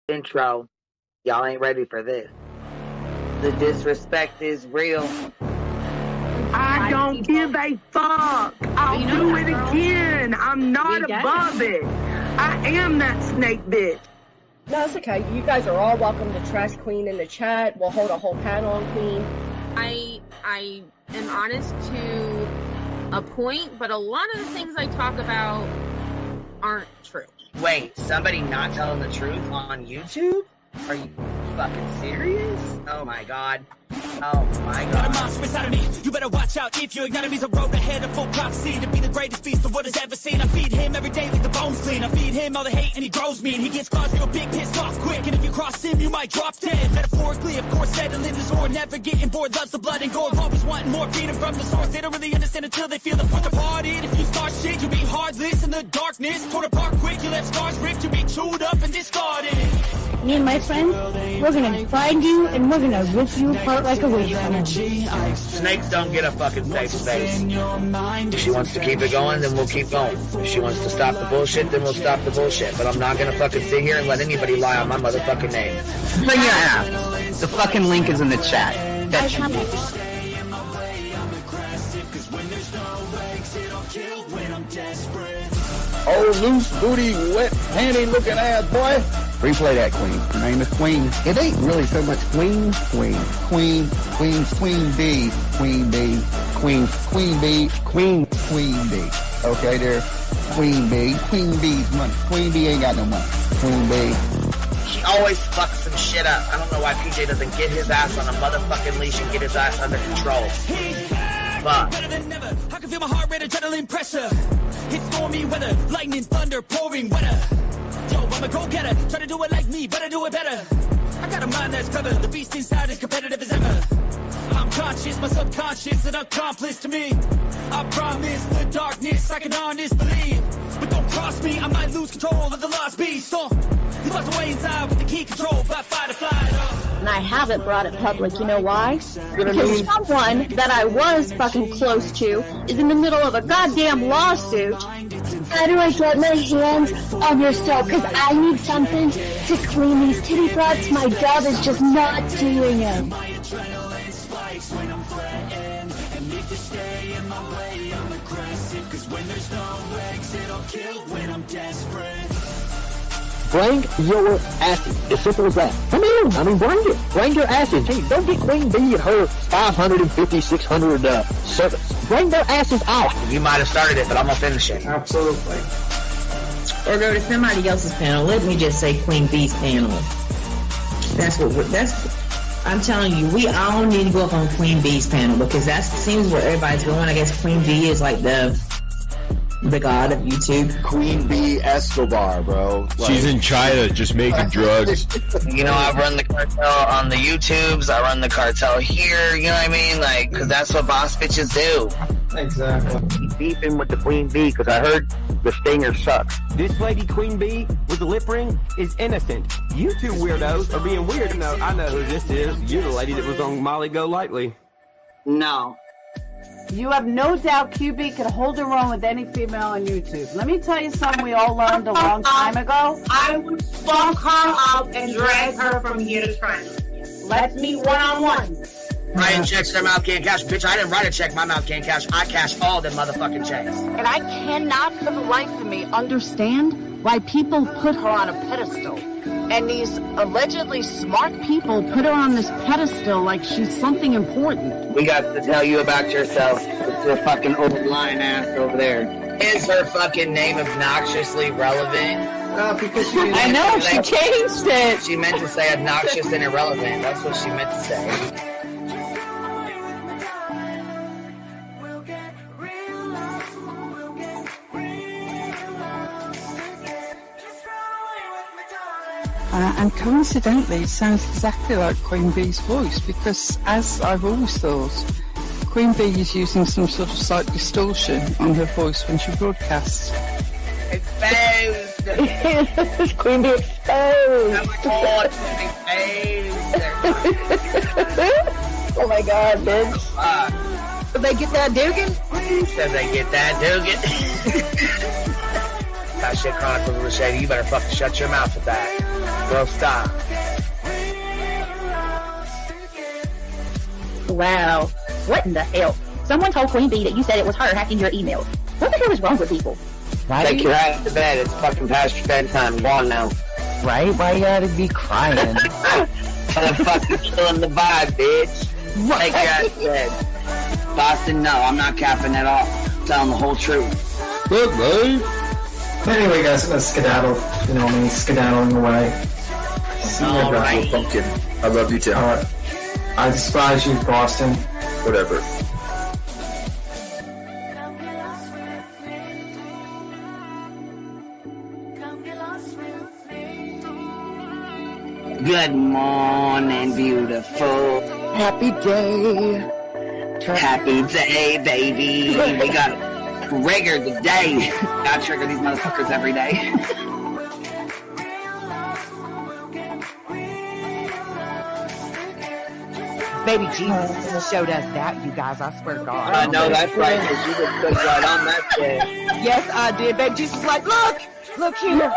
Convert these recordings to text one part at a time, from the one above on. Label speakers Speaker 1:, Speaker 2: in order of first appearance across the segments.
Speaker 1: Intro. Y'all ain't ready for this. The disrespect is real.
Speaker 2: I don't give a fuck. I'll do it again. I'm not above it. I am that snake bitch.
Speaker 3: No, it's okay. You guys are all welcome to trash Queen in the chat. We'll hold a whole panel on Queen.
Speaker 4: I am honest to a point, but a lot of the things I talk about aren't true.
Speaker 1: Wait, somebody not telling the truth on YouTube? Are you fucking serious? Oh my god. Oh my god.
Speaker 5: Got a monster inside of me. You better watch out if you're gonna be the road ahead of full prophecy to be the greatest beast the world has ever seen. I feed him every day like the bones clean. I feed him all the hate and he grows me. And he gets claws real big, pissed off quick. And if you cross him, you might drop dead. Metaphorically, of course, settling the sword. Never getting bored, loves the blood and gore. Always wanting more freedom from the source. They don't really understand until they feel the fourth departed. If you start shit, you be heartless in the darkness. Torn apart quick, you left scars ripped. You be chewed up and discarded.
Speaker 6: Me and my friends, we're gonna find you and we're gonna rip you apart like a waste hammer.
Speaker 1: Snakes don't get a fucking safe space. If she wants to keep it going, then we'll keep going. If she wants to stop the bullshit, then we'll stop the bullshit. But I'm not gonna fucking sit here and let anybody lie on my motherfucking name.
Speaker 7: Bring your ass. The fucking link is in the chat. That should be.
Speaker 8: Oh, loose booty, wet panty looking ass boy. Replay that, Queen. Her name is Queen. It ain't really so much Queen. Queen B. Queen B. Queen B. Okay, there. Queen B. Queen B's money. Queen B ain't got no money. Queen B.
Speaker 1: She always fucks some shit up. I don't know why PJ doesn't get his ass on a motherfucking leash and get his ass under control. Fuck.
Speaker 5: Better than never. I can feel my heart rate, adrenaline pressure. It's stormy weather, lightning, thunder, pouring weather. Yo, I'm a go-getter, try to do it like me, but I do it better. I got a mind that's clever, the beast inside is competitive as ever. I'm conscious, my subconscious, an accomplice to me. I promise the darkness, I can honest believe. But don't cross me, I might lose control of the lost beast. So, he's locked away inside with the key control by fight or flight.
Speaker 6: And I haven't brought it public, you know why? Because someone that I was fucking close to is in the middle of a goddamn lawsuit. How do I get my hands on your soap? Because I need something to clean these titty broads. My dove is just not doing it.
Speaker 8: Bring your asses. As simple as that. Come on. I mean, bring it. Bring your asses. Hey, don't get Queen B and her 550, 600 servants. Bring their asses out.
Speaker 1: You might have started it, but I'm gonna finish it.
Speaker 9: Absolutely. Or go to somebody else's panel. Let me just say Queen B's panel. I'm telling you, we all need to go up on Queen B's panel because that seems where everybody's going. I guess Queen B is like the god of YouTube.
Speaker 8: Queen B Escobar, bro.
Speaker 10: She's in China just making drugs.
Speaker 1: You know, I run the cartel on the YouTubes. I run the cartel here. You know what I mean? Like, because that's what boss bitches do.
Speaker 9: Exactly.
Speaker 8: Beefing with the Queen B because I heard the stinger sucks.
Speaker 11: This lady Queen B with the lip ring is innocent. You two weirdos are being weird. No, I know who this is. You're the lady that was on Molly Go Lightly.
Speaker 12: No. You have no doubt QB could hold her own with any female on YouTube. Let me tell you something we all learned a long time ago.
Speaker 13: I would fuck her up and drag her from here to China. Let's meet one-on-one.
Speaker 1: Writing checks their mouth can't cash. Bitch, I didn't write a check my mouth can't cash. I cash all them motherfucking checks.
Speaker 12: And I cannot for the life of me understand why people put her on a pedestal. And these allegedly smart people put her on this pedestal like she's something important.
Speaker 1: We got to tell you about yourself. It's your fucking old lying ass over there. Is her fucking name obnoxiously relevant?
Speaker 9: Because I know, she changed it.
Speaker 1: She meant to say obnoxious and irrelevant. That's what she meant to say.
Speaker 14: And coincidentally, it sounds exactly like Queen Bee's voice because, as I've always thought, Queen Bee is using some sort of slight distortion on her voice when she broadcasts.
Speaker 1: Exposed!
Speaker 6: Queen Bee exposed! Oh my god, bitch.
Speaker 9: Did they get that Dugan?
Speaker 1: Said they get that Dugan. That shit Chronicle of the Shady. You better fucking shut your mouth with that. Girl, stop.
Speaker 6: Wow. What in the hell? Someone told Queen Bee that you said it was her hacking your emails. What the hell is wrong with people?
Speaker 1: Take your ass to bed. It's fucking past your bedtime. Go on now.
Speaker 7: Right? Why you gotta be crying?
Speaker 1: Motherfucker killing the vibe, bitch. Take your ass to bed. Boston, no, I'm not capping at all. I'm telling the whole truth.
Speaker 15: Good, babe. Anyway, guys, I'm gonna skedaddle. You know me, skedaddling away. See you guys.
Speaker 1: Alright.
Speaker 15: Pumpkin. I love you too. Alright. I despise you, Boston. Whatever.
Speaker 1: Good morning, beautiful.
Speaker 12: Happy day.
Speaker 1: Happy day, baby. We got trigger today. I trigger these motherfuckers every day.
Speaker 12: Baby Jesus showed us that, you guys. I swear to God.
Speaker 1: I know that's right, because you just put right on that shit.
Speaker 12: Yes, I did. Baby Jesus was like, look here.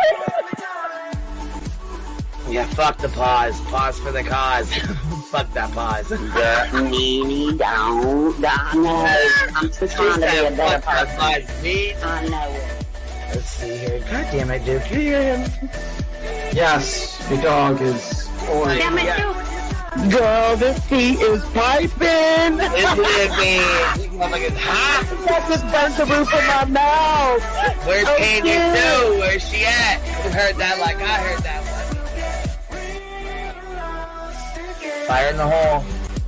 Speaker 1: Yeah, fuck the pause. Pause for the cause. Fuck that pause.
Speaker 12: I'm just trying to be a better person. I know it.
Speaker 1: Let's see here. God damn it, dude. Can you hear him?
Speaker 15: Yes, your dog is horrible.
Speaker 2: Damn it,
Speaker 1: Yeah.
Speaker 2: Girl, this tea is piping.
Speaker 1: It's living. I'm like, it's hot.
Speaker 2: That just burnt the roof of my mouth.
Speaker 1: Where's
Speaker 2: Oh,
Speaker 1: Candy
Speaker 2: shit.
Speaker 1: Sue? Where's she at? You heard that like I heard that one. Fire in the hole.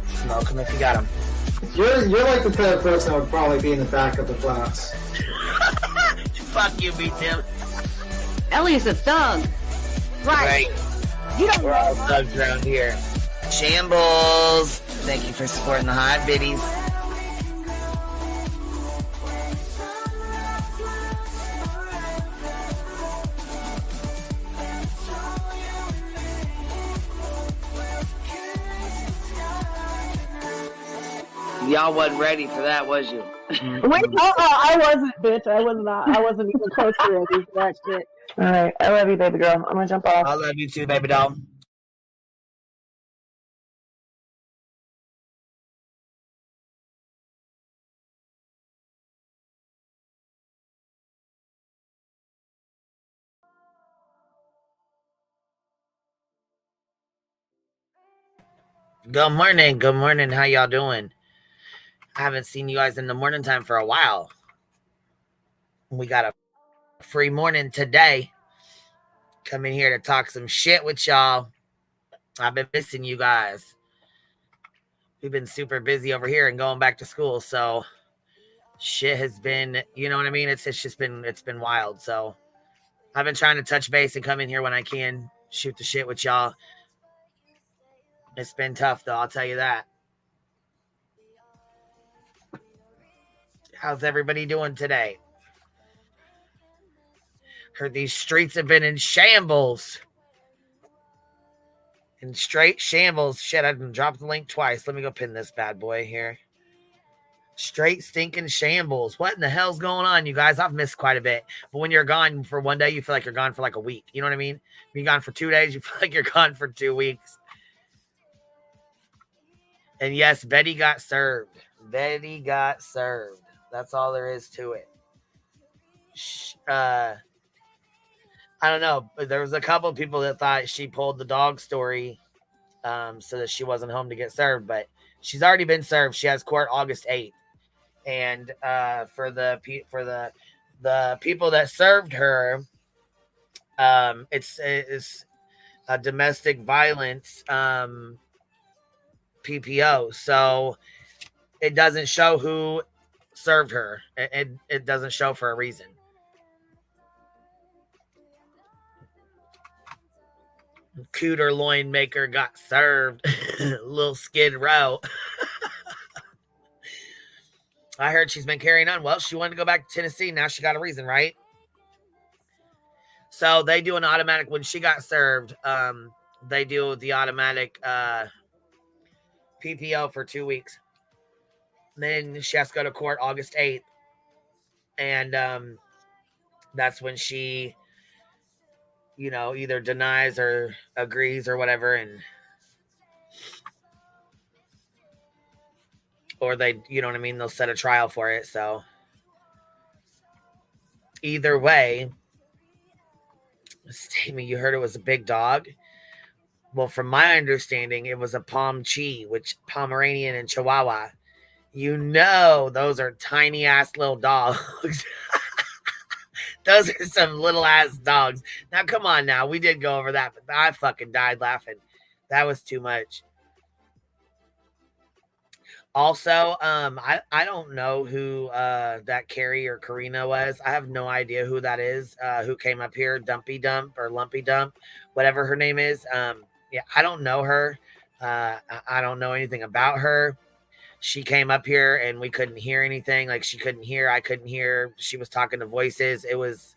Speaker 1: Smoke him if you got him.
Speaker 15: You're like the type of person that would probably be in the back of the class.
Speaker 1: Fuck you, B. Tim.
Speaker 6: Ellie's a thug.
Speaker 1: Right.
Speaker 6: You don't
Speaker 1: We're all thugs around here. Shambles. Thank you for supporting the hot biddies. Y'all wasn't ready for that, was you?
Speaker 2: Wait, I wasn't, bitch. I was not. I wasn't even close to ready for that shit. All right, I love you, baby girl. I'm gonna jump off.
Speaker 1: I love you too, baby doll. Good morning. Good morning. How y'all doing? I haven't seen you guys in the morning time for a while. We got a free morning today. Coming here to talk some shit with y'all. I've been missing you guys. We've been super busy over here and going back to school, so shit has been, you know what I mean? It's been wild. So I've been trying to touch base and come in here when I can, shoot the shit with y'all. It's been tough though, I'll tell you that. How's everybody doing today? Heard these streets have been in shambles. In straight shambles. Shit, I done dropped the link twice. Let me go pin this bad boy here. Straight stinking shambles. What in the hell's going on, you guys? I've missed quite a bit. But when you're gone for one day, you feel like you're gone for like a week. You know what I mean? When you're gone for 2 days, you feel like you're gone for 2 weeks. And yes, Betty got served. Betty got served. That's all there is to it. I don't know. But there was a couple of people that thought she pulled the dog story so that she wasn't home to get served. But she's already been served. She has court August 8th. And for the people that served her, it's a domestic violence PPO. So it doesn't show who served her. It doesn't show for a reason. Cooter loin maker got served. Little Skid Row. I heard she's been carrying on. Well, she wanted to go back to Tennessee. Now she got a reason, right? So they do an automatic when she got served. They do the automatic PPO for 2 weeks. Then she has to go to court August 8th. And that's when she, you know, either denies or agrees or whatever, and or they, you know what I mean, they'll set a trial for it. So either way, Stamy, you heard it was a big dog. Well, from my understanding, it was a Pomchi, which Pomeranian and Chihuahua. You know, those are tiny ass little dogs. Those are some little ass dogs. Now, come on now. We did go over that, but I fucking died laughing. That was too much. Also, I don't know who that Carrie or Karina was. I have no idea who that is, who came up here, Dumpy Dump or Lumpy Dump, whatever her name is. Yeah, I don't know her. I don't know anything about her. She came up here and we couldn't hear anything. Like, she couldn't hear, I couldn't hear. She was talking to voices. It was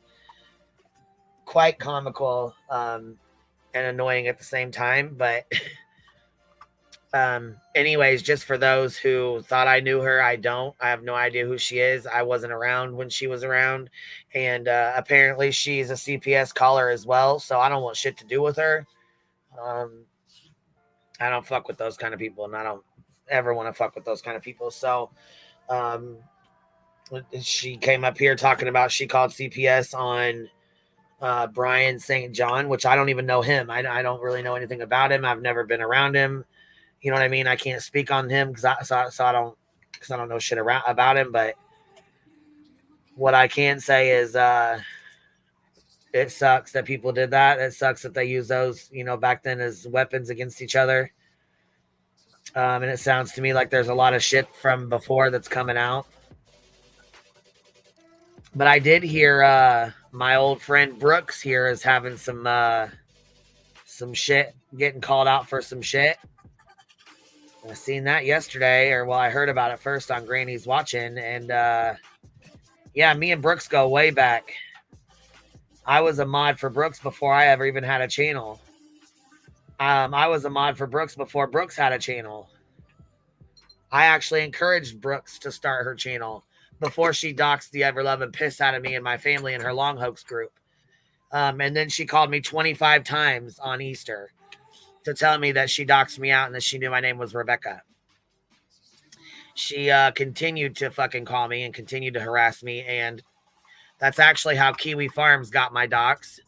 Speaker 1: quite comical and annoying at the same time, but anyways, just for those who thought I knew her, I don't. I have no idea who she is. I wasn't around when she was around, and apparently she's a CPS caller as well, so I don't want shit to do with her. I don't fuck with those kind of people, and I don't ever want to fuck with those kind of people. So she came up here talking about she called CPS on Brian St. John, which I don't even know him. I don't really know anything about him. I've never been around him. You know what I mean? I can't speak on him because I don't know shit about him. But what I can say is it sucks that people did that. It sucks that they used those, you know, back then as weapons against each other. And it sounds to me like there's a lot of shit from before that's coming out. But I did hear my old friend Brooks here is having some shit, getting called out for some shit. I seen that yesterday, or well, I heard about it first on Granny's Watching, and yeah, me and Brooks go way back. I was a mod for Brooks before I ever even had a channel. I was a mod for Brooks before Brooks had a channel. I actually encouraged Brooks to start her channel before she doxed the ever-loving piss out of me and my family in her Long Hoax group. And then she called me 25 times on Easter to tell me that she doxed me out and that she knew my name was Rebecca. She continued to fucking call me and continued to harass me. And that's actually how Kiwi Farms got my dox,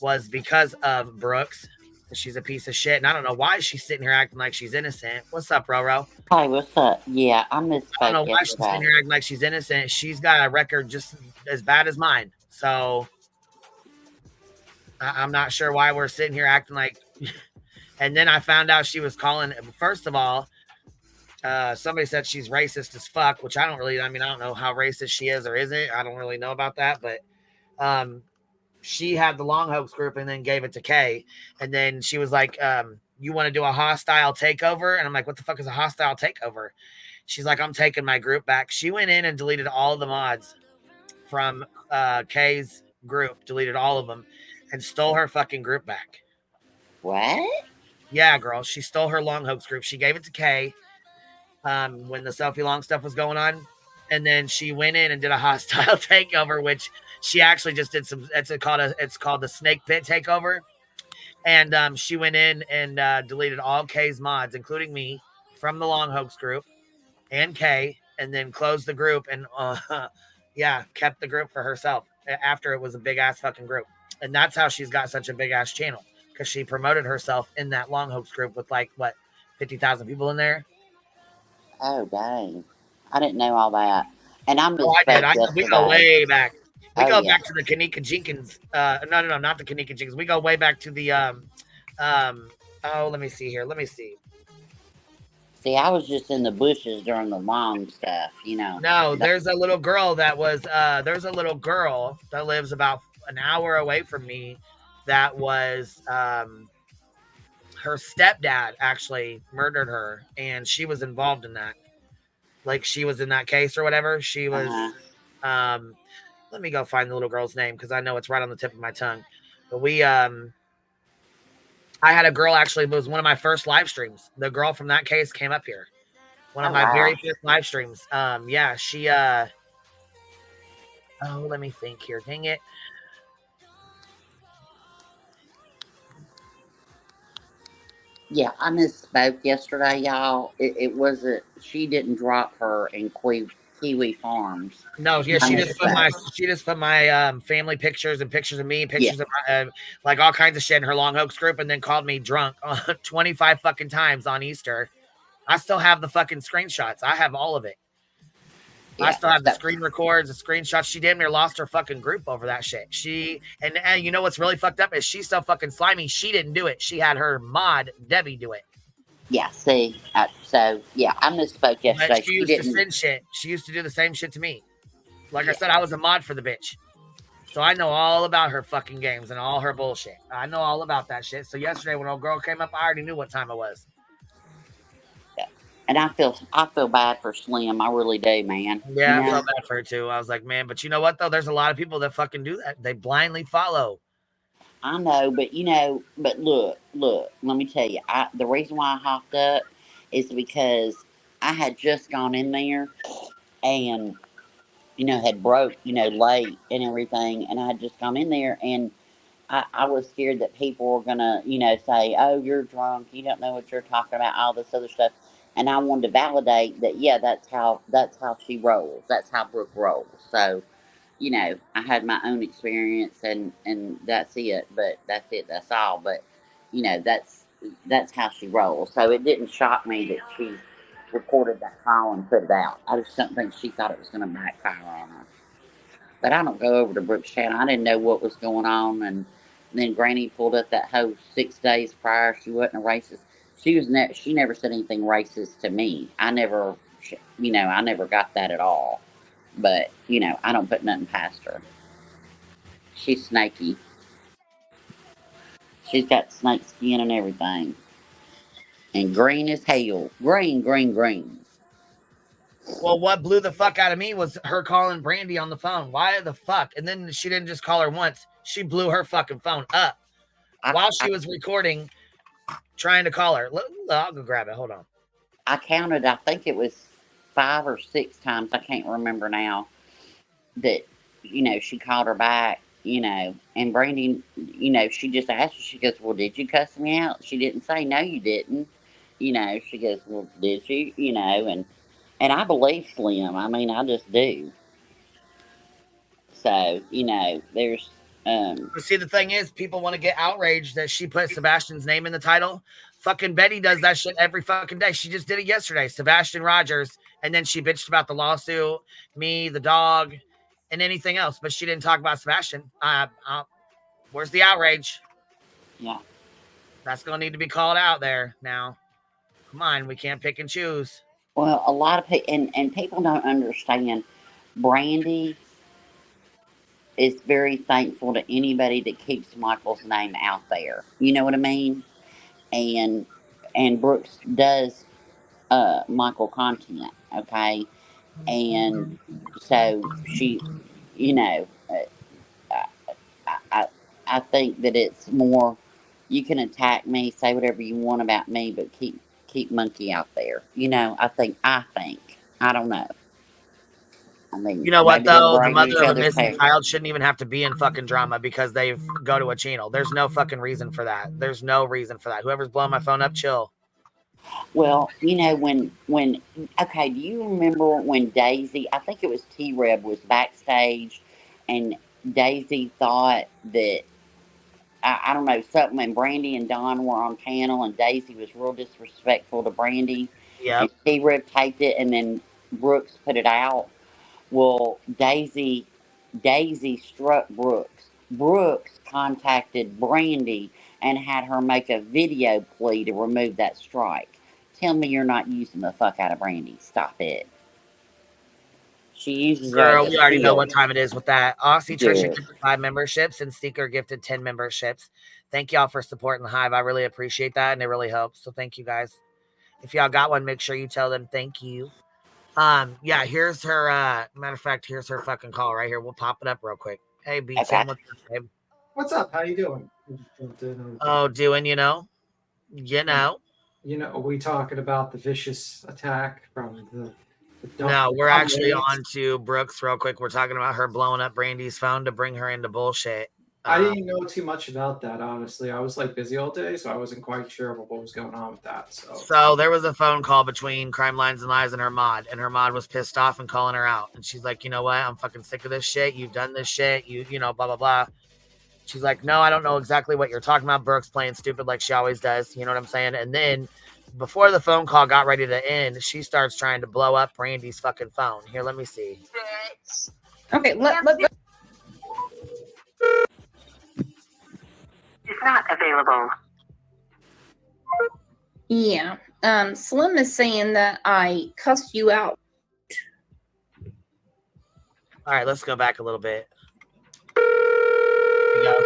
Speaker 1: was because of Brooks. She's a piece of shit. And I don't know why she's sitting here acting like she's innocent. What's up, Roro?
Speaker 16: Hi, what's up? Yeah, I misspoke
Speaker 1: I don't know why she's sitting here acting like she's innocent. She's got a record just as bad as mine. So I'm not sure why we're sitting here acting like... And then I found out she was calling. First of all, somebody said she's racist as fuck, which I don't really, I mean, I don't know how racist she is or isn't. I don't really know about that, but she had the Long Hoax group and then gave it to Kay. And then she was like, you want to do a hostile takeover? And I'm like, what the fuck is a hostile takeover? She's like, I'm taking my group back. She went in and deleted all the mods from Kay's group, deleted all of them, and stole her fucking group back.
Speaker 16: What?
Speaker 1: Yeah, girl. She stole her Long Hoax group. She gave it to Kay when the Sophie Long stuff was going on. And then she went in and did a hostile takeover, which she actually just did some, it's called the Snake Pit takeover. And she went in and deleted all Kay's mods, including me, from the Long Hoax group and Kay, and then closed the group and yeah, kept the group for herself after it was a big ass fucking group. And that's how she's got such a big ass channel. Because she promoted herself in that Long Hoax group with like, what, 50,000 people in there?
Speaker 16: Oh, dang. I didn't know all that. And I'm just...
Speaker 1: Oh, I did. We go way back. We go back to the Kanika Jenkins. No, not the Kanika Jenkins. We go way back to the, oh, let me see here. Let me see.
Speaker 16: See, I was just in the bushes during the long stuff, you know.
Speaker 1: No, there's a little girl that was, there's a little girl that lives about an hour away from me. That was her stepdad actually murdered her, and she was involved in that. Like, she was in that case or whatever. She was let me go find the little girl's name because I know it's right on the tip of my tongue. But I had a girl actually, it was one of my first live streams. The girl from that case came up here. One of my very first live streams. Yeah, she oh, let me think here. Dang it.
Speaker 16: Yeah, I misspoke yesterday, y'all. It wasn't. She didn't drop her in Kiwi Farms.
Speaker 1: No, yeah,
Speaker 16: I
Speaker 1: she just put
Speaker 16: misspoke.
Speaker 1: my family pictures and pictures of me, pictures of my, like all kinds of shit in her Long Oaks group, and then called me drunk 25 fucking times on Easter. I still have the fucking screenshots. I have all of it. I still have the screen records, the screenshots. She damn near lost her fucking group over that shit. And you know what's really fucked up is she's so fucking slimy. She didn't do it. She had her mod Debbie do it.
Speaker 16: Yeah, see, so yeah, I misspoke yesterday.
Speaker 1: But she used to send shit. She used to do the same shit to me. Like I said, I was a mod for the bitch. So I know all about her fucking games and all her bullshit. I know all about that shit. So yesterday when old girl came up, I already knew what time it was.
Speaker 16: Yeah. And I feel bad for Slim. I really do, man.
Speaker 1: Yeah, I felt bad for her too. I was like, man, but you know what though? There's a lot of people that fucking do that. They blindly follow.
Speaker 16: I know, but look, let me tell you, the reason why I hopped up is because I had just gone in there and, had broke, late and everything. And I had just gone in there and I was scared that people were going to, say, oh, you're drunk. You don't know what you're talking about, all this other stuff. And I wanted to validate that, yeah, that's how she rolls. That's how Brooke rolls. So, I had my own experience and that's it. But that's it. That's all. But, that's how she rolls. So it didn't shock me that she recorded that call and put it out. I just don't think she thought it was going to backfire on her. But I don't go over to Brooke's channel. I didn't know what was going on. And then Granny pulled up that hoe 6 days prior. She wasn't a racist. She never said anything racist to me. I never got that at all. But, I don't put nothing past her. She's snaky. She's got snake skin and everything. And green as hell. Green.
Speaker 1: Well, what blew the fuck out of me was her calling Brandy on the phone. Why the fuck? And then she didn't just call her once. She blew her fucking phone up while she was recording, trying to call her. I'll go grab it. Hold on.
Speaker 16: I counted, I think it was 5 or 6 times. I can't remember now. That, she called her back, and Brandy, she just asked her, she goes, well, did you cuss me out? She didn't say, no, you didn't. She goes, well, did you? And I believe Slim. I mean, I just do. So, there's...
Speaker 1: But see, the thing is, people want to get outraged that she put Sebastian's name in the title. Fucking Betty does that shit every fucking day. She just did it yesterday. Sebastian Rogers. And then she bitched about the lawsuit, me, the dog, and anything else. But she didn't talk about Sebastian. Where's the outrage?
Speaker 16: Yeah.
Speaker 1: That's going to need to be called out there now. Come on, we can't pick and choose.
Speaker 16: Well, a lot of people, and people don't understand, Brandy is very thankful to anybody that keeps Michael's name out there. You know what I mean? And Brooks does Michael content, okay? And so she, I think that it's more, you can attack me, say whatever you want about me, but keep Monkey out there. I think. I don't know. I mean,
Speaker 1: you know what though? The mother of a missing child shouldn't even have to be in fucking drama because they go to a channel. There's no fucking reason for that. There's no reason for that. Whoever's blowing my phone up, chill.
Speaker 16: Well, when okay, do you remember when Daisy, I think it was T-Rev, was backstage and Daisy thought that, I don't know, something, and Brandy and Don were on panel and Daisy was real disrespectful to Brandy.
Speaker 1: Yeah.
Speaker 16: And T-Rev taped it and then Brooks put it out. Well, Daisy struck Brooks. Brooks contacted Brandy and had her make a video plea to remove that strike. Tell me you're not using the fuck out of Brandy. Stop it. She uses
Speaker 1: Girl, we already know what time it is with that. Aussie Trisha gifted 5 memberships and Seeker gifted 10 memberships. Thank y'all for supporting the Hive. I really appreciate that and it really helps. So thank you guys. If y'all got one, make sure you tell them thank you. Yeah, here's her matter of fact, here's her fucking call right here. We'll pop it up real quick. Hey, B, what's up, babe?
Speaker 15: What's up? How you doing?
Speaker 1: Oh, doing, are
Speaker 15: we talking about the vicious attack from the
Speaker 1: no, we're actually on to Brooks real quick. We're talking about her blowing up Brandy's phone to bring her into bullshit.
Speaker 15: I didn't know too much about that, honestly. I was like busy all day, so I wasn't quite sure what was going on with that.
Speaker 1: So there was a phone call between Crime Lines and Lies and her mod was pissed off and calling her out. And she's like, you know what? I'm fucking sick of this shit. You've done this shit. You know, blah, blah, blah. She's like, no, I don't know exactly what you're talking about. Brooke's playing stupid like she always does. You know what I'm saying? And then before the phone call got ready to end, she starts trying to blow up Brandy's fucking phone. Here, let me see.
Speaker 6: Okay, let
Speaker 2: It's not available.
Speaker 6: Yeah. Slim is saying that I cussed you out.
Speaker 1: All right, let's go back a little bit. Here we go.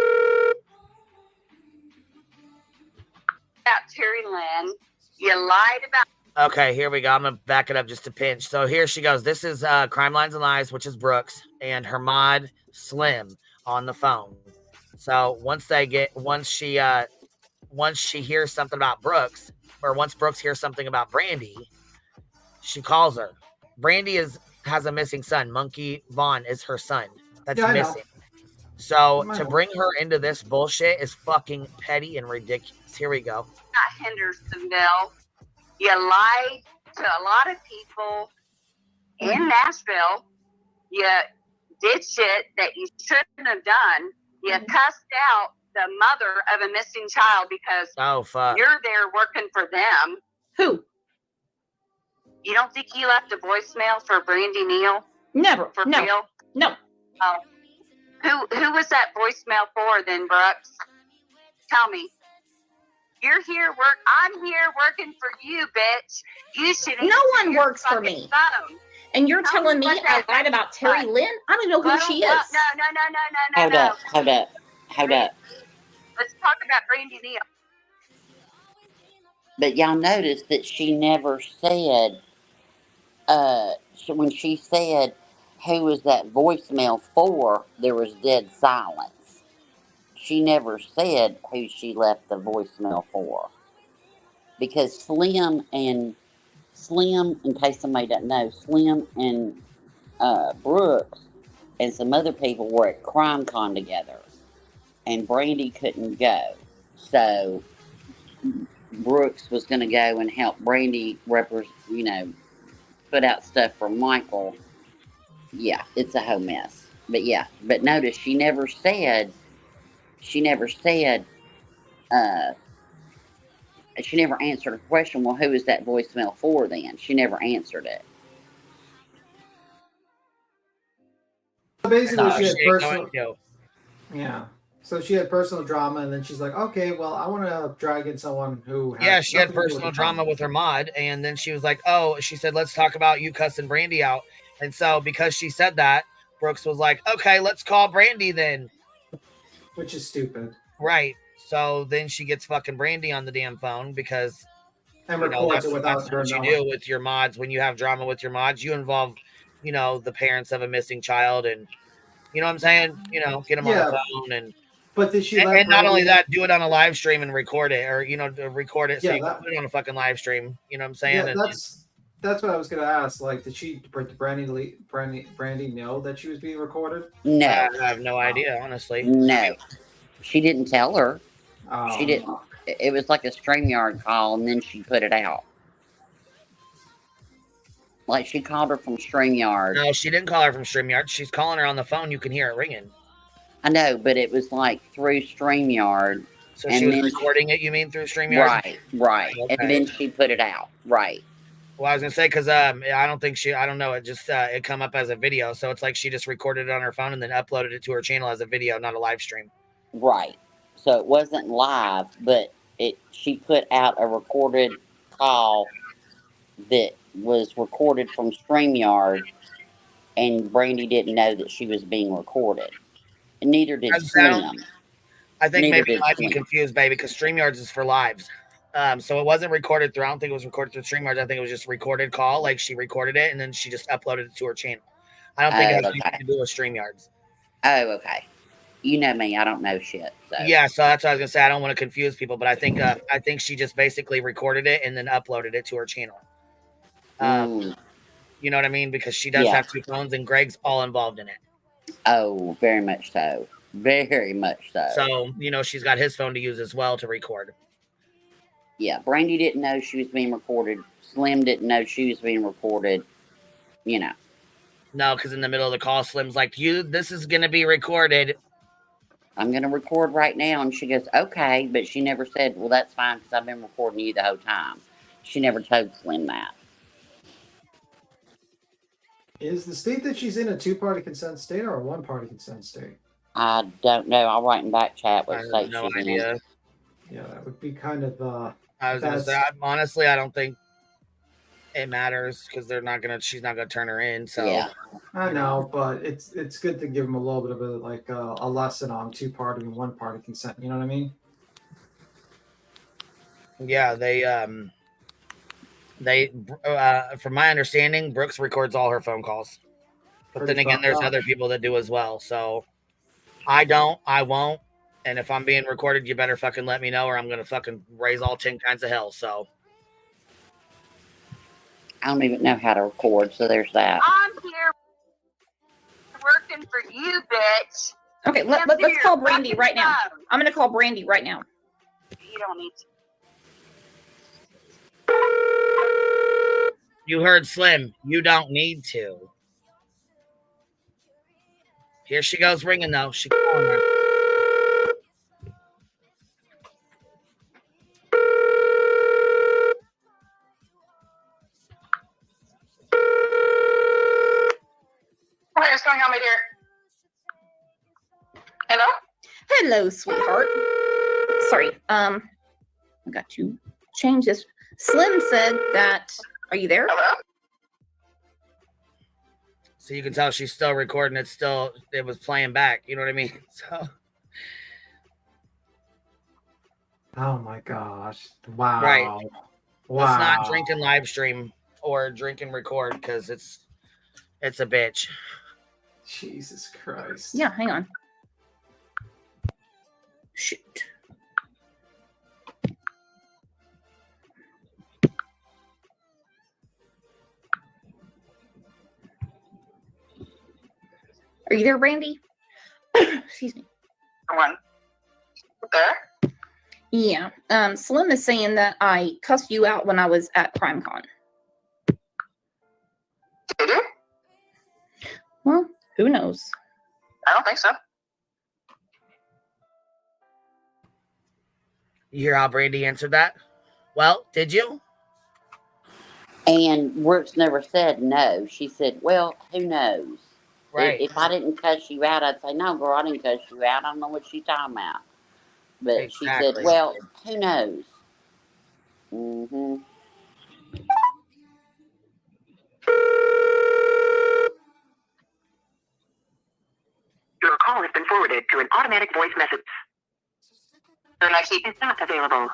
Speaker 12: About Terry Lynn. You lied about.
Speaker 1: Okay, here we go. I'm going to back it up just a pinch. So here she goes. This is Crime Lines and Lies, which is Brooks, and her mod, Slim, on the phone. So once she hears something about Brooks, or once Brooks hears something about Brandy, she calls her. Brandy has a missing son. Monkey Vaughn is her son. That's missing. So to bring her into this bullshit is fucking petty and ridiculous. Here we go.
Speaker 12: Not Hendersonville. You lied to a lot of people in Nashville. You did shit that you shouldn't have done. You cussed out the mother of a missing child because you're there working for them.
Speaker 6: Who?
Speaker 12: You don't think you left a voicemail for Brandy Neal?
Speaker 6: Never.
Speaker 12: For
Speaker 6: no.
Speaker 12: real?
Speaker 6: No.
Speaker 12: Oh. Who was that voicemail for then, Brooks? Tell me. You're here I'm here working for you, bitch. You should.
Speaker 6: No one works for me.
Speaker 12: Phone.
Speaker 6: And you're telling me I lied about Terry Lynn? I don't know who she is.
Speaker 12: No.
Speaker 16: Hold up.
Speaker 12: Let's talk about Brandy Neal.
Speaker 16: But y'all noticed that she never said, when she said, who was that voicemail for, there was dead silence. She never said who she left the voicemail for. Because Slim, in case somebody doesn't know, Slim and Brooks and some other people were at CrimeCon together. And Brandy couldn't go. So Brooks was going to go and help Brandy put out stuff for Michael. Yeah, it's a whole mess. But notice she never said, she never answered a question. Well, who is that voicemail for then? She never answered it.
Speaker 15: Basically, she had personal. Yeah. So she had personal drama, and then she's like, okay, well, I want to drag in someone who has.
Speaker 1: Yeah, she had personal drama with her mod, and then she was like, she said, let's talk about you cussing Brandy out. And so because she said that, Brooks was like, okay, let's call Brandy then.
Speaker 15: Which is stupid.
Speaker 1: Right. So then she gets fucking Brandy on the damn phone because
Speaker 15: records it without her
Speaker 1: knowing. You do with your mods. When you have drama with your mods, you involve, the parents of a missing child, and you know what I'm saying? Get them on the phone and.
Speaker 15: But did she?
Speaker 1: And not only that, do it on a live stream and record it, or record it so you can put it on a fucking live stream. You know what I'm saying?
Speaker 15: Yeah, that's what I was gonna ask. Like, did Brandy know that she was being recorded?
Speaker 16: No,
Speaker 1: I have no idea, honestly.
Speaker 16: No, she didn't tell her.
Speaker 15: Oh.
Speaker 16: She didn't. It was like a StreamYard call, and then she put it out. Like she called her from StreamYard.
Speaker 1: No, she didn't call her from StreamYard. She's calling her on the phone. You can hear it ringing.
Speaker 16: I know, but it was like through StreamYard.
Speaker 1: So she was recording it, you mean, through StreamYard?
Speaker 16: Right.
Speaker 1: Okay.
Speaker 16: And then she put it out. Right.
Speaker 1: Well, I was going to say, because I don't know, it just, it come up as a video. So it's like she just recorded it on her phone and then uploaded it to her channel as a video, not a live stream.
Speaker 16: Right. So it wasn't live, but she put out a recorded call that was recorded from StreamYard, and Brandy didn't know that she was being recorded. And neither did Slim.
Speaker 1: I think maybe you might be confused, baby, because StreamYards is for lives. So it wasn't recorded through, I don't think it was recorded through StreamYards. I think it was just a recorded call. Like she recorded it and then she just uploaded it to her channel. I don't think it has anything to do with StreamYards.
Speaker 16: Oh, okay. You know me, I don't know shit. So.
Speaker 1: Yeah, so that's what I was gonna say. I don't want to confuse people, but I think she just basically recorded it and then uploaded it to her channel. You know what I mean? Because she does have two phones and Greg's all involved in it.
Speaker 16: Oh, very much so. Very much so.
Speaker 1: So, you know, she's got his phone to use as well to record.
Speaker 16: Yeah, Brandy didn't know she was being recorded. Slim didn't know she was being recorded. You know.
Speaker 1: No, because in the middle of the call, Slim's like, this is going to be recorded.
Speaker 16: I'm going to record right now. And she goes, okay. But she never said, well, that's fine because I've been recording you the whole time. She never told Slim that.
Speaker 15: Is the state that she's in a two-party consent state or a one-party consent state?
Speaker 16: I don't know. I'll write in back chat what state she's
Speaker 1: no idea.
Speaker 16: in.
Speaker 15: Yeah, that would be kind of
Speaker 1: I was gonna say, honestly, I don't think it matters because she's not gonna turn her in. So
Speaker 16: yeah,
Speaker 15: I know, but it's good to give them a little bit of a lesson on two-party and one-party consent. You know what I mean?
Speaker 1: Yeah, they from my understanding, Brooks records all her phone calls. But then again, there's other people that do as well. So I won't. And if I'm being recorded, you better fucking let me know or I'm going to fucking raise all 10 kinds of hell. So
Speaker 16: I don't even know how to record. So there's that.
Speaker 13: I'm here working for you, bitch.
Speaker 17: Okay, let's call Brandy right now. I'm going to call Brandy right now.
Speaker 13: You don't need to.
Speaker 1: You heard Slim. You don't need to. Here she goes ringing, though. She's calling her.
Speaker 13: What is going on, my dear? Hello?
Speaker 17: Hello, sweetheart. Sorry, I got to change this. Slim said that. Are you there?
Speaker 13: Hello?
Speaker 1: So you can tell she's still recording. It was playing back. You know what I mean? So.
Speaker 15: Oh my gosh! Wow.
Speaker 1: Right.
Speaker 15: Wow.
Speaker 1: Let's not drink and live stream or drink and record because it's a bitch.
Speaker 15: Jesus Christ.
Speaker 17: Yeah, hang on. Shoot. Are you there, Brandy? Excuse me.
Speaker 13: One. There?
Speaker 17: Yeah. Slim is saying that I cussed you out when I was at CrimeCon.
Speaker 13: Did you?
Speaker 17: Well, who knows?
Speaker 13: I don't think so.
Speaker 1: You hear how Brandy answered that? Well, did you?
Speaker 16: And Brooks never said no. She said, well, who knows?
Speaker 1: Right.
Speaker 16: If I didn't cuss you out, I'd say, no, girl, I didn't cuss you out. I don't know what she's talking about. But
Speaker 1: exactly.
Speaker 16: She said, well, who knows? Mm-hmm.
Speaker 18: Your call has been forwarded to an automatic voice message. Your next is not available.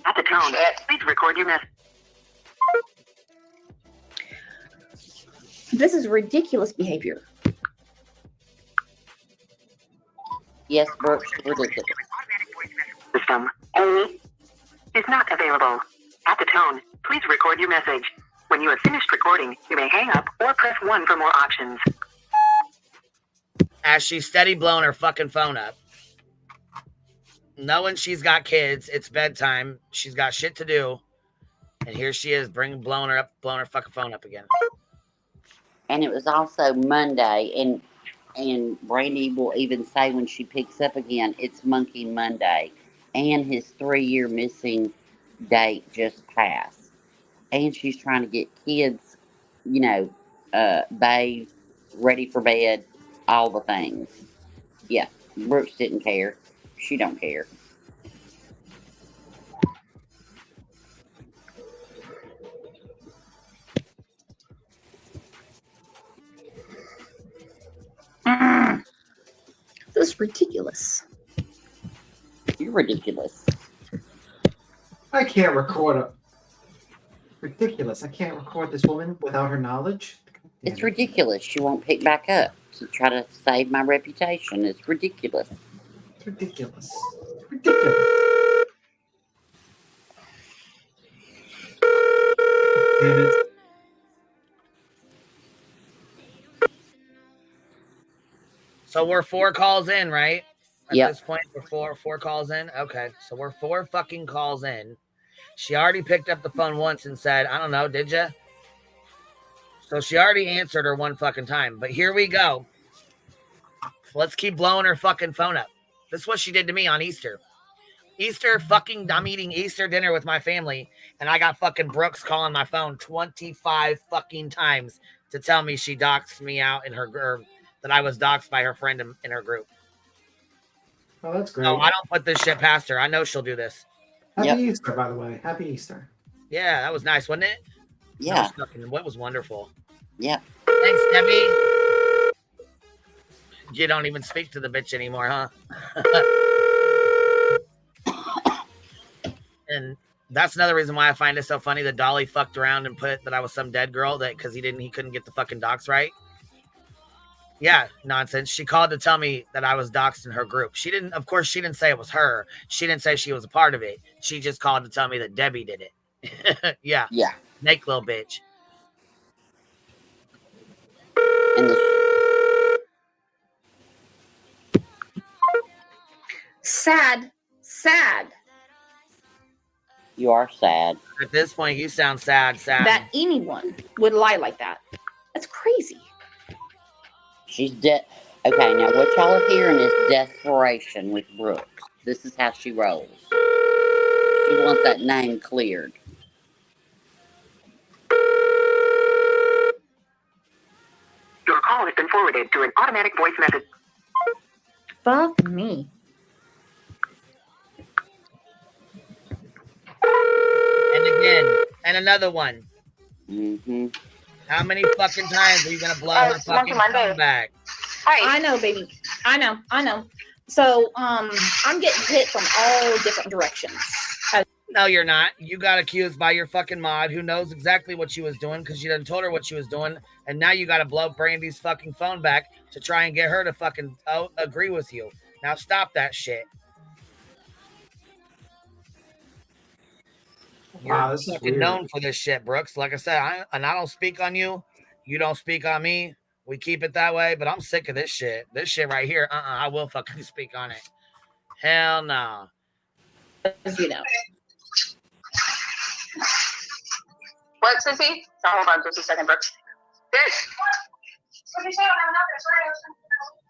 Speaker 18: At the tone, please record your message.
Speaker 17: This is ridiculous behavior.
Speaker 16: Yes, Brooks, ridiculous.
Speaker 18: System A is not available. At the tone, please record your message. When you have finished recording, you may hang up or press 1 for more options.
Speaker 1: As she's steady blowing her fucking phone up. Knowing she's got kids, it's bedtime, she's got shit to do, and here she is blowing her fucking phone up again.
Speaker 16: And it was also Monday, and Brandy will even say when she picks up again, it's Monkey Monday. And his 3-year missing date just passed. And she's trying to get kids, bathed, ready for bed, all the things. Yeah, Brooks didn't care. She don't care.
Speaker 17: This is ridiculous.
Speaker 16: You're ridiculous.
Speaker 15: I can't record a... Ridiculous. I can't record this woman without her knowledge.
Speaker 16: It's ridiculous. She won't pick back up to try to save my reputation. It's ridiculous.
Speaker 15: It's ridiculous. It's ridiculous. Damn it.
Speaker 1: So we're 4 calls in, right? at this point? We're four calls in? Okay, so we're 4 fucking calls in. She already picked up the phone once and said, I don't know, did you? So she already answered her 1 fucking time. But here we go. Let's keep blowing her fucking phone up. This is what she did to me on Easter. I'm eating Easter dinner with my family, and I got fucking Brooks calling my phone 25 fucking times to tell me she doxed me out in her that I was doxed by her friend in her group.
Speaker 15: Oh, that's great.
Speaker 1: No, I don't put this shit past her. I know she'll do this.
Speaker 15: Happy Easter, by the way. Happy Easter.
Speaker 1: Yeah, that was nice, wasn't it?
Speaker 16: Yeah.
Speaker 1: What was wonderful.
Speaker 16: Yep.
Speaker 1: Thanks, Debbie. You don't even speak to the bitch anymore, huh? And that's another reason why I find it so funny that Dolly fucked around and put that I was some dead girl because he couldn't get the fucking docs right. Yeah, nonsense. She called to tell me that I was doxed in her group. Of course, she didn't say it was her. She didn't say she was a part of it. She just called to tell me that Debbie did it. Yeah.
Speaker 16: Yeah.
Speaker 1: Snake little bitch.
Speaker 17: Sad.
Speaker 16: You are sad.
Speaker 1: At this point, you sound sad.
Speaker 17: That anyone would lie like that. That's crazy.
Speaker 16: She's dead. Okay, now what y'all are hearing is desperation with Brooks. This is how she rolls. She wants that name cleared.
Speaker 18: Your call has been forwarded to an automatic voice message.
Speaker 17: Fuck me.
Speaker 1: And again, and another one.
Speaker 16: Mm-hmm.
Speaker 1: How many fucking times are you gonna blow her fucking phone back?
Speaker 17: I know, baby. I know. So, I'm getting hit from all different directions.
Speaker 1: No, you're not. You got accused by your fucking mod who knows exactly what she was doing because you done told her what she was doing, and now you got to blow Brandy's fucking phone back to try and get her to fucking agree with you. Now stop that shit.
Speaker 15: Wow,
Speaker 1: You're
Speaker 15: this is
Speaker 1: fucking
Speaker 15: weird.
Speaker 1: known for this shit, Brooks. Like I said, I don't speak on you. You don't speak on me. We keep it that way, but I'm sick of this shit. This shit right here, I will fucking speak on it. Hell no.
Speaker 17: You know.
Speaker 19: What, Sissy? Oh, hold on just a second, Brooks. What did you say?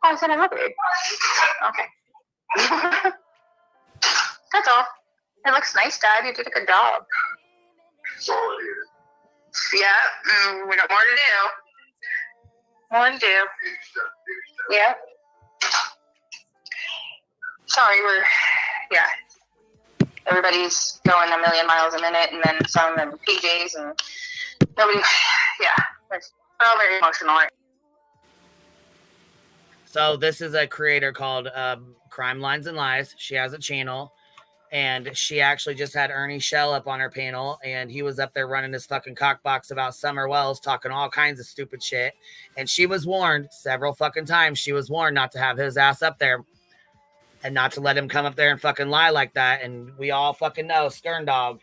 Speaker 19: I said I'm happy. Okay. That's all. It looks nice, Dad. You did a good job. Yeah, we got more to do. More to do. Yeah. Sorry, everybody's going a million miles a minute, and then some in PJs, and nobody, we're all very emotional. Right?
Speaker 1: So this is a creator called Crime Lines and Lies. She has a channel, and she actually just had Ernie Shell up on her panel, and he was up there running his fucking cockbox about Summer Wells, talking all kinds of stupid shit. And she was warned several fucking times. She was warned not to have his ass up there and not to let him come up there and fucking lie like that. And we all fucking know Skern Dog.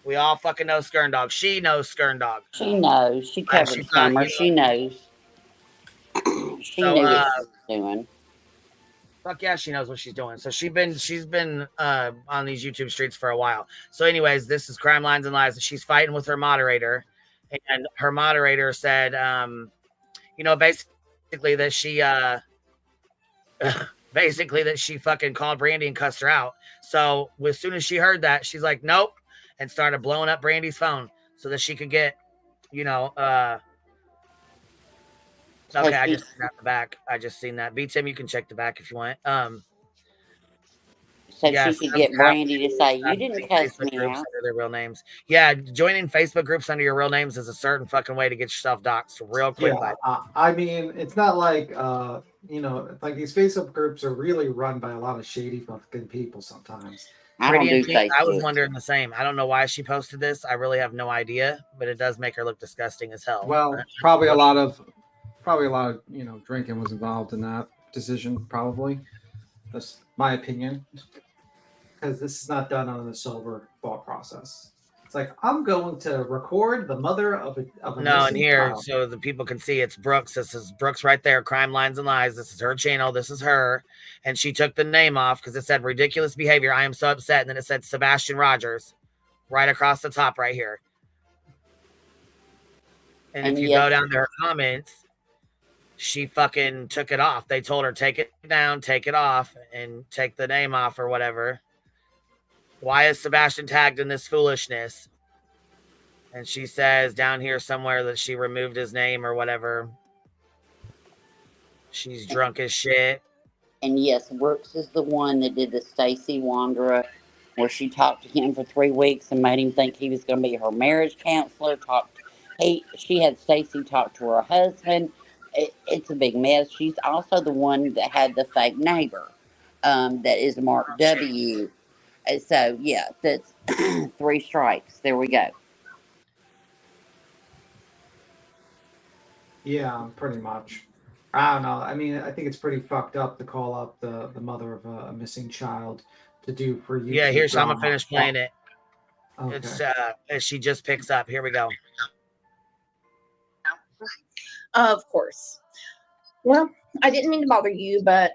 Speaker 1: We all fucking know Skern Dog. She knows Skern Dog.
Speaker 16: She knows. She covered Summer. She knows. She knew what she was doing.
Speaker 1: Fuck yeah, she knows what she's doing. So she's been on these YouTube streets for a while. So anyways, this is Crime Lines and Lies. She's fighting with her moderator, and her moderator said, basically that she fucking called Brandy and cussed her out. So as soon as she heard that, she's like, nope, and started blowing up Brandy's phone so that she could get, okay, I just seen that in the back. I just seen that. B-Tim, you can check the back if you want.
Speaker 16: So she could get Brandy to say, you didn't cuss me out.
Speaker 1: Under their real names. Yeah, joining Facebook groups under your real names is a certain fucking way to get yourself doxxed real quick.
Speaker 15: Yeah, I mean, it's not like, like these Facebook groups are really run by a lot of shady fucking people sometimes.
Speaker 16: I don't do Facebook.
Speaker 1: I was wondering the same. I don't know why she posted this. I really have no idea, but it does make her look disgusting as hell.
Speaker 15: Well, probably a lot of, drinking was involved in that decision, probably. That's my opinion. Because this is not done on a sober thought process. It's like, I'm going to record the mother of a
Speaker 1: No, and
Speaker 15: missing
Speaker 1: here,
Speaker 15: child.
Speaker 1: so the people can see it's Brooks. This is Brooks right there. Crime Lines and Lies. This is her channel. This is her. And she took the name off because it said ridiculous behavior. I am so upset. And then it said Sebastian Rogers right across the top right here. And if you go down to her comments, she fucking took it off. They told her, take it down, take it off, and take the name off or whatever. Why is Sebastian tagged in this foolishness? And she says down here somewhere that she removed his name or whatever. She's drunk as shit.
Speaker 16: And yes, Brooks is the one that did the Stacy Wanderer, where she talked to him for 3 weeks and made him think he was going to be her marriage counselor. She had Stacy talk to her husband. It's a big mess. She's also the one that had the fake neighbor that is Mark W. So, yeah, that's 3 strikes. There we go.
Speaker 15: Yeah, pretty much. I don't know. I mean, I think it's pretty fucked up to call up the mother of a missing child to do for you.
Speaker 1: Yeah, here's I'm gonna finish playing it.
Speaker 15: Okay.
Speaker 1: It's as she just picks up. Here we go.
Speaker 17: Of course. Well, I didn't mean to bother you, but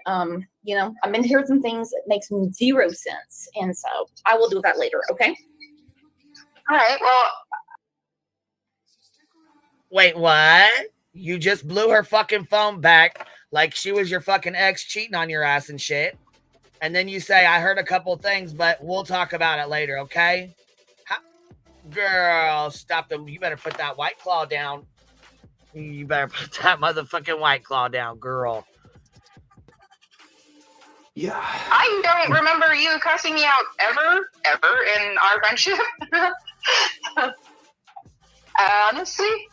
Speaker 17: you know, I've been hearing some things that makes 0 sense, and so I will do that later. Okay.
Speaker 19: All right. Well.
Speaker 1: Wait, what? You just blew her fucking phone back like she was your fucking ex cheating on your ass and shit. And then you say, I heard a couple things, but we'll talk about it later, okay? Girl, stop them. You better put that White Claw down. You better put that motherfucking White Claw down, girl.
Speaker 15: Yeah.
Speaker 19: I don't remember you cussing me out ever in our friendship. Honestly.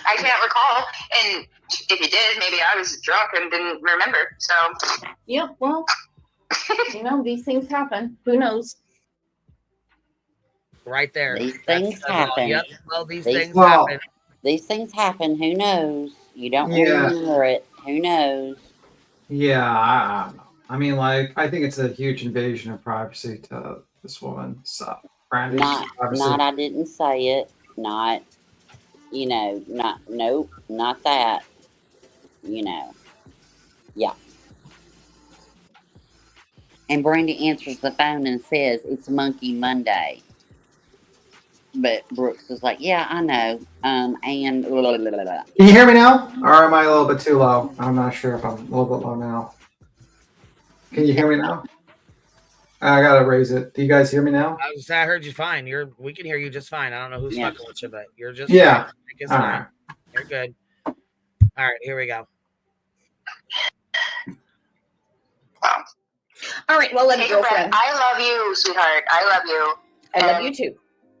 Speaker 19: I can't recall, and if you did, maybe I was drunk and didn't remember. So,
Speaker 17: yeah, well, you know, these things happen. Who knows?
Speaker 1: Right there.
Speaker 16: These things happen.
Speaker 1: Yep. Well, these things happen.
Speaker 16: These things happen. Who knows? You don't remember it. Who knows?
Speaker 15: Yeah, I don't know. I mean, like, I think it's a huge invasion of privacy to this woman. So, Brandy's
Speaker 16: not. I didn't say it. Not. You know, nope, not that. You know, yeah. And Brandy answers the phone and says, it's Monkey Monday. But Brooks is like, yeah, I know. And blah, blah, blah, blah.
Speaker 15: Can you hear me now? Or am I a little bit too low? I'm not sure if I'm a little bit low now. Can you hear me now? I gotta raise it. Do you guys hear me now?
Speaker 1: I heard you fine. We can hear you just fine. I don't know who's fucking with you, but you're just
Speaker 15: fine.
Speaker 1: It's fine. Right. You're good. All right, here we go.
Speaker 17: All right, well, let's girlfriend.
Speaker 19: I love you, sweetheart. I love you.
Speaker 17: I love you too.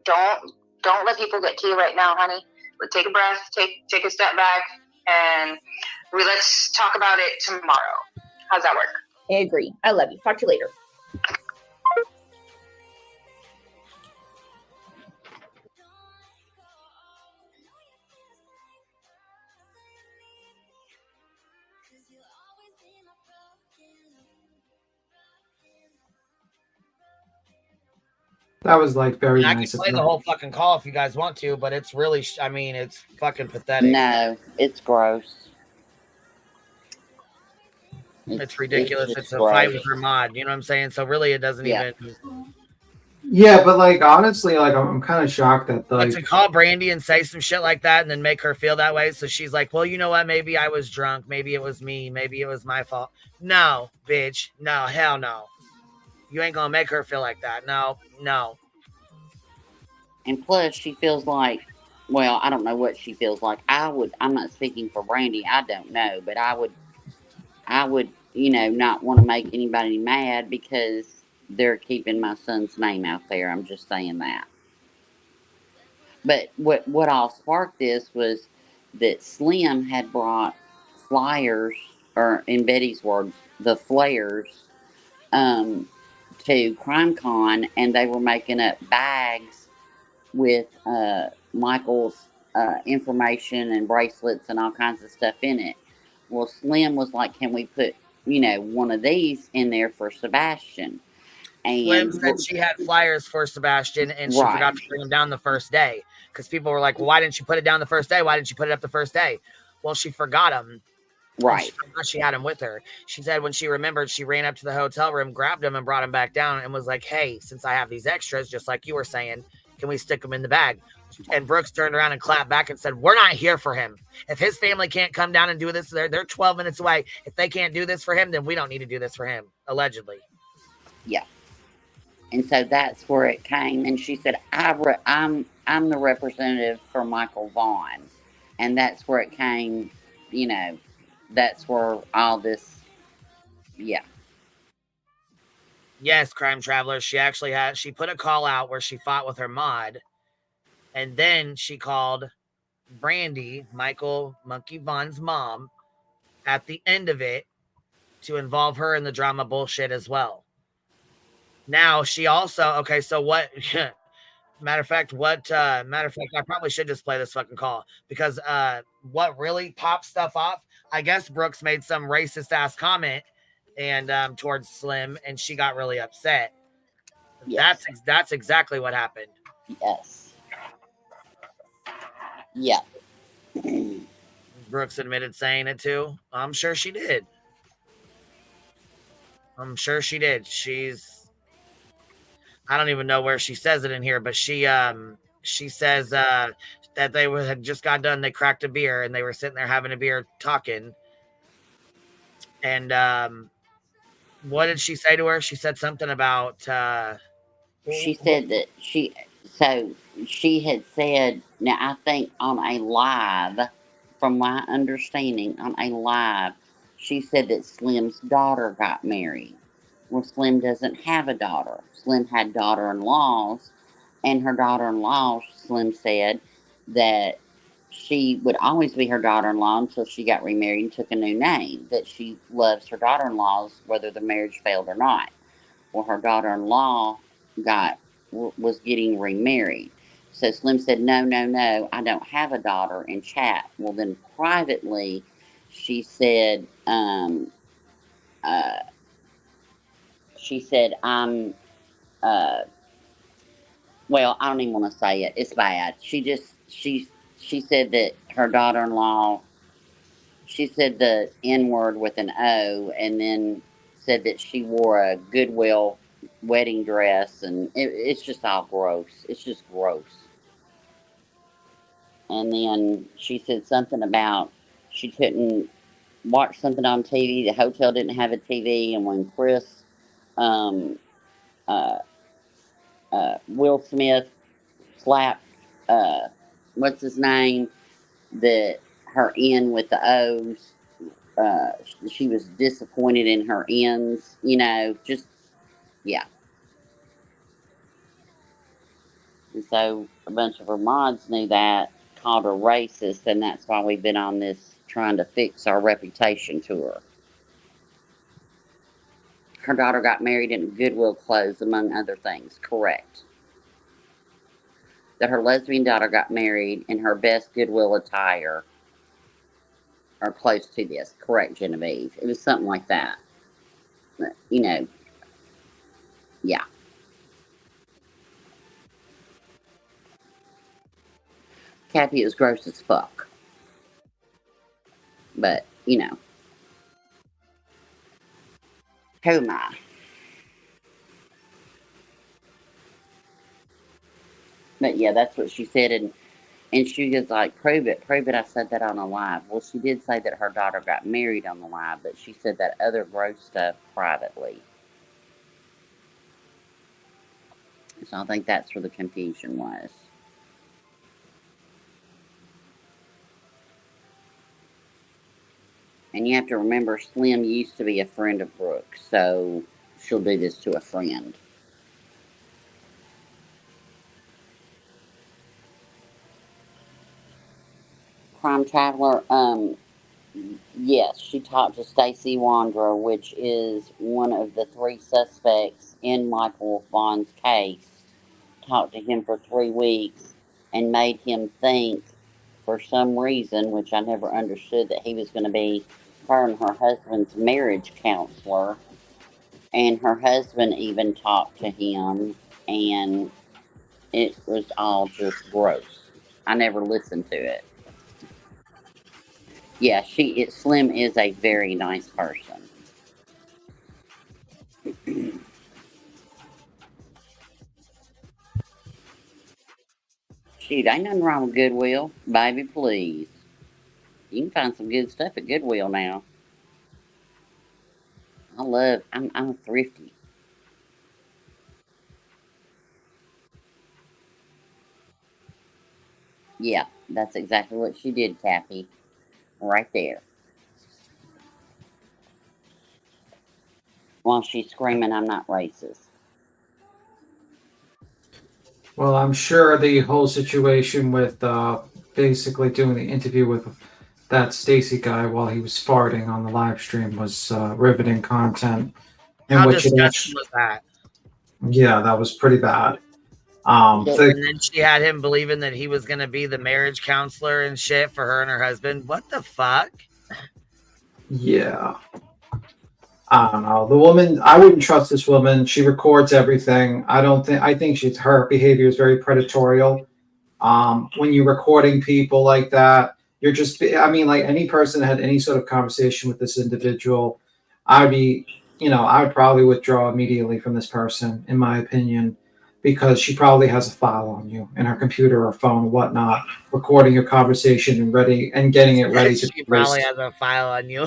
Speaker 19: Don't let people get to you right now, honey. But take a breath, take a step back, and let's talk about it tomorrow. How's that work?
Speaker 17: I agree. I love you. Talk to you later.
Speaker 15: That was like very nice.
Speaker 1: I can play the whole fucking call if you guys want to, but it's really, I mean, it's fucking pathetic.
Speaker 16: No, it's gross.
Speaker 1: It's ridiculous. It's a fight with her mod. You know what I'm saying? So really, it doesn't even.
Speaker 15: Yeah, but like honestly, like I'm kind of shocked that like
Speaker 1: to call Brandy and say some shit like that and then make her feel that way. So she's like, well, you know what? Maybe I was drunk. Maybe it was me. Maybe it was my fault. No, bitch. No, hell no. You ain't gonna make her feel like that. No.
Speaker 16: And plus, she feels like, well, I don't know what she feels like. I'm not speaking for Brandy. I don't know, but I would, you know, not want to make anybody mad because they're keeping my son's name out there. I'm just saying that. But what all sparked this was that Slim had brought flyers, or in Betty's words, the flares, to CrimeCon, and they were making up bags with Michael's information and bracelets and all kinds of stuff in it. Well, Slim was like, can we put, you know, one of these in there for Sebastian?
Speaker 1: Slim
Speaker 16: And
Speaker 1: said she had flyers for Sebastian and she forgot to bring them down the first day because people were like, well, why didn't you put it down the first day? Why didn't you put it up the first day? Well, she forgot them.
Speaker 16: Right.
Speaker 1: She forgot she had them with her. She said when she remembered, she ran up to the hotel room, grabbed them, and brought them back down and was like, hey, since I have these extras, just like you were saying, can we stick them in the bag? And Brooks turned around and clapped back and said, we're not here for him. If his family can't come down and do this, they're 12 minutes away. If they can't do this for him, then we don't need to do this for him, allegedly.
Speaker 16: Yeah. And so that's where it came. And she said, I'm the representative for Michael Vaughn. And that's where it came, you know, that's where all this, yeah.
Speaker 1: Yes, Crime Traveler. She put a call out where she fought with her mod. And then she called Brandy, Michael Monkey Vaughn's mom, at the end of it to involve her in the drama bullshit as well. Now she also, okay, so what, matter of fact, I probably should just play this fucking call because what really popped stuff off, I guess Brooks made some racist ass comment and towards Slim and she got really upset. Yes. That's exactly what happened.
Speaker 16: Yes. Yeah.
Speaker 1: Brooks admitted saying it too. I'm sure she did. I don't even know where she says it in here, but she says that they had just got done. They cracked a beer and they were sitting there having a beer talking. And what did she say to her? She said something about.
Speaker 16: She said that she had said. Now I think on a live, from my understanding, on a live, she said that Slim's daughter got married. Well, Slim doesn't have a daughter. Slim had daughter-in-laws, and her daughter-in-law, Slim said, that she would always be her daughter-in-law until she got remarried and took a new name, that she loves her daughter-in-laws whether the marriage failed or not. Well, her daughter-in-law was getting remarried. So Slim said, no, I don't have a daughter, in chat. Well, then privately, she said, I'm, well, I don't even want to say it. It's bad. She said that her daughter-in-law, she said the N-word with an O, and then said that she wore a Goodwill wedding dress, and it's just all gross. It's just gross. And then she said something about she couldn't watch something on TV. The hotel didn't have a TV, and when Chris, Will Smith slapped, what's his name, that her N with the O's, she was disappointed in her N's, you know, just, yeah. And so a bunch of her mods knew that, called her racist, and that's why we've been on this trying to fix our reputation tour. Her daughter got married in Goodwill clothes, among other things. Correct. That her lesbian daughter got married in her best Goodwill attire, or close to this. Correct, Genevieve. It was something like that. But, you know, yeah. Kathy is gross as fuck. But, you know. Who am I? But yeah, that's what she said, and she was like, prove it. I said that on a live. Well, she did say that her daughter got married on the live, but she said that other gross stuff privately. So I think that's where the confusion was. And you have to remember, Slim used to be a friend of Brooks, so she'll do this to a friend. Crime Traveler, yes, she talked to Stacy Wanderer, which is one of the 3 suspects in Michael Vaughn's case. Talked to him for 3 weeks and made him think, for some reason, which I never understood, that he was going to be her and her husband's marriage counselor. And her husband even talked to him, and it was all just gross. I never listened to it. Yeah, Slim is a very nice person. Shoot, ain't nothing wrong with Goodwill. Baby, please. You can find some good stuff at Goodwill now. I'm thrifty. Yeah, that's exactly what she did, Taffy. Right there. While she's screaming, I'm not racist.
Speaker 15: Well, I'm sure the whole situation with basically doing the interview with that Stacy guy while he was farting on the live stream was riveting content.
Speaker 1: How disgusting was that?
Speaker 15: Yeah, that was pretty bad.
Speaker 1: And then she had him believing that he was going to be the marriage counselor and shit for her and her husband. What the fuck?
Speaker 15: Yeah. I don't know. The woman, I wouldn't trust this woman. She records everything. I think her behavior is very predatory. When you're recording people like that, you're just, like any person that had any sort of conversation with this individual, I would probably withdraw immediately from this person, in my opinion, because she probably has a file on you in her computer or phone or whatnot, recording your conversation and getting it ready to
Speaker 1: She probably has a file on you.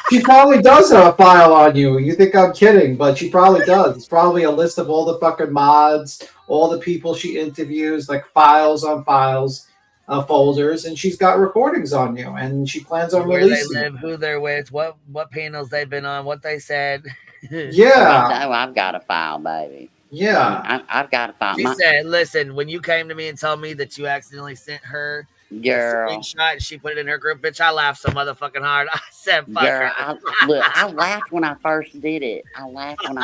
Speaker 15: She probably does have a file on you. You think I'm kidding, but she probably does. It's probably a list of all the fucking mods, all the people she interviews, like files on files, folders, and she's got recordings on you, and she plans on
Speaker 1: where
Speaker 15: releasing
Speaker 1: they live, who they're with, what panels they've been on, what they said.
Speaker 15: Yeah.
Speaker 16: I know I've got a file, baby.
Speaker 15: Yeah.
Speaker 16: I've got a file.
Speaker 1: She said, listen, when you came to me and told me that you accidentally sent her
Speaker 16: Girl.
Speaker 1: a screenshot and she put it in her group, bitch, I laughed so motherfucking hard. I said, fuck
Speaker 16: Girl,
Speaker 1: her.
Speaker 16: I laughed when I first did it. I laughed when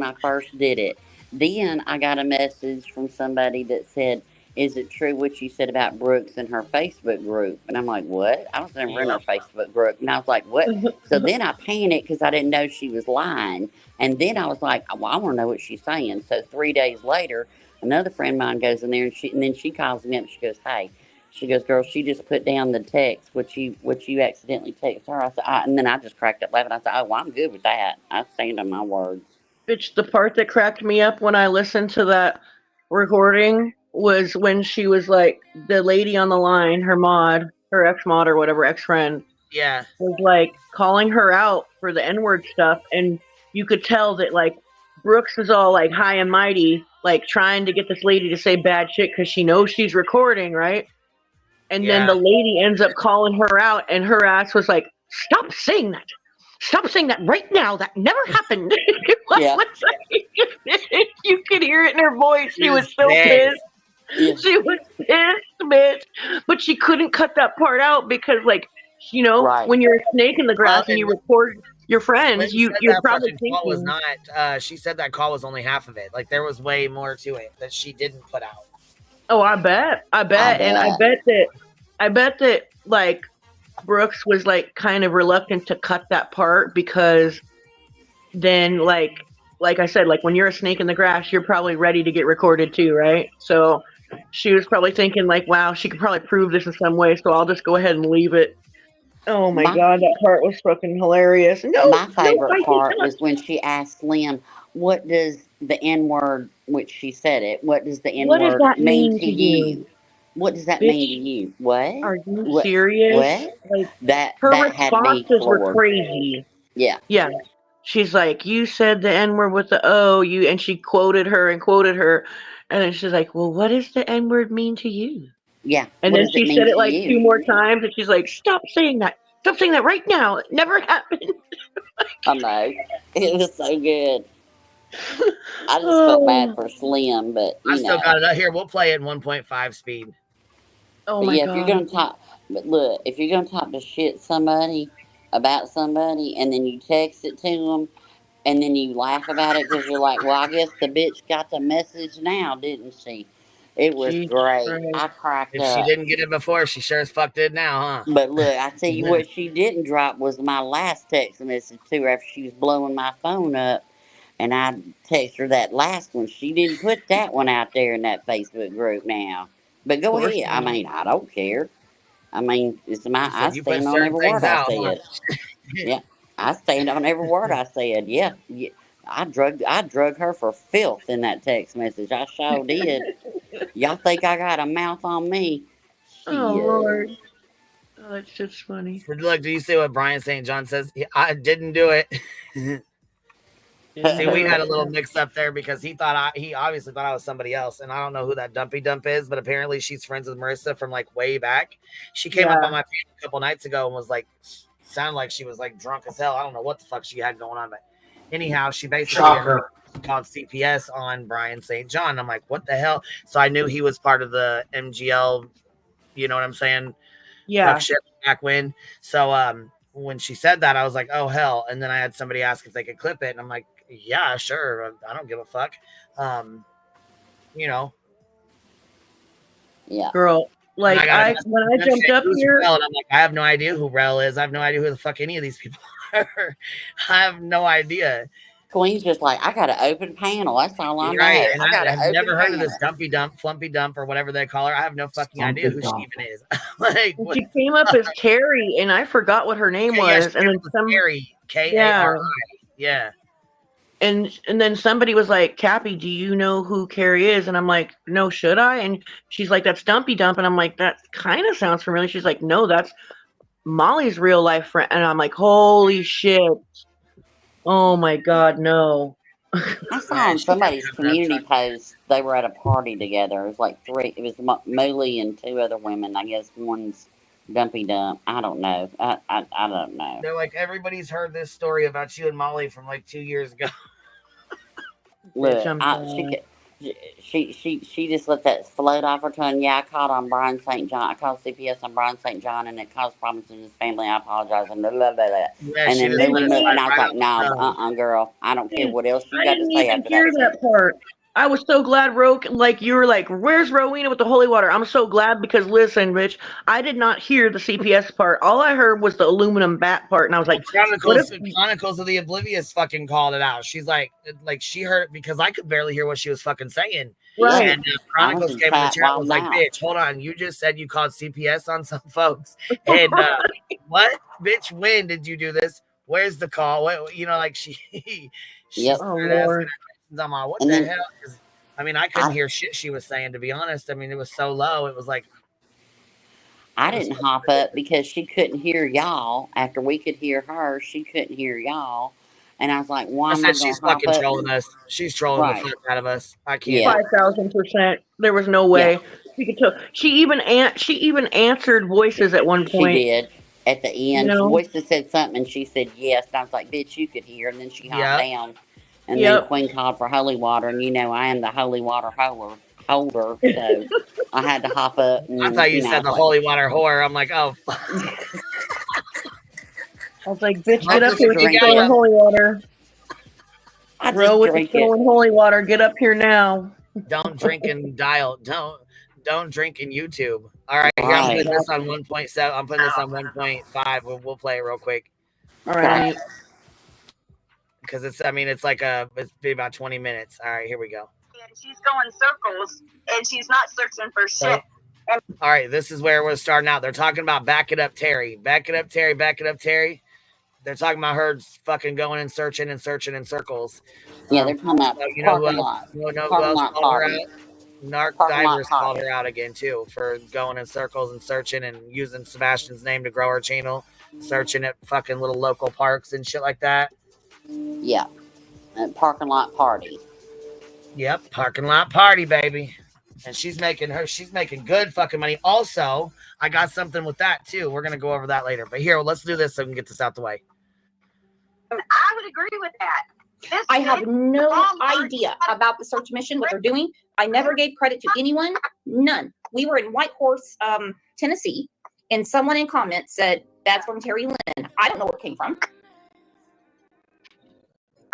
Speaker 16: I first did it. Then I got a message from somebody that said, is it true what you said about Brooks and her Facebook group? And I'm like, what? I was never in her Facebook group. And I was like, what? So then I panicked because I didn't know she was lying. And then I was like, well, I want to know what she's saying. So 3 days later, another friend of mine goes in there and then she calls me up and she goes, hey. She goes, girl, she just put down the text, what you accidentally texted her. I said, and then I just cracked up laughing. I said, oh, well, I'm good with that. I stand on my words.
Speaker 20: Bitch, the part that cracked me up when I listened to that recording was when she was like, the lady on the line, her mod, her ex-mod or whatever, ex-friend,
Speaker 1: yeah,
Speaker 20: was like calling her out for the N-word stuff. And you could tell that like Brooks is all like high and mighty, like trying to get this lady to say bad shit because she knows she's recording, right? And then the lady ends up calling her out, and her ass was like, stop saying that. Stop saying that right now. That never happened. You could hear it in her voice. She was so pissed. Yeah. She was pissed, bitch. But she couldn't cut that part out because, like, when you're a snake in the grass and you record your friends, you're probably thinking.
Speaker 1: Call was not, she said that call was only half of it. Like, there was way more to it that she didn't put out.
Speaker 20: Oh, I bet. And I bet that like Brooks was like kind of reluctant to cut that part because then like I said, like when you're a snake in the grass, you're probably ready to get recorded too, right? So she was probably thinking like, wow, she could probably prove this in some way, so I'll just go ahead and leave it. Oh my God, that part was fucking hilarious.
Speaker 16: My favorite part was when she asked Slim, what does the N-word, which she said it, what does the N-word mean to you? What does that mean to you? What?
Speaker 20: Are you serious?
Speaker 16: What?
Speaker 20: Like, her responses were crazy.
Speaker 16: Yeah.
Speaker 20: Yeah. She's like, you said the N-word with the O, and she quoted her. And then she's like, well, what does the N-word mean to you?
Speaker 16: Yeah.
Speaker 20: And then she said it like 2 more times, and she's like, stop saying that. Stop saying that right now. It never happened.
Speaker 16: I know. It was so good. I just felt bad for Slim, but
Speaker 1: I still got it out here. We'll play it in 1.5 speed.
Speaker 20: Oh my God.
Speaker 16: If you're gonna talk, but look, if you're gonna talk to shit somebody about somebody, and then you text it to them, and then you laugh about it because you're like, well, I guess the bitch got the message now, didn't she? It was great. I cracked
Speaker 1: If
Speaker 16: up.
Speaker 1: she didn't get it before, she sure as fuck did now, huh?
Speaker 16: But look, I tell you what she didn't drop was my last text message to her after she was blowing my phone up. And I texted her that last one. She didn't put that one out there in that Facebook group now. But go ahead. I mean, I don't care. I mean, it's my. I stand on every word I said. Yeah, I stand on every word I said. Yeah, I drug her for filth in that text message. I sure did. Y'all think I got a mouth on me?
Speaker 20: Oh Lord. Oh, that's just funny.
Speaker 1: Look, do you see what Brian St. John says? I didn't do it. See, we had a little mix up there because he obviously thought I was somebody else, and I don't know who that Dumpy Dump is, but apparently she's friends with Marissa from like way back. She came up on my page a couple nights ago and was like, sounded like she was like drunk as hell. I don't know what the fuck she had going on, but anyhow, she basically called CPS on Brian St. John. I'm like, what the hell? So I knew he was part of the MGL, you know what I'm saying?
Speaker 20: Yeah.
Speaker 1: Shit back when. So when she said that, I was like, oh hell. And then I had somebody ask if they could clip it, and I'm like, yeah, sure. I don't give a fuck. You know.
Speaker 16: Yeah.
Speaker 20: Girl, like when I jumped up here,
Speaker 1: and I'm like, I have no idea who Rel is. I have no idea who the fuck any of these people are. I have no idea.
Speaker 16: Queen's just like, I got an open panel. That's all I know.
Speaker 1: Right, and
Speaker 16: I've
Speaker 1: never heard of this Dumpy Dump, Flumpy Dump, or whatever they call her. I have no fucking idea who she even is. Like,
Speaker 20: she came up as Carrie, and I forgot what her name was. And then
Speaker 1: Carrie, K-A-R-I. Yeah.
Speaker 20: And then somebody was like, Cappy, do you know who Carrie is? And I'm like, no, should I? And she's like, that's Dumpy Dump. And I'm like, that kind of sounds familiar. She's like, no, that's Molly's real life friend. And I'm like, holy shit. Oh my God, no.
Speaker 16: I saw on somebody's community post, they were at a party together. It was like three, it was Molly and two other women. I guess one's Dumpy Dump. I don't know. I don't know.
Speaker 1: They're like, everybody's heard this story about you and Molly from like 2 years ago.
Speaker 16: Look, she just let that float off her tongue. Yeah, I called on Brian St. John. I called CPS on Brian St. John, and it caused problems in his family. I apologize. And blah, blah, blah, blah.
Speaker 1: Yeah,
Speaker 16: and then and I was like, no, girl. I don't care what else you got to say after that.
Speaker 20: I didn't even hear that part. I was so glad, you were like, where's Rowena with the holy water? I'm so glad because, listen, bitch, I did not hear the CPS part. All I heard was the aluminum bat part, and I was like,
Speaker 1: Chronicles of the Oblivious fucking called it out. She's like she heard it because I could barely hear what she was fucking saying.
Speaker 20: Right.
Speaker 1: And Chronicles came in the chat and was like, bitch, hold on. You just said you called CPS on some folks. And what? Bitch, when did you do this? Where's the call? What, you know, like she started asking I'm like, what the hell? I mean, I couldn't hear shit she was saying, to be honest. I mean, it was so low. It was like.
Speaker 16: I didn't hop up because she couldn't hear y'all. After we could hear her, she couldn't hear y'all. And I was like, why am I going to
Speaker 1: she's fucking trolling us. She's trolling the fuck out of us. I can't.
Speaker 20: 5,000%. There was no way. She could tell. She even answered voices at one point.
Speaker 16: She did. At the end, voices said something, and she said yes. And I was like, bitch, you could hear. And then she hopped down. And then Queen called for holy water, and I am the holy water holder, so I had to hop up. And,
Speaker 1: I thought you said the holy water whore. I'm like, oh.
Speaker 20: I was like, bitch, get up here with your stolen holy water. Bro, with the stolen holy water, get up here now.
Speaker 1: Don't drink and dial. Don't drink in YouTube. All right, here, I'm putting this on 1.7. I'm putting this on 1.5. We'll play it real quick.
Speaker 20: All right.
Speaker 1: Because it's been about 20 minutes. All right, here we go.
Speaker 13: And she's going circles, and she's not searching for shit.
Speaker 1: All right, this is where we're starting out. They're talking about back it up, Terry. Back it up, Terry. Back it up, Terry. They're talking about her fucking going and searching in circles.
Speaker 16: Yeah, they're talking about
Speaker 1: you know who else called her out? Narc Divers called her out again, too, for going in circles and searching and using Sebastian's name to grow her channel, searching at fucking little local parks and shit like that.
Speaker 16: Yeah. Parking lot party.
Speaker 1: Yep, parking lot party, baby. And she's making good fucking money. Also, I got something with that too. We're gonna go over that later. But here, let's do this so we can get this out the way.
Speaker 13: I would agree with that.
Speaker 17: I have no idea about the search mission, what they're doing. I never gave credit to anyone. None. We were in Whitehorse, Tennessee, and someone in comments said, that's from Terry Lynn. I don't know where it came from.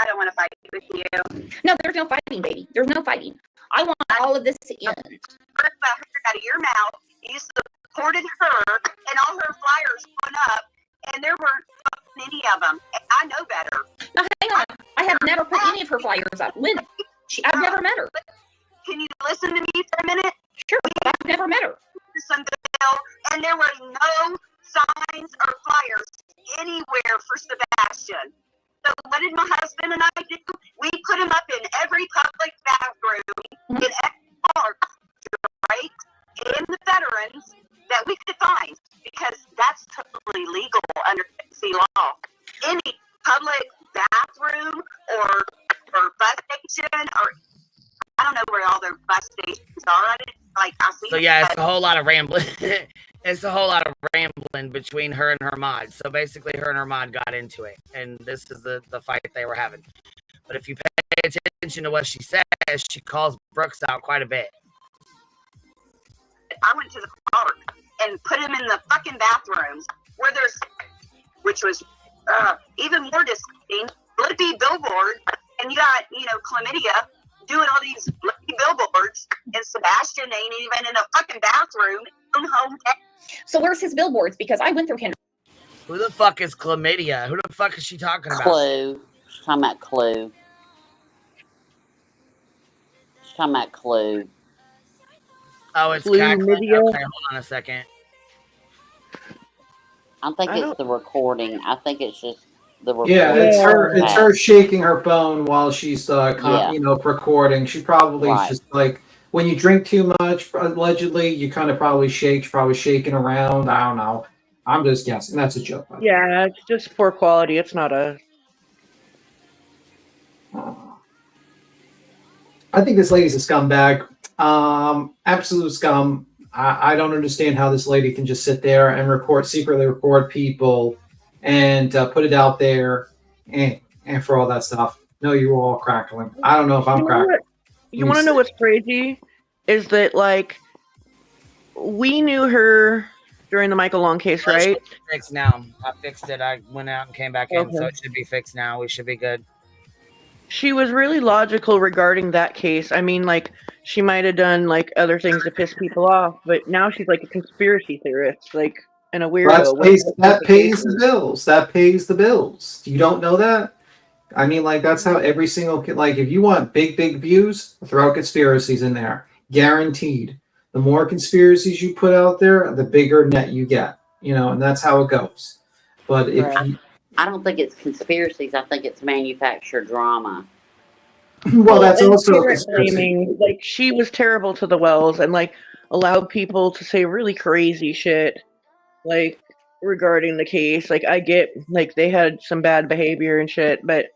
Speaker 13: I don't want to fight with you.
Speaker 17: No, there's no fighting, baby. There's no fighting. I want all of this to end.
Speaker 12: Out of your mouth, you supported her, and all her flyers went up, and there weren't any of them. I know better.
Speaker 17: Now, hang on. I have never put any of her flyers up. When? I've never met her.
Speaker 12: Can you listen to me for a minute?
Speaker 17: Sure, but I've never met her.
Speaker 12: And there were no signs or flyers anywhere for Sebastian. So what did my husband and I do? We put him up in every public bathroom, in every park, right? In the veterans that we could find, because that's totally legal under Tennessee law. Any public bathroom or bus station, or I don't know where all their bus stations are. I see.
Speaker 1: So yeah, it's a whole lot of rambling. It's a whole lot of rambling between her and her mod. So basically, her and her mod got into it, and this is the fight they were having. But if you pay attention to what she says, she calls Brooks out quite a bit.
Speaker 12: I went to the park and put him in the fucking bathrooms where there's, which was even more disgusting, flippy billboard, and you got, chlamydia doing all these flippy billboards, and Sebastian ain't even in a fucking bathroom in home.
Speaker 17: So where's his billboards? Because I went through him.
Speaker 1: Who the fuck is chlamydia? Who the fuck is she talking about?
Speaker 16: Clue. She's talking about Clue. She's talking about Clue.
Speaker 1: Oh, it's cackling. Okay, hold on a second.
Speaker 16: I think it's the recording. I think it's just the recording.
Speaker 15: Yeah, it's her. It's her shaking her phone while she's, recording. She probably just like when you drink too much. Allegedly, you kind of probably shake. She's probably shaking around. I don't know. I'm just guessing. That's a joke.
Speaker 20: Yeah, it's just poor quality. It's not a.
Speaker 15: I think this lady's a scumbag. Absolute scum. I don't understand how this lady can just sit there and secretly record people and put it out there and for all that stuff. No, you were all crackling. I don't know if I'm crackling.
Speaker 20: You want to know what's crazy? Is that, like, we knew her during the Michael Long case, right?
Speaker 1: It's fixed now. I fixed it. I went out and came back in, so it should be fixed now. We should be good.
Speaker 20: She was really logical regarding that case. I mean, like, she might have done, like, other things to piss people off, but now she's, like, a conspiracy theorist, like, and a weirdo.
Speaker 15: That pays the bills. That pays the bills. You don't know that? I mean, like, that's how every single kid, like, if you want big views, throw conspiracies in there. Guaranteed. The more conspiracies you put out there, the bigger net you get, and that's how it goes. But if
Speaker 16: I don't think it's conspiracies. I think it's manufactured drama.
Speaker 15: Well, that's also a conspiracy.
Speaker 20: Like, she was terrible to the Wells and, like, allowed people to say really crazy shit, like, regarding the case. Like, I get, like, they had some bad behavior and shit, but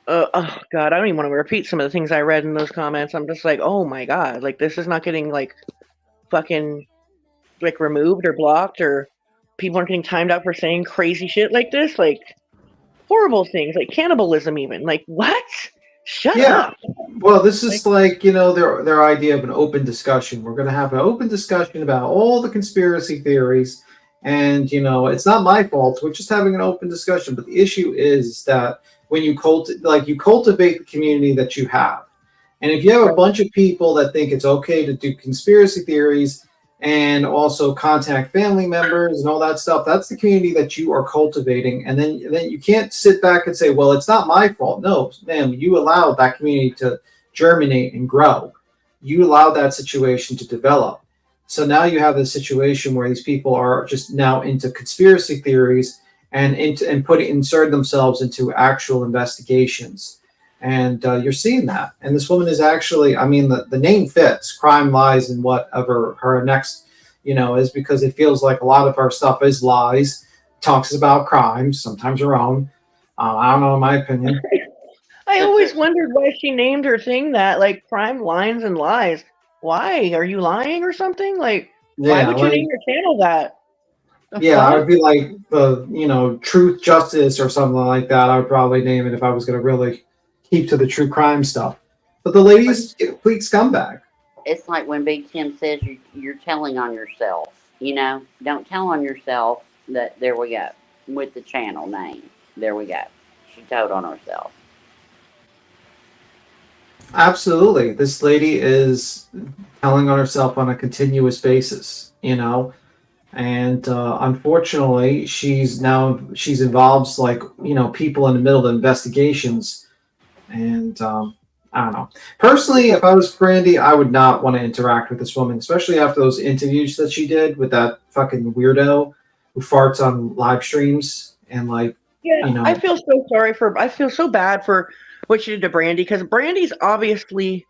Speaker 20: oh god, I don't even want to repeat some of the things I read in those comments. I'm just like, oh my god, like, this is not getting, like, fucking, like, removed or blocked, or people aren't getting timed out for saying crazy shit like this, like, horrible things, like cannibalism even. Like, what? Shut up.
Speaker 15: Well, this is like their idea of an open discussion. We're going to have an open discussion about all the conspiracy theories, and it's not my fault. We're just having an open discussion. But the issue is that when you cultivate the community that you have, and if you have a bunch of people that think it's okay to do conspiracy theories and also contact family members and all that stuff, that's the community that you are cultivating. And then you can't sit back and say, well, it's not my fault. No, ma'am, you allowed that community to germinate and grow. You allowed that situation to develop. So now you have this situation where these people are just now into conspiracy theories and insert themselves into actual investigations. And you're seeing that. And this woman is actually, I mean, the name fits, crime, lies, and whatever her next, is because it feels like a lot of her stuff is lies, talks about crimes, sometimes her own. I don't know, in my opinion.
Speaker 20: I always wondered why she named her thing that, like, crime, lines, and lies. Why? Are you lying or something? Like, why would you name your channel that?
Speaker 15: I would be like the, truth, justice, or something like that. I would probably name it if I was going to really keep to the true crime stuff. But the lady's a complete scumbag.
Speaker 16: It's like when Big Tim says you're telling on yourself. Don't tell on yourself. That there we go with the channel name. There we go. She told on herself.
Speaker 15: Absolutely. This lady is telling on herself on a continuous basis, you know, and unfortunately, she's involves like, you know, people in the middle of investigations, and I don't know. Personally, if I was Brandy, I would not want to interact with this woman, especially after those interviews that she did with that fucking weirdo who farts on live streams and like,
Speaker 20: Yeah,
Speaker 15: you know.
Speaker 20: I feel so sorry for. I feel so bad for what she did to Brandy because Brandy's obviously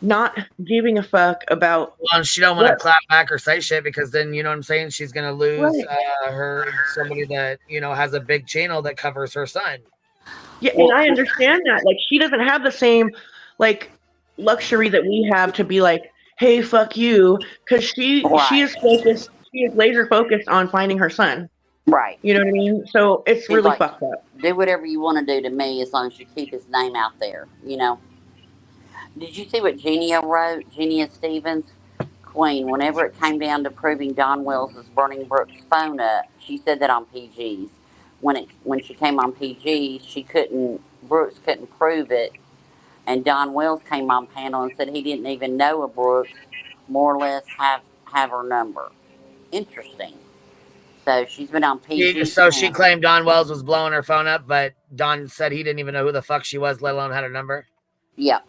Speaker 20: not giving a fuck about.
Speaker 1: Well, she don't want to clap back or say shit because then you know what I'm saying. She's gonna lose somebody that you know has a big channel that covers her son.
Speaker 20: Yeah, and I understand that. Like, she doesn't have the same like luxury that we have to be like, "Hey, fuck you," because she is focused. She is laser focused on finding her son.
Speaker 16: Right.
Speaker 20: You know what I mean? So it's really
Speaker 16: like,
Speaker 20: fucked up.
Speaker 16: Do whatever you want to do to me as long as you keep his name out there, you know. Did you see what Genia wrote? Genia Stevens? Queen, whenever it came down to proving Don Wells was burning Brooks' phone up, she said that on PG's. When she came on PG's, Brooks couldn't prove it, and Don Wells came on panel and said he didn't even know a Brooks, more or less have her number. Interesting. So she's been on PG.
Speaker 1: So she claimed Don Wells was blowing her phone up, but Don said he didn't even know who the fuck she was, let alone had her number.
Speaker 16: Yep.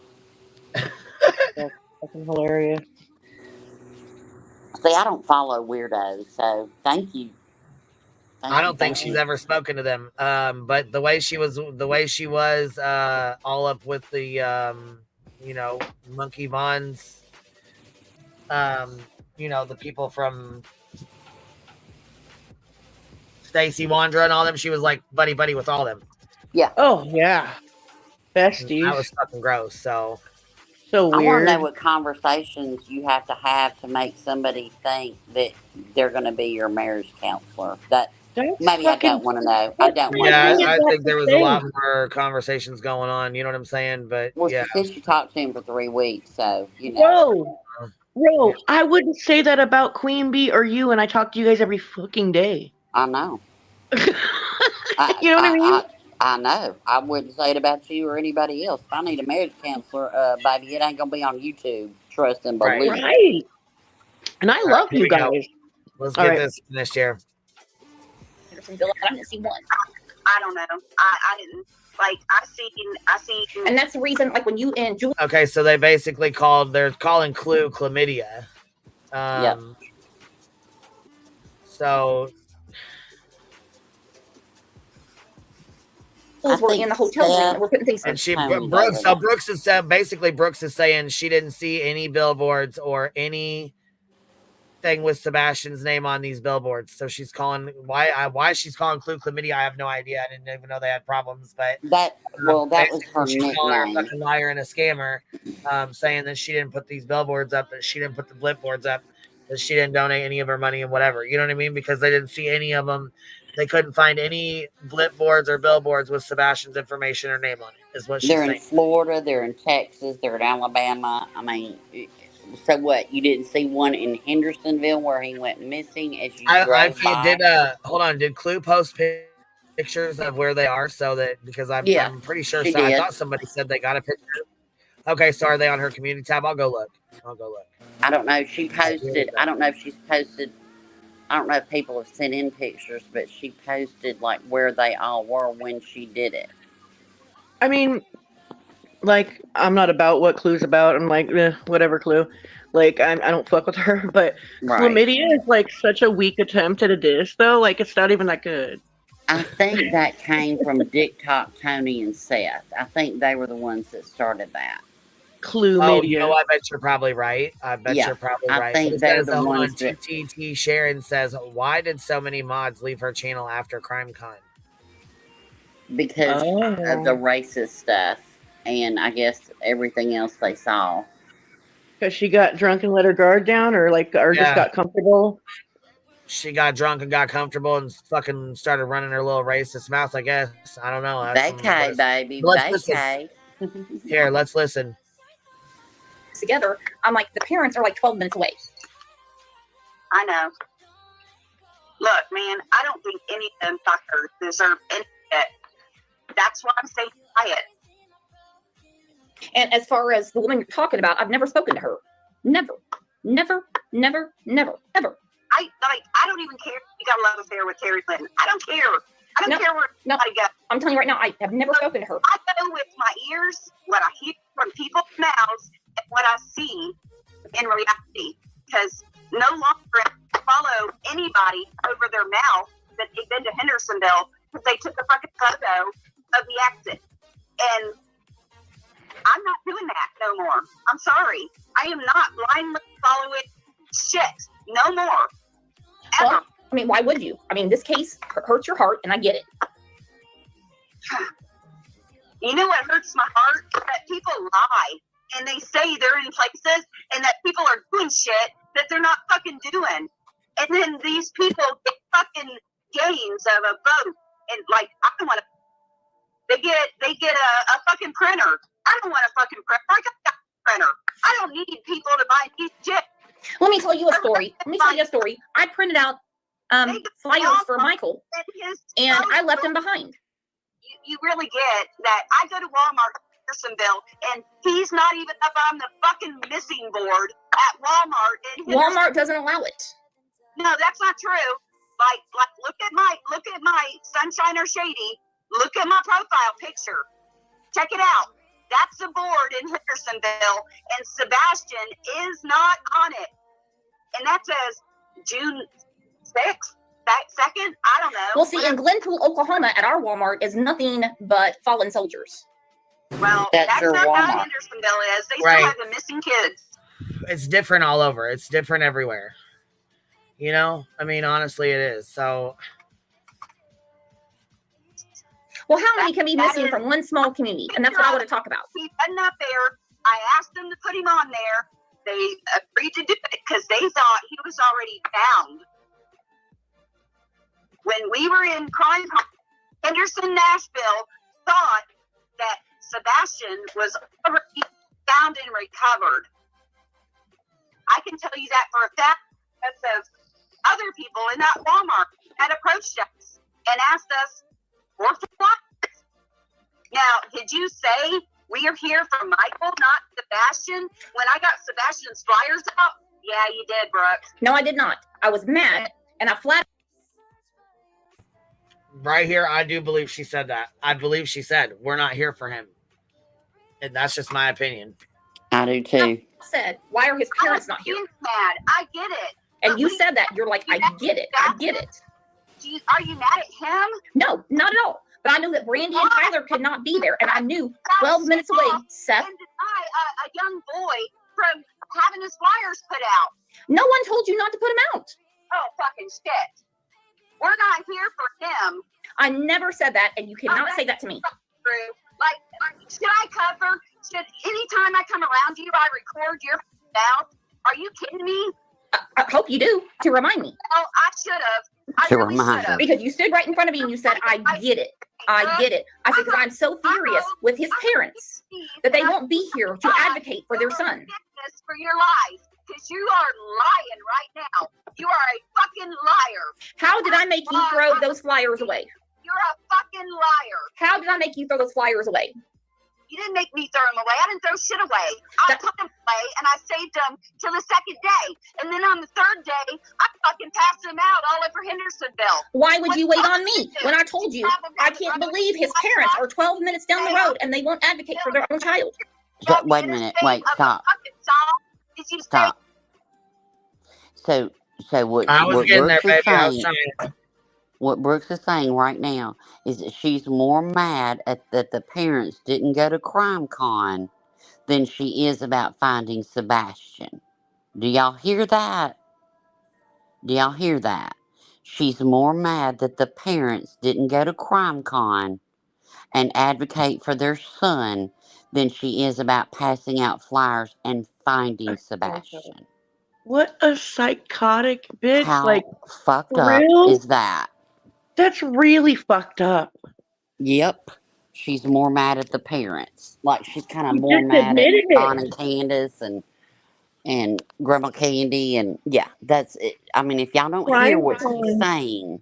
Speaker 20: That's fucking hilarious.
Speaker 16: See, I don't follow weirdos, so thank you.
Speaker 1: I don't think she's ever spoken to them. But the way she was all up with the you know, Monkey Vons, you know, the people from Stacy Wandra and all them, she was like buddy with all them.
Speaker 16: Yeah.
Speaker 20: Oh yeah. Besties.
Speaker 1: That was fucking gross. So
Speaker 20: weird.
Speaker 16: I want to know what conversations you have to make somebody think that they're going to be your marriage counselor. Maybe I don't want to know. I don't want to know.
Speaker 1: I think there was a lot more conversations going on. You know what I'm saying? But
Speaker 16: well, she said she talked to him for 3 weeks, so you know.
Speaker 20: Bro, I wouldn't say that about Queen Bee or you, and I talk to you guys every fucking day.
Speaker 16: I know.
Speaker 20: You know what I mean?
Speaker 16: I know. I wouldn't say it about you or anybody else. If I need a marriage counselor, baby, it ain't gonna be on YouTube. Trust and believe.
Speaker 20: Right. And I love you guys.
Speaker 1: Let's get this finished here.
Speaker 17: I didn't see one.
Speaker 13: I don't know. I didn't. Like, I see.
Speaker 17: And that's the reason, like, when you and Julie.
Speaker 1: Okay, so they basically they're calling Clue chlamydia. So.
Speaker 17: We're in the hotel room and we're putting things.
Speaker 1: And Brooks is saying she didn't see any billboards or any thing with Sebastian's name on these billboards. So she's calling why she's calling Clue chlamydia. I have no idea. I didn't even know they had problems. But
Speaker 16: that was her
Speaker 1: she's calling her a
Speaker 16: nickname.
Speaker 1: fucking liar and a scammer, saying that she didn't put these billboards up, that she didn't put the blipboards up, that she didn't donate any of her money and whatever. You know what I mean? Because they didn't see any of them. They couldn't find any blipboards or billboards with Sebastian's information or name on it, is what she's saying.
Speaker 16: They're in Florida, they're in Texas, they're in Alabama. I mean, so what? You didn't see one in Hendersonville where he went missing as you drove by?
Speaker 1: Hold on. Did Clue post pictures of where they are so that, because I'm pretty sure I thought somebody said they got a picture. Okay, so are they on her community tab? I'll go look.
Speaker 16: I don't know. She posted, I don't know if she's posted, I don't know if people have sent in pictures, but she posted like where they all were when she did it.
Speaker 20: I mean, like, I'm not about what Clue's about. I'm like, whatever, Clue. Like, I don't fuck with her. But chlamydia is like such a weak attempt at a diss, though. Like, it's not even that good.
Speaker 16: I think that came from TikTok, Tony and Seth. I think they were the ones that started that.
Speaker 20: Clue
Speaker 1: Oh,
Speaker 20: media.
Speaker 1: you know, I bet you're probably right. I bet you're probably right.
Speaker 16: I think they're the ones that...
Speaker 1: TT Sharon says, why did so many mods leave her channel after CrimeCon?
Speaker 16: Because of the racist stuff. And I guess everything else they saw.
Speaker 20: Because she got drunk and let her guard down, or just got comfortable.
Speaker 1: She got drunk and got comfortable and fucking started running her little racist mouth, I guess. I don't know.
Speaker 16: Vacay, baby. Vacay.
Speaker 1: Here, let's listen.
Speaker 17: Together, I'm like, the parents are like 12 minutes away.
Speaker 13: I know. Look, man, I don't think any of them fuckers deserve any of it. That's why I'm staying quiet.
Speaker 17: And as far as the woman you're talking about, I've never spoken to her. Never. Never, never, never, ever.
Speaker 19: I don't even care if you got a love affair with Terry Clinton. I don't care. I don't care where I go.
Speaker 17: I'm telling you right now, I have never spoken to her.
Speaker 19: I go with my ears, what I hear from people's mouths, and what I see in reality. Because no longer follow anybody over their mouth that they've been to Hendersonville because they took a fucking photo of the exit. And I'm not doing that no more. I'm sorry. I am not blindly following shit no more. Ever.
Speaker 17: Well, I mean, why would you? I mean, this case hurts your heart, and I get it.
Speaker 19: You know what hurts my heart? That people lie, and they say they're in places, and that people are doing shit that they're not fucking doing. And then these people get fucking gains of a vote, and like, I don't want to. They get a fucking printer. I don't want a fucking printer. I got a printer. I don't need people to buy these shit.
Speaker 17: Let me tell you a story. I printed out flyers for Michael, and I left him behind.
Speaker 19: You really get that. I go to Walmart in Hendersonville, and he's not even up on the fucking missing board at Walmart.
Speaker 17: Walmart doesn't allow it.
Speaker 19: No, that's not true. Like look at my Sunshine or Shady. Look at my profile picture. Check it out. That's the board in Hendersonville, and Sebastian is not on it. And that says June 6th, 2nd? I don't know.
Speaker 17: Well, see, in Glenpool, Oklahoma, at our Walmart is nothing but fallen soldiers.
Speaker 19: Well, that's not how Hendersonville is. They still have the missing kids.
Speaker 1: It's different all over. It's different everywhere. You know? I mean, honestly, it is. So...
Speaker 17: Well, how many can be missing from one small community? And that's what I want to talk about.
Speaker 19: He wasn't up there. I asked them to put him on there. They agreed to do it because they thought he was already found. When we were in crime, Henderson, Nashville thought that Sebastian was already found and recovered. I can tell you that for a fact because other people in that Walmart had approached us and asked us for flyers. Now, did you say we are here for Michael, not Sebastian? When I got Sebastian's flyers out? Yeah, you did, Brooke.
Speaker 17: No, I did not. I was mad, and I flat.
Speaker 1: Right here, I do believe she said that. I believe she said, we're not here for him. And that's just my opinion.
Speaker 16: I do too.
Speaker 17: Said, why are his parents not here?
Speaker 19: Mad. I get it.
Speaker 17: And you said that. You're like, I get it. I get it.
Speaker 19: Are you mad at him?
Speaker 17: No, not at all. But I knew that Brandy and Tyler could not be there. And I knew 12 minutes away, Seth.
Speaker 19: And deny a young boy from having his flyers put out.
Speaker 17: No one told you not to put them out.
Speaker 19: Oh, fucking shit. We're not here for him.
Speaker 17: I never said that, and you cannot say that to me.
Speaker 19: Like, should I cover? Should anytime I come around you, I record your mouth? Are you kidding me?
Speaker 17: I hope you do, to remind me.
Speaker 19: Oh, I should have. I really should have.
Speaker 17: Because you stood right in front of me and you said, I get it. I get it. I said, because I'm so furious with his parents that they won't be here to advocate for their son.
Speaker 19: For your lies. Because you are lying right now. You are a fucking liar.
Speaker 17: How did I make you throw those flyers away?
Speaker 19: You're a fucking liar.
Speaker 17: How did I make you throw those flyers away?
Speaker 19: You didn't make me throw them away. I didn't throw shit away. I put them away and I saved them till the second day. And then on the third day, I fucking passed them out all over Hendersonville.
Speaker 17: Why would you wait on me when I told you I can't believe his parents are 12 minutes down the road and they won't advocate for their own child?
Speaker 16: Wait a minute. Wait, stop. Stop. So what?
Speaker 1: I was getting there, baby. I was
Speaker 16: trying. What Brooks is saying right now is that she's more mad at that the parents didn't go to CrimeCon than she is about finding Sebastian. Do y'all hear that? Do y'all hear that? She's more mad that the parents didn't go to CrimeCon and advocate for their son than she is about passing out flyers and finding Sebastian.
Speaker 20: What a psychotic bitch.
Speaker 16: How
Speaker 20: like,
Speaker 16: fucked up is that?
Speaker 20: That's really fucked up.
Speaker 16: Yep. She's more mad at the parents. Like, she's kind of more mad at Don and Candace and Grandma Candy. And, yeah, that's it. I mean, if y'all don't hear what she's saying.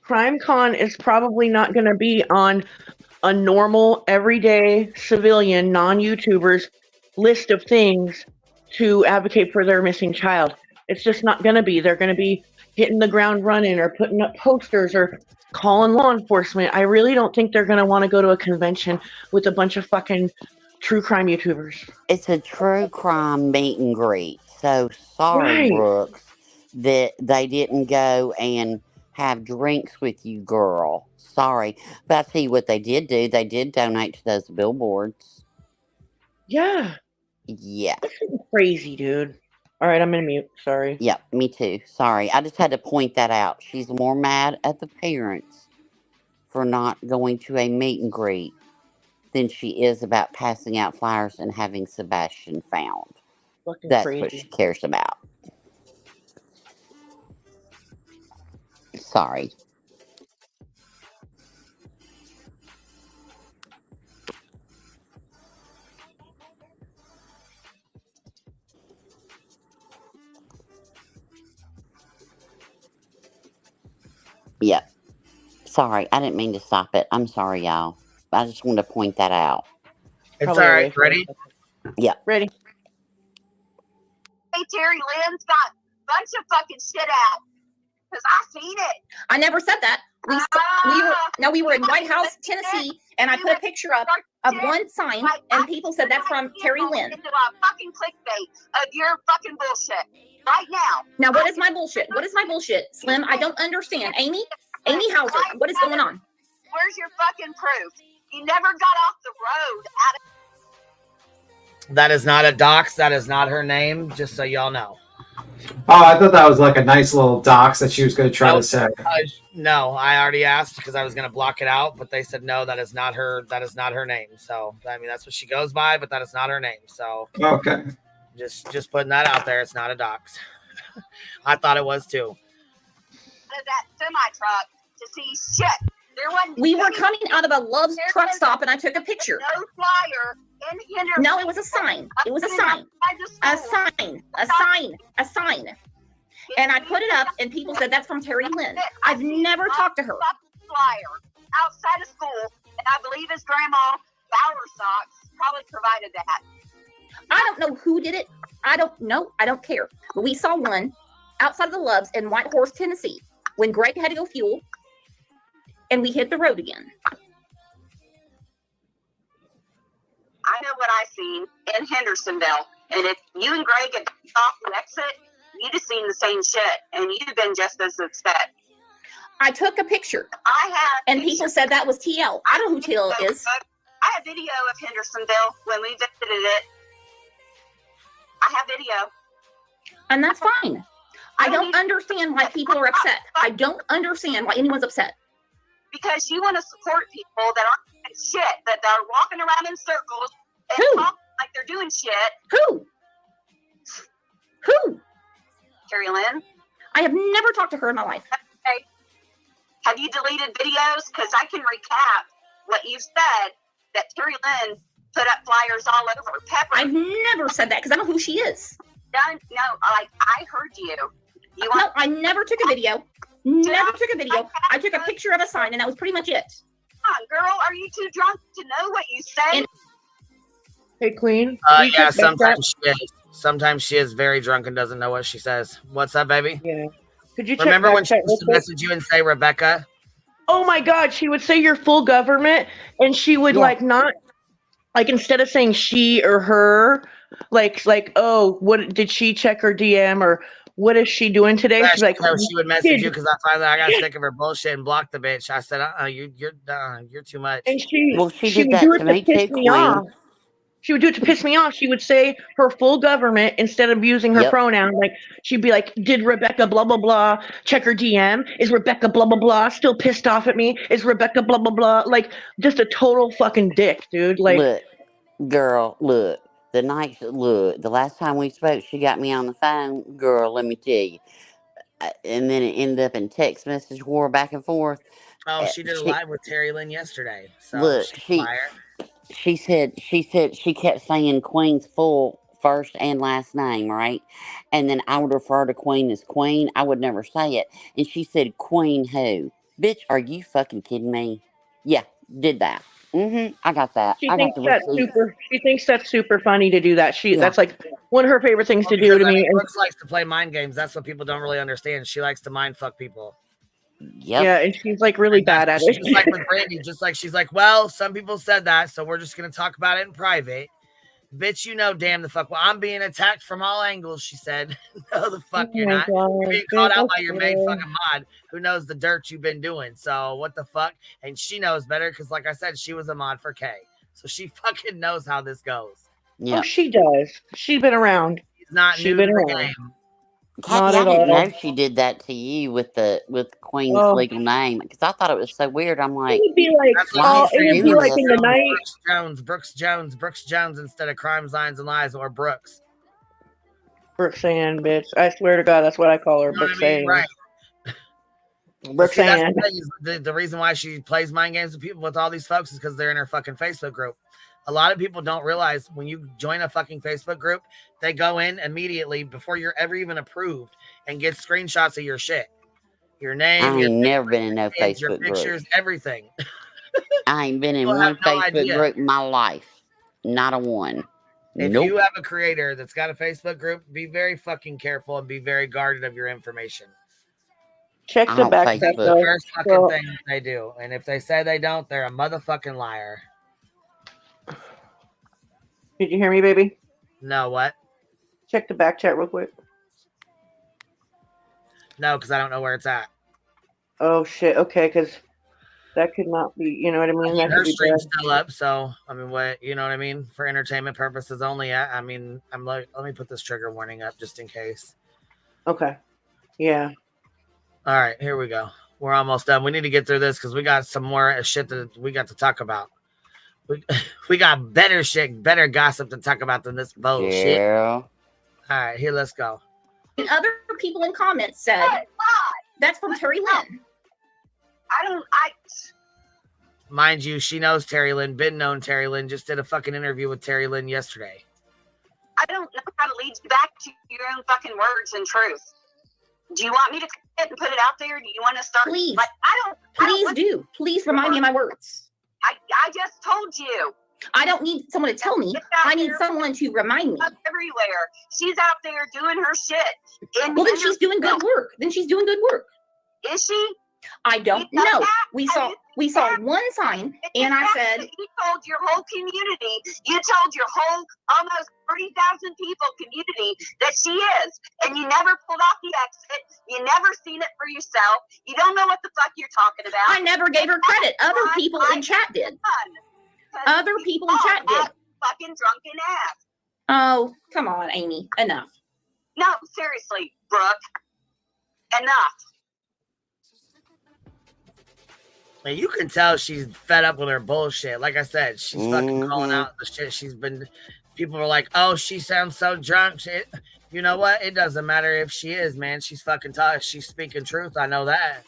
Speaker 20: CrimeCon is probably not going to be on a normal, everyday civilian, non-YouTubers list of things to advocate for their missing child. It's just not going to be. They're going to be hitting the ground running or putting up posters or calling law enforcement. I really don't think they're going to want to go to a convention with a bunch of fucking true crime YouTubers.
Speaker 16: It's a true crime meet and greet. So sorry,
Speaker 20: Right.
Speaker 16: Brooks, that they didn't go and have drinks with you, girl. Sorry. But I see what they did do. They did donate to those billboards.
Speaker 20: Yeah.
Speaker 16: Yeah.
Speaker 20: Crazy, dude. All right, I'm gonna mute. Sorry.
Speaker 16: Yeah, me too. Sorry. I just had to point that out. She's more mad at the parents for not going to a meet and greet than she is about passing out flyers and having Sebastian found.
Speaker 20: Fucking
Speaker 16: That's
Speaker 20: crazy.
Speaker 16: what she cares about. Sorry. Yep. Sorry, I didn't mean to stop it. I'm sorry, y'all. I just wanted to point that out.
Speaker 1: It's all right. Ready?
Speaker 16: Yeah.
Speaker 20: Ready.
Speaker 19: Hey, Terry Lynn's got a bunch of fucking shit out. Because I seen it.
Speaker 17: I never said that. We were in White House, Tennessee, and I put a picture up of one sign, and people said that's from Terry Lynn.
Speaker 19: Into a fucking clickbait of your fucking bullshit. Right now.
Speaker 17: Now, what is my bullshit? What is my bullshit? Slim, I don't understand. Amy Hauser, what is going on?
Speaker 19: Where's your fucking proof? You never got off the road out of...
Speaker 1: That is not a dox. That is not her name, just so y'all know.
Speaker 15: Oh, I thought that was like a nice little dox that she was going to try to say.
Speaker 1: No, I already asked because I was going to block it out, but they said no, that is not her. That is not her name. So, I mean, that's what she goes by, but that is not her name. So,
Speaker 15: okay.
Speaker 1: Just putting that out there. It's not a dox. I thought it was too.
Speaker 19: That semi-truck to see shit.
Speaker 17: We were coming out of a Love's truck stop, and I took a picture.
Speaker 19: No flyer in Henderson.
Speaker 17: No, it was a sign. It was a sign. A sign. A sign. A sign. And I put it up, and people said that's from Terry Lynn. I've never talked to her.
Speaker 19: Flyer outside of school, and I believe his grandma Bower Socks probably provided that.
Speaker 17: I don't know who did it. I don't know. I don't care. But we saw one outside of the Loves in White Horse, Tennessee, when Greg had to go fuel, and we hit the road again.
Speaker 19: I know what I seen in Hendersonville, and if you and Greg had off the exit, you'd have seen the same shit, and you'd have been just as upset.
Speaker 17: I took a picture. And people said that was TL. I don't know who TL is.
Speaker 19: I have video of Hendersonville when we visited it. I have video.
Speaker 17: And that's fine. I don't understand why people are upset. I don't understand why anyone's upset.
Speaker 19: Because you want to support people that aren't doing shit, that are walking around in circles and talking like they're doing shit.
Speaker 17: Who?
Speaker 19: Terry Lynn?
Speaker 17: I have never talked to her in my life.
Speaker 19: Okay. Have you deleted videos? Because I can recap what you said, that Terry Lynn put up flyers all over. Pepper.
Speaker 17: I've never said that because I know who she is.
Speaker 19: No, I heard you.
Speaker 17: No, I never took a video. Never took a video. I took a picture of a sign, and that was pretty much it.
Speaker 19: Come on, girl. Are you too drunk to know what you say?
Speaker 20: Hey, Queen.
Speaker 1: Yeah, sometimes she is. Sometimes she is very drunk and doesn't know what she says. What's up, baby?
Speaker 20: Yeah. Could you
Speaker 1: remember when she used to message you and say Rebecca?
Speaker 20: Oh my God, she would say your full government, and she would not instead of saying she or her, like oh, what did she check her DM or what is she doing today?
Speaker 1: Yeah,
Speaker 20: she's like,
Speaker 1: she would message you because I got sick of her bullshit and blocked the bitch. I said, you're too much.
Speaker 20: And she
Speaker 16: did
Speaker 20: would
Speaker 16: that
Speaker 20: do it
Speaker 16: to
Speaker 20: to
Speaker 16: me
Speaker 20: piss
Speaker 16: too,
Speaker 20: me
Speaker 16: Queen.
Speaker 20: off. She would do it to piss me off. She would say her full government instead of using her pronoun. Like she'd be like, "Did Rebecca blah blah blah check her DM? Is Rebecca blah blah blah still pissed off at me? Is Rebecca blah blah blah like just a total fucking dick, dude?" Like,
Speaker 16: look, girl, look. The last time we spoke, she got me on the phone. Girl, let me tell you. And then it ended up in text message war back and forth.
Speaker 1: Oh, she did a live with Terry Lynn yesterday. So
Speaker 16: look, she said she kept saying Queen's full first and last name, right? And then I would refer to Queen as Queen. I would never say it. And she said, Queen who? Bitch, are you fucking kidding me? Yeah, did that. I got that.
Speaker 20: She
Speaker 16: I got
Speaker 20: thinks
Speaker 16: the
Speaker 20: that's
Speaker 16: receipt.
Speaker 20: super. She thinks that's super funny to do that.
Speaker 16: Yeah.
Speaker 20: That's like one of her favorite things to do to me. And
Speaker 1: Brooks likes to play mind games. That's what people don't really understand. She likes to mind fuck people.
Speaker 16: Yep.
Speaker 20: Yeah, and she's like really bad at it.
Speaker 1: Just like with Brandy, just like she's like, well, some people said that, so we're just gonna talk about it in private. Bitch, you know damn the fuck well. I'm being attacked from all angles, she said. No, the fuck you're not. You're being called out by your main fucking mod who knows the dirt you've been doing. So what the fuck? And she knows better because, like I said, she was a mod for K. So she fucking knows how this goes.
Speaker 20: Yeah. Oh, she does. She's been around.
Speaker 1: She's not new to the game.
Speaker 20: Not
Speaker 16: Kathy, I
Speaker 20: at
Speaker 16: didn't
Speaker 20: all.
Speaker 16: know she did that to you with Queen's legal name because I thought it was so weird. I'm like,
Speaker 20: it would be like,
Speaker 16: it would be like
Speaker 20: in the night.
Speaker 1: Brooks Jones instead of crimes, lines, and lies, or Brooks.
Speaker 20: Brooks Ann, bitch. I swear to God, that's what I call her.
Speaker 1: You know
Speaker 20: Brooks
Speaker 1: what I mean?
Speaker 20: Ann.
Speaker 1: Right.
Speaker 20: Brooks
Speaker 1: See, that's
Speaker 20: Ann.
Speaker 1: the reason why she plays mind games with people with all these folks is because they're in her fucking Facebook group. A lot of people don't realize when you join a fucking Facebook group, they go in immediately before you're ever even approved and get screenshots of your shit. Your name,
Speaker 16: I ain't never been in no
Speaker 1: kids, your
Speaker 16: Facebook group.
Speaker 1: pictures, everything.
Speaker 16: I ain't been in
Speaker 1: People
Speaker 16: one
Speaker 1: have no
Speaker 16: Facebook
Speaker 1: idea.
Speaker 16: group in my life. Not a one.
Speaker 1: If
Speaker 16: Nope.
Speaker 1: you have a creator that's got a Facebook group, be very fucking careful and be very guarded of your information.
Speaker 20: Check
Speaker 16: I
Speaker 20: the
Speaker 16: don't
Speaker 20: back check
Speaker 16: Facebook.
Speaker 20: though.
Speaker 1: First fucking thing they do. And if they say they don't, they're a motherfucking liar.
Speaker 20: Did you hear me, baby?
Speaker 1: No, what?
Speaker 20: Check the back chat real quick.
Speaker 1: No, because I don't know where it's at.
Speaker 20: Oh shit. Okay, because that could not be. You know what I mean? That
Speaker 1: Her
Speaker 20: could be
Speaker 1: stream's
Speaker 20: bad.
Speaker 1: still up, so I mean, what you know what I mean? For entertainment purposes only. I mean, I'm like, let me put this trigger warning up just in case.
Speaker 20: Okay. Yeah.
Speaker 1: All right, here we go. We're almost done. We need to get through this because we got some more shit that we got to talk about. We got better shit, better gossip to talk about than this bullshit.
Speaker 16: Yeah.
Speaker 1: All right, here, let's go.
Speaker 17: And other people in comments said, that's from Terry Lynn.
Speaker 1: Mind you, she knows Terry Lynn, been known Terry Lynn, just did a fucking interview with Terry Lynn yesterday.
Speaker 19: I don't know how to lead you back to your own fucking words and truth. Do you want me to and put it out there? Do you want to start?
Speaker 17: Please.
Speaker 19: Like,
Speaker 17: Please remind me of my words.
Speaker 19: I just told you.
Speaker 17: I don't need someone to tell me. I need someone to remind me.
Speaker 19: Everywhere. She's out there doing her shit.
Speaker 17: Well, then she's doing good work.
Speaker 19: Is she?
Speaker 17: I don't know. We saw one sign, and I said,
Speaker 19: you told your whole community, you told your whole almost 30,000 people community that she is, and you never pulled off the exit. You never seen it for yourself. You don't know what the fuck you're talking about.
Speaker 17: I never gave her credit. Other people in chat did.
Speaker 19: Fucking drunken ass.
Speaker 17: Oh, come on, Amy. Enough.
Speaker 19: No, seriously, Brooke. Enough.
Speaker 1: And you can tell she's fed up with her bullshit. Like I said, she's fucking calling out the shit she's been. People are like, "Oh, she sounds so drunk." You know what? It doesn't matter if she is, man. She's fucking tough. She's speaking truth. I know that.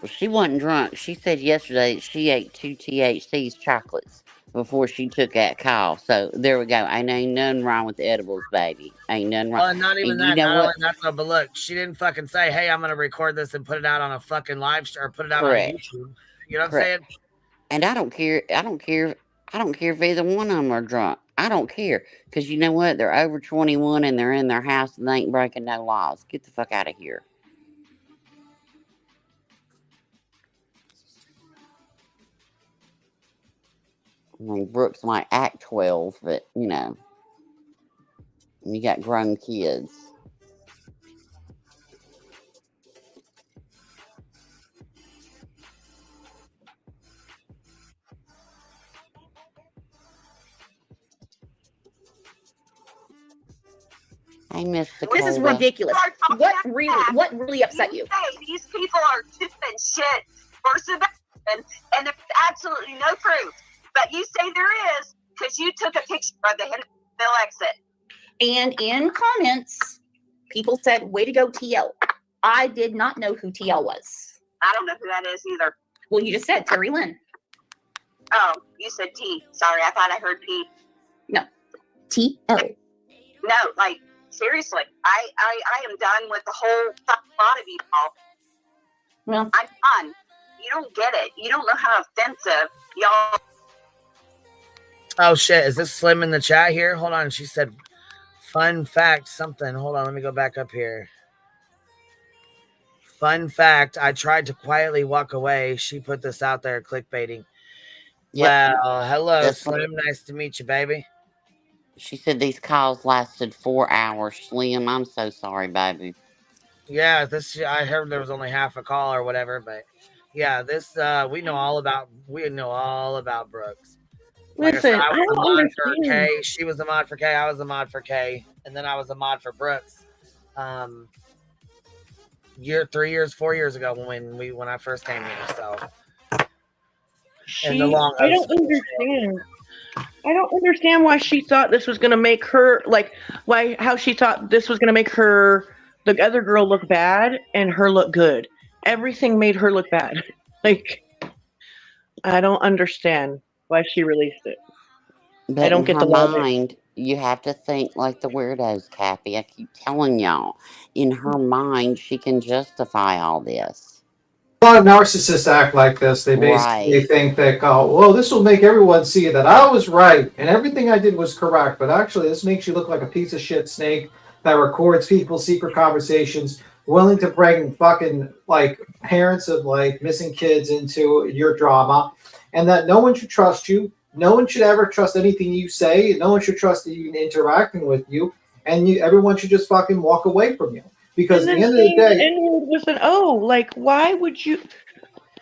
Speaker 16: Well, she wasn't drunk. She said yesterday she ate 2 THC's chocolates before she took that call. So there we go. Ain't nothing wrong with the edibles, baby. Ain't nothing wrong.
Speaker 1: Well, not even
Speaker 16: And
Speaker 1: that.
Speaker 16: you know
Speaker 1: Not
Speaker 16: what?
Speaker 1: only that, though, but look, she didn't fucking say, "Hey, I'm gonna record this and put it out on a fucking live stream or put it out
Speaker 16: Correct.
Speaker 1: on YouTube." You know what
Speaker 16: Correct.
Speaker 1: I'm saying?
Speaker 16: And I don't care if either one of them are drunk. I don't care. Because you know what? They're over 21 and they're in their house and they ain't breaking no laws. Get the fuck out of here. I mean, Brooks might act 12, but, you know, you got grown kids. Hey, Miss
Speaker 17: This is
Speaker 16: Dakota.
Speaker 17: ridiculous. What really upset you?
Speaker 19: Hey, these people are doing shit for Sebastian, and there's absolutely no proof. But you say there is because you took a picture of the Hill exit.
Speaker 17: And in comments, people said, "Way to go, TL." I did not know who TL was.
Speaker 19: I don't know who that is either.
Speaker 17: Well, you just said Terry Lynn.
Speaker 19: Oh, you said T. Sorry, I thought I heard P.
Speaker 17: No, TL.
Speaker 19: No, like seriously, I am done with the whole lot of you all.
Speaker 17: Well,
Speaker 19: I'm done. You don't get it. You don't know how offensive y'all
Speaker 1: Oh shit, is this Slim in the chat here? Hold on, she said fun fact something. Hold on, let me go back up here. Fun fact, I tried to quietly walk away. She put this out there, clickbaiting.
Speaker 16: Yep.
Speaker 1: Well, hello,
Speaker 16: That's what-
Speaker 1: Slim. Nice to meet you, baby.
Speaker 16: She said these calls lasted 4 hours. Slim, I'm so sorry, baby.
Speaker 1: Yeah, this I heard there was only half a call or whatever, but yeah, this we know all about Brooks. Like
Speaker 20: Listen,
Speaker 1: I said, I was a
Speaker 20: don't
Speaker 1: mod for
Speaker 20: understand.
Speaker 1: K. She was a mod for K. I was a mod for K, and then I was a mod for Brooks. 3 years, 4 years ago when I first came here. So,
Speaker 20: I don't understand. I don't understand why she thought this was gonna make her how she thought this was gonna make her the other girl look bad and her look good. Everything made her look bad. Like, I don't understand why she released it.
Speaker 16: But
Speaker 20: I don't
Speaker 16: in
Speaker 20: get
Speaker 16: her
Speaker 20: the logic.
Speaker 16: mind, you have to think like the weirdos, Cappy. I keep telling y'all. In her mind, she can justify all this.
Speaker 15: A lot of narcissists act like this. They basically think that, well, this will make everyone see that I was right and everything I did was correct. But actually, this makes you look like a piece of shit snake that records people's secret conversations, willing to bring fucking like parents of like missing kids into your drama, and that no one should trust you. No one should ever trust anything you say. No one should trust you interacting with you, and everyone should just fucking walk away from you. Because at the end of the day,
Speaker 20: N-word with an O. Like, why would you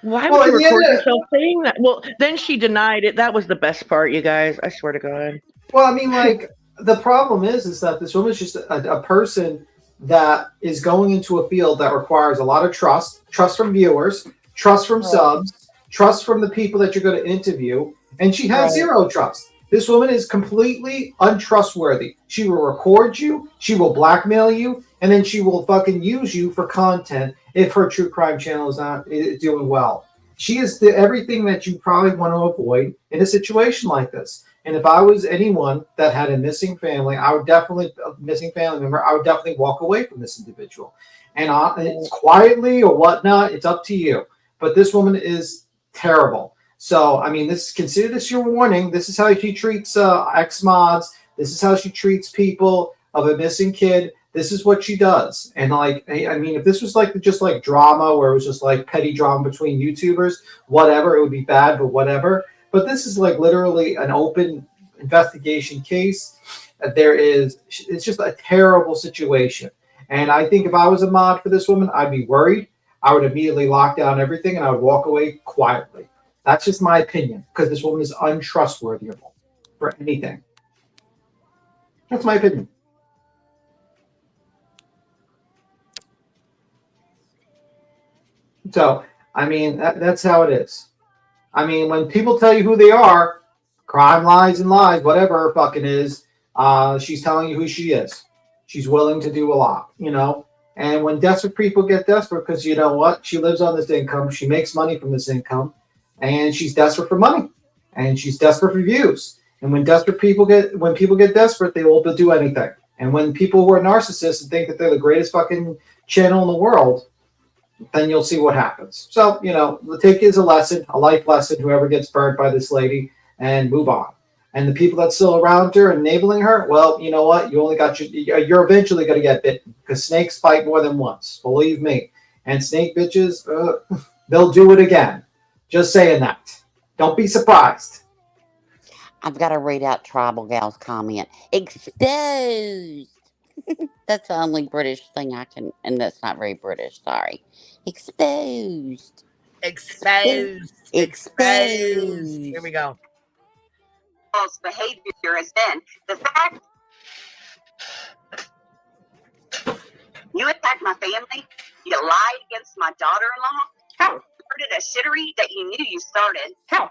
Speaker 20: record yourself saying that? Well, then she denied it. That was the best part, you guys. I swear to God.
Speaker 15: Well, I mean, like, the problem is that this woman's just a person that is going into a field that requires a lot of trust from viewers, trust from subs, trust from the people that you're going to interview, and she has zero trust. This woman is completely untrustworthy. She will record you, she will blackmail you, and then she will fucking use you for content if her true crime channel is not doing well. She is everything that you probably want to avoid in a situation like this. And if I was anyone that had a missing family, I would definitely walk away from this individual. And it's quietly or whatnot, it's up to you. But this woman is terrible. So, I mean, consider this your warning. This is how she treats ex-mods. This is how she treats people of a missing kid. This is what she does. And like, I mean, if this was like just like drama, where it was just like petty drama between YouTubers, whatever, it would be bad, but whatever. But this is like literally an open investigation case. It's just a terrible situation. And I think if I was a mod for this woman, I'd be worried. I would immediately lock down everything and I would walk away quietly. That's just my opinion, because this woman is untrustworthy for anything. That's my opinion. So, I mean, that's how it is. I mean, when people tell you who they are, crime, lies, and lies, whatever her fucking is, she's telling you who she is. She's willing to do a lot, you know? And when desperate people get desperate, because you know what? She lives on this income. She makes money from this income. And she's desperate for money. And she's desperate for views. And when people get desperate, they will do anything. And when people who are narcissists and think that they're the greatest fucking channel in the world, then you'll see what happens. So, you know, take it as a lesson, a life lesson, whoever gets burned by this lady, and move on. And the people that's still around her, enabling her, well, you know what? You're eventually going to get bitten, because snakes bite more than once. Believe me. And snake bitches, they'll do it again. Just saying that. Don't be surprised.
Speaker 16: I've got to read out Tribal Gal's comment. Exposed. That's the only British thing I can, and that's not very British, sorry. Exposed.
Speaker 1: Exposed. Here we go.
Speaker 19: Behavior has been the fact you attacked my family, you lied against my daughter-in-law. How? Started a shittery that you knew you started. How? And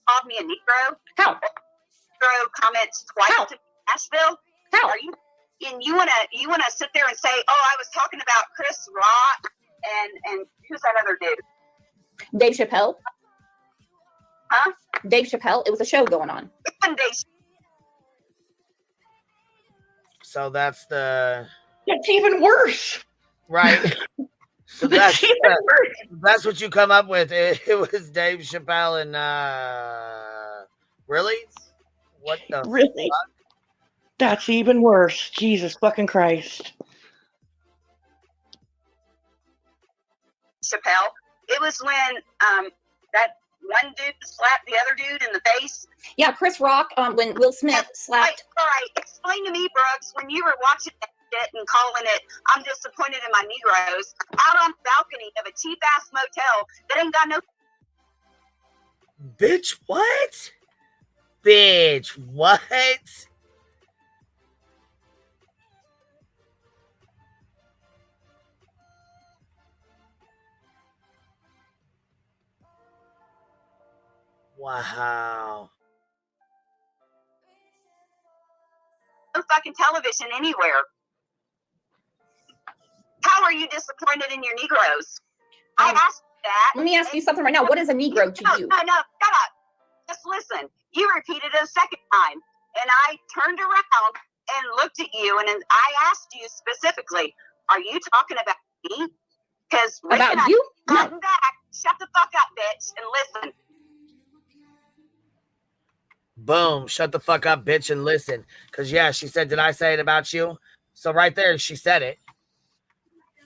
Speaker 19: called me a Negro. How? Negro comments twice to Nashville. How? Are you? And you wanna sit there and say, oh, I was talking about Chris Rock and who's that other dude?
Speaker 17: Dave Chappelle.
Speaker 19: Huh?
Speaker 17: Dave Chappelle. It was a show going on.
Speaker 1: So that's
Speaker 20: even worse.
Speaker 1: Right. So that's what you come up with. It was Dave Chappelle and really? What the
Speaker 20: Really?
Speaker 1: fuck?
Speaker 20: That's even worse. Jesus fucking Christ.
Speaker 19: Chappelle. It was when that one dude slapped the other dude in the face.
Speaker 17: Yeah, Chris Rock, when Will Smith slapped.
Speaker 19: All right, explain to me, Brooks, when you were watching that shit and calling it, I'm disappointed in my Negroes, out on the balcony of a cheap-ass motel that ain't got no...
Speaker 1: Bitch, what? Bitch, what? Wow.
Speaker 19: No fucking television anywhere. How are you disappointed in your Negroes? I asked you that.
Speaker 17: Let me ask you something right now. What is a Negro to you?
Speaker 19: No, shut up. Just listen. You repeated it a second time. And I turned around and looked at you and I asked you specifically, are you talking about me? Because
Speaker 17: about you?
Speaker 19: Back, shut the fuck up, bitch, and listen.
Speaker 1: Boom. Shut the fuck up, bitch, and listen. Because, yeah, she said, did I say it about you? So right there, she said it.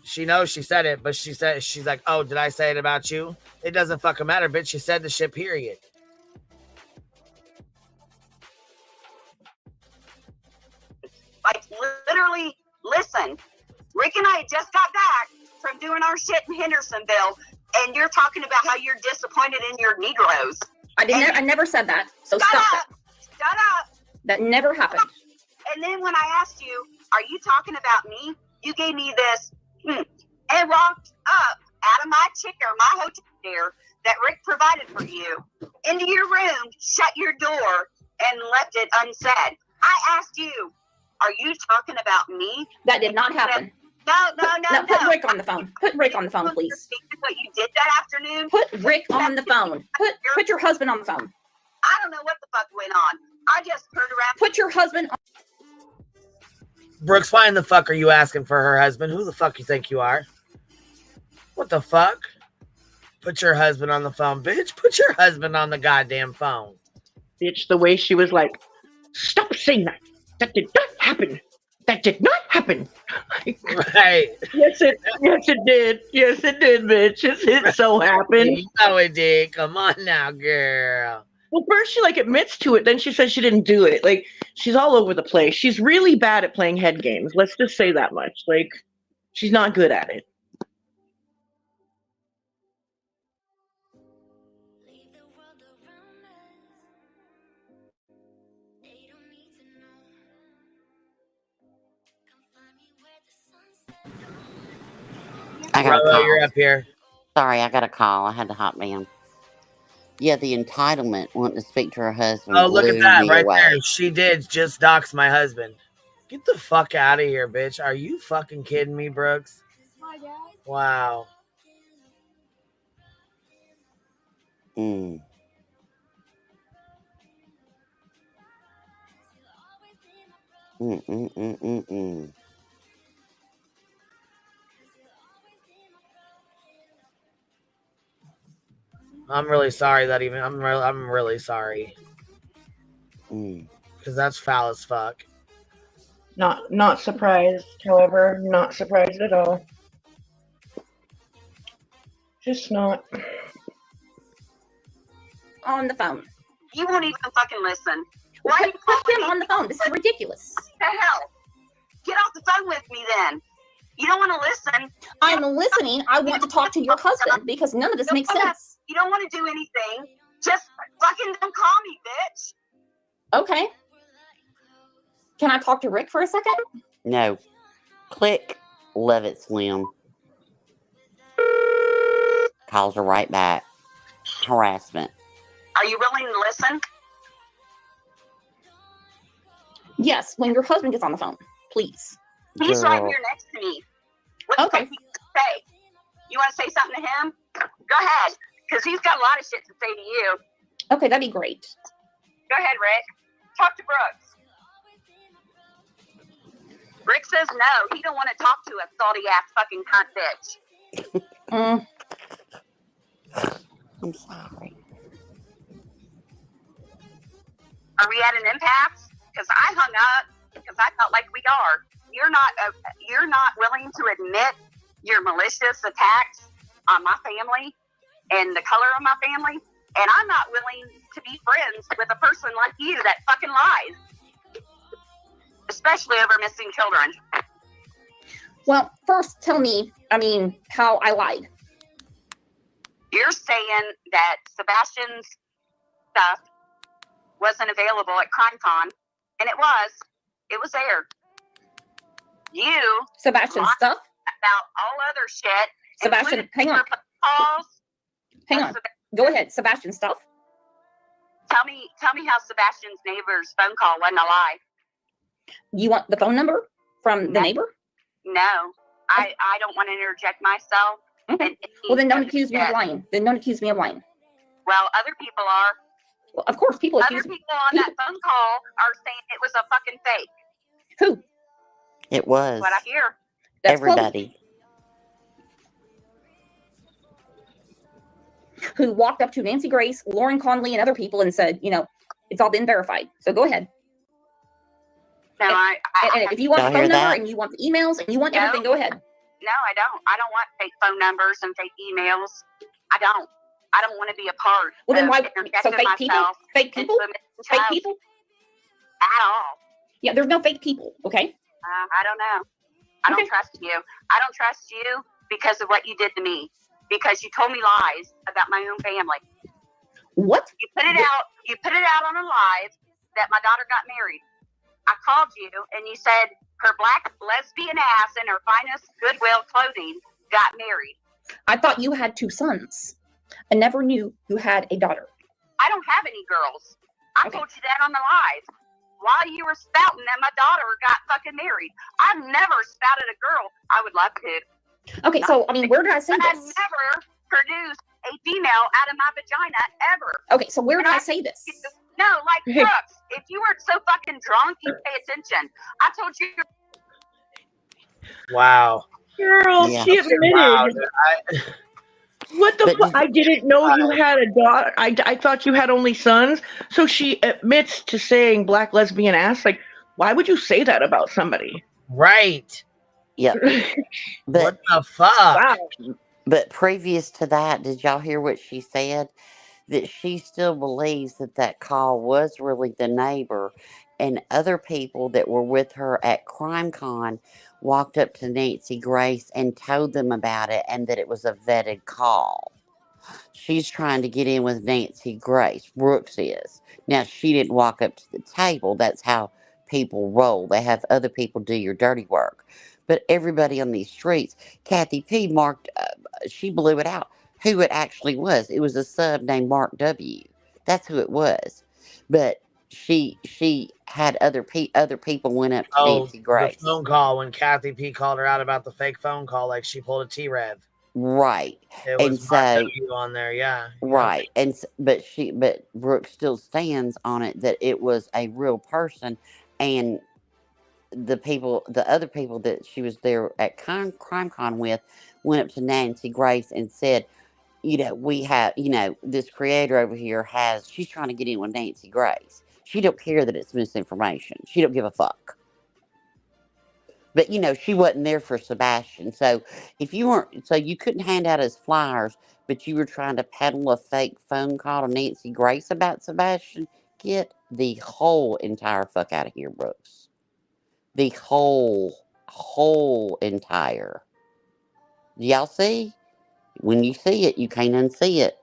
Speaker 1: She knows she said it, but she's like, oh, did I say it about you? It doesn't fucking matter, bitch. She said the shit, period.
Speaker 19: Like, literally, listen. Rick and I just got back from doing our shit in Hendersonville, and you're talking about how you're disappointed in your Negroes.
Speaker 17: I never said that. So stop that.
Speaker 19: Shut up.
Speaker 17: That never happened.
Speaker 19: And then when I asked you, are you talking about me? You gave me this, and walked up out of my my hotel chair that Rick provided for you, into your room, shut your door, and left it unsaid. I asked you, are you talking about me?
Speaker 17: That did not happen.
Speaker 19: No.
Speaker 17: Put Rick on the phone. Put Rick on the phone, please.
Speaker 19: What you did that afternoon?
Speaker 17: Put Rick on the phone. Put your husband on the phone.
Speaker 19: I don't know what the fuck went on. I just turned around.
Speaker 17: Put your husband on.
Speaker 1: Brooks, why in the fuck are you asking for her husband? Who the fuck you think you are? What the fuck? Put your husband on the phone, bitch. Put your husband on the goddamn phone.
Speaker 20: Bitch, the way she was like, stop saying that. That did not happen. That did not happen.
Speaker 1: Right.
Speaker 20: Yes, it did. Yes, it did, bitch. It so happened.
Speaker 1: You know it did. Come on now, girl.
Speaker 20: Well, first she admits to it, then she says she didn't do it. Like, she's all over the place. She's really bad at playing head games. Let's just say that much. Like, she's not good at it.
Speaker 16: I got a call.
Speaker 1: You're up here.
Speaker 16: Sorry, I got a call. I had to hop in. Yeah, the entitlement, wanting to speak to her husband.
Speaker 1: Oh, look at that right
Speaker 16: away.
Speaker 1: there. She did just dox my husband. Get the fuck out of here, bitch. Are you fucking kidding me, Brooks? Wow. I'm really sorry that even I'm really sorry. Because that's foul as fuck.
Speaker 20: Not surprised, however, not surprised at all. Just not.
Speaker 17: On the phone.
Speaker 19: You won't even fucking listen. Why are you
Speaker 17: put him on the phone? This is ridiculous.
Speaker 19: What the hell? Get off the phone with me then. You don't want to listen.
Speaker 17: I'm listening. I want to talk to your husband because none of this makes sense.
Speaker 19: You don't want to do anything. Just fucking don't call me, bitch.
Speaker 17: Okay. Can I talk to Rick for a second?
Speaker 16: No. Click. Love it, Slim. Calls her right back. Harassment.
Speaker 19: Are you willing to listen?
Speaker 17: Yes, when your husband gets on the phone, please.
Speaker 19: He's right here next to me. What do you say? You want to say something to him? Go ahead, because he's got a lot of shit to say to you.
Speaker 17: Okay, that'd be great.
Speaker 19: Go ahead, Rick. Talk to Brooks. Rick says no. He don't want to talk to a salty ass fucking cunt bitch.
Speaker 16: I'm sorry.
Speaker 19: Are we at an impasse? Because I hung up because I felt like we are. You're not willing to admit your malicious attacks on my family and the color of my family, and I'm not willing to be friends with a person like you that fucking lies, especially over missing children.
Speaker 17: Well, first tell me, how I lied.
Speaker 19: You're saying that Sebastian's stuff wasn't available at CrimeCon, and it was. It was there. You
Speaker 17: Sebastian's stuff?
Speaker 19: About all other shit.
Speaker 17: Sebastian, hang on.
Speaker 19: Calls.
Speaker 17: Hang on. Go ahead. Sebastian's stuff?
Speaker 19: Tell me how Sebastian's neighbor's phone call wasn't a lie.
Speaker 17: You want the phone number from the neighbor?
Speaker 19: No. I don't want to interject myself.
Speaker 17: Okay. Well, then don't accuse me of lying. Well,
Speaker 19: other people are.
Speaker 17: Well, of course, people
Speaker 19: on that phone call are saying it was a fucking fake.
Speaker 17: Who?
Speaker 16: It was.
Speaker 19: That's what I hear.
Speaker 16: Everybody.
Speaker 17: Who walked up to Nancy Grace, Lauren Conley, and other people and said, it's all been verified. So go ahead.
Speaker 19: No,
Speaker 17: and if you want the phone number and you want the emails and you want everything, go ahead.
Speaker 19: No, I don't. I don't want fake phone numbers and fake emails. I don't want to be a part.
Speaker 17: Well, then why? So fake people? Fake people? Fake people?
Speaker 19: At all.
Speaker 17: Yeah, there's no fake people. Okay.
Speaker 19: I don't know. I don't trust you. I don't trust you because of what you did to me. Because you told me lies about my own family.
Speaker 17: What?
Speaker 19: You put it out. You put it out on a live that my daughter got married. I called you and you said her black lesbian ass in her finest Goodwill clothing got married.
Speaker 17: I thought you had 2 sons. I never knew you had a daughter.
Speaker 19: I don't have any girls. I told you that on the live. While you were spouting that my daughter got fucking married. I've never spouted a girl. I would love to.
Speaker 17: Okay, so, where did I say this?
Speaker 19: I've never produced a female out of my vagina ever.
Speaker 17: Okay, so where did I say this?
Speaker 19: No, like Brooks, if you weren't so fucking drunk, you'd pay attention. I told you.
Speaker 1: Wow.
Speaker 20: Girl, she admitted.
Speaker 1: Wow,
Speaker 20: What the fuck? I didn't know you had a daughter. I thought you had only sons. So she admits to saying black lesbian ass. Like, why would you say that about somebody?
Speaker 1: Right.
Speaker 16: Yep.
Speaker 1: What the fuck?
Speaker 20: Wow.
Speaker 16: But previous to that, did y'all hear what she said? That she still believes that call was really the neighbor, and other people that were with her at CrimeCon walked up to Nancy Grace and told them about it and that it was a vetted call. She's trying to get in with Nancy Grace. Brooks is. Now, she didn't walk up to the table. That's how people roll. They have other people do your dirty work. But everybody on these streets, Kathy P. marked, she blew it out. Who it actually was. It was a sub named Mark W. That's who it was. But she had other people went up to Nancy Grace.
Speaker 1: The phone call when Kathy P called her out about the fake phone call, like she pulled a T-Rev.
Speaker 16: Right.
Speaker 1: It was Mark W on there, yeah.
Speaker 16: Right. And but Brooke still stands on it that it was a real person, and the other people that she was there at CrimeCon with went up to Nancy Grace and said, we have, this creator over here she's trying to get in with Nancy Grace. She don't care that it's misinformation. She don't give a fuck. But, she wasn't there for Sebastian. So you couldn't hand out his flyers, but you were trying to peddle a fake phone call to Nancy Grace about Sebastian. Get the whole entire fuck out of here, Brooks. The whole entire. Do y'all see? When you see it, you can't unsee it.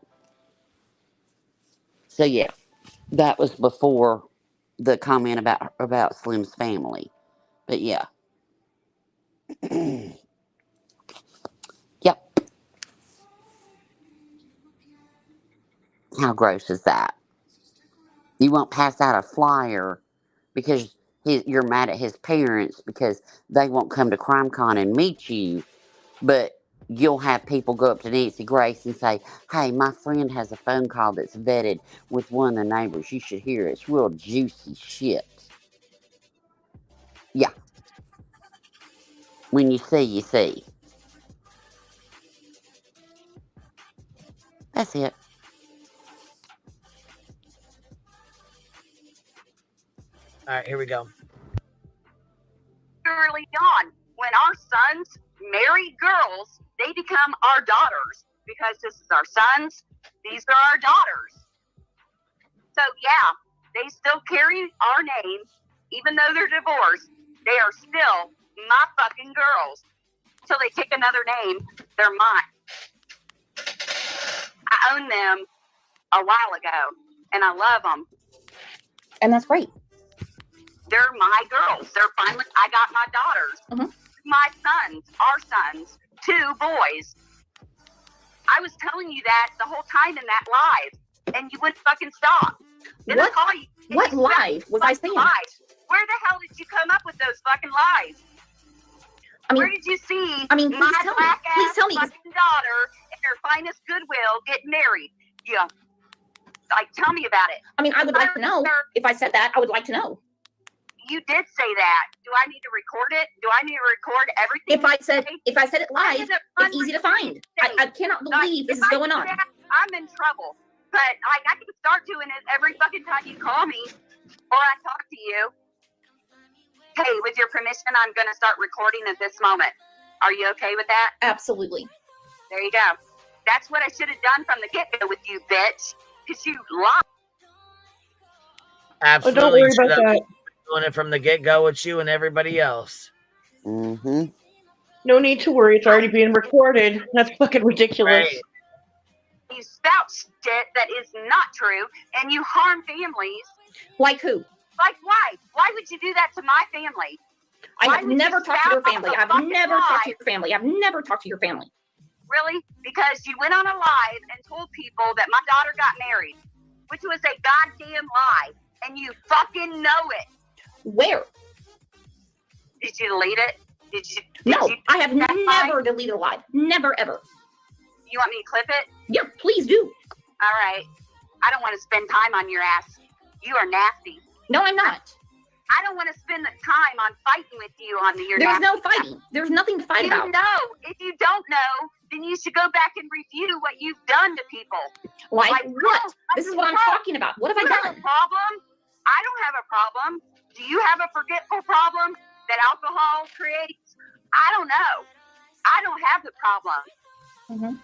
Speaker 16: So yeah, that was before the comment about Slim's family. But yeah. Yep. How gross is that? You won't pass out a flyer because you're mad at his parents because they won't come to CrimeCon and meet you, but you'll have people go up to Nancy Grace and say, hey, my friend has a phone call that's vetted with one of the neighbors. You should hear it. It's real juicy shit. Yeah. When you see, you see. That's it.
Speaker 1: All right, here we go.
Speaker 19: Early on, when our sons marry girls, they become our daughters because this is our sons, these are our daughters. So yeah, they still carry our name, even though they're divorced. They are still my fucking girls. Till they take another name, they're mine. I own them a while ago, and I love them.
Speaker 17: And that's great.
Speaker 19: They're my girls. They're finally, I got my daughters, my sons, our sons, 2 boys. I was telling you that the whole time in that live, and you wouldn't fucking stop. Didn't I call you?
Speaker 17: What live was I saying?
Speaker 19: Where the hell did you come up with those fucking lies?
Speaker 17: I mean,
Speaker 19: where did you see
Speaker 17: please
Speaker 19: my
Speaker 17: tell me.
Speaker 19: black
Speaker 17: Please
Speaker 19: ass
Speaker 17: tell me.
Speaker 19: fucking daughter and her finest goodwill get married? Yeah. Like, tell me about it.
Speaker 17: I mean, I would like to know. If I said that, I would like to know.
Speaker 19: You did say that. Do I need to record it? Do I need to record everything?
Speaker 17: If I said it live, it's easy to find. I cannot believe this is going on.
Speaker 19: I'm in trouble. But I can start doing it every fucking time you call me or I talk to you. Hey, with your permission, I'm going to start recording at this moment. Are you okay with that?
Speaker 17: Absolutely.
Speaker 19: There you go. That's what I should have done from the get-go with you, bitch. Because you lied.
Speaker 1: Absolutely.
Speaker 20: Don't worry about that.
Speaker 1: Doing it from the get-go with you and everybody else.
Speaker 16: Mm-hmm.
Speaker 20: No need to worry. It's already being recorded. That's fucking ridiculous.
Speaker 19: Right. You spout shit that is not true, and you harm families.
Speaker 17: Like who?
Speaker 19: Like why? Why would you do that to my family?
Speaker 17: I have never talked to your family. I've never talked to your family. I've never talked to your family.
Speaker 19: Really? Because you went on a live and told people that my daughter got married, which was a goddamn lie, and you fucking know it.
Speaker 17: Where?
Speaker 19: Did you delete it? Did you?
Speaker 17: No, I have never deleted a live. Never, ever.
Speaker 19: You want me to clip it?
Speaker 17: Yeah, please do.
Speaker 19: All right. I don't want to spend time on your ass. You are nasty.
Speaker 17: No, I'm not.
Speaker 19: I don't want to spend the time on fighting with you on your
Speaker 17: There's
Speaker 19: nasty
Speaker 17: no fighting.
Speaker 19: ass.
Speaker 17: There's nothing to fight about.
Speaker 19: You know. If you don't know, then you should go back and review what you've done to people.
Speaker 17: Like what? This is what I'm talking about. What have I done?
Speaker 19: You have a problem? I don't have a problem. Do you have a forgetful problem that alcohol creates? I don't know. I don't have the problem.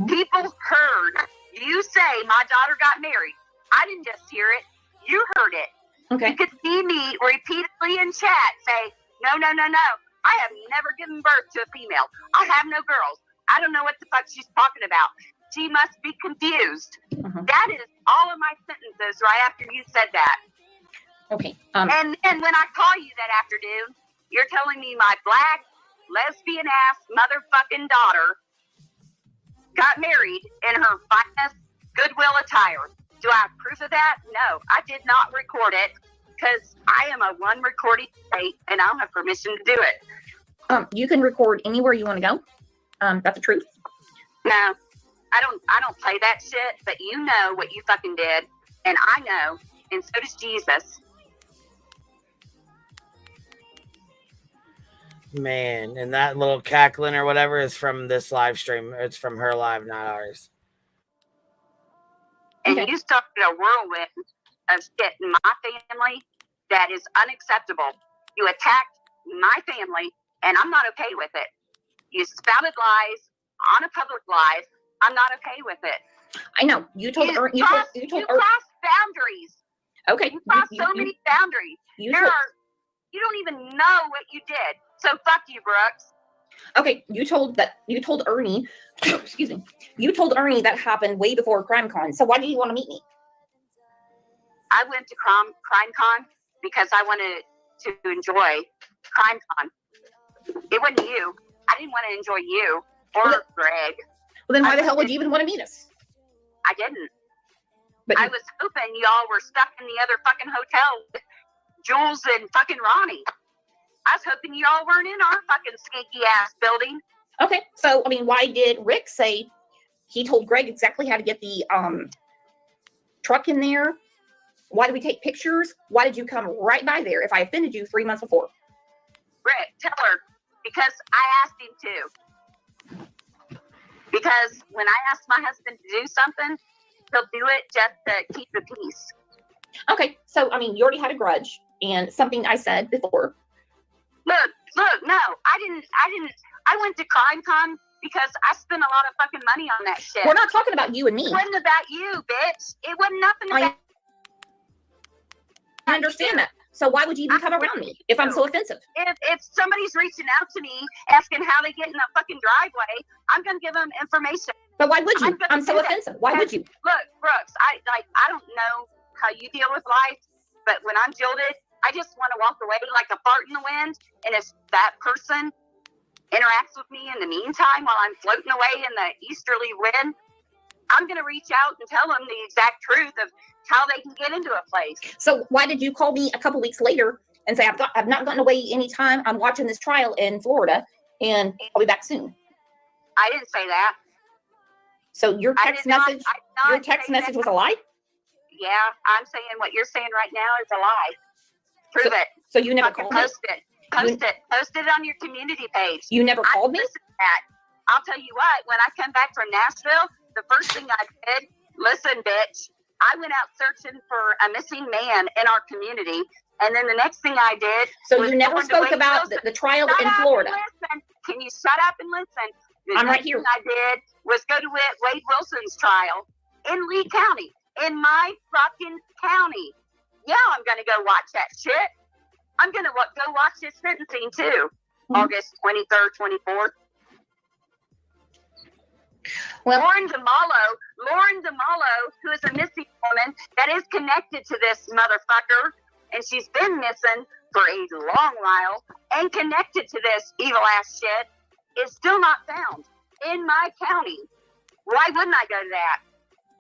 Speaker 19: People heard you say my daughter got married. I didn't just hear it. You heard it.
Speaker 17: Okay.
Speaker 19: You could see me repeatedly in chat say, no. I have never given birth to a female. I have no girls. I don't know what the fuck she's talking about. She must be confused. That is all of my sentences right after you said that.
Speaker 17: Okay.
Speaker 19: And when I call you that afternoon, you're telling me my black, lesbian ass motherfucking daughter got married in her finest Goodwill attire. Do I have proof of that? No, I did not record it because I am a one recording state and I don't have permission to do it.
Speaker 17: You can record anywhere you want to go. That's the truth.
Speaker 19: No, I don't play that shit, but you know what you fucking did, and I know, and so does Jesus.
Speaker 1: Man, and that little cackling or whatever is from this live stream. It's from her live, not ours.
Speaker 19: And you started a whirlwind of shit in my family that is unacceptable. You attacked my family, and I'm not okay with it. You spouted lies on a public live. I'm not okay with it.
Speaker 17: I know. You told
Speaker 19: you crossed boundaries.
Speaker 17: Okay.
Speaker 19: You crossed so many boundaries. You don't even know what you did. So fuck you, Brooks.
Speaker 17: Okay, you told Ernie, excuse me, you told Ernie that happened way before CrimeCon. So why did you want to meet me?
Speaker 19: I went to CrimeCon because I wanted to enjoy CrimeCon. It wasn't you. I didn't want to enjoy you or Greg.
Speaker 17: Well, then why the hell would you even want to meet us?
Speaker 19: I didn't. But I was hoping y'all were stuck in the other fucking hotel with Jules and fucking Ronnie. I was hoping y'all weren't in our fucking skanky ass building.
Speaker 17: Okay, so I mean, why did Rick say he told Greg exactly how to get the truck in there? Why did we take pictures? Why did you come right by there if I offended you 3 months before?
Speaker 19: Rick, tell her, because I asked him to. Because when I ask my husband to do something, he'll do it just to keep the peace.
Speaker 17: Okay, so I mean, you already had a grudge, and something I said before.
Speaker 19: Look, no, I didn't. I went to CrimeCon because I spent a lot of fucking money on that shit.
Speaker 17: We're not talking about you and me.
Speaker 19: It wasn't about you, bitch. It wasn't nothing about.
Speaker 17: I understand that. So why would you even come around me if I'm so offensive?
Speaker 19: If somebody's reaching out to me asking how they get in the fucking driveway, I'm gonna give them information.
Speaker 17: But why would you? I'm so offensive. Why would you?
Speaker 19: Look, Brooks, I don't know how you deal with life, but when I'm jilted, I just want to walk away like a fart in the wind. And if that person interacts with me in the meantime while I'm floating away in the easterly wind, I'm going to reach out and tell them the exact truth of how they can get into a place.
Speaker 17: So why did you call me a couple weeks later and say, I've not gotten away any time. I'm watching this trial in Florida and I'll be back soon?
Speaker 19: I didn't say that.
Speaker 17: So your text message, was a lie?
Speaker 19: Yeah, I'm saying what you're saying right now is a lie. Prove it.
Speaker 17: So you never called me?
Speaker 19: Post it on your community page.
Speaker 17: You never called me?
Speaker 19: I'll tell you what, when I come back from Nashville, the first thing I did, listen, bitch, I went out searching for a missing man in our community. And then the next thing I did.
Speaker 17: So you never spoke about the trial in Florida.
Speaker 19: Listen. Can you shut up and listen?
Speaker 17: I'm right here.
Speaker 19: The next thing I did was go to Wade Wilson's trial in Lee County, in my fucking county. Yeah, I'm going to go watch that shit. I'm going to go watch his sentencing too. August 23rd, 24th.
Speaker 17: Well,
Speaker 19: Lauren DeMallo, who is a missing woman that is connected to this motherfucker, and she's been missing for a long while, and connected to this evil ass shit, is still not found in my county. Why wouldn't I go to that?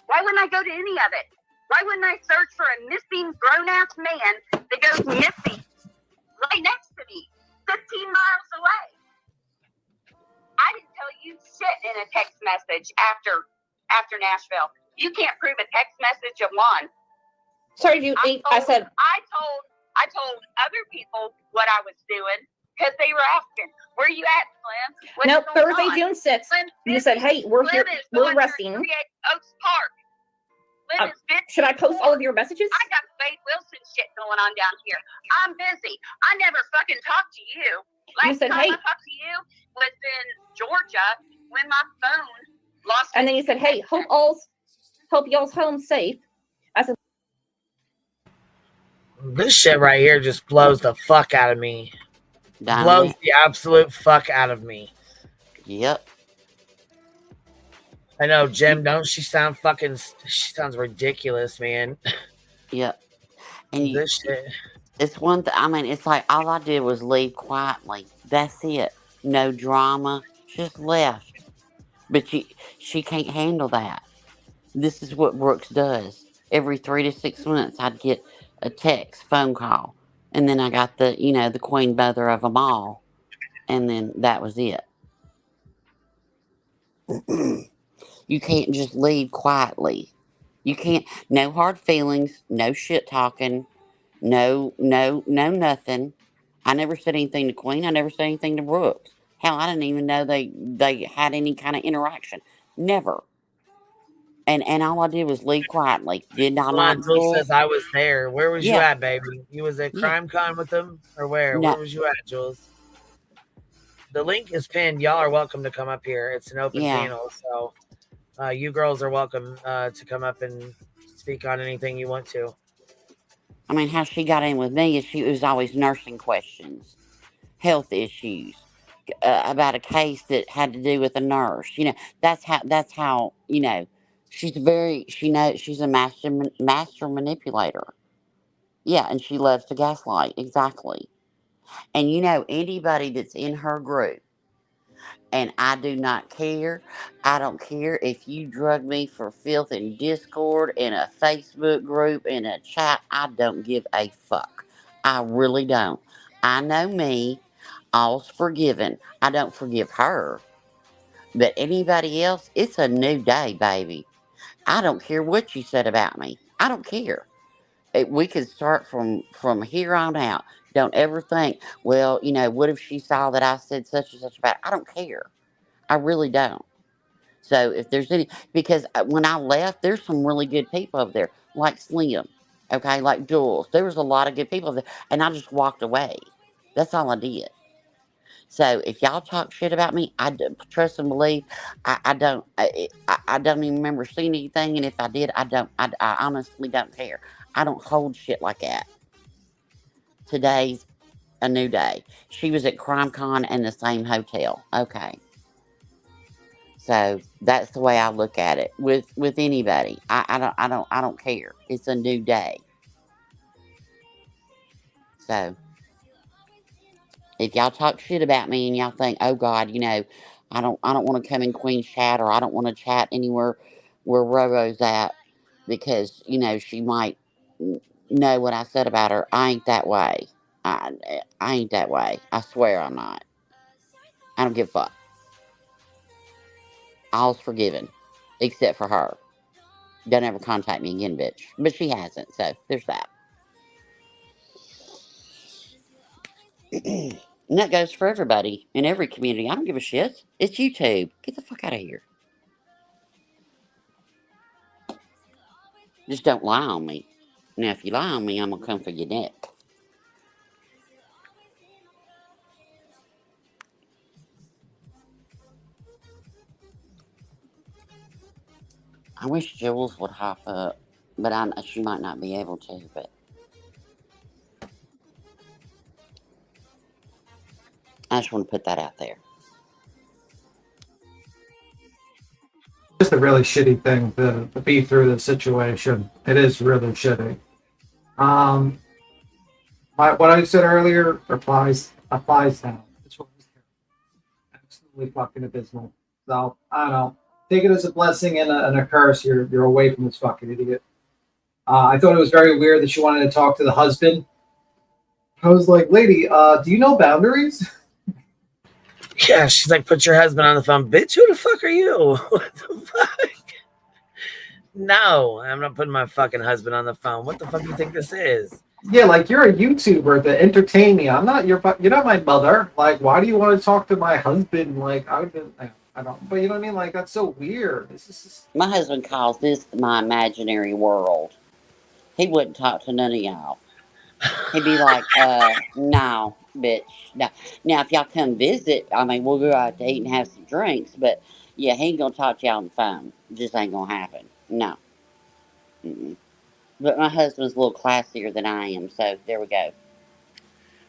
Speaker 19: Why wouldn't I go to any of it? Why wouldn't I search for a missing grown-ass man that goes missing right next to me, 15 miles away? I didn't tell you shit in a text message after Nashville. You can't prove a text message of one.
Speaker 17: Sorry, I
Speaker 19: told other people what I was doing because they were asking, "Where you at, Slim?"
Speaker 17: No, Thursday, June 6th. You said, "Hey, we're here. We're resting."
Speaker 19: Oaks Park.
Speaker 17: Should I post all of your messages?
Speaker 19: I got Wade Wilson shit going on down here. I'm busy. I never fucking talked to you. Last time I talked to you was in Georgia when my phone lost.
Speaker 17: And then you said, "Hey, hope y'all's home safe." I said,
Speaker 1: "This shit right here just blows the fuck out of me. Blows the absolute fuck out of me."
Speaker 16: Yep.
Speaker 1: I know, Jim. Don't she sound fucking? She sounds ridiculous, man.
Speaker 16: Yep. And
Speaker 1: this shit.
Speaker 16: It's one thing. I mean, it's like all I did was leave quietly. That's it. No drama. Just left. But she can't handle that. This is what Brooks does. Every 3 to 6 months, I'd get a text, phone call, and then I got the queen mother of them all, and then that was it. You can't just leave quietly. You can't. No hard feelings. No shit talking. No nothing. I never said anything to Queen. I never said anything to Brooks. Hell, I didn't even know they had any kind of interaction. Never. And all I did was leave quietly. Did I not?
Speaker 1: Jules says I was there. Where was you at, baby? You was at CrimeCon with them, or where?
Speaker 16: No.
Speaker 1: Where was you at, Jules? The link is pinned. Y'all are welcome to come up here. It's an open panel, so you girls are welcome to come up and speak on anything you want to.
Speaker 16: I mean, how she got in with me is she was always nursing questions, health issues, about a case that had to do with a nurse. That's how she's she's a master manipulator. Yeah, and she loves to gaslight. Exactly. And anybody that's in her group, and I do not care. I don't care if you drug me for filth in Discord, in a Facebook group, in a chat. I don't give a fuck. I really don't. I know me. All's forgiven. I don't forgive her. But anybody else, it's a new day, baby. I don't care what you said about me. I don't care. We could start from here on out. Don't ever think, well, what if she saw that I said such and such about it? I don't care. I really don't. So if there's because when I left, there's some really good people over there, like Slim. Okay, like Jules. There was a lot of good people there, and I just walked away. That's all I did. So if y'all talk shit about me, trust and believe. I don't. I don't even remember seeing anything, and if I did, I don't. I honestly don't care. I don't hold shit like that. Today's a new day. She was at CrimeCon in the same hotel. Okay. So that's the way I look at it with anybody. I don't care. It's a new day. So if y'all talk shit about me and y'all think, oh God, you know, I don't want to come in Queen's chat, or I don't want to chat anywhere where Roro's at because, you know, she might know what I said about her. I ain't that way. I ain't that way. I swear I'm not. I don't give a fuck. All's forgiven. Except for her. Don't ever contact me again, bitch. But she hasn't, so there's that. And that goes for everybody in every community. I don't give a shit. It's YouTube. Get the fuck out of here. Just don't lie on me. Now, if you lie on me, I'm going to come for your neck. I wish Jules would hop up, but she might not be able to, but I just want to put that out there.
Speaker 15: Just a really shitty thing to be through the situation. It is really shitty. What I said earlier applies now. It's absolutely fucking abysmal. So I don't know. Take it as a blessing and a curse. You're away from this fucking idiot. I thought it was very weird that she wanted to talk to the husband. I was like, lady, do you know boundaries?
Speaker 1: Yeah, she's like, put your husband on the phone. Bitch, who the fuck are you? What the fuck? No, I'm not putting my fucking husband on the phone. What the fuck do you think this is?
Speaker 15: Yeah, like, you're a YouTuber to entertain me. You're not my mother. Like, why do you want to talk to my husband? Like, I don't, but you know what I mean? Like, that's so weird. This is just...
Speaker 16: My husband calls this my imaginary world. He wouldn't talk to none of y'all. He'd be like, no, bitch, no. Now, if y'all come visit, I mean, we'll go out to eat and have some drinks, but yeah, he ain't gonna talk to y'all on the phone. Just ain't gonna happen. No. Mm-mm. But my husband's a little classier than I am, so there we go.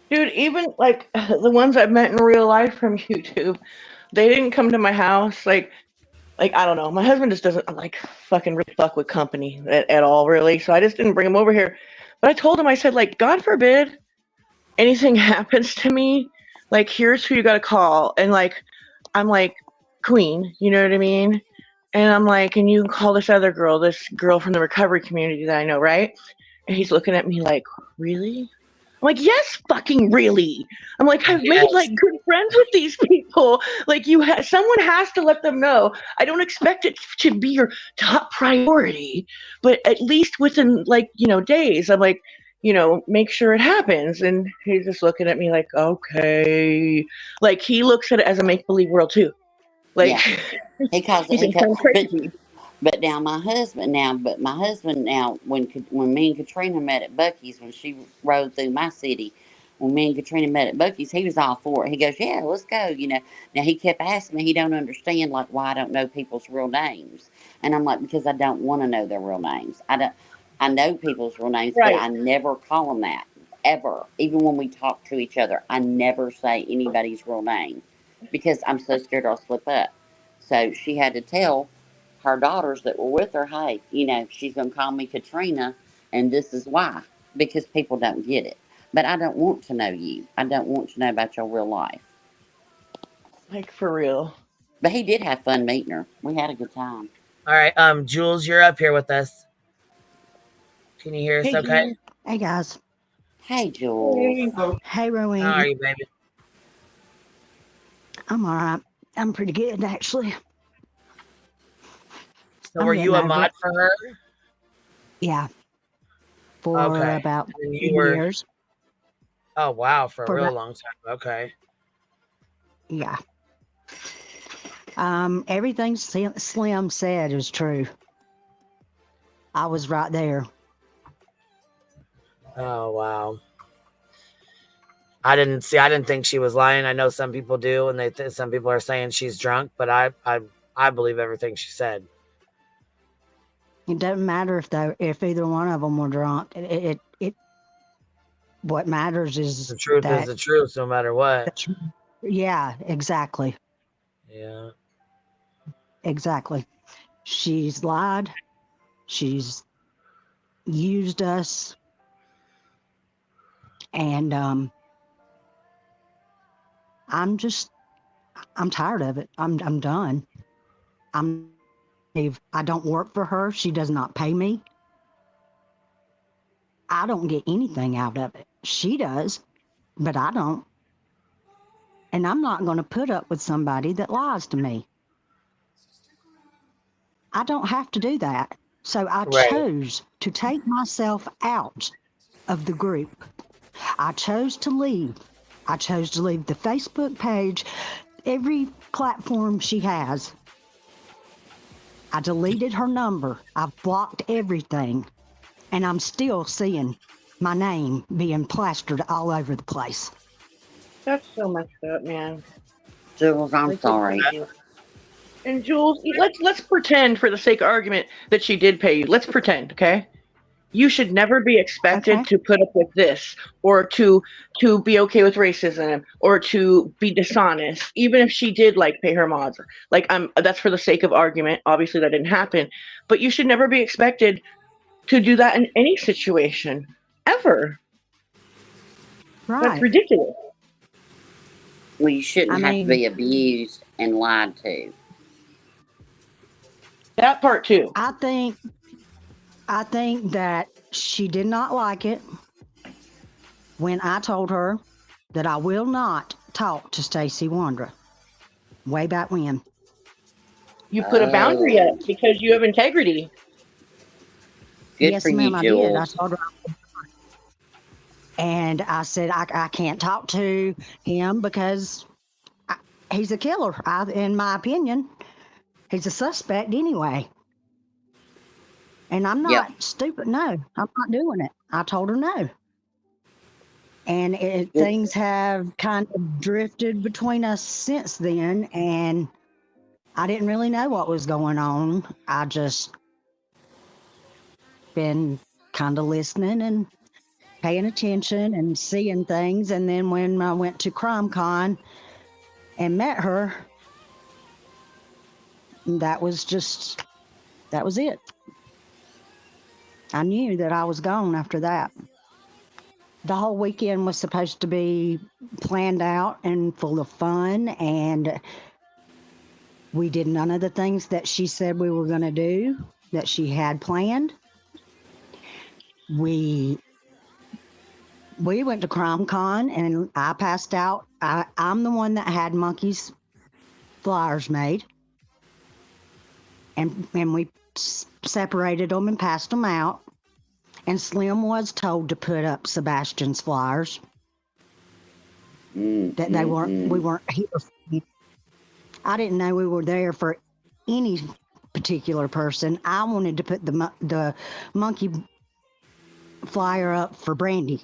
Speaker 20: Dude, even like the ones I've met in real life from YouTube, they didn't come to my house. Like I don't know. My husband just doesn't like fucking really fuck with company at all, really. So I just didn't bring him over here. But I told him, I said, like, God forbid anything happens to me. Like, here's who you got to call. And like, I'm like, Queen, you know what I mean? And I'm like, and you can call this girl from the recovery community that I know, right? And he's looking at me like, really? I'm like, yes, fucking really. I'm like, I've made like good friends with these people. Like someone has to let them know. I don't expect it to be your top priority, but at least within like, days, I'm like, make sure it happens. And he's just looking at me like, okay. Like he looks at it as a make-believe world too. Like
Speaker 16: yeah. He calls it crazy. But now my husband when me and Katrina met at Buc-ee's, when she rode through my city, when me and Katrina met at Buc-ee's, he was all for it. He goes, yeah, let's go, Now he kept asking me, he don't understand like why I don't know people's real names. And I'm like, because I don't want to know their real names. I know people's real names, right. But I never call them that, ever. Even when we talk to each other, I never say anybody's real name because I'm so scared I'll slip up. So she had to tell her daughters that were with her, hey, she's going to call me Katrina, and this is why. Because people don't get it. But I don't want to know you. I don't want to know about your real life.
Speaker 20: Like, for real.
Speaker 16: But he did have fun meeting her. We had a good time.
Speaker 1: All right, Jules, you're up here with us. Can you hear us okay?
Speaker 21: Jules. Hey, guys.
Speaker 16: Hey, Jules.
Speaker 21: Hey, Rowena.
Speaker 1: How are you, baby?
Speaker 21: I'm all right. I'm pretty good, actually.
Speaker 1: So were you a mod for her?
Speaker 21: Yeah. For about 2 years.
Speaker 1: Oh, wow. For a real long time. Okay.
Speaker 21: Yeah. Everything Slim said is true. I was right there.
Speaker 1: Oh wow. I didn't think she was lying. I know some people do, and some people are saying she's drunk, but I believe everything she said.
Speaker 21: It doesn't matter if either one of them were drunk. What matters is
Speaker 1: the truth is the truth, no matter what.
Speaker 21: Yeah, exactly.
Speaker 1: Yeah.
Speaker 21: Exactly. She's lied. She's used us. And I'm tired of it. I'm done. I don't work for her. She does not pay me. I don't get anything out of it. She does, but I don't. And I'm not going to put up with somebody that lies to me. I don't have to do that. So I chose to take myself out of the group. I chose to leave. I chose to leave the Facebook page, every platform she has. I deleted her number. I've blocked everything. And I'm still seeing my name being plastered all over the place.
Speaker 20: That's so messed up, man.
Speaker 16: Jules, I'm sorry.
Speaker 20: And Jules, let's pretend, for the sake of argument, that she did pay you. Let's pretend, okay? You should never be expected to put up with this, or to be okay with racism, or to be dishonest, even if she did pay her mods. That's for the sake of argument. Obviously, that didn't happen, but you should never be expected to do that in any situation, ever.
Speaker 21: Right.
Speaker 20: That's ridiculous.
Speaker 16: Well, you shouldn't have to be abused and lied to.
Speaker 20: That part too.
Speaker 21: I think that she did not like it when I told her that I will not talk to Stacey Wandra. Way back when.
Speaker 20: You put a boundary up because you have integrity.
Speaker 16: Good
Speaker 21: yes,
Speaker 16: for
Speaker 21: ma'am,
Speaker 16: you,
Speaker 21: I
Speaker 16: Jules.
Speaker 21: did. I told her. And I said, I can't talk to him because he's a killer. In my opinion, he's a suspect anyway. And I'm not stupid. No, I'm not doing it. I told her no. And things have kind of drifted between us since then. And I didn't really know what was going on. I just been kind of listening and paying attention and seeing things. And then when I went to CrimeCon and met her, that was it. I knew that I was gone after that. The whole weekend was supposed to be planned out and full of fun, and we did none of the things that she said we were going to do, that she had planned. We went to CrimeCon and I passed out. I'm the one that had Monkey's flyers made. And we separated them and passed them out. And Slim was told to put up Sebastian's flyers. That we weren't here. I didn't know we were there for any particular person. I wanted to put the monkey flyer up for Brandy.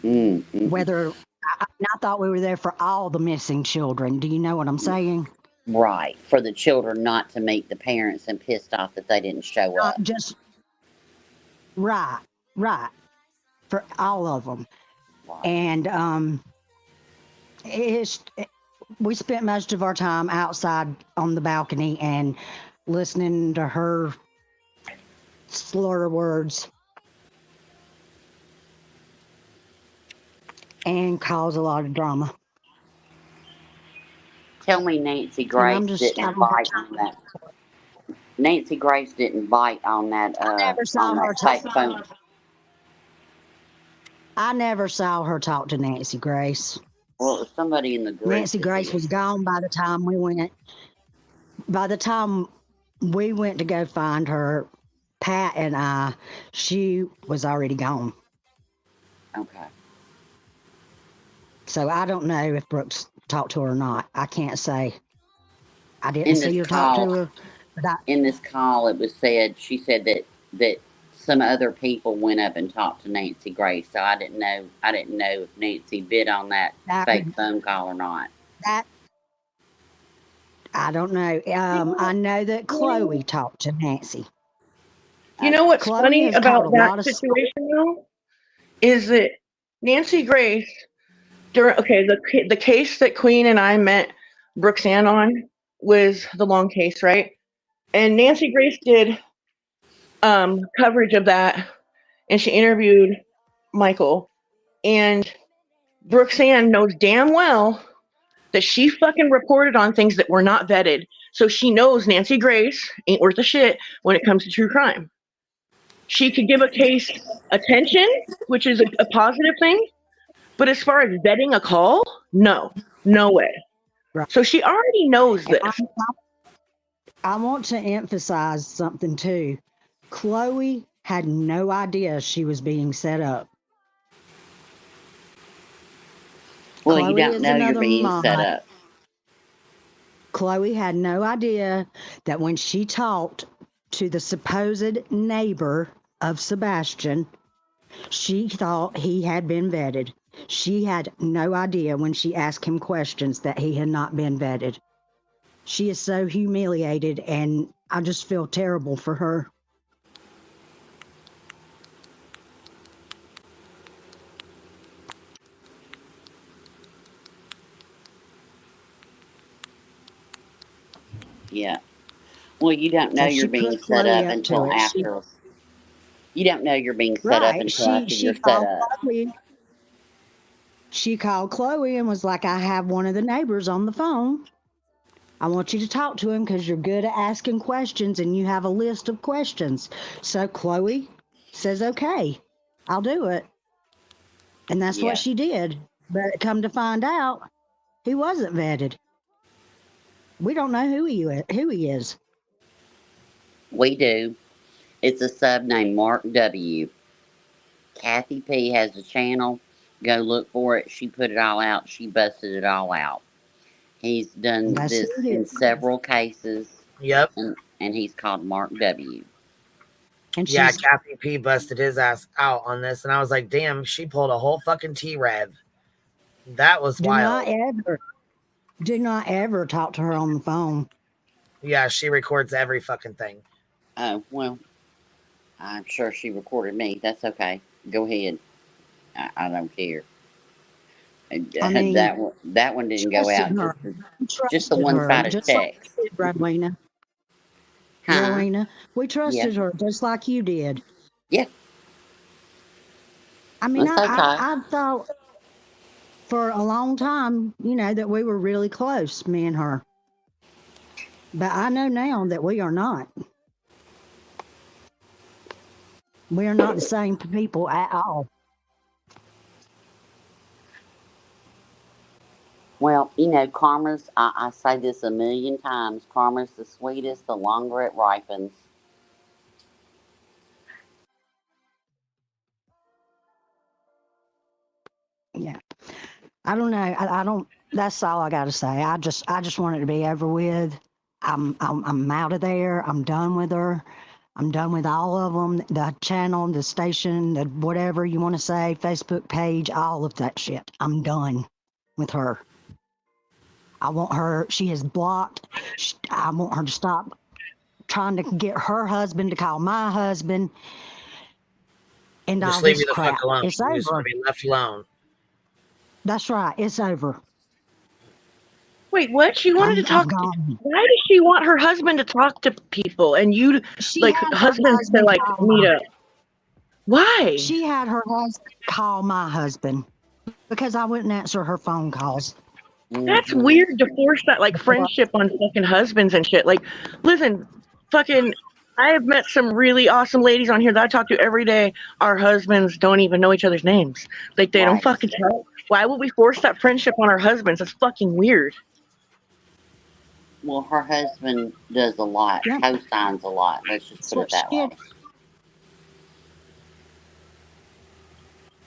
Speaker 21: Whether I thought we were there for all the missing children. Do you know what I'm saying?
Speaker 16: Right. For the children not to meet the parents and pissed off that they didn't show up.
Speaker 21: Right. For all of them. Wow. And we spent most of our time outside on the balcony and listening to her slur words and cause a lot of drama.
Speaker 16: Tell me Nancy Grace didn't bite on that. Nancy Grace didn't bite on that.
Speaker 21: I never saw her talk. I never saw her talk to Nancy Grace.
Speaker 16: Well, it was somebody in the group.
Speaker 21: Nancy Grace was gone by the time we went. By the time we went to go find her, Pat and I, she was already gone.
Speaker 16: Okay.
Speaker 21: So I don't know if Brooks talked to her or not. I can't say. I didn't see her talk to her.
Speaker 16: In this call, it was said, she said that some other people went up and talked to Nancy Grace, so I didn't know if Nancy bid on that fake phone call or not.
Speaker 21: That I don't know. I know that Chloe talked to Nancy.
Speaker 20: You know what's
Speaker 21: Chloe
Speaker 20: funny
Speaker 21: has
Speaker 20: about
Speaker 21: called a lot
Speaker 20: that
Speaker 21: of
Speaker 20: situation though, is that Nancy Grace the case that Queen and I met Brooks Ann on was the long case, right? And Nancy Grace did coverage of that, and she interviewed Michael, and Brooks Ann knows damn well that she fucking reported on things that were not vetted. So she knows Nancy Grace ain't worth a shit when it comes to true crime. She could give a case attention, which is a positive thing. But as far as vetting a call, no way.
Speaker 21: Right.
Speaker 20: So she already knows this.
Speaker 21: I want to emphasize something too. Chloe had no idea she was being set up.
Speaker 16: Well,
Speaker 21: Chloe
Speaker 16: you don't
Speaker 21: is
Speaker 16: know you're
Speaker 21: another
Speaker 16: being
Speaker 21: mom.
Speaker 16: set up.
Speaker 21: Chloe had no idea that when she talked to the supposed neighbor of Sebastian, she thought he had been vetted. She had no idea when she asked him questions that he had not been vetted. She is so humiliated, and I just feel terrible for her.
Speaker 16: Yeah. Well, you don't know
Speaker 21: So
Speaker 16: you're
Speaker 21: she
Speaker 16: being
Speaker 21: put
Speaker 16: set
Speaker 21: Chloe
Speaker 16: up
Speaker 21: up
Speaker 16: until
Speaker 21: to it.
Speaker 16: after. You don't know you're being set up
Speaker 21: Right.
Speaker 16: until after
Speaker 21: She
Speaker 16: you're set
Speaker 21: called
Speaker 16: up.
Speaker 21: Chloe. She called Chloe and was like, I have one of the neighbors on the phone. I want you to talk to him because you're good at asking questions and you have a list of questions. So Chloe says, okay, I'll do it. And that's
Speaker 16: Yeah.
Speaker 21: what she did. But come to find out, he wasn't vetted. We don't know who he is.
Speaker 16: We do. It's a sub named Mark W. Kathy P has a channel. Go look for it. She put it all out. She busted it all out. He's done
Speaker 21: That's
Speaker 16: this
Speaker 21: who it
Speaker 16: in
Speaker 21: is.
Speaker 16: several cases.
Speaker 1: Yep.
Speaker 16: And he's called Mark W.
Speaker 21: And
Speaker 1: Yeah,
Speaker 21: she's
Speaker 1: Kathy P busted his ass out on this, and I was like, damn, she pulled a whole fucking T-Rev. That was wild.
Speaker 21: Do not ever talk to her on the phone.
Speaker 1: Yeah, she records every fucking thing.
Speaker 16: Oh, well, I'm sure she recorded me. That's okay. Go ahead. I don't care.
Speaker 21: I mean,
Speaker 16: that one didn't go out. Just the one-sided text.
Speaker 21: Rowena. Rowena, we trusted her just like you did.
Speaker 16: Yeah.
Speaker 21: I mean,
Speaker 16: That's okay.
Speaker 21: I thought for a long time, that we were really close, me and her. But I know now that we are not. We are not the same people at all.
Speaker 16: Well, karma's, I say this a million times, karma's the sweetest the longer it ripens.
Speaker 21: Yeah. I don't know. I don't, that's all I got to say. I just want it to be over with. I'm out of there. I'm done with her. I'm done with all of them. The channel, the station, the whatever you want to say, Facebook page, all of that shit. I'm done with her. I want her, she is blocked. I want her to stop trying to get her husband to call my husband. And
Speaker 1: Just
Speaker 21: all
Speaker 1: leave
Speaker 21: this
Speaker 1: me the
Speaker 21: crap.
Speaker 1: fuck alone.
Speaker 21: It's
Speaker 1: You just
Speaker 21: over.
Speaker 1: want to be left alone.
Speaker 21: That's right. It's over.
Speaker 20: Wait, what? She wanted to talk. Why does she want her husband to talk to people and you, husbands to meet up? Why?
Speaker 21: She had her husband call my husband because I wouldn't answer her phone calls.
Speaker 20: That's weird to force that friendship on fucking husbands and shit. Listen, fucking, I have met some really awesome ladies on here that I talk to every day. Our husbands don't even know each other's names. They don't fucking tell. Why would we force that friendship on our husbands? That's fucking weird.
Speaker 16: Well, her husband does a lot, co-signs a lot. Let's just put it that way.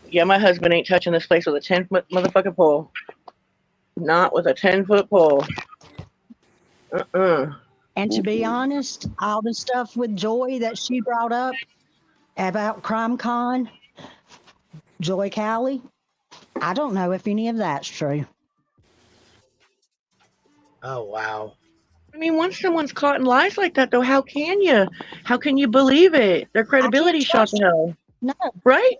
Speaker 20: Yeah, my husband ain't touching this place with a 10-foot motherfucking pole. Not with a 10-foot pole.
Speaker 21: And to be honest, all the stuff with Joy that she brought up, about CrimeCon, Joy Cowley. I don't know if any of that's true.
Speaker 1: Oh, wow.
Speaker 20: I mean, once someone's caught in lies like that, though, how can you? How can you believe it? Their credibility shot to hell.
Speaker 21: No.
Speaker 20: Right?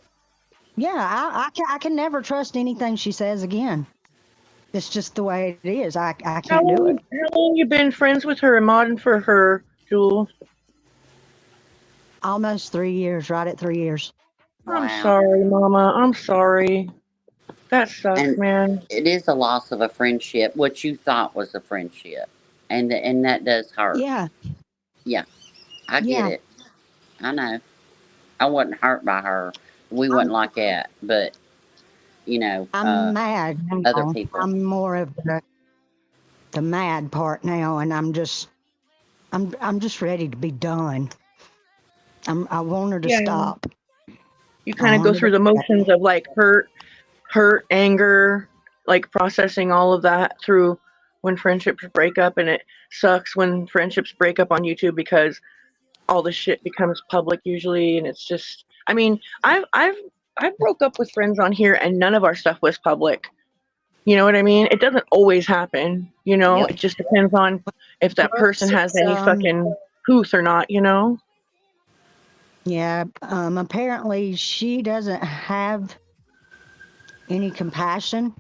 Speaker 21: Yeah, I can never trust anything she says again. It's just the way it is. I can't do it.
Speaker 20: How long you been friends with her and modding for her, Jules?
Speaker 21: Almost 3 years, right at 3 years.
Speaker 20: I'm sorry, Mama. I'm sorry. That sucks,
Speaker 16: And
Speaker 20: man.
Speaker 16: it is a loss of a friendship, what you thought was a friendship. And that does hurt.
Speaker 21: Yeah.
Speaker 16: Yeah. I get
Speaker 21: Yeah.
Speaker 16: it. I know. I wasn't hurt by her. We wasn't like that. But, you know,
Speaker 21: I'm mad.
Speaker 16: other people.
Speaker 21: I'm more of the mad part now, and I'm just ready to be done. I want her to stop.
Speaker 20: You kind of go through the motions of like hurt, anger, like processing all of that through when friendships break up, and it sucks when friendships break up on YouTube because all the shit becomes public usually, and it's just. I mean, I broke up with friends on here, and none of our stuff was public. You know what I mean? It doesn't always happen. You know, It just depends on if that person has any fucking hooth or not. You know.
Speaker 21: Yeah, apparently she doesn't have any compassion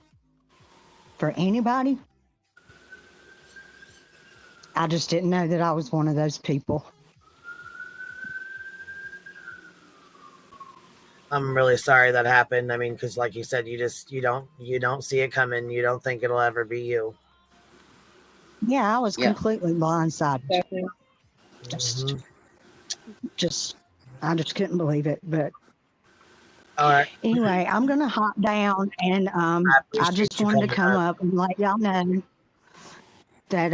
Speaker 21: for anybody. I just didn't know that I was one of those people.
Speaker 1: I'm really sorry that happened. I mean, because like you said, you don't see it coming. You don't think it'll ever be you.
Speaker 21: Yeah, I was completely blindsided. I just couldn't believe it. But
Speaker 1: all right.
Speaker 21: Anyway, I'm gonna hop down, and I just wanted to come up and let y'all know that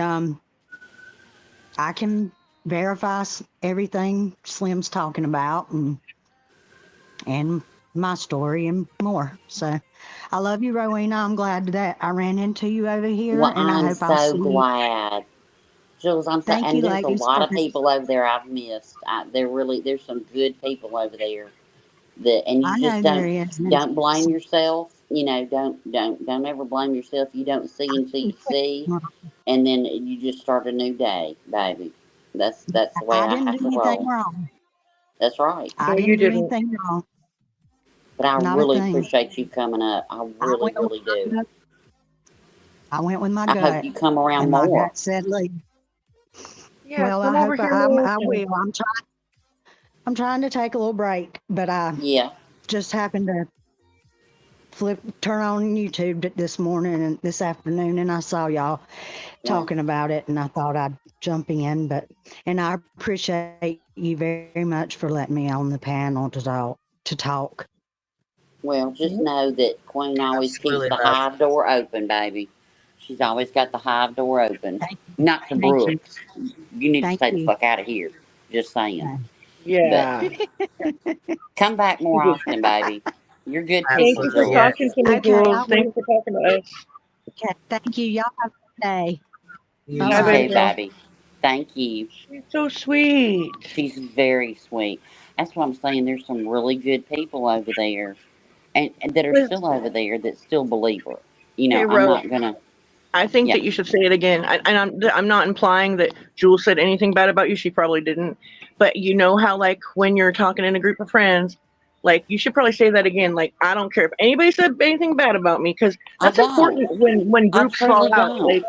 Speaker 21: I can verify everything Slim's talking about, and my story and more. So I love you, Rowena. I'm glad that I ran into you over here.
Speaker 16: Well,
Speaker 21: and I
Speaker 16: I'm
Speaker 21: hope I'll see
Speaker 16: so glad. Jules, I'm so, and there's a lot of people over there I've missed. There's some good people over there. And you just don't blame yourself. You know, don't ever blame yourself. You don't see until you see, and then you just start a new day, baby. That's the way I have to roll.
Speaker 21: Wrong.
Speaker 16: That's right.
Speaker 21: I didn't do anything wrong.
Speaker 16: But I really appreciate you coming up. I really do.
Speaker 21: I went with my gut.
Speaker 16: I hope you come around
Speaker 21: and
Speaker 16: more.
Speaker 21: My gut said leave.
Speaker 20: Yeah,
Speaker 21: well, I hope I will. I'm trying to take a little break, but I just happened to turn on YouTube this morning and this afternoon, and I saw y'all talking about it, and I thought I'd jump in. And I appreciate you very much for letting me on the panel to talk.
Speaker 16: Well, just know that Queen always keeps the hive door open, baby. She's always got the hive door open. Not to Brooks. You need to stay the fuck out of here. Just saying.
Speaker 20: Yeah.
Speaker 16: But come back more often, baby. You're good people.
Speaker 20: Thank you for talking to me, Jules. Thanks for talking to us.
Speaker 21: Okay, thank you. Y'all have a good day.
Speaker 16: You too, baby. Thank you.
Speaker 20: She's so sweet.
Speaker 16: She's very sweet. That's what I'm saying. There's some really good people over there, and that are still over there that still believe her. You know, I'm not gonna.
Speaker 20: I think that you should say it again. And I'm not implying that Jules said anything bad about you. She probably didn't. But you know how, like, when you're talking in a group of friends, like, you should probably say that again. Like, I don't care if anybody said anything bad about me, because that's important when groups fall out. Like,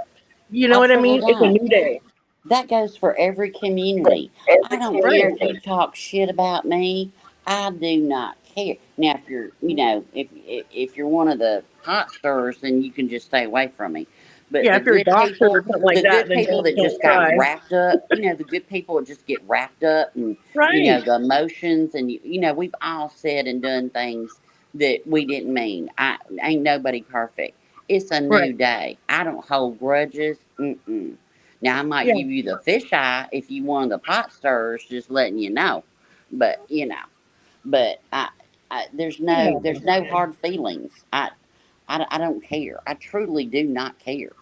Speaker 20: you know what I mean? It's a new day.
Speaker 16: That goes for every community. I don't care if you talk shit about me. I do not care. Now, if you're, you know, if you're one of the hot stirrers, then you can just stay away from me. But
Speaker 20: if you're a doctor or something like that,
Speaker 16: the good people that just got wrapped up, you know, the good people that just get wrapped up, and you know, the emotions, and you know, we've all said and done things that we didn't mean. Ain't nobody perfect. It's a new day. I don't hold grudges. Now I might give you the fisheye if you one of the pot stirrers, just letting you know. But you know, there's no hard feelings. I don't care. I truly do not care.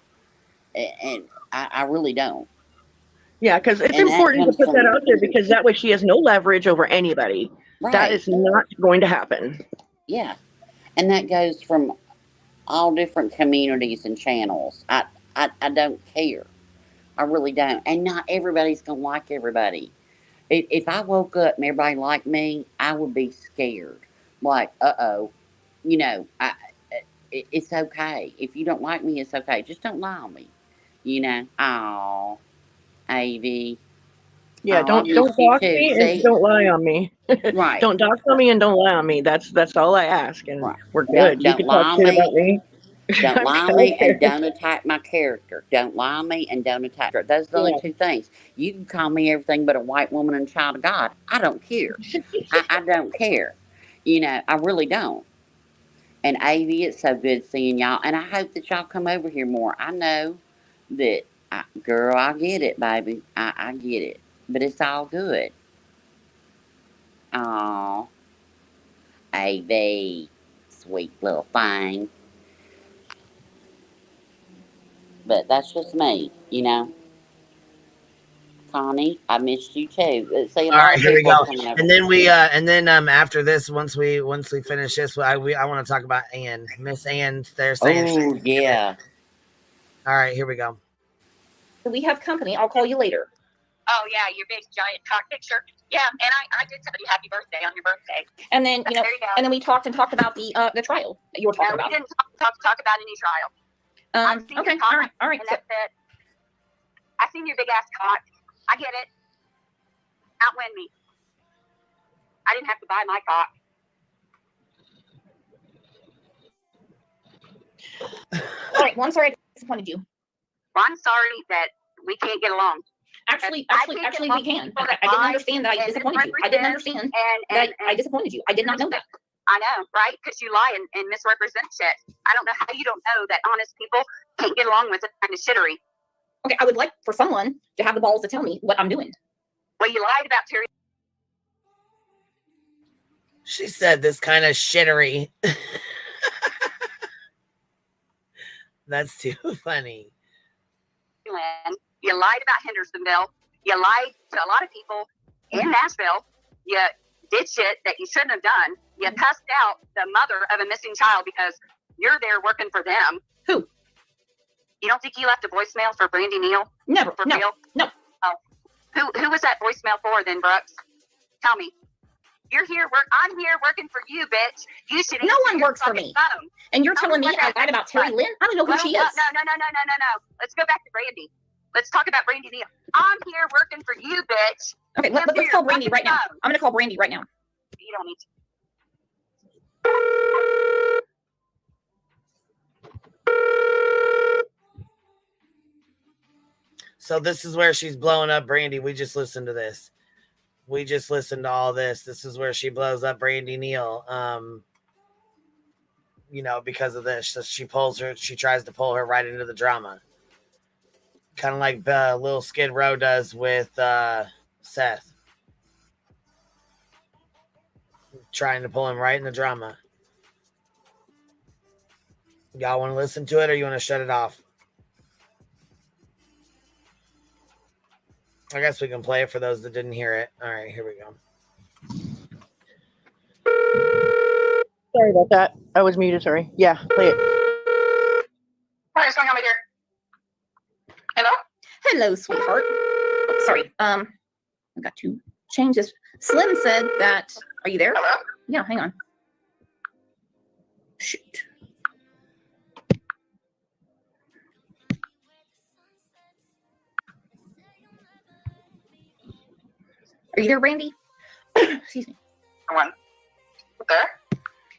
Speaker 16: And I really don't.
Speaker 20: Yeah, because it's important to put that out there, because that way she has no leverage over anybody.
Speaker 16: Right.
Speaker 20: That is not going to happen.
Speaker 16: Yeah. And that goes from all different communities and channels. I don't care. I really don't. And not everybody's going to like everybody. If I woke up and everybody liked me, I would be scared. Like, uh-oh. You know, it's okay. If you don't like me, it's okay. Just don't lie on me. You know? Aw. AV.
Speaker 20: Yeah,
Speaker 16: Oh,
Speaker 20: don't dox me and don't lie on me.
Speaker 16: Right.
Speaker 20: Don't dox on me and don't lie on me. That's all I ask, and we're good. You
Speaker 16: Don't
Speaker 20: can
Speaker 16: lie
Speaker 20: talk
Speaker 16: on
Speaker 20: shit
Speaker 16: me.
Speaker 20: about me.
Speaker 16: Don't lie on
Speaker 20: I
Speaker 16: me
Speaker 20: don't care.
Speaker 16: and don't attack my character. Don't lie on me and don't attack her. Those are the only two things. You can call me everything but a white woman and child of God. I don't care. I don't care. You know, I really don't. And AV, it's so good seeing y'all. And I hope that y'all come over here more. I know that, girl, I get it, baby. I get it. But it's all good. Aw. AV. Sweet little thing. But that's just me, you know. Connie, I missed you too. See a
Speaker 1: All
Speaker 16: lot
Speaker 1: right,
Speaker 16: of
Speaker 1: here we
Speaker 16: people
Speaker 1: go.
Speaker 16: coming over.
Speaker 1: And then after this, once we finish this, I want to talk about Ann, Miss Ann. They're saying,
Speaker 16: oh yeah.
Speaker 1: All right, here we go.
Speaker 17: We have company. I'll call you later.
Speaker 19: Oh yeah, your big giant cock picture. Yeah, and I did tell you happy birthday on your birthday.
Speaker 17: And then
Speaker 19: There you go.
Speaker 17: and then we talked about the trial that you were talking about.
Speaker 19: We didn't talk about any trial. I've seen
Speaker 17: Okay,
Speaker 19: your cock,
Speaker 17: all right.
Speaker 19: And that's it. I seen your big ass cock. I get it. Outwin me. I didn't have to buy my cock.
Speaker 17: All right. Well, I'm sorry I disappointed you.
Speaker 19: Well, I'm sorry that we can't get along.
Speaker 17: Actually, we can. I didn't understand that I disappointed you. I didn't understand that I disappointed you. I did not know that.
Speaker 19: I know, right? Because you lie and misrepresent shit. I don't know how you don't know that honest people can't get along with this kind of shittery.
Speaker 17: Okay, I would like for someone to have the balls to tell me what I'm doing.
Speaker 19: Well, you lied about Terry.
Speaker 1: She said this kind of shittery. That's too funny.
Speaker 19: You lied about Hendersonville. You lied to a lot of people in Nashville. You did shit that you shouldn't have done. You cussed out the mother of a missing child because you're there working for them.
Speaker 17: Who?
Speaker 19: You don't think you left a voicemail for Brandy Neal?
Speaker 17: Never.
Speaker 19: For
Speaker 17: No.
Speaker 19: real?
Speaker 17: No.
Speaker 19: Oh. Who was that voicemail for then, Brooks? Tell me. I'm here working for you, bitch. You should.
Speaker 17: No one works for me.
Speaker 19: Phone.
Speaker 17: And you're telling me I lied about Terry Lynn? I don't know who she is.
Speaker 19: No. Let's go back to Brandy. Let's talk about Brandy Neal. I'm here working for you, bitch.
Speaker 17: Okay, let's call Brandy right now. I'm going to call Brandy right now.
Speaker 19: You don't need to.
Speaker 1: So this is where she's blowing up Brandy. We just listened to this. We just listened to all this. This is where she blows up Brandy Neal. Because of this. So she tries to pull her right into the drama. Kind of like Lil Skid Row does with Seth. Trying to pull him right in the drama. Y'all want to listen to it or you want to shut it off? I guess we can play it for those that didn't hear it. All right, here we go.
Speaker 20: Sorry about that. I was muted, sorry. Yeah, play it.
Speaker 19: What is going on, my dear? Hello?
Speaker 17: Hello, sweetheart. Oh, sorry. I got to change this. Slim said that. Are you there?
Speaker 19: Hello?
Speaker 17: Yeah, hang on. Shoot. Are you there, Brandy? Excuse me.
Speaker 19: One. There?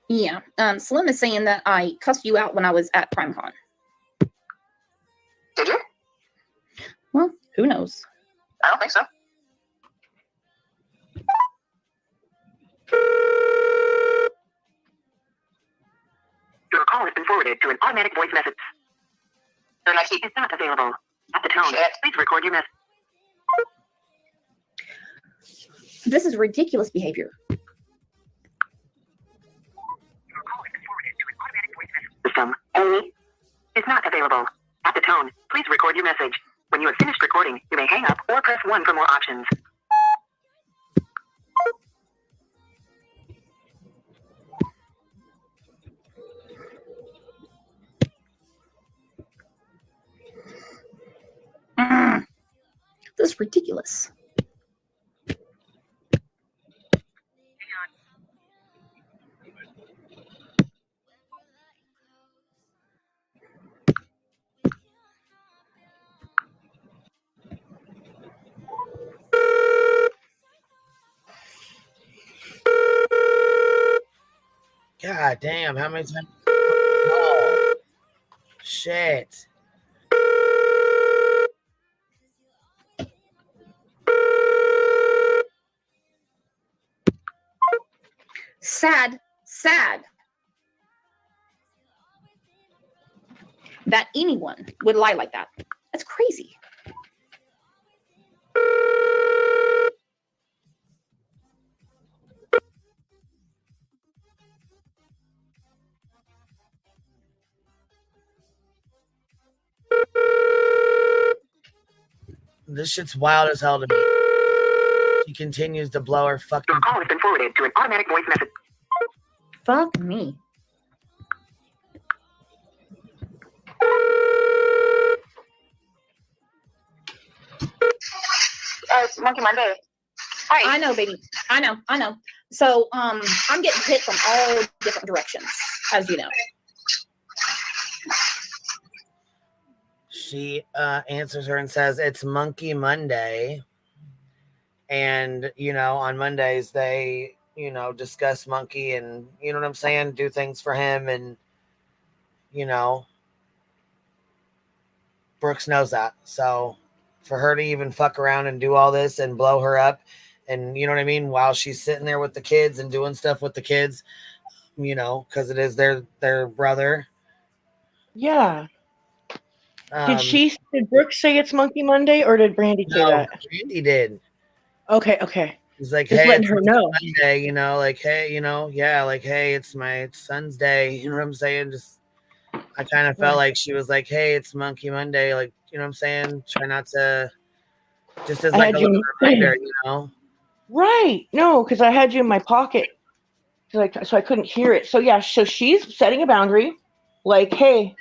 Speaker 17: Yeah. Slim is saying that I cussed you out when I was at PrimeCon.
Speaker 19: Did you?
Speaker 17: Well, who knows?
Speaker 19: I don't think so. Your call has been forwarded to an automatic voice message. The next is not available. At the tone, please record your message.
Speaker 17: This is ridiculous behavior.
Speaker 18: System A is not available. At the tone, please record your message. When you have finished recording, you may hang up or press 1 for more options.
Speaker 17: ridiculous.
Speaker 1: God damn, how many times? Oh, shit.
Speaker 17: Sad that anyone would lie like that. That's crazy.
Speaker 1: This shit's wild as hell to me. She continues to blow her fucking.
Speaker 18: Your call has been forwarded to an automatic voice message.
Speaker 17: Fuck me.
Speaker 19: It's Monkey Monday. Hi.
Speaker 17: I know, baby. I know. So, I'm getting hit from all different directions, as you know.
Speaker 1: She answers her and says, it's Monkey Monday. And, you know, on Mondays, they, you know, discuss Monkey and, you know what I'm saying, do things for him. And, you know, Brooks knows that. So for her to even fuck around and do all this and blow her up and, you know what I mean, while she's sitting there with the kids and doing stuff with the kids, you know, because it is their brother.
Speaker 20: Yeah. Did Brooks say it's Monkey Monday, or did Brandy say that?
Speaker 1: Brandy did.
Speaker 20: Okay.
Speaker 1: He's like,
Speaker 20: just
Speaker 1: hey,
Speaker 20: letting
Speaker 1: it's
Speaker 20: her know.
Speaker 1: Monday, you know, like, hey, you know, yeah, like, hey, it's my son's day. You know what I'm saying? Just, I kind of felt like she was like, hey, it's Monkey Monday. Like, you know what I'm saying? Try not to, just as like a little reminder, you know?
Speaker 20: Right. No, because I had you in my pocket. So I couldn't hear it. So yeah, so she's setting a boundary. Like, hey,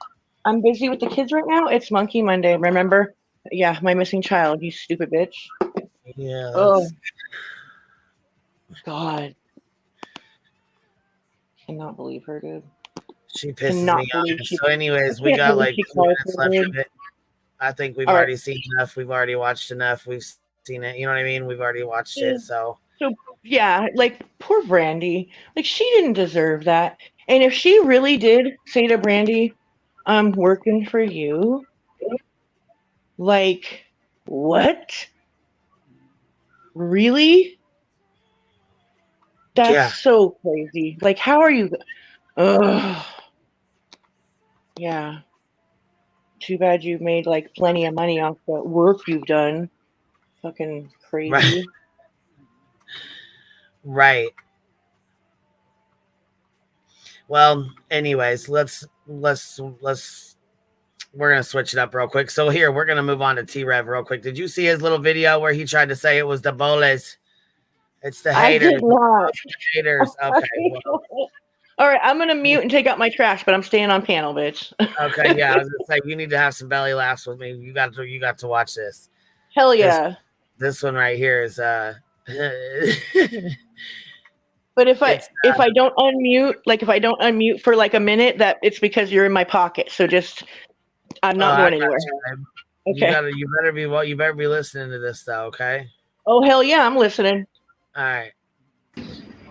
Speaker 20: I'm busy with the kids right now. It's Monkey Monday. Remember? Yeah, my missing child, you stupid bitch.
Speaker 1: Yeah.
Speaker 20: Oh. God. Cannot believe her, dude.
Speaker 1: She pisses me off. So anyways, we got like 2 minutes left of it. I think we've already seen enough. We've already watched enough. We've seen it. You know what I mean? We've already watched it. So
Speaker 20: yeah, like poor Brandy. Like she didn't deserve that. And if she really did say to Brandy, I'm working for you, like, what? Really? That's so crazy. Like, how are you? Ugh. Yeah. Too bad you made like plenty of money off the work you've done. Fucking crazy.
Speaker 1: Right. Well, anyways, let's we're gonna switch it up real quick. So here we're gonna move on to T-Rev real quick. Did you see his little video where he tried to say it was the boles? It's the haters.
Speaker 20: I did not.
Speaker 1: Haters. Okay. Well.
Speaker 20: All right, I'm gonna mute and take out my trash, but I'm staying on panel, bitch.
Speaker 1: Okay, yeah, I was gonna say you need to have some belly laughs with me. You got to watch this.
Speaker 20: Hell yeah.
Speaker 1: This one right here is
Speaker 20: But if I don't unmute, like if I don't unmute for like a minute, that it's because you're in my pocket. So just I'm not going anywhere. Okay.
Speaker 1: You better be listening to this though, okay?
Speaker 20: Oh hell yeah, I'm listening.
Speaker 1: All right.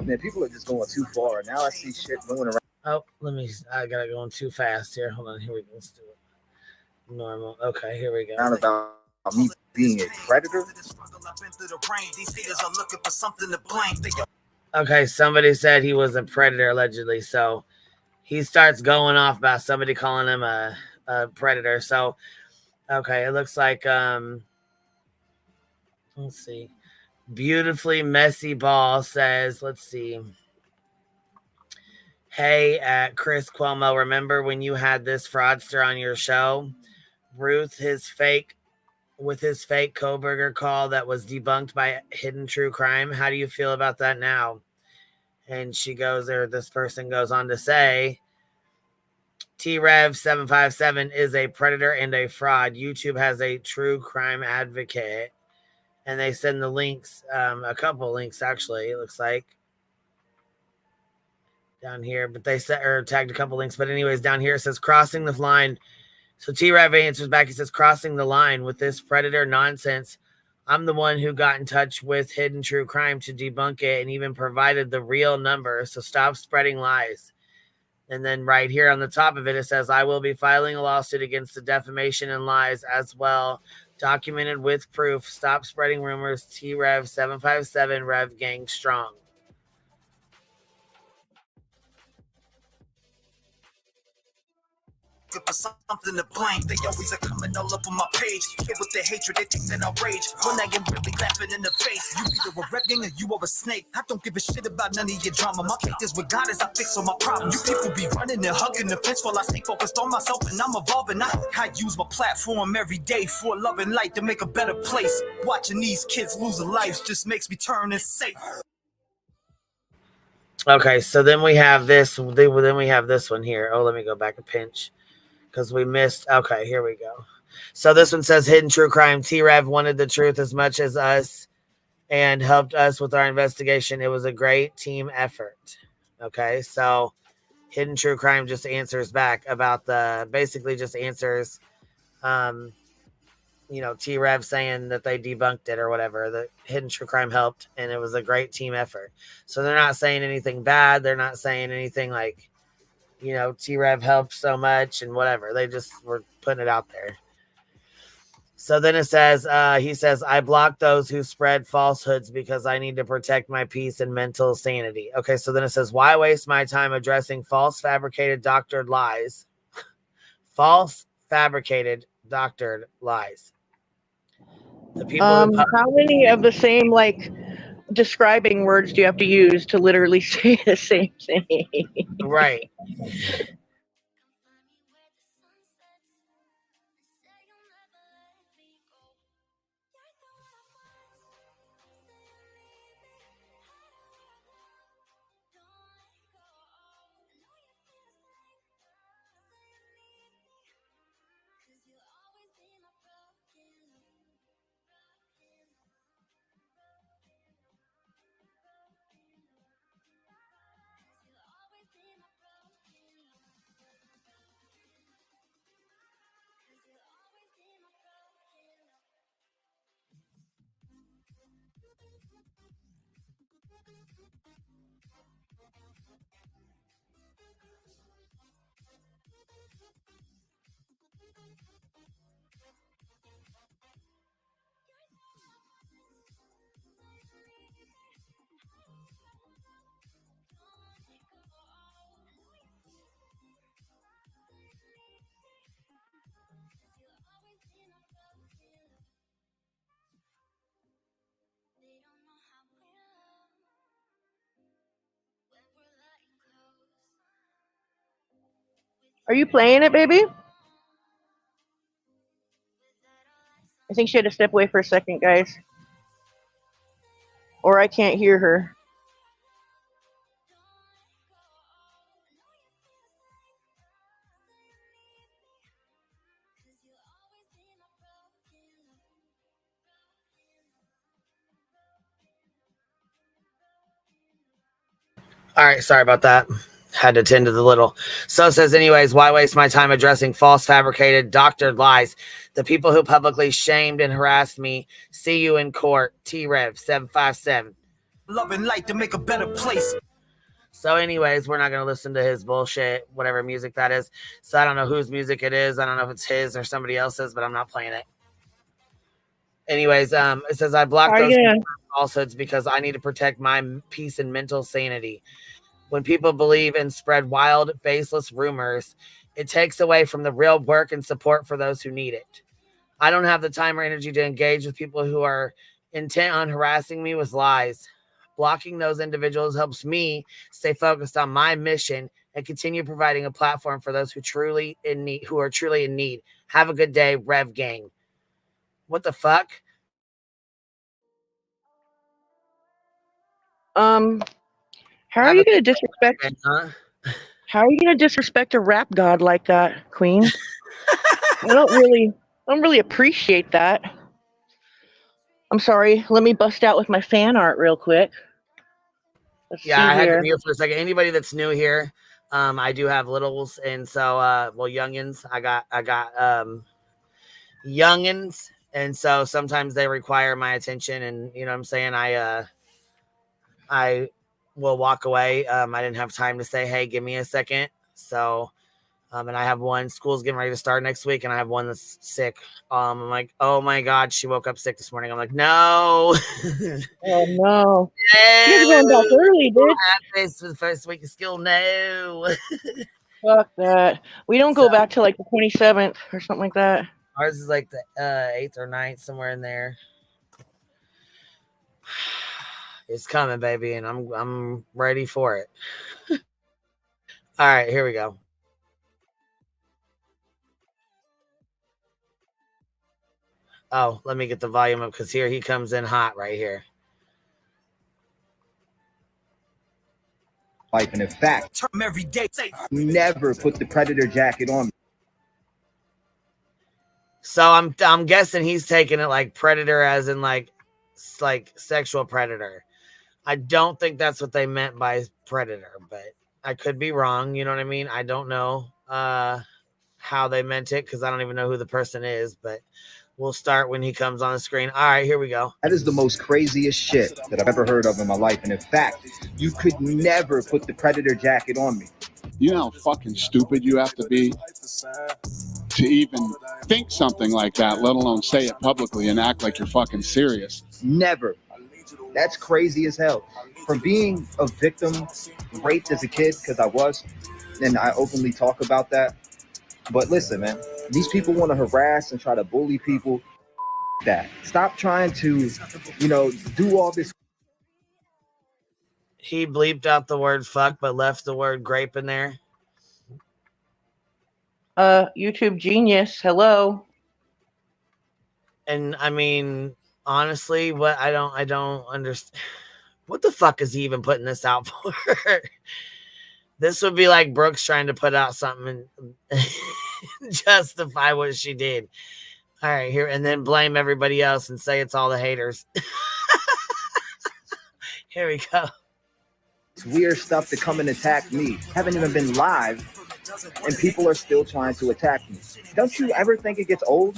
Speaker 3: Man, people are just going too far. Now I see shit going around.
Speaker 1: Oh, I gotta go on too fast here. Hold on, here we go. Let's do it. Normal. Okay, here we go.
Speaker 3: Not about me being a predator.
Speaker 1: Okay, somebody said he was a predator allegedly, so he starts going off about somebody calling him a predator. So, okay, it looks like let's see. Beautifully messy ball says, let's see. Hey, Chris Cuomo, remember when you had this fraudster on your show? Ruth, his fake Koberger call that was debunked by Hidden True Crime. How do you feel about that now? And she goes, or this person goes on to say, TRev 757 is a predator and a fraud. YouTube has a true crime advocate. and they send the links, a couple links actually, it looks like. Down here, but they set or tagged a couple links. But anyways, down here it says crossing the line. So T-Rev answers back. He says, crossing the line with this predator nonsense. I'm the one who got in touch with Hidden True Crime to debunk it and even provided the real number. So stop spreading lies. And then right here on the top of it, it says, I will be filing a lawsuit against the defamation and lies as well. Documented with proof. Stop spreading rumors. T-Rev 757 Rev Gang Strong.
Speaker 5: For something to blame, they always are coming all up on my page. Hit with the hatred, they think that I rage. When I am really laughing in the face, you either a rep gang or you are a snake. I don't give a shit about none of your drama. My faith is with God as I fix all my problems. You people be running and hugging the fence while I stay focused on myself and I'm evolving. I use my platform every day for love and light to make a better place. Watching these kids lose their lives just makes me turn and say.
Speaker 1: Okay, so then we have this. Then we have this one here. Oh, let me go back a pinch. Because we missed. Okay, here we go. So this one says Hidden True Crime. T-Rev wanted the truth as much as us and helped us with our investigation. It was a great team effort. Okay, so Hidden True Crime just answers back about basically just answers, T-Rev saying that they debunked it or whatever. The Hidden True Crime helped and it was a great team effort. So they're not saying anything bad. They're not saying anything like, T-Rev helped so much and whatever. They just were putting it out there. So then it says, he says, I block those who spread falsehoods because I need to protect my peace and mental sanity. Okay, so then it says, why waste my time addressing false, fabricated, doctored lies? False, fabricated, doctored lies. The people
Speaker 20: how many of the same, describing words do you have to use to literally say the same thing?
Speaker 1: Right.
Speaker 20: Are you playing it, baby? I think she had to step away for a second, guys. Or I can't hear her.
Speaker 1: All right, sorry about that. Had to tend to the little. So it says, anyways, why waste my time addressing false, fabricated, doctored lies? The people who publicly shamed and harassed me, see you in court. T-Rev 757.
Speaker 5: Love and light to make a better place.
Speaker 1: So anyways, we're not going to listen to his bullshit, whatever music that is. So I don't know whose music it is. I don't know if it's his or somebody else's, but I'm not playing it. Anyways, it says, I blocked those falsehoods because I need to protect my peace and mental sanity. When people believe and spread wild, baseless rumors, it takes away from the real work and support for those who need it. I don't have the time or energy to engage with people who are intent on harassing me with lies. Blocking those individuals helps me stay focused on my mission and continue providing a platform for those who are truly in need. Have a good day, Rev Gang. What the fuck?
Speaker 20: How are you going to disrespect? How are you going to disrespect a rap god like that, Queen? I don't really appreciate that. I'm sorry. Let me bust out with my fan art real quick. Let's
Speaker 1: Yeah,
Speaker 20: see
Speaker 1: I had
Speaker 20: here.
Speaker 1: to mute for a second. Anybody that's new here, I do have littles, and so well, youngins. I got youngins, and so sometimes they require my attention, and you know what I'm saying. I will walk away. I didn't have time to say, hey, give me a second. So, and I have one, school's getting ready to start next week, and I have one that's sick. I'm like, oh my God, she woke up sick this morning. I'm like, no.
Speaker 20: Oh no. You're going back early, dude.
Speaker 1: This was the first week of school. No.
Speaker 20: Fuck that. We don't go back to like the 27th or something like that.
Speaker 1: Ours is like the 8th or 9th, somewhere in there. It's coming, baby, and I'm ready for it. All right, here we go. Oh, let me get the volume up because here he comes in hot right here.
Speaker 3: Life, and in fact,
Speaker 5: every day.
Speaker 3: never put the predator jacket on me.
Speaker 1: So I'm guessing he's taking it like predator as in like sexual predator. I don't think that's what they meant by predator, but I could be wrong. You know what I mean? I don't know how they meant it because I don't even know who the person is, but we'll start when he comes on the screen. All right, here we go.
Speaker 3: That is the most craziest shit that I've ever heard of in my life. And in fact, you could never put the predator jacket on me.
Speaker 4: You know how fucking stupid you have to be to even think something like that, let alone say it publicly and act like you're fucking serious.
Speaker 3: Never. That's crazy as hell. From being a victim, raped as a kid, because I was, and I openly talk about that. But listen, man, these people want to harass and try to bully people. That stop trying to, do all this.
Speaker 1: He bleeped out the word fuck, but left the word grape in there.
Speaker 20: YouTube genius. Hello.
Speaker 1: And I mean, honestly, what I don't understand. What the fuck is he even putting this out for? This would be like Brooks trying to put out something and justify what she did. All right, here, and then blame everybody else and say it's all the haters. Here we go.
Speaker 3: It's weird stuff to come and attack me. Haven't even been live, and people are still trying to attack me. Don't you ever think it gets old?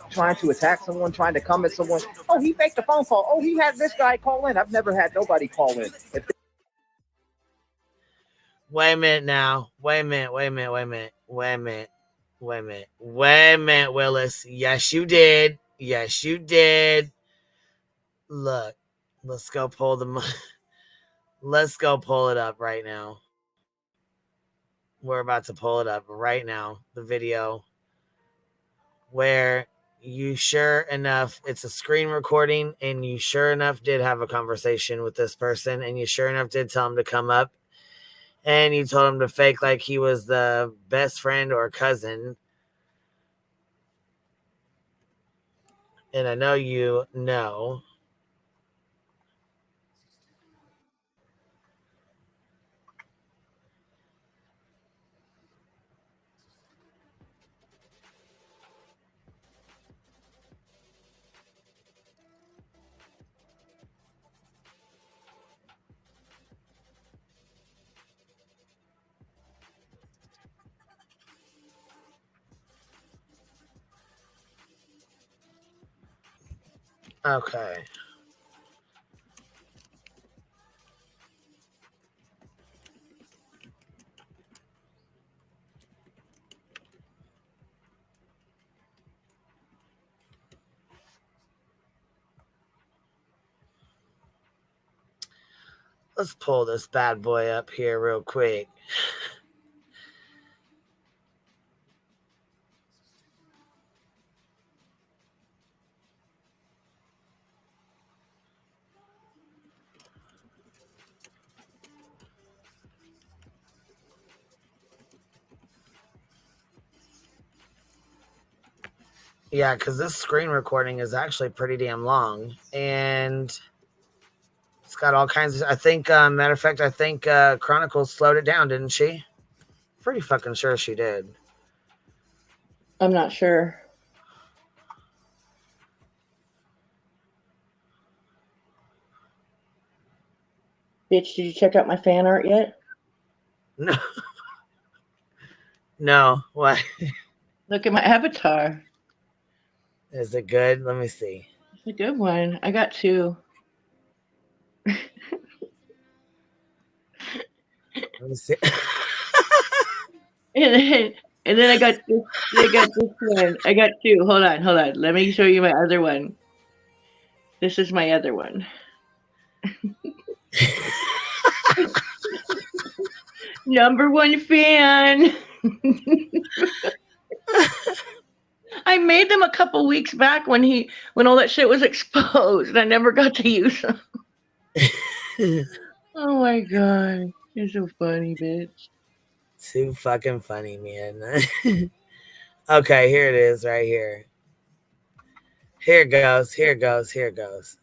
Speaker 3: Trying to attack someone, trying to come at someone. Oh, he faked a phone call. Oh, he had this guy call in. I've never had nobody call in.
Speaker 1: Wait a minute now. Wait a minute, Willis. Yes, you did. Yes, you did. Look, let's go pull let's go pull it up right now. We're about to pull it up right now. The video where you sure enough, it's a screen recording, and you sure enough did have a conversation with this person, and you sure enough did tell him to come up, and you told him to fake like he was the best friend or cousin. And I know you know. Okay. Let's pull this bad boy up here real quick. Yeah, because this screen recording is actually pretty damn long, and it's got all kinds of. I think, matter of fact, I think Chronicles slowed it down, didn't she? Pretty fucking sure she did.
Speaker 20: I'm not sure. Bitch, did you check out my fan art yet?
Speaker 1: No. No. What?
Speaker 20: Look at my avatar.
Speaker 1: Is it good? Let me see.
Speaker 20: It's a good one. I got 2.
Speaker 1: Let me see.
Speaker 20: and then I got this. I got this one. I got 2. Hold on. Let me show you my other one. This is my other one. Number 1 fan. I made them a couple weeks back when all that shit was exposed, and I never got to use them. Oh my god, you're so funny, bitch.
Speaker 1: Too fucking funny, man. Okay, here it is, right here. Here it goes. Here it goes. Here it goes.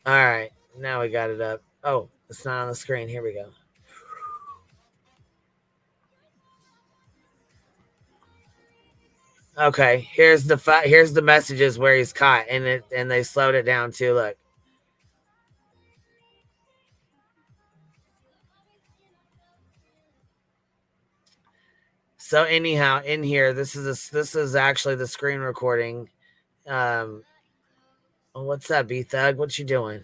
Speaker 1: All right, now we got it up. Oh, it's not on the screen. Here we go. Okay, here's the messages where he's caught, and they slowed it down too. Look. So anyhow, in here, this is actually the screen recording. What's up, B-Thug? What you doing?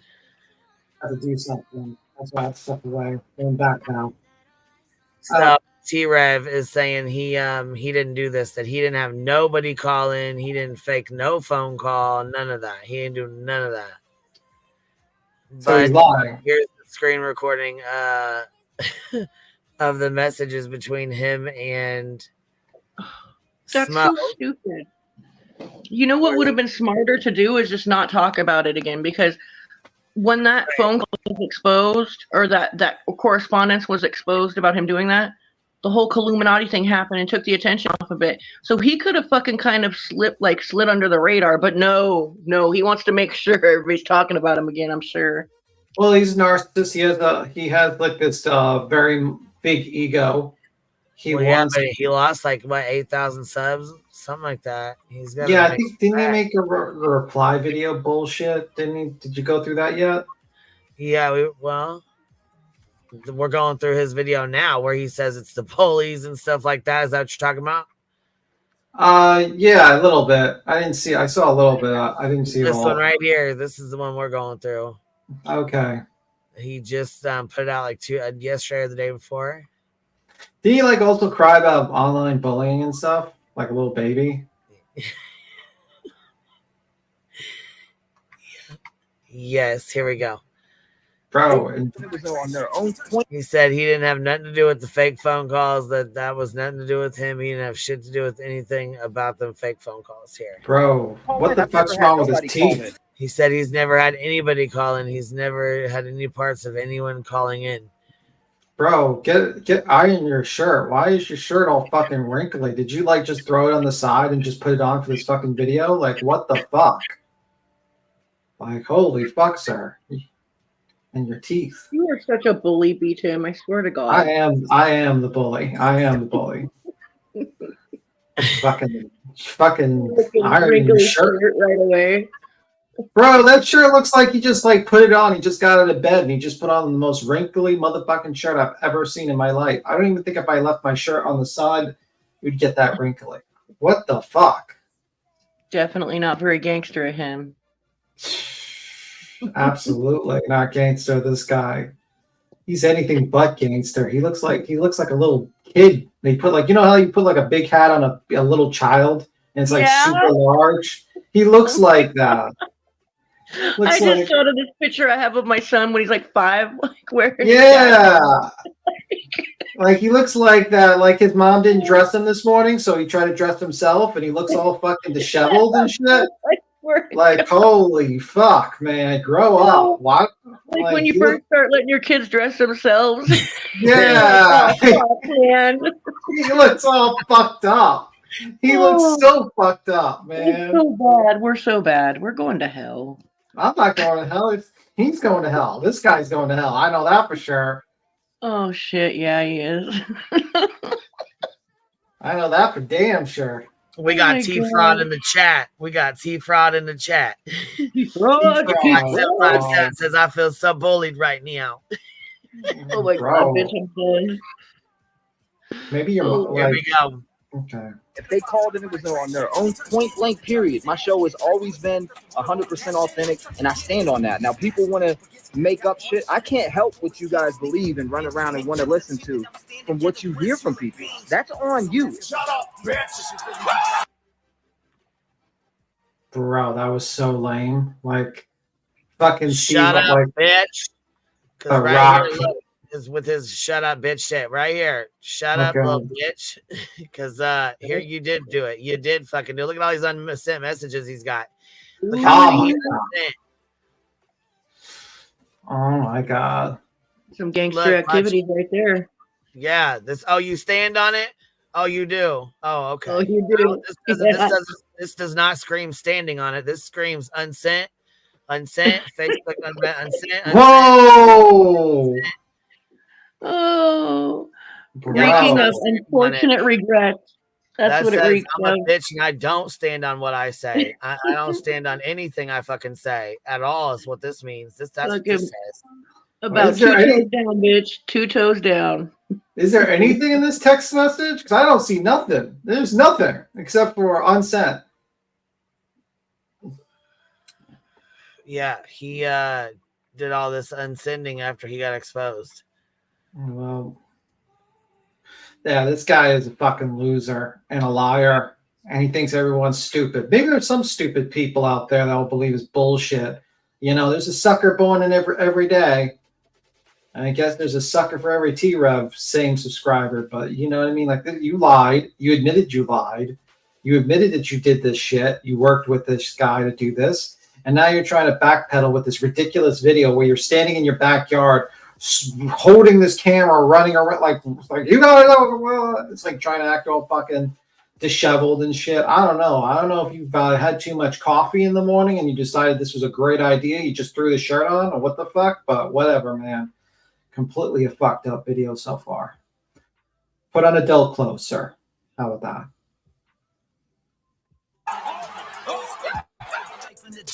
Speaker 15: I have to do something. That's why I have to step away. I'm back now.
Speaker 1: So T-Rev is saying he didn't do this, that he didn't have nobody call in, he didn't fake no phone call, none of that. He didn't do none of that.
Speaker 15: So he's lying.
Speaker 1: Here's the screen recording of the messages between him and
Speaker 20: That's
Speaker 1: Smoke.
Speaker 20: so stupid. You know what would have been smarter to do is just not talk about it again, because when that phone call was exposed, or that correspondence was exposed about him doing that, the whole Illuminati thing happened and took the attention off of it. So he could have fucking kind of slid under the radar, but no, he wants to make sure everybody's talking about him again, I'm sure.
Speaker 15: Well, he's a narcissist. He has like this very big ego. He wants.
Speaker 1: But he lost like what 8,000 subs, something like that. He's got.
Speaker 15: Yeah, I think didn't he make a reply video bullshit? Didn't he? Did you go through that yet?
Speaker 1: Yeah, we're going through his video now where he says it's the bullies and stuff like that. Is that what you're talking about?
Speaker 15: Yeah, a little bit. I saw a little bit. I didn't see
Speaker 1: This
Speaker 15: it all.
Speaker 1: one right here. This is the one we're going through.
Speaker 15: Okay.
Speaker 1: He just put it out like yesterday or the day before.
Speaker 15: Did he like also cry about online bullying and stuff, like a little baby?
Speaker 1: Yes, here we go.
Speaker 15: Bro,
Speaker 1: he said he didn't have nothing to do with the fake phone calls. That was nothing to do with him. He didn't have shit to do with anything about them fake phone calls here.
Speaker 15: Bro, what the fuck's wrong with his teeth?
Speaker 1: He said he's never had anybody call in. He's never had any parts of anyone calling in.
Speaker 15: Bro, get iron your shirt. Why is your shirt all fucking wrinkly? Did you like just throw it on the side and just put it on for this fucking video? Like, what the fuck? Like, holy fuck, sir. And your teeth.
Speaker 20: You are such a bully, B-Tim, I swear to God.
Speaker 15: I am the bully. I am the bully. fucking iron your shirt
Speaker 20: right away.
Speaker 15: Bro, that shirt looks like he just like put it on. He just got out of bed and he just put on the most wrinkly motherfucking shirt I've ever seen in my life. I don't even think if I left my shirt on the side, you'd get that wrinkly. What the fuck?
Speaker 20: Definitely not very gangster of him.
Speaker 15: Absolutely not gangster. This guy, he's anything but gangster. He looks like a little kid. They put like, you know how you put like a big hat on a little child and it's like super large. He looks like that.
Speaker 20: I just thought of this picture I have of my son when he's like 5. Like where?
Speaker 15: Yeah. Like he looks like that. Like his mom didn't dress him this morning, so he tried to dress himself, and he looks all fucking disheveled and shit. Like holy fuck, man, grow up. What?
Speaker 20: Like when you first start letting your kids dress themselves.
Speaker 15: Yeah.
Speaker 20: Like, oh, man.
Speaker 15: He looks all fucked up. He looks so fucked up, man.
Speaker 20: It's so bad. We're so bad. We're going to hell.
Speaker 15: I'm not going to hell. He's going to hell. This guy's going to hell. I know that for sure.
Speaker 20: Oh, shit. Yeah, he is.
Speaker 15: I know that for damn sure.
Speaker 1: We got T-Fraud in the chat. We got T-Fraud in the chat.
Speaker 20: T-Fraud.
Speaker 1: Says, I feel so bullied right now.
Speaker 20: Oh my God, bitch, I'm done.
Speaker 15: Maybe you're
Speaker 1: Here we go.
Speaker 15: Okay.
Speaker 3: If they called and it was on their own point blank period, my show has always been 100% authentic, and I stand on that. Now, people want to make up shit. I can't help what you guys believe and run around and want to listen to from what you hear from people. That's on you.
Speaker 5: Shut up, bitch.
Speaker 15: Bro, that was so lame. Like, fucking Steve,
Speaker 1: Shut up,
Speaker 15: like,
Speaker 1: bitch.
Speaker 15: The
Speaker 1: Right
Speaker 15: Rock.
Speaker 1: here, look, is with his shut up, bitch shit. Right here. Shut up,
Speaker 15: Okay.
Speaker 1: little bitch. Because here you did do it. You did fucking do it. Look at all these unsent messages he's got. Look how many he's sent.
Speaker 15: Oh my God.
Speaker 20: Some gangster activities right there.
Speaker 1: Yeah. You stand on it? Oh, you do. Oh, okay.
Speaker 20: Oh, you do.
Speaker 1: This does not scream standing on it. This screams unsent, Facebook unsent.
Speaker 15: Whoa!
Speaker 20: Oh,
Speaker 1: Yeah,
Speaker 20: reeking of unfortunate regret. That's what it reeks
Speaker 1: I'm
Speaker 20: of.
Speaker 1: a bitch and I don't stand on what I say. I don't stand on anything I fucking say at all. Is what this means. That's what this says.
Speaker 20: About 2 toes down, bitch. 2 toes down.
Speaker 15: Is there anything in this text message? Because I don't see nothing. There's nothing except for unsent.
Speaker 1: Yeah, he did all this unsending after he got exposed.
Speaker 15: Well, yeah, this guy is a fucking loser and a liar, and he thinks everyone's stupid. Maybe there's some stupid people out there that will believe his bullshit. You know, there's a sucker born in every day. And I guess there's a sucker for every T-Rev, same subscriber. But you know what I mean? Like, you lied. You admitted you lied. You admitted that you did this shit. You worked with this guy to do this. And now you're trying to backpedal with this ridiculous video where you're standing in your backyard holding this camera, running around like you gotta know. It's like trying to act all fucking disheveled and shit. I don't know. I don't know if you've had too much coffee in the morning and you decided this was a great idea. You just threw the shirt on or what the fuck, but whatever, man. Completely a fucked up video so far. Put on adult clothes, sir. How about that?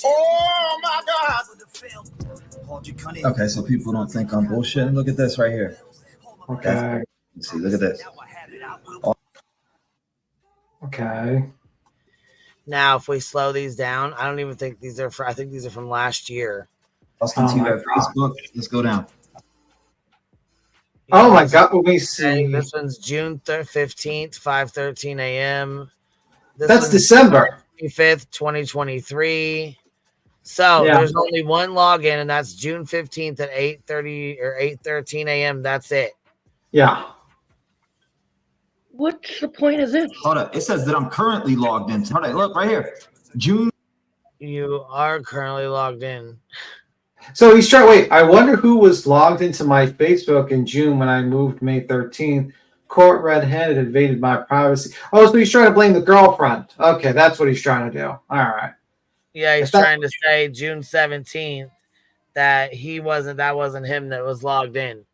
Speaker 5: Oh my God.
Speaker 3: Okay, so people don't think I'm bullshitting. Look at this right here.
Speaker 15: Okay.
Speaker 3: Let's see, look at this.
Speaker 15: Okay.
Speaker 1: Now, if we slow these down, I don't even think these are. I think these are from last year.
Speaker 3: Austin T-Rev Facebook. Let's go down.
Speaker 15: Oh my God! Let me see.
Speaker 1: This one's June 15th, 5:13 a.m.
Speaker 15: That's December
Speaker 1: 25th, 2023. So there's only one login, and that's June 15th at 8:30 or 8:13 a.m. That's it.
Speaker 15: Yeah.
Speaker 20: What's the point of this?
Speaker 3: Hold up. It says that I'm currently logged in. Hold on. Look right here. June.
Speaker 1: You are currently logged in.
Speaker 15: So he's trying. Wait, I wonder who was logged into my Facebook in June when I moved May 13th. Court red-handed invaded my privacy. Oh, so he's trying to blame the girlfriend. Okay, that's what he's trying to do. All right.
Speaker 1: Yeah, he's trying to say June 17th that that wasn't him that was logged in.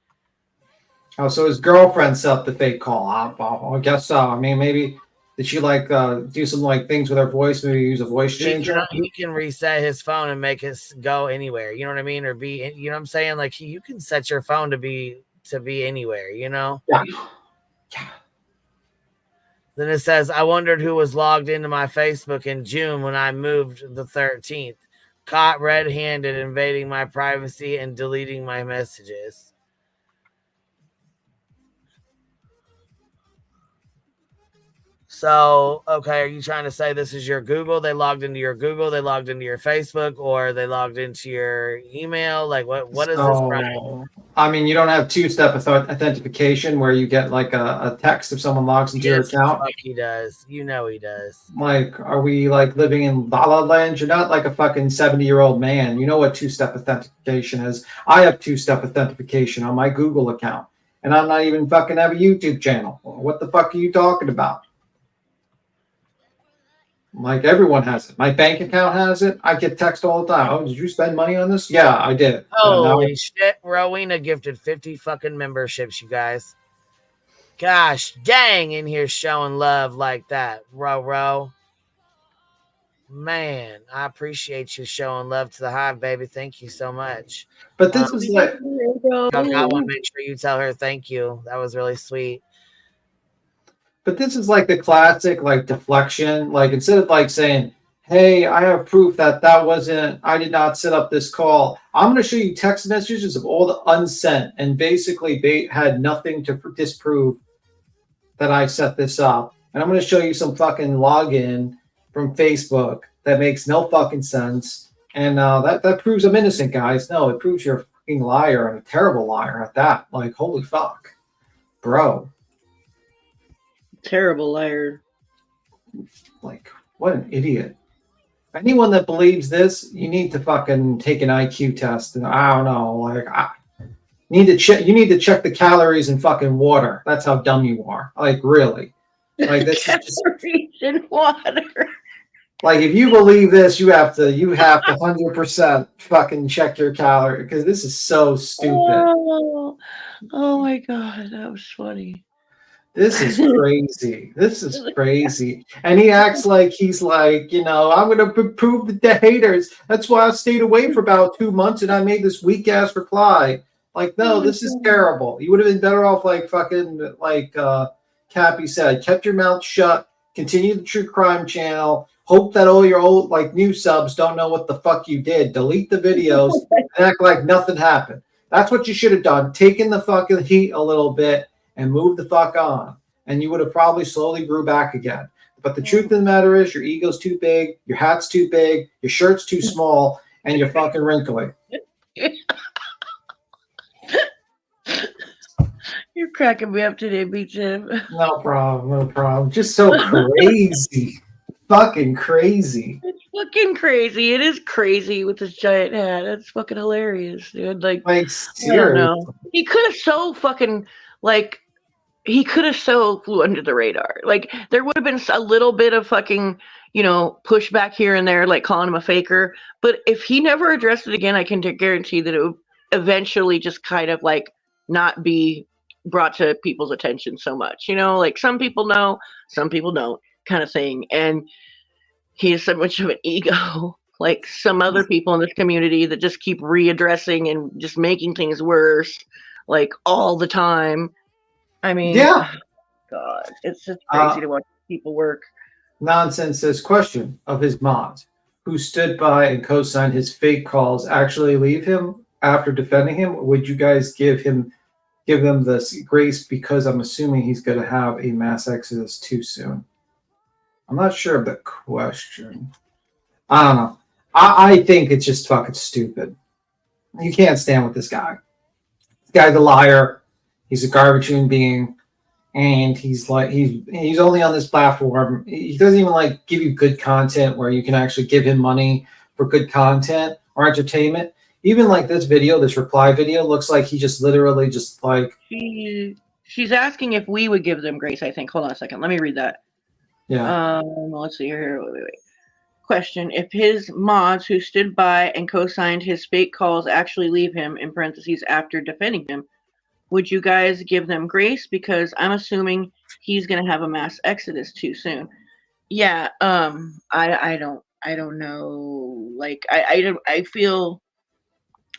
Speaker 15: Oh, so his girlfriend set up the fake call. I guess so. I mean, maybe did she like do some like things with her voice? Maybe use a voice changer.
Speaker 1: He can reset his phone and make it go anywhere. You know what I mean? Or be, you know what I'm saying? Like you can set your phone to be anywhere. You know?
Speaker 15: Yeah.
Speaker 1: Then it says, I wondered who was logged into my Facebook in June when I moved the 13th. Caught red-handed invading my privacy and deleting my messages. So, okay, are you trying to say this is your Google? They logged into your Google, they logged into your Facebook, or they logged into your email? Like, what is this, Brian?
Speaker 15: I mean, you don't have two-step authentication where you get like a text if someone logs into your account.
Speaker 1: Like he does. You know he does.
Speaker 15: Like, are we like living in La La Land? You're not like a fucking 70-year-old man. You know what two-step authentication is. I have two-step authentication on my Google account, and I'm not even fucking have a YouTube channel. What the fuck are you talking about? Like, everyone has it. My bank account has it. I get text all the time. Oh, did you spend money on this? Yeah, I did.
Speaker 1: Holy shit. Rowena gifted 50 fucking memberships, you guys. Gosh dang, in here showing love like that, Ro. Man, I appreciate you showing love to the hive, baby. Thank you so much.
Speaker 15: But this is like,
Speaker 1: I want to make sure you tell her thank you. That was really sweet.
Speaker 15: but this is like the classic like deflection. Like instead of like saying, "Hey, I have proof that I did not set up this call. I'm going to show you text messages of all the unsent," and basically they had nothing to disprove that I set this up. And I'm going to show you some fucking login from Facebook that makes no fucking sense. And that proves I'm innocent, guys. No, it proves you're a fucking liar and a terrible liar at that. Like, holy fuck. Bro.
Speaker 20: Terrible liar.
Speaker 15: Like, what an idiot. Anyone that believes this, you need to fucking take an IQ test. And I don't know, like, you need to check the calories in fucking water. That's how dumb you are. Like, really. Like, this is just,
Speaker 20: in water.
Speaker 15: like, if you believe this, you have to 100% fucking check your calorie, because this is so stupid.
Speaker 20: Oh my god, that was funny.
Speaker 15: This is crazy. This is crazy. And he acts like he's like, I'm going to prove the haters. That's why I stayed away for about 2 months and I made this weak ass reply. Like, no, this is terrible. You would have been better off like fucking, like Cappy said, kept your mouth shut, continue the true crime channel, hope that all your old like new subs don't know what the fuck you did. Delete the videos and act like nothing happened. That's what you should have done. Taken the fucking heat a little bit and move the fuck on, and you would have probably slowly grew back again. But the truth of the matter is your ego's too big, your hat's too big, your shirt's too small, and you're fucking wrinkly.
Speaker 20: You're cracking me up today, B-Jim.
Speaker 15: No problem. Just so crazy. Fucking crazy.
Speaker 20: It's fucking crazy. It is crazy with this giant hat. That's fucking hilarious, dude. Like I don't know. He could have so fucking, like, he could have so flew under the radar. Like, there would have been a little bit of fucking, pushback here and there, like calling him a faker. But if he never addressed it again, I can guarantee that it would eventually just kind of like not be brought to people's attention so much. Like some people know, some people don't, kind of thing. And he has so much of an ego, like some other people in this community that just keep readdressing and just making things worse, like all the time. I mean,
Speaker 15: yeah.
Speaker 20: God, it's just crazy to watch people work.
Speaker 15: Nonsense says, question of his mods who stood by and co-signed his fake calls actually leave him after defending him. Would you guys give them the grace, because I'm assuming he's going to have a mass exodus too soon? I'm not sure of the question. I don't know. I think it's just fucking stupid. You can't stand with this guy. This guy's a liar. He's a garbage human being, and he's only on this platform. He doesn't even like give you good content where you can actually give him money for good content or entertainment. Even like this video, this reply video, looks like he just literally just like.
Speaker 20: She's asking if we would give them grace, I think. Hold on a second. Let me read that.
Speaker 15: Yeah.
Speaker 20: Let's see here. Wait. Question: if his mods who stood by and co-signed his fake calls actually leave him, in parentheses, after defending him, would you guys give them grace? Because I'm assuming he's gonna have a mass exodus too soon. Yeah. I don't know. Like I feel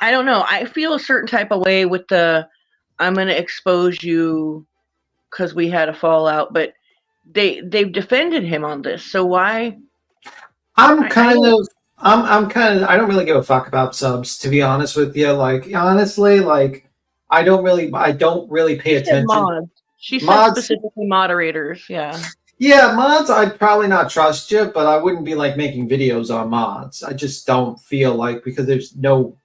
Speaker 20: a certain type of way with the I'm gonna expose you because we had a fallout, but they've defended him on this, so why?
Speaker 15: I don't really give a fuck about subs, to be honest with you. Like, honestly, like I don't really pay attention.
Speaker 20: Mods. She said specifically moderators, yeah.
Speaker 15: Yeah, mods, I'd probably not trust you, but I wouldn't be like making videos on mods. I just don't feel like, because there's no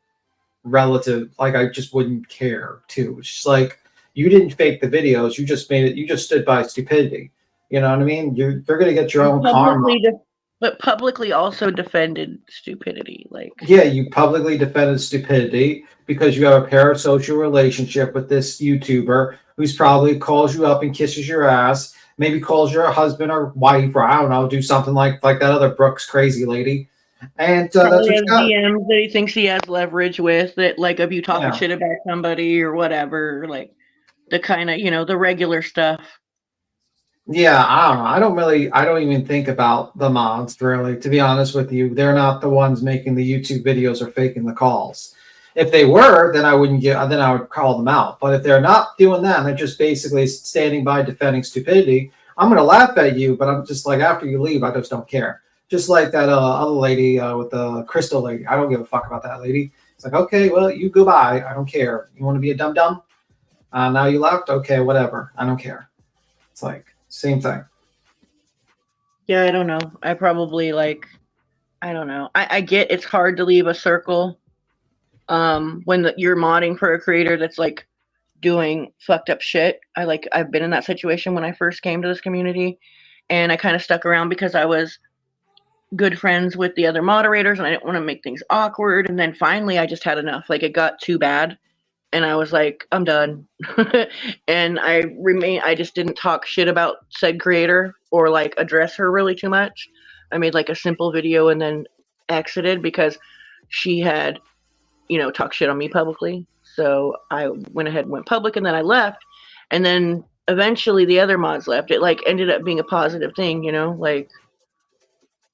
Speaker 15: relative, like I just wouldn't care too. It's just like, you didn't fake the videos, you just made it, you just stood by stupidity. You know what I mean? You're gonna get your own karma.
Speaker 20: But publicly also defended stupidity. Like,
Speaker 15: yeah, you publicly defended stupidity because you have a parasocial relationship with this YouTuber who's probably calls you up and kisses your ass, maybe calls your husband or wife, or I don't know, do something like that other Brooks crazy lady. And that's what
Speaker 20: DMs that he thinks he has leverage with, that like if you talk shit about somebody or whatever, like. the kind of, the regular stuff.
Speaker 15: Yeah, I don't know. I don't even think about the mods, really, to be honest with you. They're not the ones making the YouTube videos or faking the calls. If they were, then I would call them out. But if they're not doing that, and they're just basically standing by defending stupidity, I'm going to laugh at you, but I'm just like, after you leave, I just don't care. Just like that other lady with the crystal lady. I don't give a fuck about that lady. It's like, okay, well, you go by. I don't care. You want to be a dum-dum? Now you left? Okay, whatever. I don't care. It's like, same thing.
Speaker 20: Yeah, I don't know. I probably I don't know. I get it's hard to leave a circle when you're modding for a creator that's like doing fucked up shit. I've been in that situation when I first came to this community, and I kind of stuck around because I was good friends with the other moderators and I didn't want to make things awkward. And then finally I just had enough. Like, it got too bad. And I was like, I'm done. And I just didn't talk shit about said creator or like address her really too much. I made like a simple video and then exited because she had, talked shit on me publicly. So I went ahead and went public, and then I left. And then eventually the other mods left. It like ended up being a positive thing, like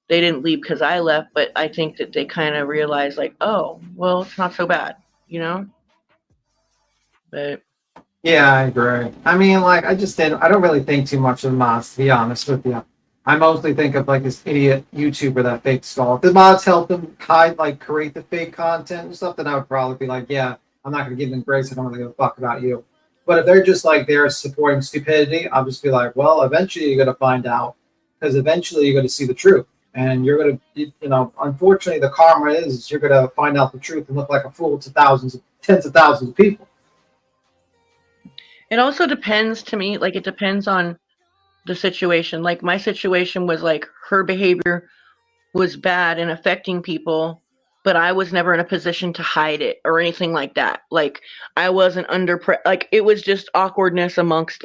Speaker 20: they didn't leave because I left, but I think that they kind of realized like, oh, well, it's not so bad, But
Speaker 15: yeah, I agree. I mean, like, I don't really think too much of the mods, to be honest with you. I mostly think of like this idiot YouTuber that faked skull. If the mods help them create the fake content and stuff, then I would probably be like, yeah, I'm not going to give them grace. I don't really give a fuck about you. But if they're just like they're supporting stupidity, I'll just be like, well, eventually you're going to find out, because eventually you're going to see the truth. And you're going to, unfortunately, the karma is you're going to find out the truth and look like a fool to tens of thousands of people.
Speaker 20: It also depends to me, it depends on the situation. Like, my situation was like her behavior was bad and affecting people, but I was never in a position to hide it or anything like that. Like, I wasn't it was just awkwardness amongst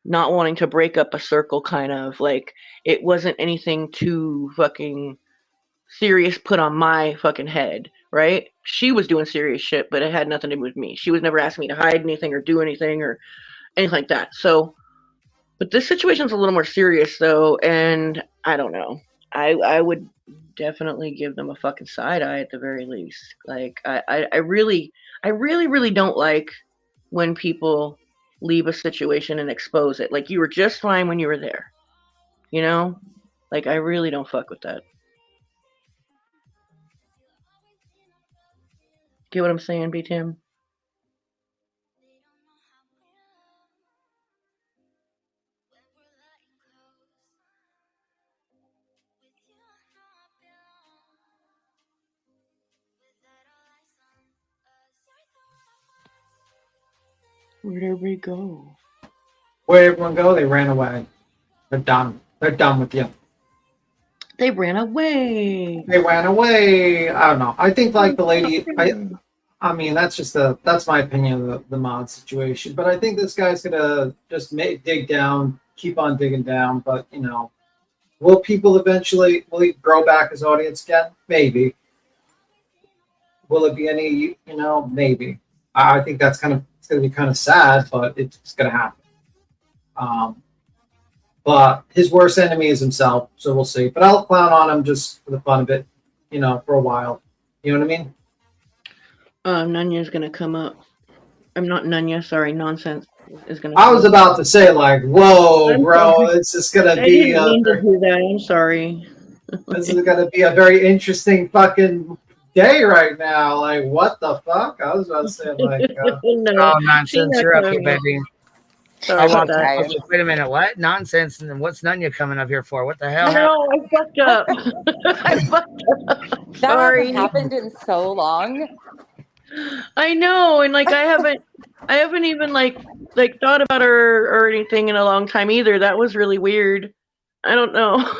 Speaker 20: not wanting to break up a circle, kind of. Like, it wasn't anything too fucking serious put on my fucking head, right? She was doing serious shit, but it had nothing to do with me. She was never asking me to hide anything or do anything or anything like that. So, but this situation's a little more serious though, and I don't know. I would definitely give them a fucking side eye at the very least. Like, I really don't like when people leave a situation and expose it. Like, you were just fine when you were there. Like, I really don't fuck with that. Get what I'm saying, B Tim? Where'd everybody go?
Speaker 15: Where'd everyone go? They ran away. They're done. They're done with you.
Speaker 20: They ran away.
Speaker 15: They ran away. I don't know. I think like the lady. I mean, that's my opinion of the mod situation. But I think this guy's gonna just dig down, keep on digging down. But will people eventually? Will he grow back his audience again? Maybe. Will it be any? Maybe. I think it's going to be kind of sad, but it's going to happen. But his worst enemy is himself, so we'll see. But I'll clown on him just for the fun of it, for a while. You know what I mean?
Speaker 20: Nunya's going to come up. I'm not Nunya, sorry, Nonsense is going to
Speaker 15: I was about to say, whoa, bro, it's just going to be...
Speaker 20: I didn't mean to do that, I'm sorry.
Speaker 15: This is going to be a very interesting fucking day right now. Like, what the fuck? I was about to say,
Speaker 1: no, Nonsense, you're up here, baby.
Speaker 20: Sorry about that.
Speaker 1: I was like, wait a minute, what? Nonsense, and then what's Nunya coming up here for? What the hell?
Speaker 20: No, I fucked up. I fucked up.
Speaker 10: That
Speaker 20: Sorry.
Speaker 10: hasn't happened in so long.
Speaker 20: I know, and I haven't even thought about her or anything in a long time either. That was really weird. I don't know.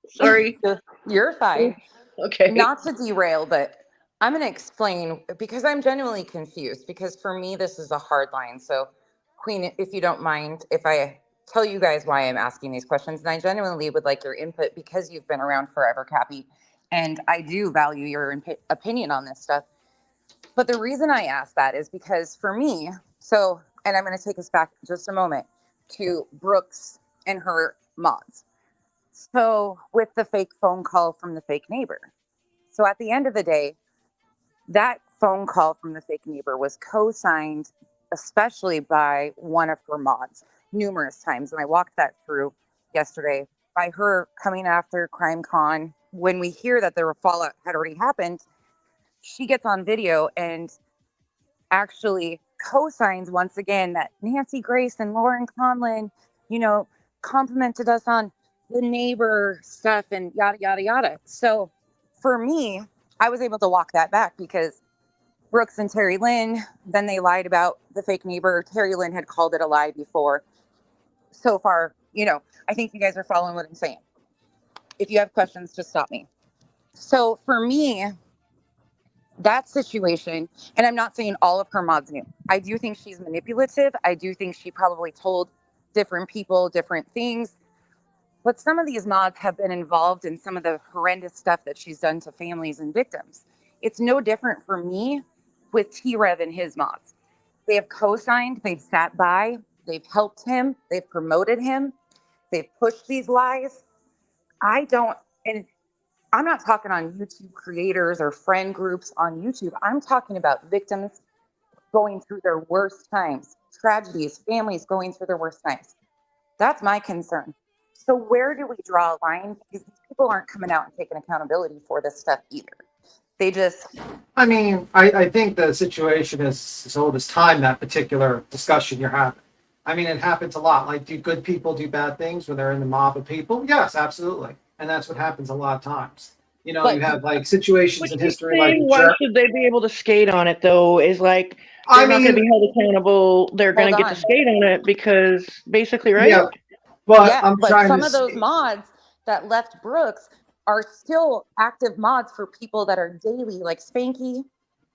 Speaker 20: Sorry.
Speaker 10: You're fine.
Speaker 20: Okay.
Speaker 10: Not to derail, but I'm going to explain because I'm genuinely confused, because for me, this is a hard line. So Queen, if you don't mind, if I tell you guys why I'm asking these questions, and I genuinely would like your input because you've been around forever, Cappy, and I do value your opinion on this stuff. But the reason I ask that is because for me, so and I'm going to take us back just a moment to Brooks and her mods. So with the fake phone call from the fake neighbor. So at the end of the day, that phone call from the fake neighbor was co-signed, especially by one of her mods, numerous times. And I walked that through yesterday by her coming after CrimeCon. When we hear that the fallout had already happened, she gets on video and actually co-signs once again that Nancy Grace and Lauren Conlon, you know, complimented us on the neighbor stuff and yada, yada, yada. So for me, I was able to walk that back because Brooks and Terry Lynn, then they lied about the fake neighbor. Terry Lynn had called it a lie before. So far, you know, I think you guys are following what I'm saying. If you have questions, just stop me. So for me, that situation, and I'm not saying all of her mods knew. I do think she's manipulative. I do think she probably told different people different things. But some of these mods have been involved in some of the horrendous stuff that she's done to families and victims. It's no different for me with T-Rev and his mods. They have co-signed, they've sat by, they've helped him, they've promoted him, they've pushed these lies. And I'm not talking on YouTube creators or friend groups on YouTube. I'm talking about victims going through their worst times, tragedies, families going through their worst times. That's my concern. So where do we draw a line? Because these people aren't coming out and taking accountability for this stuff either. They just...
Speaker 15: I mean, I think the situation is as old as time, that particular discussion you're having. I mean, it happens a lot. Like, do good people do bad things when they're in the mob of people? Yes, absolutely. And that's what happens a lot of times. You know, you have like situations in history like...
Speaker 20: Why should they be able to skate on it, though, is like, they're not going to be held accountable. They're going to get to skate on it because, basically, right?
Speaker 15: Yeah, but
Speaker 10: some of those mods that left Brooks are still active mods for people that are daily, like Spanky,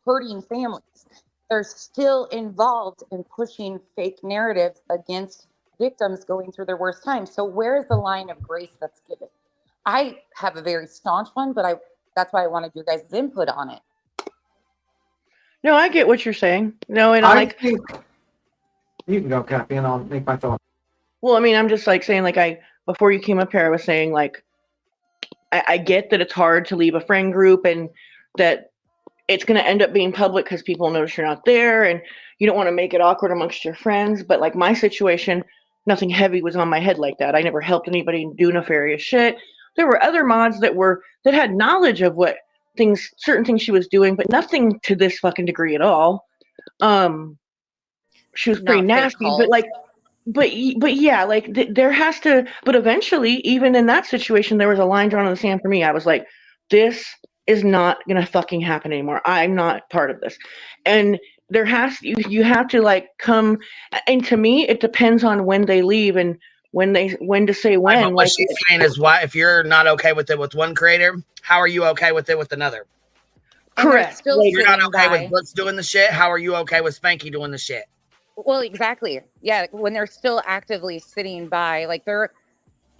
Speaker 10: hurting families. They're still involved in pushing fake narratives against victims going through their worst times. So where's the line of grace that's given? I have a very staunch one, but that's why I wanted your guys' input on it.
Speaker 20: No, I get what you're saying. No, and
Speaker 15: I think you can go, Cappy, and I'll make my thought.
Speaker 20: Well, I mean, I'm just like saying, like, before you came up here, I was saying, like, I get that it's hard to leave a friend group and that it's going to end up being public because people notice you're not there and you don't want to make it awkward amongst your friends. But like my situation, nothing heavy was on my head like that. I never helped anybody do nefarious shit. There were other mods that had knowledge of what certain things she was doing, but nothing to this fucking degree at all. She was pretty nasty, but like, but yeah, like there has to, but eventually, even in that situation, there was a line drawn in the sand for me. I was like, this is not gonna fucking happen anymore. I'm not part of this. And there you have to like come, and to me, it depends on when they leave and when to say when.
Speaker 1: But what she's saying is, why if you're not okay with it with one creator, how are you okay with it with another?
Speaker 20: Correct.
Speaker 1: Like, you're not okay with Blitz doing the shit. How are you okay with Spanky doing the shit?
Speaker 10: Well, exactly. Yeah, when they're still actively sitting by, like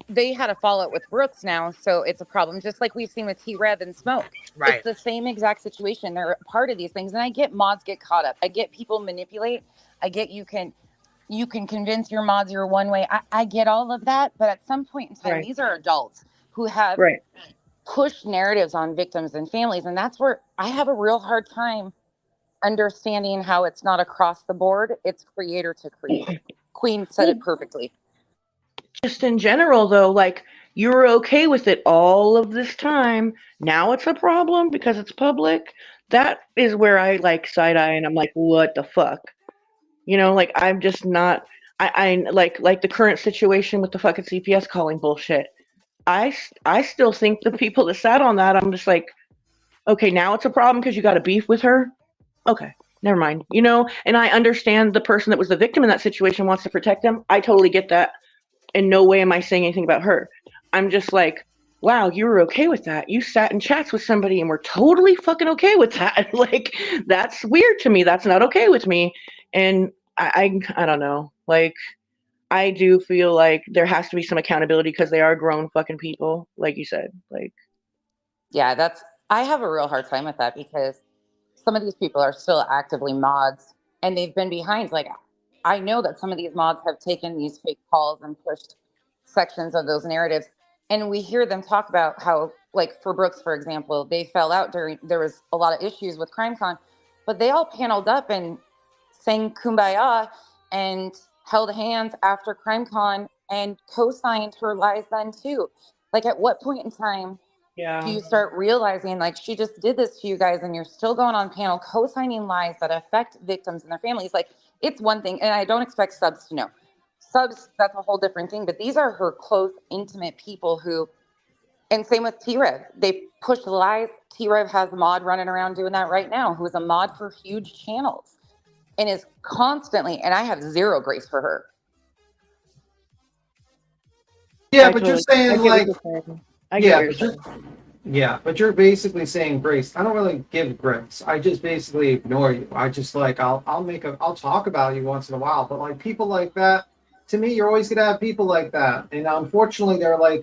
Speaker 10: they had a fallout with Brooks now, so it's a problem. Just like we've seen with T-Rev and Smoke.
Speaker 1: Right.
Speaker 10: It's the same exact situation. They're a part of these things, and I get mods get caught up. I get people manipulate. I get you can convince your mods you're one way. I get all of that, but at some point in time, these are adults who have pushed narratives on victims and families, and that's where I have a real hard time understanding how it's not across the board. It's creator to creator. Queen said it perfectly.
Speaker 20: Just in general, though, like, you were okay with it all of this time. Now it's a problem because it's public. That is where I like side eye and I'm like, what the fuck? You know, like, I'm just not. I like the current situation with the fucking CPS calling bullshit. I still think the people that sat on that, I'm just like, okay, now it's a problem because you got a beef with her. Okay, never mind. You know, and I understand the person that was the victim in that situation wants to protect them. I totally get that. In no way am I saying anything about her. I'm just like, wow, you were okay with that. You sat in chats with somebody and were totally fucking okay with that. Like, that's weird to me. That's not okay with me. And I don't know. Like, I do feel like there has to be some accountability because they are grown fucking people, like you said. Like,
Speaker 10: yeah, I have a real hard time with that because some of these people are still actively mods and they've been behind. Like, I know that some of these mods have taken these fake calls and pushed sections of those narratives. And we hear them talk about how, like for Brooks, for example, they fell out there was a lot of issues with CrimeCon, but they all paneled up and sang Kumbaya and held hands after CrimeCon and co-signed her lies then too. Like, at what point in time do you start realizing, like, she just did this to you guys and you're still going on panel co-signing lies that affect victims and their families? Like, it's one thing, and I don't expect subs to know. Subs, that's a whole different thing, but these are her close, intimate people who, and same with T-Rev, they push the lies. T-Rev has a mod running around doing that right now, who is a mod for huge channels and is constantly, and I have zero grace for her.
Speaker 15: Yeah, but you're saying, like, but you're basically saying, Grace, I don't really give grifts. I just basically ignore you. I just, like, I'll talk about you once in a while, but like people like that, to me, you're always gonna have people like that, and unfortunately,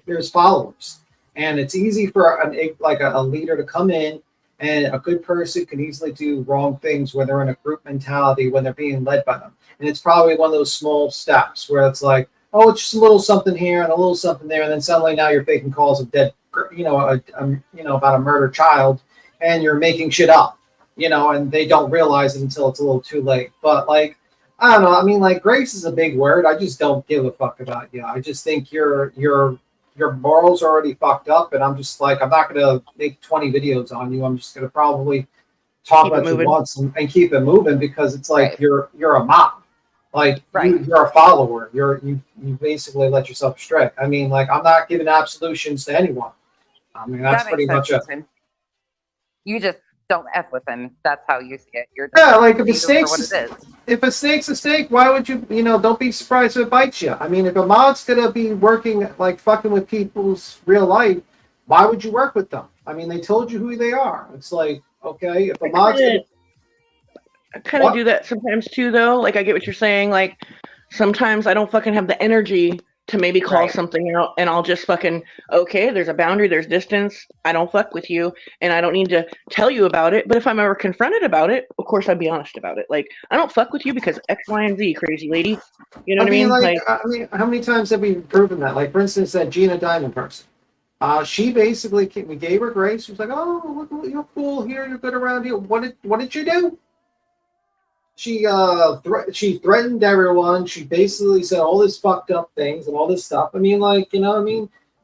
Speaker 15: there's followers, and it's easy for a leader to come in, and a good person can easily do wrong things when they're in a group mentality, when they're being led by them, and it's probably one of those small steps where it's like, oh, it's just a little something here and a little something there, and then suddenly now you're faking calls of dead, about a murdered child, and you're making shit up, and they don't realize it until it's a little too late. But like, I don't know. I mean, like, grace is a big word. I just don't give a fuck about you. I just think your morals are already fucked up, and I'm just like, I'm not gonna make 20 videos on you. I'm just gonna probably talk about you once and keep it moving, because it's like you're a mob. Like, you're a follower. You basically let yourself stray. I mean, like, I'm not giving absolutions to anyone. I mean, that's pretty much it.
Speaker 10: You just don't F with them. That's how you see it. You're
Speaker 15: like, if a snake's a snake, why would you, don't be surprised if it bites you. I mean, if a mod's going to be working, like, fucking with people's real life, why would you work with them? I mean, they told you who they are. It's like, okay, if a mod's
Speaker 20: I kind of do that sometimes too, though. Like, I get what you're saying. Like, sometimes I don't fucking have the energy to maybe call something out, and I'll just fucking, okay, there's a boundary, there's distance. I don't fuck with you, and I don't need to tell you about it. But if I'm ever confronted about it, of course I'd be honest about it. Like, I don't fuck with you because X, Y, and Z, crazy lady. You know what I mean?
Speaker 15: Like, I mean, how many times have we proven that? Like, for instance, that Gina Diamond person. She basically, we gave her grace. She was like, oh, look, you're cool here, you're good around here. What did you do? She threatened everyone. She basically said all this fucked up things and all this stuff. I mean, like, Now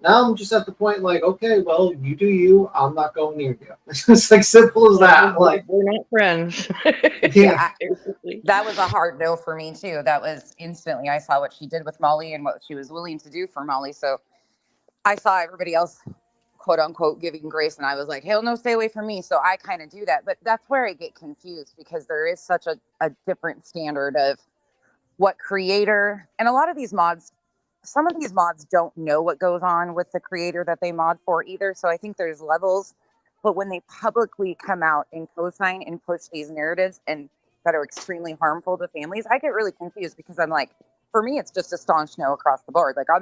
Speaker 15: I'm just at the point, like, okay, well, you do you. I'm not going near you. It's just like simple as that. Like,
Speaker 20: we're not friends.
Speaker 10: That was a hard no for me too. That was instantly. I saw what she did with Molly and what she was willing to do for Molly. So I saw everybody else, quote unquote, giving grace, and I was like, hell no, stay away from me. So I kind of do that, but that's where I get confused, because there is such a different standard of what creator, and a lot of these mods, some of these mods don't know what goes on with the creator that they mod for either. So I think there's levels, but when they publicly come out and co-sign and push these narratives and that are extremely harmful to families, I get really confused, because I'm like, for me, it's just a staunch no across the board. Like, I'm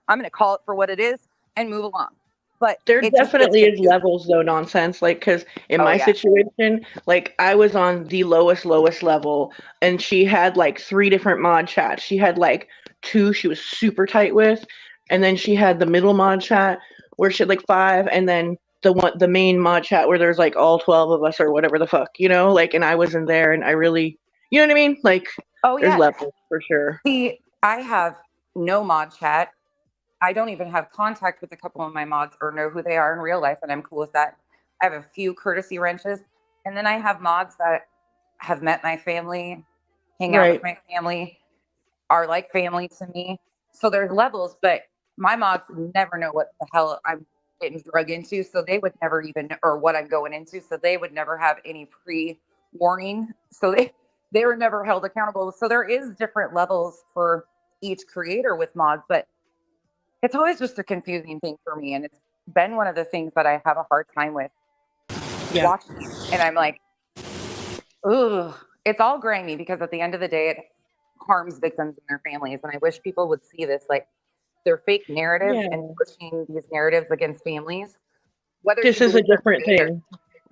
Speaker 10: gonna call it for what it is and move along. But
Speaker 20: there definitely is levels, though, nonsense. Like, because in my situation, like, I was on the lowest level, and she had like 3 different mod chats. She had like 2 she was super tight with, and then she had the middle mod chat where she had like 5, and then the main mod chat where there's like all 12 of us or whatever the fuck, like, and I wasn't there, and I really, you know what I mean? Like, there's levels for sure.
Speaker 10: See, I have no mod chat. I don't even have contact with a couple of my mods or know who they are in real life, and I'm cool with that. I have a few courtesy wrenches, and then I have mods that have met my family, hang out with my family, are like family to me. So there's levels, but my mods never know what the hell I'm getting drug into, so they would never even, or what I'm going into, so they would never have any pre-warning. So they were never held accountable. So there is different levels for each creator with mods, but it's always just a confusing thing for me. And it's been one of the things that I have a hard time with watching. And I'm like, ooh, it's all grimy, because at the end of the day, it harms victims and their families. And I wish people would see this, like, they're fake narratives and pushing these narratives against families. Whether
Speaker 20: this is a different thing.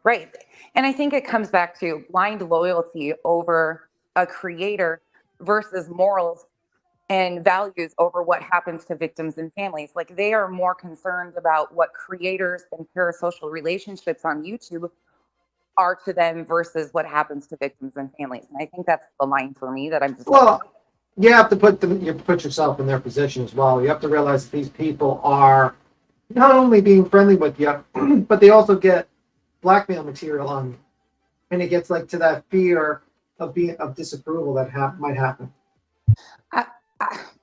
Speaker 10: Right. And I think it comes back to blind loyalty over a creator versus morals and values over what happens to victims and families. Like, they are more concerned about what creators and parasocial relationships on YouTube are to them versus what happens to victims and families. And I think that's the line for me that I'm just
Speaker 15: Well, you have to put yourself in their position as well. You have to realize that these people are not only being friendly with you, but they also get blackmail material on you, and it gets like to that fear of disapproval that might happen.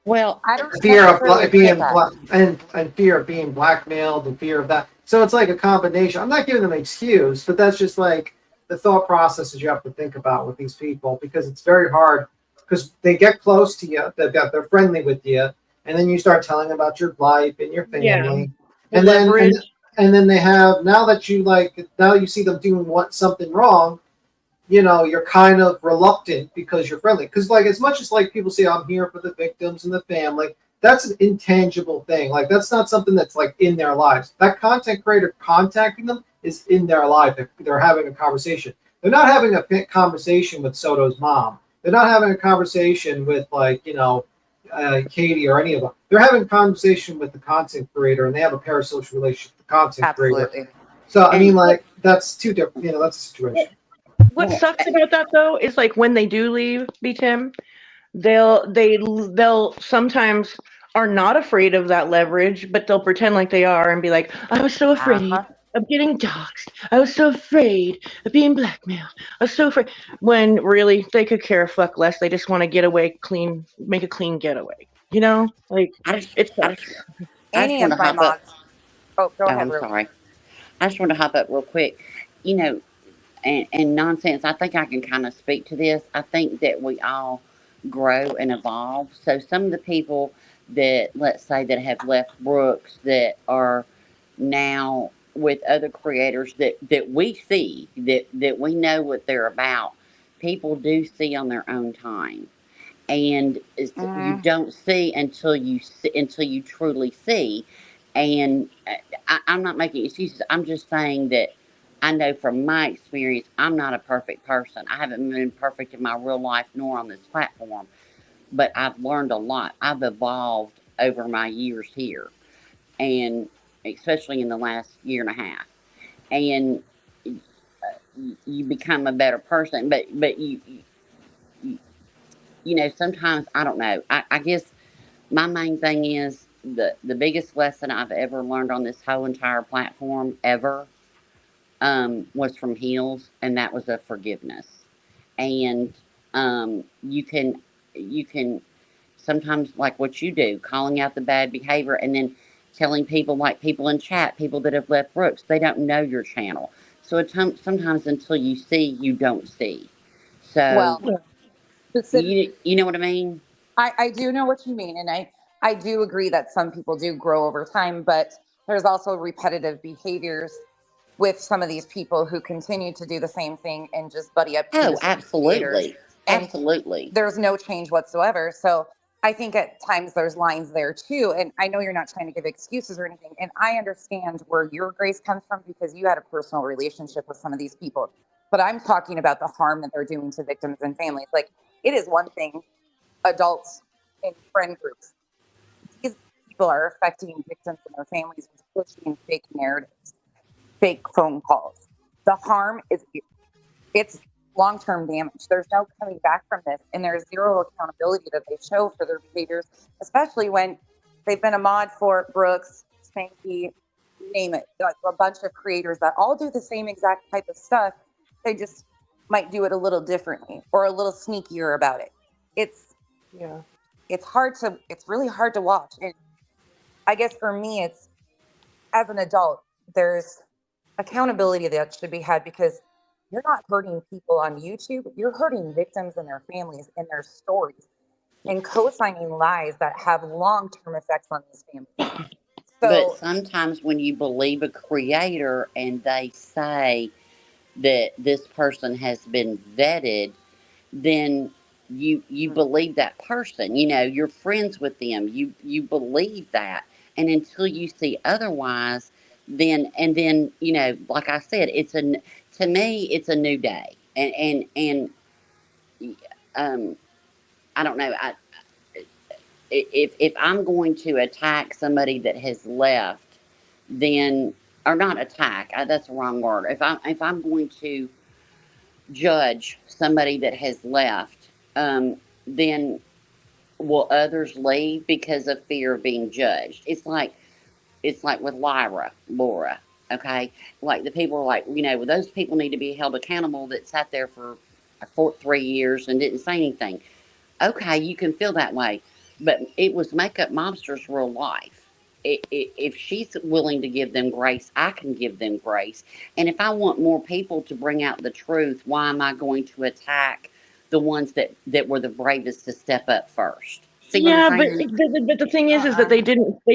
Speaker 16: Well,
Speaker 10: I don't
Speaker 15: fear of being
Speaker 10: that.
Speaker 15: fear of being blackmailed, and fear of that. So it's like a combination. I'm not giving them an excuse, but that's just like the thought processes you have to think about with these people, because it's very hard, because they get close to you, they're friendly with you, and then you start telling them about your life and your family, and then they have, now you see them doing something wrong, you know, you're kind of reluctant because you're friendly. Because like, as much as like people say, I'm here for the victims and the family, that's an intangible thing. Like, that's not something that's like in their lives. That content creator contacting them is in their life. They're having a conversation. They're not having a conversation with Soto's mom. They're not having a conversation with, like, you know, Katie or any of them. They're having a conversation with the content creator, and they have a parasocial relationship with the content creator. So I mean, like, that's two different. You know, that's a situation.
Speaker 20: What sucks about that though is, like, when they do leave BTM, they'll sometimes are not afraid of that leverage, but they'll pretend like they are and be like, I was so afraid of getting doxxed. I was so afraid of being blackmailed. I was so afraid. When really they could care a fuck less. They just want to get away clean, make a clean getaway. You know, like, it sucks.
Speaker 10: Any of my mods. Oh, go ahead.
Speaker 16: I'm sorry. I just want to hop up real quick. You know, and nonsense, I think I can kind of speak to this. I think that we all grow and evolve. So some of the people that, let's say, that have left Brooks, that are now with other creators that we see, that we know what they're about, people do see on their own time. And you don't see until you truly see. And I'm not making excuses. I'm just saying that I know from my experience, I'm not a perfect person. I haven't been perfect in my real life nor on this platform, but I've learned a lot. I've evolved over my years here, and especially in the last year and a half. And you become a better person, but you know, sometimes, I don't know. I guess my main thing is the biggest lesson I've ever learned on this whole entire platform ever was from Heels, and that was a forgiveness. And you can sometimes, like what you do, calling out the bad behavior, and then telling people, like people in chat, people that have left Brooks, they don't know your channel. So sometimes until you see, you don't see. So you know what I mean?
Speaker 10: I do know what you mean, and I do agree that some people do grow over time, but there's also repetitive behaviors with some of these people who continue to do the same thing and just buddy up.
Speaker 16: Oh, absolutely. Absolutely.
Speaker 10: There's no change whatsoever. So I think at times there's lines there too. And I know you're not trying to give excuses or anything. And I understand where your grace comes from because you had a personal relationship with some of these people. But I'm talking about the harm that they're doing to victims and families. Like, it is one thing, adults in friend groups. These people are affecting victims and their families with pushing fake narratives, fake phone calls. The harm is, it's long-term damage. There's no coming back from this, and there's zero accountability that they show for their behaviors, especially when they've been a mod for Brooks, Spanky, name it, like a bunch of creators that all do the same exact type of stuff. They just might do it a little differently or a little sneakier about it. It's really hard to watch. And I guess for me, it's, as an adult, there's accountability that should be had, because you're not hurting people on YouTube. You're hurting victims and their families and their stories, and co-signing lies that have long-term effects on these families.
Speaker 16: But sometimes when you believe a creator and they say that this person has been vetted, then you believe that person. You know, you're friends with them. You believe that. And until you see otherwise, then you know, like I said, to me it's a new day. And I don't know. If I'm going to attack somebody that has left, then, or not attack, that's the wrong word. If I'm going to judge somebody that has left, then will others leave because of fear of being judged? It's like with Laura, okay? Like the people are like, well, those people need to be held accountable that sat there for 3 years and didn't say anything. Okay, you can feel that way, but it was Makeup Mobster's real life. If she's willing to give them grace, I can give them grace. And if I want more people to bring out the truth, why am I going to attack the ones that were the bravest to step up first? See what I'm saying?
Speaker 20: But the thing is that they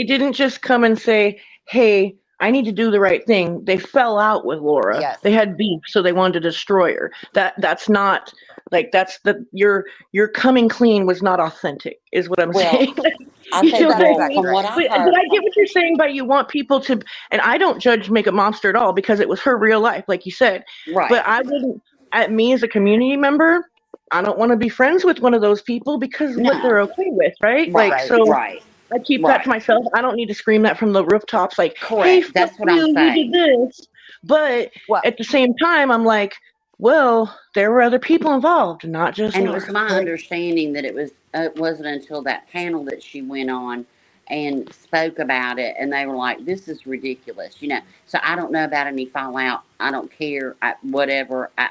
Speaker 20: didn't just come and say, hey, I need to do the right thing. They fell out with Laura.
Speaker 10: Yes.
Speaker 20: They had beef, so they wanted to destroy her. That's not like your coming clean was not authentic, is what I'm saying.
Speaker 16: I think from what I heard,
Speaker 20: but I get what you're saying, but you want people to, and I don't judge Makeup Mobster at all because it was her real life, like you said.
Speaker 16: Right.
Speaker 20: But I wouldn't, me as a community member, I don't want to be friends with one of those people because what they're okay with, right?
Speaker 16: Right.
Speaker 20: I keep that to myself. I don't need to scream that from the rooftops, like, hey,
Speaker 16: that's what I'm saying.
Speaker 20: You did this. But at the same time, I'm like, well, there were other people involved, not just
Speaker 16: And
Speaker 20: Laura.
Speaker 16: it was my understanding that it wasn't until that panel that she went on and spoke about it, and they were like, this is ridiculous, So I don't know about any fallout. I don't care. Whatever. I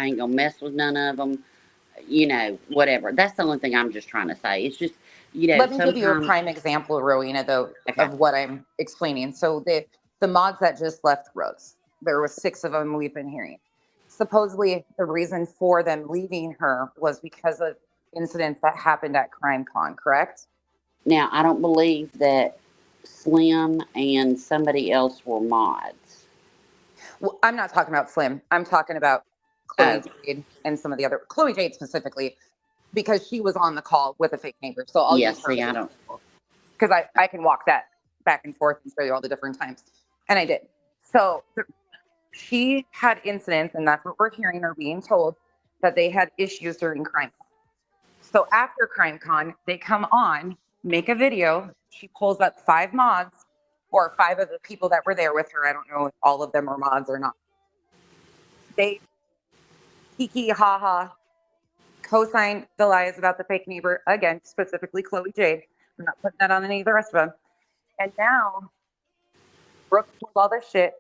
Speaker 16: ain't going to mess with none of them. Whatever. That's the only thing I'm just trying to say. It's just,
Speaker 10: Let me give you a prime example, Rowena, though, of what I'm explaining. So the mods that just left Rose, there was 6 of them we've been hearing. Supposedly, the reason for them leaving her was because of incidents that happened at CrimeCon, correct?
Speaker 16: Now, I don't believe that Slim and somebody else were mods.
Speaker 10: Well, I'm not talking about Slim. I'm talking about Chloe Jade and some of the other, Chloe Jade specifically, because she was on the call with a fake neighbor. So I'll use her.
Speaker 16: I don't.
Speaker 10: Because I can walk that back and forth and show you all the different times. And I did. So she had incidents, and that's what we're hearing or being told, that they had issues during CrimeCon. So after CrimeCon, they come on, make a video. She pulls up 5 mods or 5 of the people that were there with her. I don't know if all of them are mods or not. They kiki ha co-signed the lies about the fake neighbor, again, specifically Chloe Jade. I'm not putting that on any of the rest of them. And now Brooks pulled all this shit,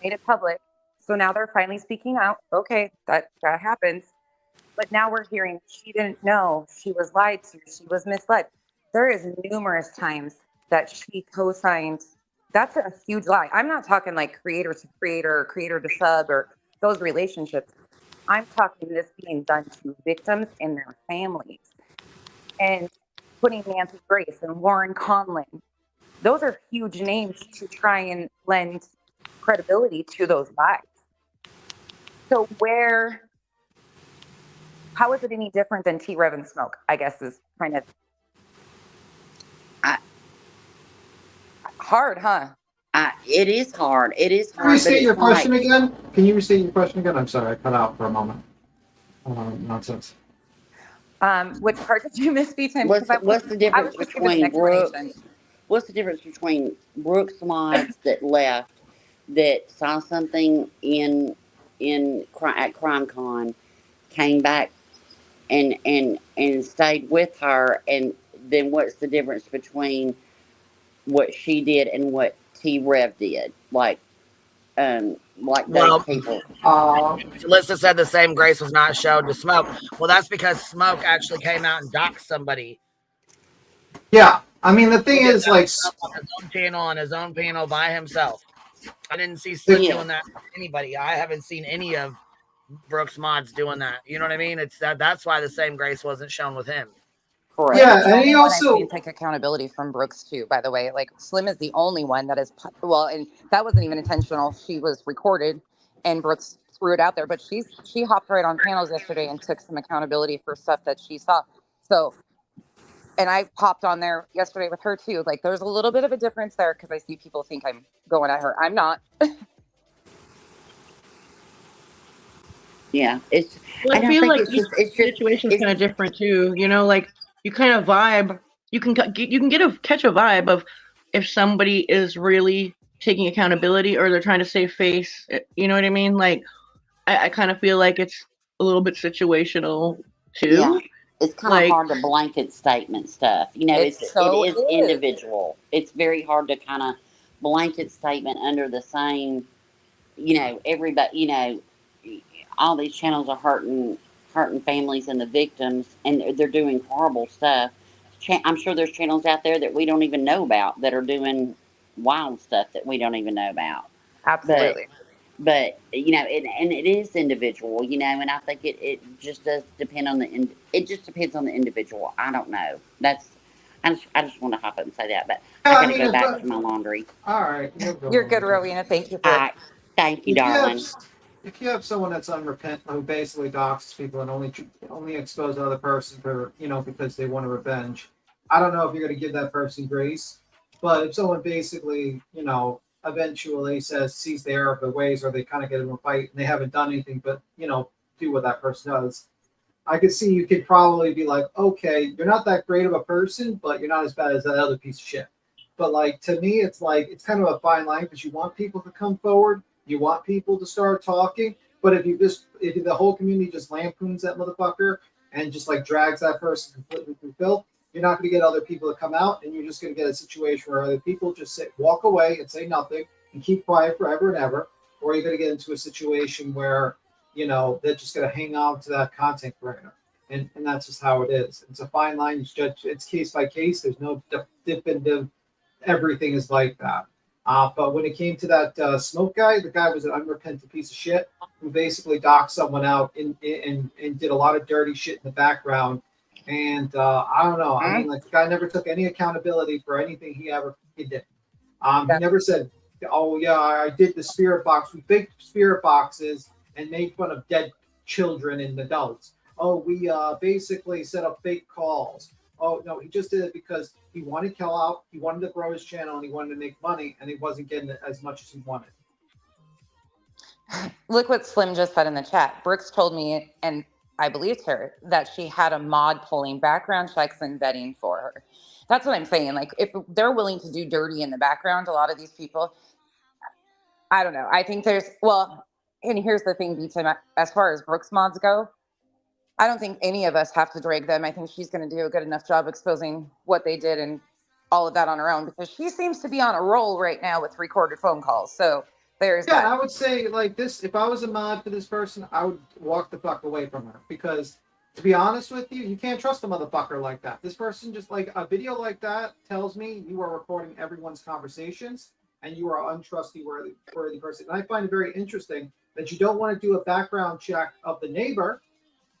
Speaker 10: made it public. So now they're finally speaking out. Okay, that happens. But now we're hearing she didn't know, she was lied to, she was misled. There is numerous times that she co-signed. That's a huge lie. I'm not talking like creator to creator or creator to sub or those relationships. I'm talking this being done to victims and their families. And putting Nancy Grace and Lauren Conlon, those are huge names to try and lend credibility to those lies. So how is it any different than T-Rev and Smoke, I guess is kind of hard, huh?
Speaker 16: It is hard. It is hard.
Speaker 15: Can you restate your question again? Can you restate your question again? I'm sorry, I cut out for a moment. Nonsense.
Speaker 10: Which part did you miss, B-Tim?
Speaker 16: What's the difference between Brooks? What's the difference between Brooks mods that left that saw something at CrimeCon, came back and stayed with her, and then what's the difference between what she did and what T-Rev did? Like those people.
Speaker 1: Alyssa said the same grace was not shown to Smoke. Well, that's because Smoke actually came out and doxed somebody.
Speaker 15: Yeah, I mean the thing is, like,
Speaker 1: on his own panel by himself. I didn't see Slim doing that with anybody. I haven't seen any of Brooks mods doing that. You know what I mean? It's that's why the same grace wasn't shown with him.
Speaker 10: Correct.
Speaker 15: Yeah, and he also
Speaker 10: take accountability from Brooks too. By the way, like Slim is the only one that is and that wasn't even intentional. She was recorded, and Brooks threw it out there. But she hopped right on panels yesterday and took some accountability for stuff that she saw. So, and I popped on there yesterday with her too. Like, there's a little bit of a difference there because I see people think I'm going at her. I'm not.
Speaker 16: Yeah, it's.
Speaker 20: Well,
Speaker 16: I
Speaker 20: I
Speaker 16: don't
Speaker 20: feel
Speaker 16: think
Speaker 20: like
Speaker 16: it's just.
Speaker 20: each situation's kind of different too. You know, like you kind of vibe. You can catch a vibe of if somebody is really taking accountability or they're trying to save face. You know what I mean? Like I kind of feel like it's a little bit situational too.
Speaker 16: Yeah, it's kind of hard to blanket statement stuff. You know, it is individual. It's very hard to kind of blanket statement under the same. You know, everybody. You know, all these channels are hurting families and the victims, and they're doing horrible stuff. I'm sure there's channels out there that we don't even know about that are doing wild stuff that we don't even know about.
Speaker 10: Absolutely.
Speaker 16: But you know, and it is individual, you know, and I think it just does depend on it just depends on the individual. I don't know. I just want to hop up and say that, but I gotta go back to my laundry.
Speaker 15: All right.
Speaker 10: You're good, Rowena. Thank you for
Speaker 16: it. Thank you, darling.
Speaker 15: If you have someone that's unrepentant who basically doxes people and only expose another person for, you know, because they want a revenge, I don't know if you're going to give that person grace. But if someone basically, you know, eventually sees the error of their ways, or they kind of get in a fight and they haven't done anything but, you know, do what that person does, I could see you could probably be like, okay, you're not that great of a person, but you're not as bad as that other piece of shit. But like, to me, it's like, it's kind of a fine line, because you want people to come forward. You want people to start talking, but if the whole community just lampoons that motherfucker and just like drags that person completely through filth, you're not going to get other people to come out, and you're just going to get a situation where other people just walk away and say nothing and keep quiet forever and ever, or you're going to get into a situation where, you know, they're just going to hang on to that content creator, and that's just how it is. It's a fine line. It's case by case. There's no definitive. Everything is like that. But when it came to that smoke guy, the guy was an unrepentant piece of shit who basically docked someone out and did a lot of dirty shit in the background. And I don't know. I mean, like, the guy never took any accountability for anything he did. He never said, "Oh yeah, I did the spirit box. We faked spirit boxes and made fun of dead children and adults. Oh, we basically set up fake calls." Oh no, he just did it because he wanted to kill out, he wanted to grow his channel, and he wanted to make money, and he wasn't getting it as much as he wanted.
Speaker 10: Look what Slim just said in the chat. Brooks told me, and I believed her, that she had a mod pulling background checks and vetting for her. That's what I'm saying. Like, if they're willing to do dirty in the background, a lot of these people, I don't know. I think and here's the thing, B-Tim, as far as Brooks mods go, I don't think any of us have to drag them. I think she's going to do a good enough job exposing what they did and all of that on her own, because she seems to be on a roll right now with recorded phone calls. So there's that.
Speaker 15: I would say, like, this, if I was a mod for this person, I would walk the fuck away from her, because to be honest with you, you can't trust a motherfucker like that. This person, just like a video like that tells me you are recording everyone's conversations and you are untrustworthy person. And I find it very interesting that you don't want to do a background check of the neighbor,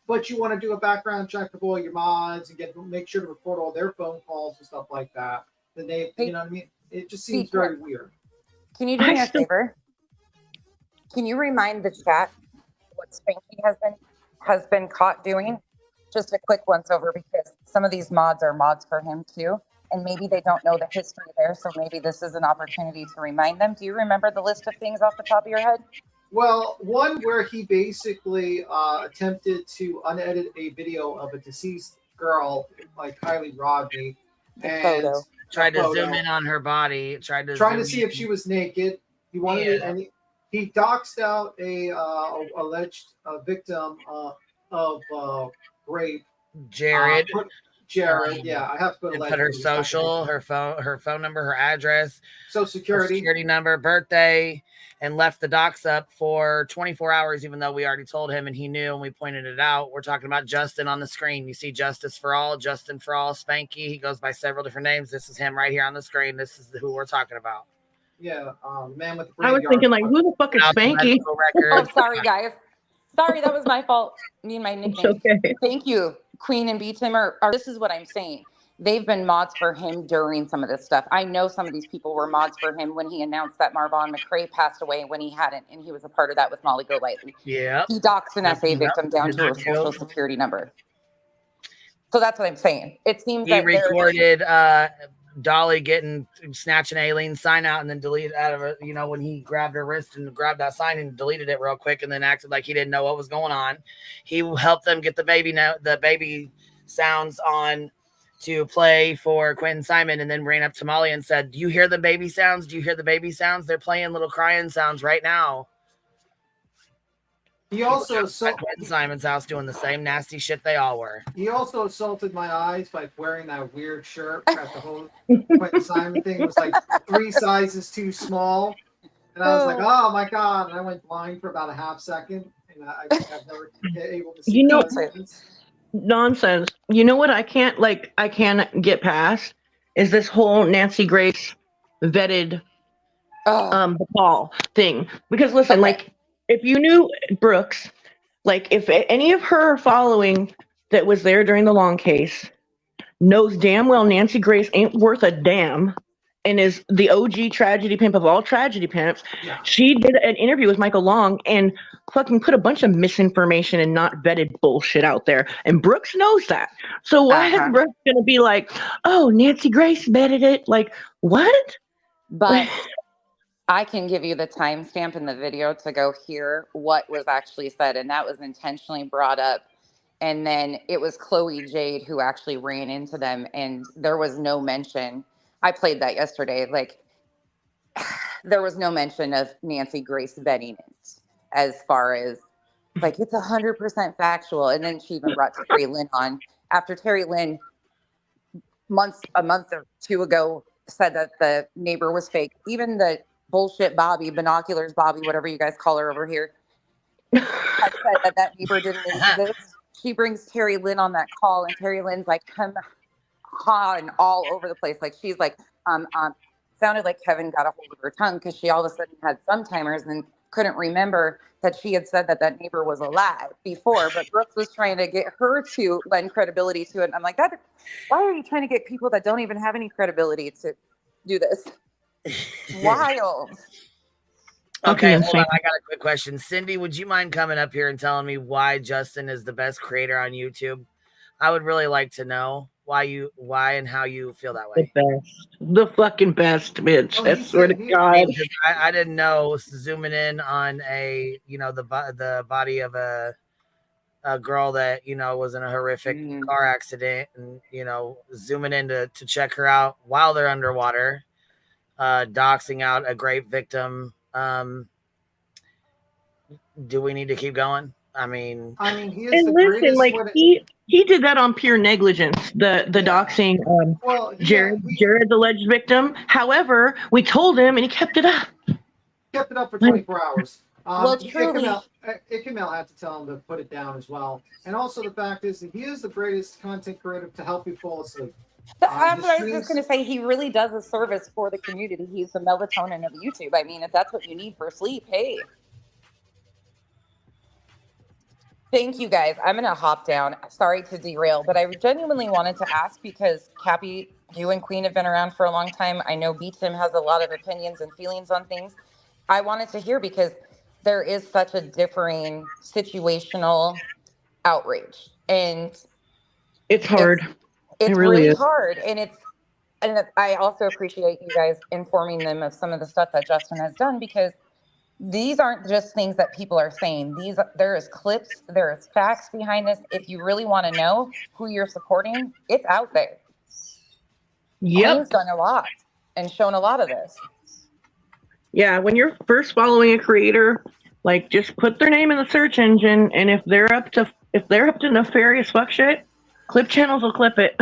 Speaker 15: but you want to do a background check of all your mods and make sure to record all their phone calls and stuff like that. You know what I mean? It just seems very weird.
Speaker 10: Can you do me a favor? Can you remind the chat what Spanky has been caught doing? Just a quick once over, because some of these mods are mods for him too, and maybe they don't know the history there. So maybe this is an opportunity to remind them. Do you remember the list of things off the top of your head?
Speaker 15: Well, one where he basically attempted to unedit a video of a deceased girl, like Kylie Rodney, and
Speaker 1: tried to zoom in on her body, trying to
Speaker 15: see if she was naked. He wanted it, and he doxed out a alleged victim of rape.
Speaker 1: Jared.
Speaker 15: Jared, I have to
Speaker 1: put her social, her phone number, her address,
Speaker 15: social security
Speaker 1: number, birthday, and left the docs up for 24 hours, even though we already told him and he knew and we pointed it out. We're talking about Justin on the screen. You see Justice for All, Justin for All, Spanky. He goes by several different names. This is him right here on the screen. This is who we're talking about.
Speaker 15: Yeah, man with the
Speaker 20: I was thinking, like, who the fuck is Spanky?
Speaker 10: Oh, sorry, guys. Sorry, that was my fault. Me and my nickname.
Speaker 20: Okay.
Speaker 10: Thank you, Queen and B-Tim. This is what I'm saying. They've been mods for him during some of this stuff. I know some of these people were mods for him when he announced that Marvon McRae passed away, when he hadn't, and he was a part of that with Molly Golightly.
Speaker 1: Yeah.
Speaker 10: He doxed an SA victim down to her social security number. So that's what I'm saying. It seems
Speaker 1: he recorded Dolly snatching Aileen's sign out and then deleted out of it, when he grabbed her wrist and grabbed that sign and deleted it real quick and then acted like he didn't know what was going on. He helped them get the baby sounds on to play for Quentin Simon, and then ran up to Molly and said, "Do you hear the baby sounds? Do you hear the baby sounds? They're playing little crying sounds right now."
Speaker 15: He also
Speaker 1: at Quentin Simon's house doing the same nasty shit they all were.
Speaker 15: He also assaulted my eyes by wearing that weird shirt. Got the whole Quentin Simon thing. It was like 3 sizes too small, and I was like, "Oh my god!" And I went blind for about a half second, and I've never been able to see.
Speaker 20: Nonsense. You know what I can't get past is this whole Nancy Grace vetted the ball thing. Because listen, if you knew Brooks, if any of her following that was there during the long case knows damn well Nancy Grace ain't worth a damn and is the OG tragedy pimp of all tragedy pimps. Yeah. She did an interview with Michael Long and fucking put a bunch of misinformation and not vetted bullshit out there. And Brooks knows that. So why is Brooks going to be like, oh, Nancy Grace vetted it? Like, what?
Speaker 10: But I can give you the timestamp in the video to go hear what was actually said. And that was intentionally brought up. And then it was Chloe Jade who actually ran into them. And there was no mention. I played that yesterday. There was no mention of Nancy Grace vetting it as far as it's 100% factual. And then she even brought Terry Lynn on after Terry Lynn a month or two ago said that the neighbor was fake. Even the bullshit Bobby, binoculars Bobby, whatever you guys call her over here, had said that neighbor didn't exist. She brings Terry Lynn on that call, and Terry Lynn's like, come on all over the place. She's sounded like Kevin got a hold of her tongue because she all of a sudden had some timers and couldn't remember that she had said that neighbor was alive before. But Brooks was trying to get her to lend credibility to it. And I'm like, why are you trying to get people that don't even have any credibility to do this? Wild.
Speaker 1: Okay, hold on. I got a quick question. Cindy, would you mind coming up here and telling me why Justin is the best creator on YouTube? I would really like to know why and how you feel that way.
Speaker 20: The fucking best, bitch. I swear to God.
Speaker 1: I didn't know, zooming in on the body of a girl that was in a horrific car accident, and zooming in to check her out while they're underwater, doxing out a great victim. Do we need to keep going? I mean,
Speaker 15: he is the greatest.
Speaker 20: He did that on pure negligence. The doxing Jared's alleged victim. However, we told him and he kept it up.
Speaker 15: Kept it up for 24 hours.
Speaker 10: Truly,
Speaker 15: Ikemel had to tell him to put it down as well. And also the fact is that he is the greatest content creator to help you fall asleep.
Speaker 10: That's what I was just going to say. He really does a service for the community. He's the melatonin of YouTube. I mean, if that's what you need for sleep, hey. Thank you, guys. I'm going to hop down. Sorry to derail, but I genuinely wanted to ask because, Cappy, you and Queen have been around for a long time. I know Beatim has a lot of opinions and feelings on things. I wanted to hear because there is such a differing situational outrage. And
Speaker 20: it's hard.
Speaker 10: It's
Speaker 20: it
Speaker 10: really
Speaker 20: is
Speaker 10: hard. And I also appreciate you guys informing them of some of the stuff that Justin has done, because these aren't just things that people are saying. There is clips, there is facts behind this. If you really want to know who you're supporting, it's out there.
Speaker 20: Yep.
Speaker 10: Queen's done a lot and shown a lot of this.
Speaker 20: Yeah, when you're first following a creator, just put their name in the search engine, and if they're up to nefarious fuck shit, clip channels will clip it.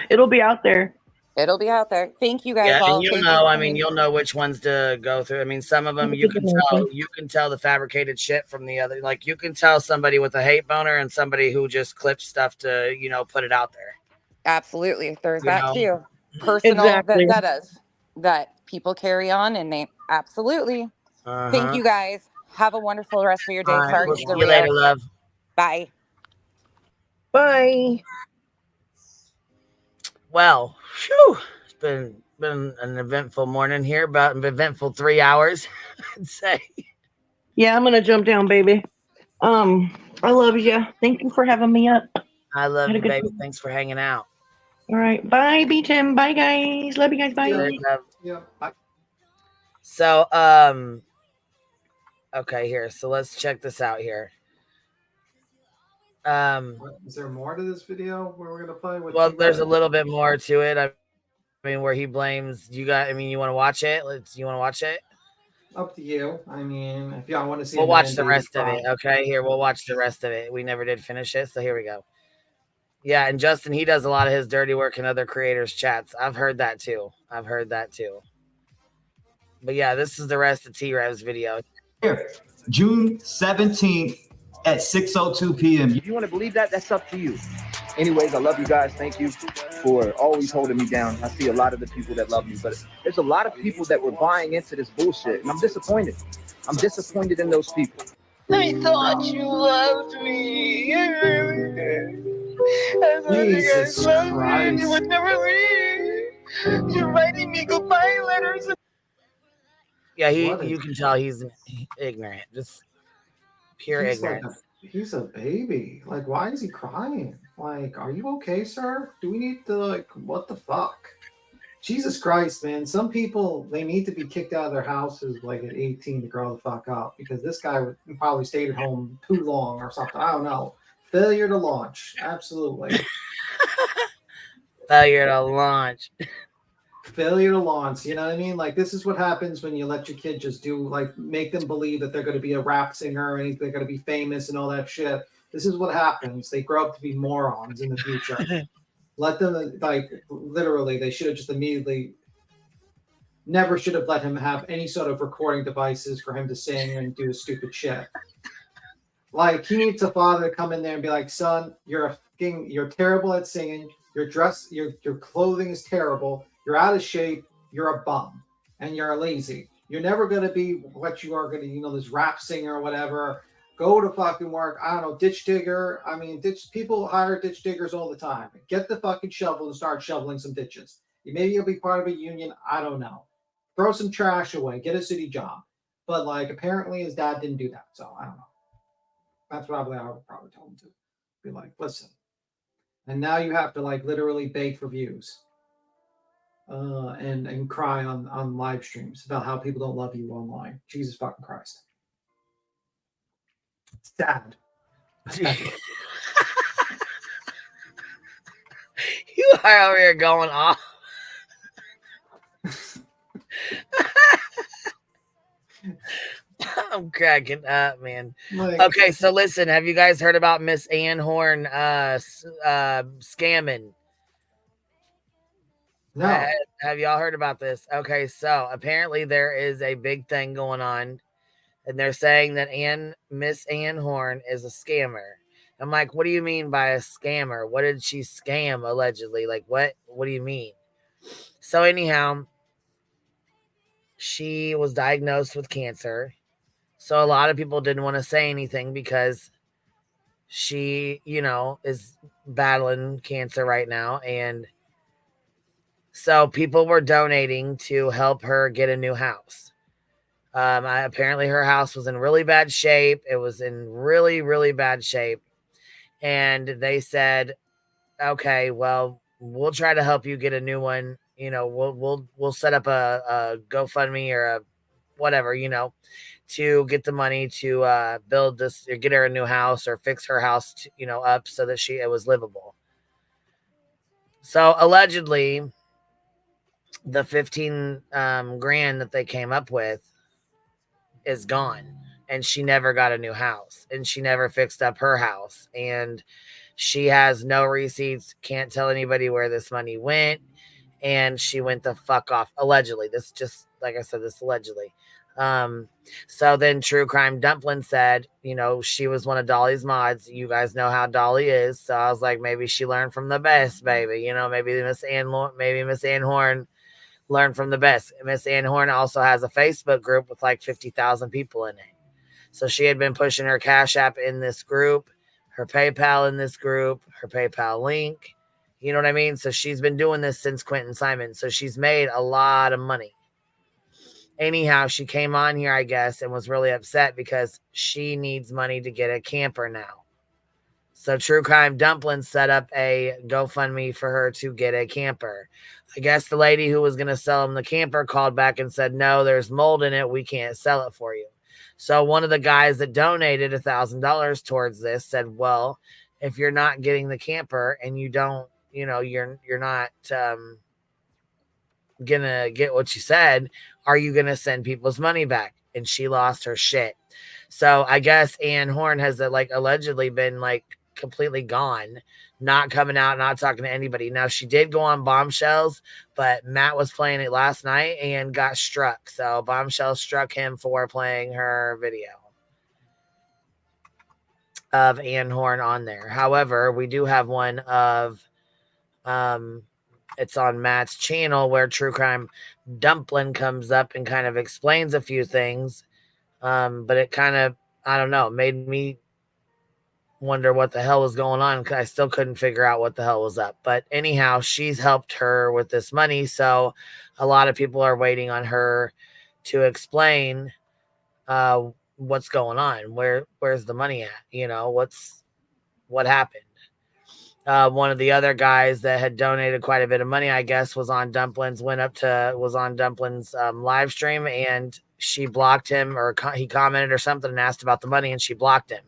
Speaker 20: It'll be out there.
Speaker 10: It'll be out there. Thank you guys.
Speaker 1: Yeah,
Speaker 10: all.
Speaker 1: and you'll know. I mean, you'll know which ones to go through. I mean, some of them you can tell the fabricated shit from the other. You can tell somebody with a hate boner and somebody who just clips stuff to put it out there.
Speaker 10: Absolutely, there's that too. Personal vendettas that people carry on, and they absolutely. Thank you guys. Have a wonderful rest of your day.
Speaker 1: Right,
Speaker 10: Sorry
Speaker 1: we'll
Speaker 10: to
Speaker 1: see
Speaker 10: derail.
Speaker 1: you later, love.
Speaker 10: Bye.
Speaker 20: Bye.
Speaker 1: Well, it's been an eventful morning here, about an eventful 3 hours, I'd say.
Speaker 20: Yeah, I'm gonna jump down, baby. I love you. Thank you for having me up.
Speaker 1: I love you, baby. Thanks for hanging out.
Speaker 20: All right. Bye, B Tim. Bye, guys. Love you guys. Bye.
Speaker 15: Yeah. Bye.
Speaker 1: So, okay, here. So let's check this out here.
Speaker 15: Is there more to this video where we're gonna play?
Speaker 1: Well, there's a little bit more to it. I mean, where he blames you guys. I mean, you want to watch it? You want to watch it?
Speaker 15: Up to you. I mean, if y'all want to see,
Speaker 1: We'll watch the rest of it. Okay, here we'll watch the rest of it. We never did finish it, so here we go. Yeah, and Justin, he does a lot of his dirty work in other creators' chats. I've heard that too. But yeah, this is the rest of T-Rev's video.
Speaker 8: Here, June 17th at 6:02 p.m.
Speaker 3: If you want to believe that, that's up to you. Anyways, I love you guys. Thank you for always holding me down. I see a lot of the people that love me, but there's a lot of people that were buying into this bullshit, and I'm disappointed. I'm disappointed in those people.
Speaker 2: I thought you loved me.
Speaker 15: Jesus Christ.
Speaker 2: You would never leave. You're writing me goodbye letters.
Speaker 1: Yeah, you can tell he's ignorant. Just pure ignorance.
Speaker 15: He's a baby. Like, why is he crying? Like, are you okay, sir? Do we need to, like, what the fuck? Jesus Christ, man. Some people, they need to be kicked out of their houses, like, at 18 to grow the fuck up. Because this guy probably stayed at home too long or something. I don't know. Failure to launch. Absolutely.
Speaker 1: Failure to launch.
Speaker 15: Failure to launch. You know what I mean? Like, this is what happens when you let your kid just do, like, make them believe that they're going to be a rap singer and they're going to be famous and all that shit. This is what happens. They grow up to be morons in the future. Let them, like, literally, they should have just immediately, never should have let him have any sort of recording devices for him to sing and do stupid shit. Like, he needs a father to come in there and be like, son, you're terrible at singing. Your dress, your clothing is terrible. You're out of shape. You're a bum, and you're lazy. You're never going to be what you are going to, this rap singer or whatever. Go to fucking work. I don't know, ditch digger. I mean, people hire ditch diggers all the time. Get the fucking shovel and start shoveling some ditches. Maybe you'll be part of a union. I don't know. Throw some trash away. Get a city job. But, like, apparently his dad didn't do that, so I don't know. That's what I would probably tell him to. Be like, listen. And now you have to, like, literally beg for views. And cry on live streams about how people don't love you online. Jesus fucking Christ. Sad.
Speaker 1: You are over here going off. I'm cracking up, man. Okay, so listen, have you guys heard about Miss Ann Horn scamming?
Speaker 15: No.
Speaker 1: Have y'all heard about this? Okay, so apparently there is a big thing going on, and they're saying that Miss Ann Horn is a scammer. I'm like, what do you mean by a scammer? What did she scam allegedly? Like, what do you mean? So anyhow, she was diagnosed with cancer. So a lot of people didn't want to say anything because she, is battling cancer right now. And so people were donating to help her get a new house. Apparently her house was in really bad shape. It was in really, really bad shape. And they said, okay, well, we'll try to help you get a new one. We'll set up a GoFundMe or a whatever, to get the money to build this or get her a new house or fix her house, up so that it was livable. So allegedly, the 15 grand that they came up with is gone, and she never got a new house, and she never fixed up her house, and she has no receipts, can't tell anybody where this money went, and she went the fuck off. Allegedly. This just, like I said, this allegedly. So then True Crime Dumpling said, she was one of Dolly's mods. You guys know how Dolly is. So I was like, maybe she learned from the best, baby. Maybe Miss Ann Horn learned from the best. Miss Ann Horn also has a Facebook group with like 50,000 people in it. So she had been pushing her Cash App in this group, her PayPal in this group, her PayPal link. You know what I mean? So she's been doing this since Quentin Simon. So she's made a lot of money. Anyhow, she came on here, I guess, and was really upset because she needs money to get a camper now. So True Crime Dumpling set up a GoFundMe for her to get a camper. I guess the lady who was going to sell him the camper called back and said, no, there's mold in it. We can't sell it for you. So one of the guys that donated $1,000 towards this said, well, if you're not getting the camper and you don't, you know, you're not gonna get what you said, are you gonna send people's money back? And she lost her shit. So I guess Ann Horn has like allegedly been like completely gone, not coming out, not talking to anybody. Now she did go on Bombshells, but Matt was playing it last night and got struck. So Bombshells struck him for playing her video of Ann Horn on there. However, we do have one of it's on Matt's channel where True Crime Dumpling comes up and kind of explains a few things. But it kind of, I don't know, made me wonder what the hell was going on, because I still couldn't figure out what the hell was up. But anyhow, she's helped her with this money, so a lot of people are waiting on her to explain what's going on. Where's the money at? You know, what happened? One of the other guys that had donated quite a bit of money, I guess, was on Dumpling's live stream, and she blocked him, or he commented or something and asked about the money, and she blocked him.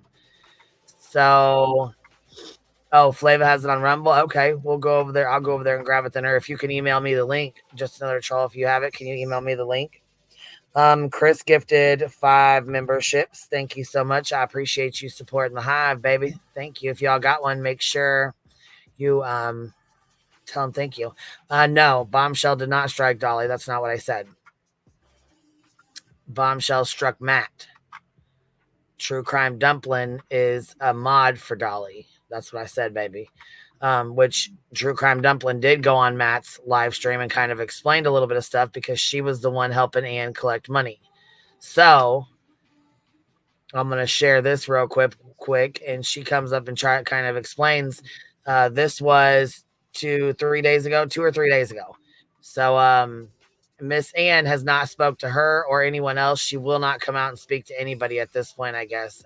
Speaker 1: So, Flava has it on Rumble. Okay, we'll go over there. I'll go over there and grab it then. Or if you can email me the link, just another troll. If you have it, can you email me the link? Chris gifted 5 memberships. Thank you so much. I appreciate you supporting the Hive, baby. Thank you. If y'all got one, make sure you tell him thank you. No, Bombshell did not strike Dolly. That's not what I said. Bombshell struck Matt. True Crime Dumpling is a mod for Dolly. That's what I said, baby. Which True Crime Dumpling did go on Matt's live stream and kind of explained a little bit of stuff, because she was the one helping Ann collect money. So I'm going to share this real quick. And she comes up and kind of explains, this was 2 or 3 days ago. So, Miss Ann has not spoke to her or anyone else. She will not come out and speak to anybody at this point, I guess.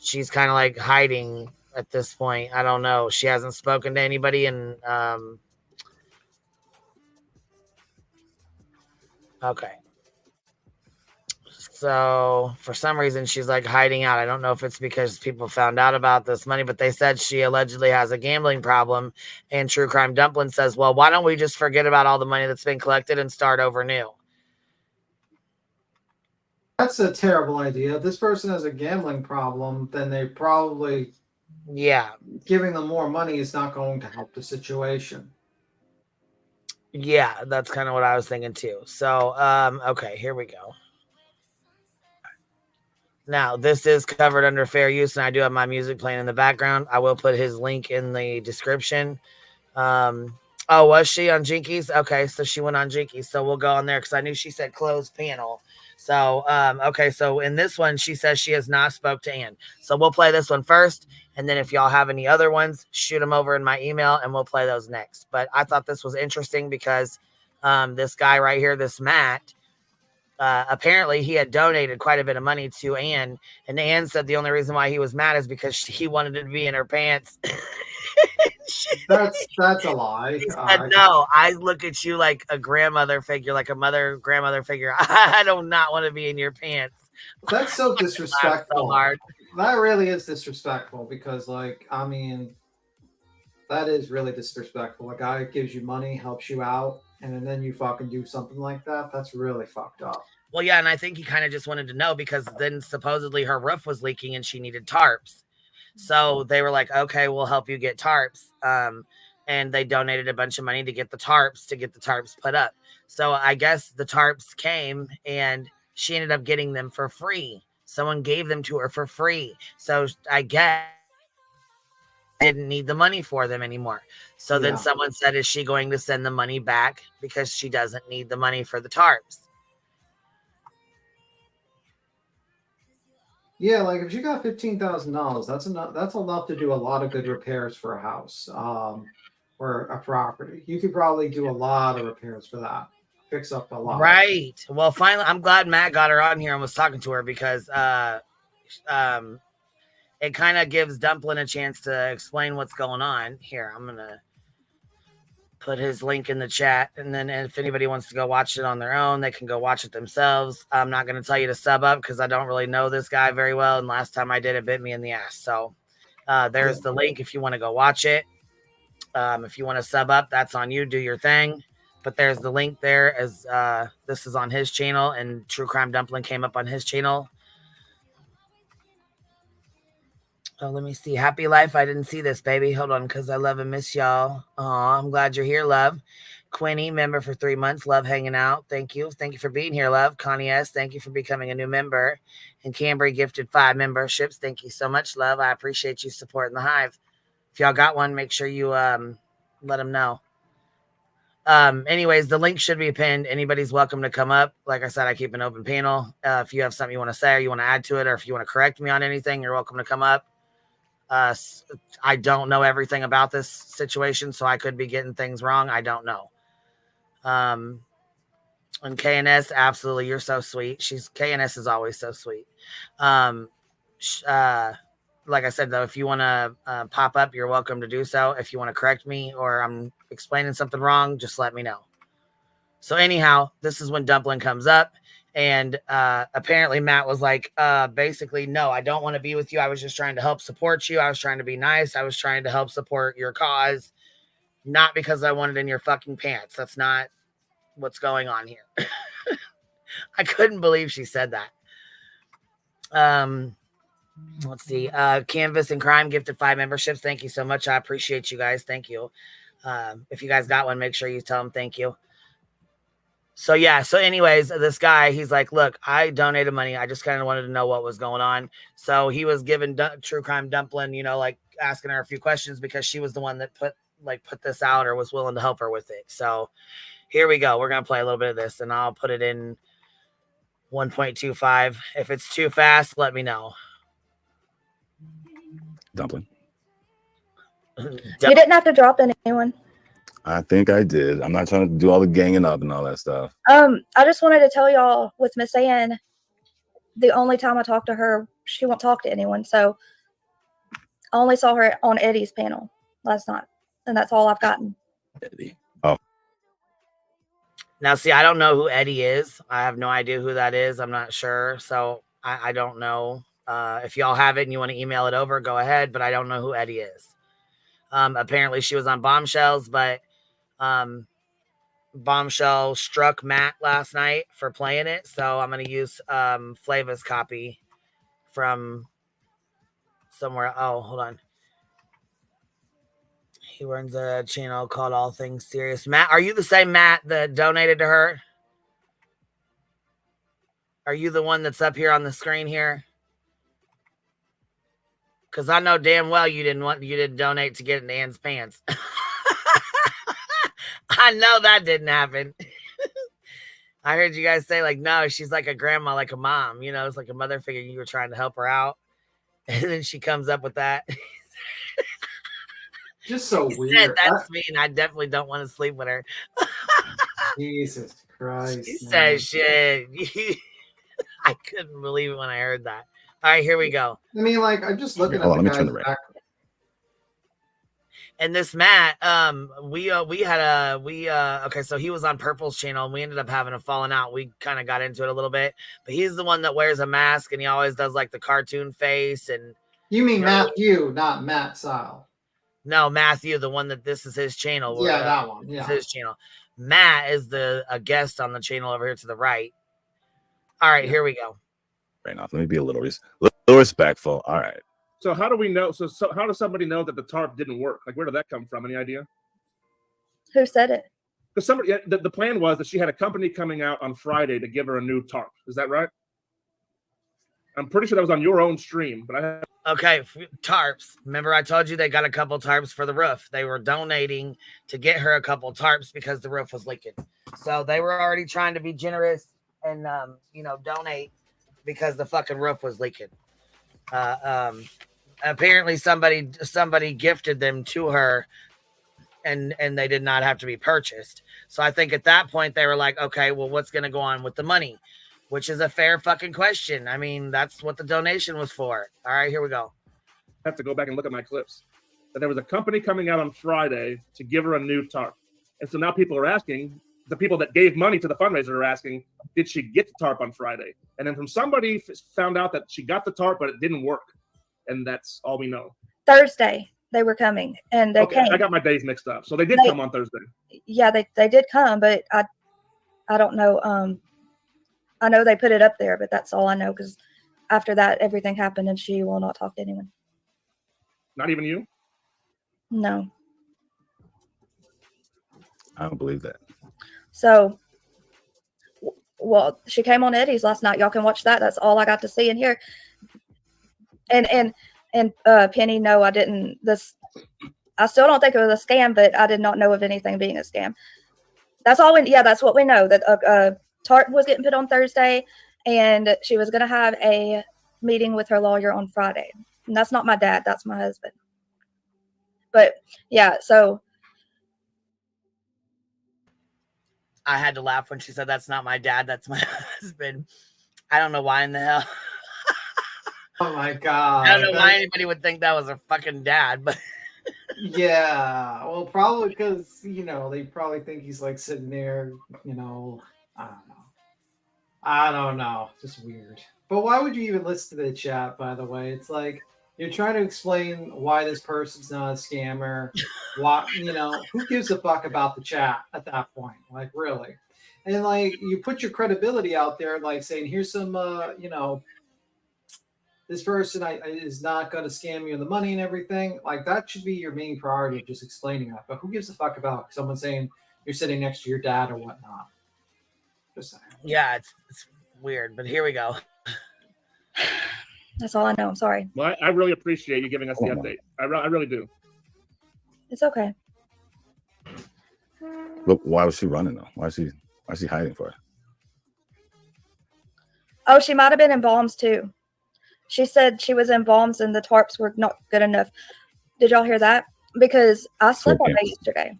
Speaker 1: She's kind of like hiding at this point. I don't know. She hasn't spoken to anybody, and okay. So for some reason she's like hiding out. I don't know if it's because people found out about this money, but they said she allegedly has a gambling problem. And True Crime Dumpling says, well, why don't we just forget about all the money that's been collected and start over new?
Speaker 15: That's a terrible idea. If this person has a gambling problem, then they probably, giving them more money is not going to help the situation.
Speaker 1: Yeah, that's kind of what I was thinking too. So, okay, here we go. Now, this is covered under fair use, and I do have my music playing in the background. I will put his link in the description. Oh, was she on Jinkies? Okay, so she went on Jinkies. So we'll go on there, because I knew she said closed panel. So, okay, so in this one, she says she has not spoke to Ann. So we'll play this one first, and then if y'all have any other ones, shoot them over in my email, and we'll play those next. But I thought this was interesting because this guy right here, this Matt, apparently he had donated quite a bit of money to Ann, and Ann said the only reason why he was mad is because he wanted it to be in her pants.
Speaker 15: That's a lie.
Speaker 1: He said, no, I look at you like a grandmother figure, like a grandmother figure. I do not want to be in your pants.
Speaker 15: That's so disrespectful.
Speaker 1: So hard.
Speaker 15: That really is disrespectful, because, like, I mean, that is really disrespectful. A guy gives you money, helps you out, and then you fucking do something like that. That's really fucked up.
Speaker 1: Well, yeah, and I think he kind of just wanted to know, because then supposedly her roof was leaking and she needed tarps. So they were like, okay, we'll help you get tarps. And they donated a bunch of money to get the tarps put up. So I guess the tarps came and she ended up getting them for free. Someone gave them to her for free. So I guess didn't need the money for them anymore. So then someone said, is she going to send the money back because she doesn't need the money for the tarps?
Speaker 15: Yeah, like if you got $15,000, that's enough to do a lot of good repairs for a house, or a property. You could probably do a lot of repairs for that. Fix up a lot.
Speaker 1: Right. Well, finally, I'm glad Matt got her on here and was talking to her, because it kind of gives Dumpling a chance to explain what's going on. Here, I'm going to put his link in the chat. And then if anybody wants to go watch it on their own, they can go watch it themselves. I'm not going to tell you to sub up because I don't really know this guy very well. And last time I did, it bit me in the ass. So there's the link if you want to go watch it. If you want to sub up, that's on you. Do your thing. But there's the link there as this is on his channel and True Crime Dumpling came up on his channel. Oh, let me see. Happy life. I didn't see this, baby. Hold on, because I love and miss y'all. Aw, I'm glad you're here, love. Quinny, member for 3 months. Love hanging out. Thank you. Thank you for being here, love. Connie S., thank you for becoming a new member. And Cambry gifted 5 memberships. Thank you so much, love. I appreciate you supporting the Hive. If y'all got one, make sure you let them know. Anyways, the link should be pinned. Anybody's welcome to come up. Like I said, I keep an open panel. If you have something you want to say or you want to add to it, or if you want to correct me on anything, you're welcome to come up. I don't know everything about this situation, so I could be getting things wrong. I don't know. And KNS, absolutely, you're so sweet. KNS is always so sweet. Like I said, though, if you want to pop up, you're welcome to do so. If you want to correct me or I'm explaining something wrong, just let me know. So anyhow, this is when Dumpling comes up. And apparently Matt was like, basically, no, I don't want to be with you. I was just trying to help support you. I was trying to be nice. I was trying to help support your cause, not because I wanted in your fucking pants. That's not what's going on here. I couldn't believe she said that. Let's see. Canvas and Crime gifted 5 memberships. Thank you so much. I appreciate you guys. Thank you. If you guys got one, make sure you tell them thank you. So, yeah. So anyways, this guy, he's like, look, I donated money. I just kind of wanted to know what was going on. So he was giving True Crime Dumpling, like asking her a few questions because she was the one that put this out or was willing to help her with it. So here we go. We're going to play a little bit of this and I'll put it in 1.25. If it's too fast, let me know.
Speaker 11: Dumpling.
Speaker 22: You didn't have to drop anyone.
Speaker 11: I think I did. I'm not trying to do all the ganging up and all that stuff.
Speaker 22: I just wanted to tell y'all with Miss Ann, the only time I talked to her, she won't talk to anyone. So I only saw her on Eddie's panel last night, and that's all I've gotten.
Speaker 11: Eddie. Oh.
Speaker 1: Now, see, I don't know who Eddie is. I have no idea who that is. I'm not sure. So I don't know. If y'all have it and you want to email it over, go ahead. But I don't know who Eddie is. Apparently she was on Bombshells, but Bombshell struck Matt last night for playing it. So I'm going to use Flava's copy from somewhere. Oh, hold on. He runs a channel called All Things Serious. Matt, are you the same Matt that donated to her? Are you the one that's up here on the screen here? Because I know damn well you didn't donate to get in Ann's pants. I know that didn't happen. I heard you guys say, like, no, she's like a grandma, like a mom. It's like a mother figure. You were trying to help her out. And then she comes up with that.
Speaker 15: Just so weird.
Speaker 1: That's me, and I definitely don't want to sleep with her.
Speaker 15: Jesus Christ.
Speaker 1: She said shit. I couldn't believe it when I heard that. All right, here we go.
Speaker 15: I mean, like, I'm just looking at
Speaker 11: Hold on,
Speaker 15: the
Speaker 11: let me turn
Speaker 15: guy's
Speaker 11: the
Speaker 15: back.
Speaker 1: And this Matt, okay, so he was on Purple's channel and we ended up having a falling out. We kind of got into it a little bit, but he's the one that wears a mask and he always does like the cartoon face. And
Speaker 15: you mean Matthew, not Matt Sile?
Speaker 1: No, Matthew, the one that this is his channel.
Speaker 15: Yeah, that one. Yeah,
Speaker 1: it's his channel. Matt is a guest on the channel over here to the right. All right, here we go.
Speaker 11: Right now, let me be a little respectful. All right.
Speaker 23: So how do we know? So how does somebody know that the tarp didn't work? Like, where did that come from? Any idea?
Speaker 22: Who said it?
Speaker 23: Because somebody, the plan was that she had a company coming out on Friday to give her a new tarp. Is that right? I'm pretty sure that was on your own stream, but
Speaker 1: Okay, tarps. Remember I told you they got a couple tarps for the roof. They were donating to get her a couple tarps because the roof was leaking. So they were already trying to be generous and, donate because the fucking roof was leaking. Apparently somebody gifted them to her and they did not have to be purchased. So I think at that point they were like, okay, well, what's going to go on with the money? Which is a fair fucking question. I mean, that's what the donation was for. All right, here we go.
Speaker 23: have to go back and look at my clips, that there was a company coming out on Friday to give her a new tarp. And so now people are asking, the people that gave money to the fundraiser are asking, did she get the tarp on Friday? And then from somebody found out that she got the tarp, but it didn't work. And that's all we know.
Speaker 22: Thursday they were coming, and they came.
Speaker 23: I got my days mixed up. So they did come on Thursday.
Speaker 22: Yeah, they did come, but I don't know. I know they put it up there, but that's all I know, because after that everything happened and she will not talk to anyone.
Speaker 23: Not even you?
Speaker 22: No.
Speaker 11: I don't believe that.
Speaker 22: So, well, she came on Eddie's last night. Y'all can watch that. That's all I got to see and hear. And Penny, no, I didn't. I still don't think it was a scam, but I did not know of anything being a scam. That's all that's what we know, that tarp was getting put on Thursday, and she was going to have a meeting with her lawyer on Friday. And that's not my dad. That's my husband. But yeah, so.
Speaker 1: I had to laugh when she said, that's not my dad, that's my husband. I don't know why in the hell.
Speaker 15: Oh my God.
Speaker 1: I don't know why anybody would think that was a fucking dad, but.
Speaker 15: Yeah, well, probably because, they probably think he's like sitting there, I don't know. Just weird. But why would you even listen to the chat, by the way? It's like, you're trying to explain why this person's not a scammer. Why, who gives a fuck about the chat at that point? Like, really? And like, you put your credibility out there, like saying, here's some, this person is not going to scam you the money and everything. Like, that should be your main priority of just explaining that. But who gives a fuck about someone saying you're sitting next to your dad or whatnot? Just saying.
Speaker 1: Yeah, it's weird, but here we go.
Speaker 22: That's all I know. I'm sorry.
Speaker 23: Well, I really appreciate you giving us the update. I really do.
Speaker 22: It's okay.
Speaker 11: Look, why was she running though? Why is she hiding for it?
Speaker 22: Oh, she might have been in bombs too. She said she was in bombs and the tarps were not good enough. Did y'all hear that? Because I slept all day yesterday.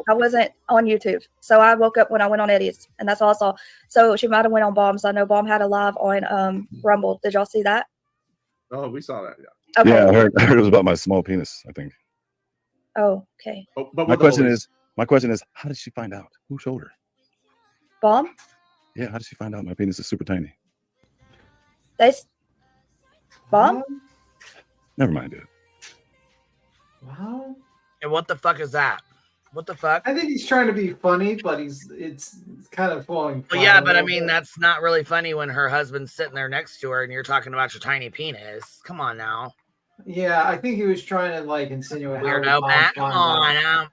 Speaker 22: I wasn't on YouTube. So I woke up when I went on Eddie's, and that's all I saw. So she might have went on bombs. I know Bomb had a live on Rumble. Did y'all see that?
Speaker 23: Oh, we saw that. Yeah.
Speaker 22: Okay.
Speaker 11: Yeah, I heard it was about my small penis, I think.
Speaker 22: Oh, okay.
Speaker 23: But
Speaker 11: my question is, how did she find out? Who told her?
Speaker 22: Bomb?
Speaker 11: Yeah, how did she find out my penis is super tiny?
Speaker 22: Bomb?
Speaker 11: Never mind, dude.
Speaker 15: Wow.
Speaker 1: And what the fuck is that? What the fuck?
Speaker 15: I think he's trying to be funny, but it's kind of falling.
Speaker 1: Well, yeah, but I mean, that's not really funny when her husband's sitting there next to her and you're talking about your tiny penis. Come on now.
Speaker 15: Yeah, I think he was trying to like insinuate.
Speaker 1: Weirdo, Matt. Come on now.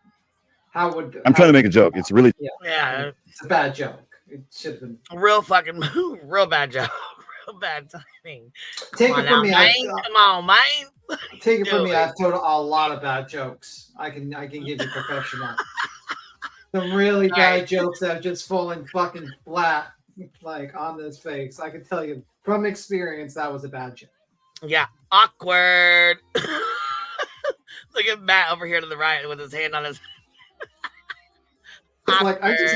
Speaker 15: How would
Speaker 11: I'm trying to make a joke. It's really
Speaker 1: Yeah.
Speaker 15: It's a bad joke. It should have been
Speaker 1: real bad joke. Real bad timing.
Speaker 15: Take it from me.
Speaker 1: Come on, man.
Speaker 15: Take it from me. I've told a lot of bad jokes. I can give you professional. Some really bad jokes that have just fallen fucking flat, like on this face. I can tell you from experience that was a bad joke.
Speaker 1: Yeah, awkward. Look at Matt over here to the right with his hand on his.
Speaker 15: It's like I just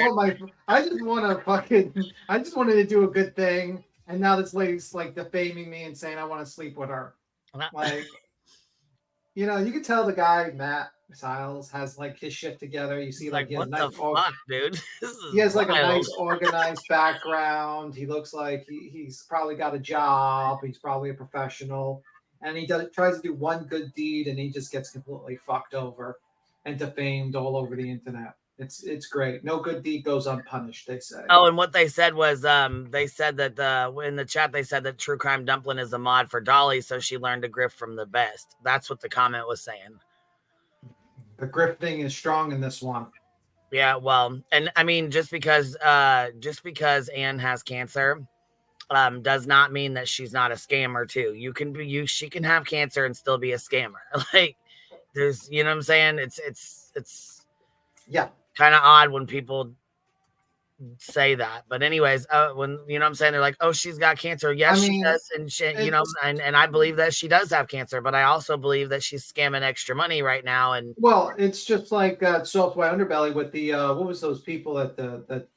Speaker 15: wanted to do a good thing, and now this lady's like defaming me and saying I want to sleep with her. Like, you can tell the guy Matt Siles has like his shit together. You see, like he has
Speaker 1: what the fuck, dude?
Speaker 15: He has like a nice organized background. He looks like he's probably got a job. He's probably a professional, and he tries to do one good deed, and he just gets completely fucked over and defamed all over the internet. It's great. No good deed goes unpunished, they say.
Speaker 1: Oh, and what they said was they said that in the chat they said that True Crime Dumpling is a mod for Dolly, so she learned to grift from the best. That's what the comment was saying.
Speaker 15: The grifting is strong in this one.
Speaker 1: Yeah, well, and I mean just because Anne has cancer does not mean that she's not a scammer too. She can have cancer and still be a scammer. Like there's, you know what I'm saying? It's
Speaker 15: yeah.
Speaker 1: Kind of odd when people say that, but anyways, when you know what I'm saying, they're like, oh, she's got cancer. Yes, she does, and and I believe that she does have cancer, but I also believe that she's scamming extra money right now. And
Speaker 15: well, it's just like Soft White Underbelly with the what was those people at the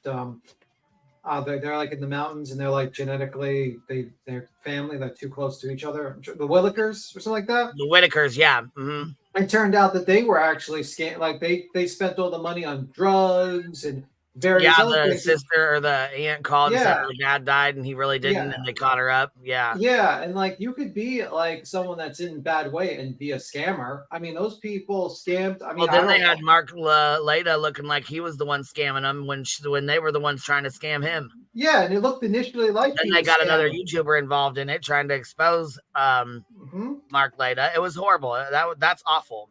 Speaker 15: They're like in the mountains, and they're like genetically they're family. They're too close to each other. The Willikers or something like that.
Speaker 1: The Whitakers, yeah. Mm-hmm.
Speaker 15: It turned out that they were actually like they spent all the money on drugs and various other
Speaker 1: the
Speaker 15: things.
Speaker 1: sister or the aunt called and said the dad died and he really didn't, and they caught her up.
Speaker 15: Yeah, and like you could be like someone that's in a bad way and be a scammer. I mean, those people scammed. I mean,
Speaker 1: well, then they had Mark Leda looking like he was the one scamming them when they were the ones trying to scam him.
Speaker 15: Yeah, and it looked initially like.
Speaker 1: Then they got another YouTuber involved in it, trying to expose Mark Leda. It was horrible. That's awful.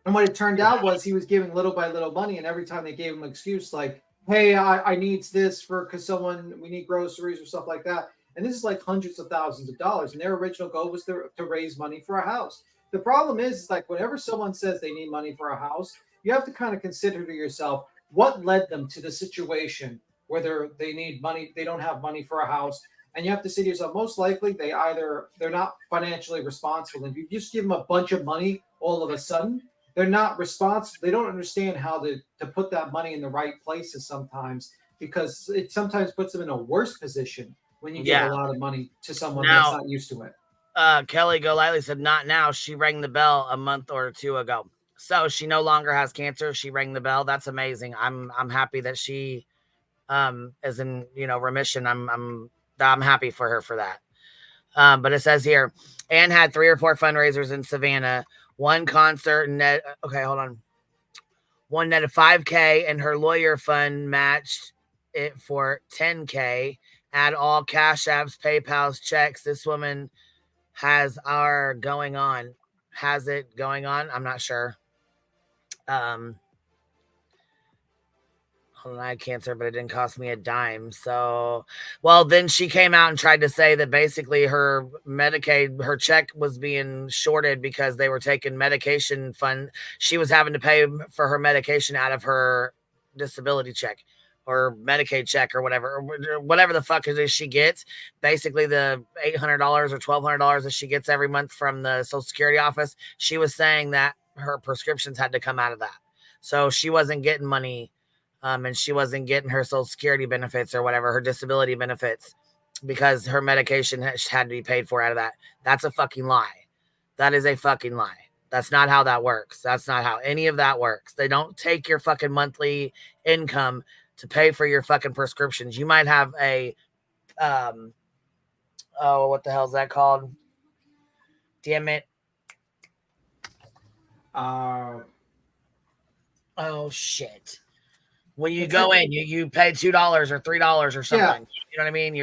Speaker 15: And what it turned out was he was giving little by little money, and every time they gave him an excuse like, "Hey, I need this because we need groceries or stuff like that." And this is like hundreds of thousands of dollars. And their original goal was to raise money for a house. The problem is like whenever someone says they need money for a house, you have to kind of consider to yourself what led them to the situation whether they need money, they don't have money for a house. And you have to say to yourself, most likely they're not financially responsible. And if you just give them a bunch of money all of a sudden, they're not responsible. They don't understand how to put that money in the right places sometimes, because it sometimes puts them in a worse position when you give a lot of money to someone that's not used to it.
Speaker 1: Kelly Golightly said, not now. She rang the bell a month or two ago. So she no longer has cancer. She rang the bell. That's amazing. I'm happy that she is in remission. I'm happy for her for that. But it says here, Anne had 3 or 4 fundraisers in Savannah. One concert net. Okay, hold on. One netted $5K, and her lawyer fund matched it for $10K. Add all Cash Apps, PayPal's, checks. This woman has it going on. I'm not sure. I had cancer, but it didn't cost me a dime. So, well, then she came out and tried to say that basically her Medicaid, her check was being shorted because they were taking medication fund. She was having to pay for her medication out of her disability check or Medicaid check or whatever the fuck it is she gets. Basically the $800 or $1,200 that she gets every month from the Social Security office. She was saying that her prescriptions had to come out of that. So she wasn't getting money. And she wasn't getting her Social Security benefits or whatever, her disability benefits, because her medication had to be paid for out of that. That's a fucking lie. That is a fucking lie. That's not how that works. That's not how any of that works. They don't take your fucking monthly income to pay for your fucking prescriptions. You might have a, what the hell is that called? Damn it. Oh, shit. When you go in, you pay $2 or $3 or something. Yeah. You know what I mean?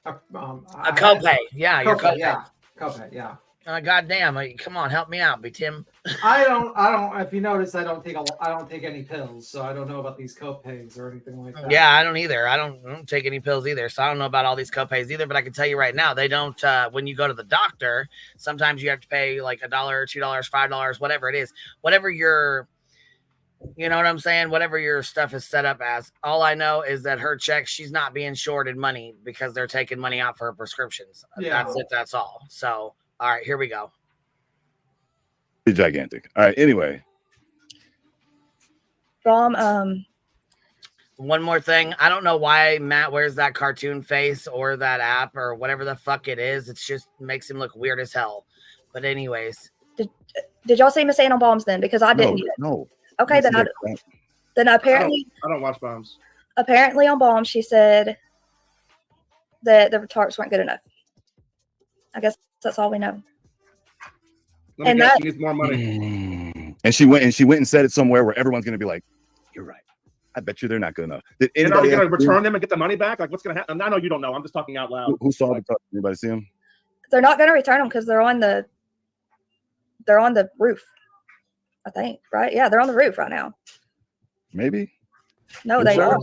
Speaker 1: A copay. Yeah, your copay.
Speaker 15: Yeah, copay. Yeah.
Speaker 1: Goddamn! Come on, help me out, Tim.
Speaker 15: I don't. If you notice, I don't take any pills, so I don't know about these copays or anything like that.
Speaker 1: Yeah, I don't either. I don't take any pills either, so I don't know about all these copays either. But I can tell you right now, they don't. When you go to the doctor, sometimes you have to pay like $1, $2, $5, whatever it is, whatever your. You know what I'm saying? Whatever your stuff is set up as. All I know is that her check, she's not being shorted money because they're taking money out for her prescriptions. Yeah. That's it. That's all. So, all right, here we go.
Speaker 11: Gigantic. All right. Anyway.
Speaker 22: One
Speaker 1: more thing. I don't know why Matt wears that cartoon face or that app or whatever the fuck it is. It just makes him look weird as hell. But anyways.
Speaker 22: Did y'all see Miss Ann on Bombs then? Because I didn't.
Speaker 11: No.
Speaker 22: Okay, then apparently
Speaker 23: I don't watch Bombs.
Speaker 22: Apparently on Bombs she said that the tarps weren't good enough. I guess that's all we know.
Speaker 23: Let me guess, she needs more money.
Speaker 11: And she went and said it somewhere where everyone's gonna be like, "You're right. I bet you they're not good enough." Did anybody
Speaker 23: gonna return them and get the money back? Like, what's gonna happen? I know you don't know. I'm just talking out loud.
Speaker 11: Who saw the tarp? Anybody see them?
Speaker 22: They're not gonna return them because they're on the roof. I think, right? Yeah, they're on the roof right now.
Speaker 11: Maybe.
Speaker 22: No, they are.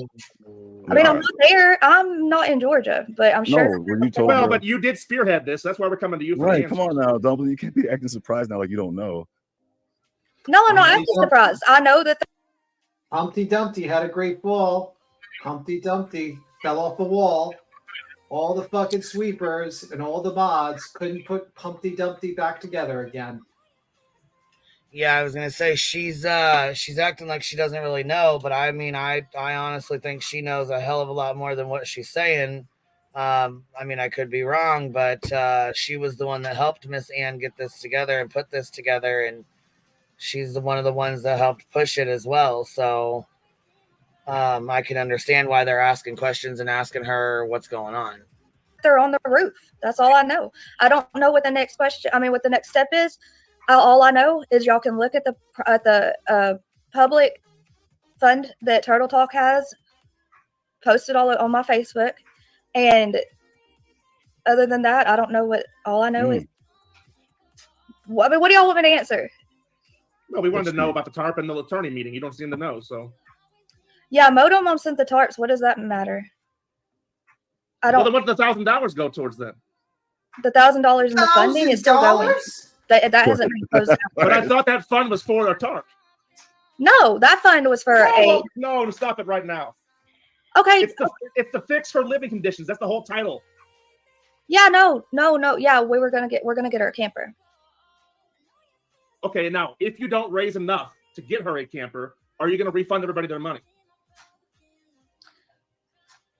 Speaker 22: I mean, I'm not there. I'm not in Georgia, but I'm sure.
Speaker 11: No, when you told
Speaker 23: well, but you did spearhead this. That's why we're coming to you. For
Speaker 11: right. Come on now, Dumpling. You can't be acting surprised now like you don't know.
Speaker 22: No, I'm not acting surprised. I know that.
Speaker 15: Humpty Dumpty had a great fall. Humpty Dumpty fell off the wall. All the fucking sweepers and all the mods couldn't put Humpty Dumpty back together again.
Speaker 1: Yeah, I was gonna say she's acting like she doesn't really know, but I mean, I honestly think she knows a hell of a lot more than what she's saying. I mean, I could be wrong, but she was the one that helped Miss Ann get this together and put this together, and she's one of the ones that helped push it as well. So I can understand why they're asking questions and asking her what's going on.
Speaker 22: They're on the roof. That's all I know. I don't know what the next question. I mean, what the next step is. All I know is y'all can look at the public fund that Turtle Talk has posted all on my Facebook, and other than that, I don't know what. All I know is. I mean, what do y'all want me to answer?
Speaker 23: Well, we wanted to know about the TARP and the attorney meeting. You don't seem to know, so.
Speaker 22: Yeah, Modem sent the tarps. What does that matter? I don't.
Speaker 23: Well, then what does the $1,000 go towards then?
Speaker 22: The $1,000 in the funding is still going. That hasn't been closed out.
Speaker 23: But I thought that fund was for a TARP.
Speaker 22: No, that fund was for
Speaker 23: No, stop it right now.
Speaker 22: Okay.
Speaker 23: It's the fix for living conditions. That's the whole title.
Speaker 22: Yeah, no. Yeah, we're gonna get her a camper.
Speaker 23: Okay, now if you don't raise enough to get her a camper, are you going to refund everybody their money?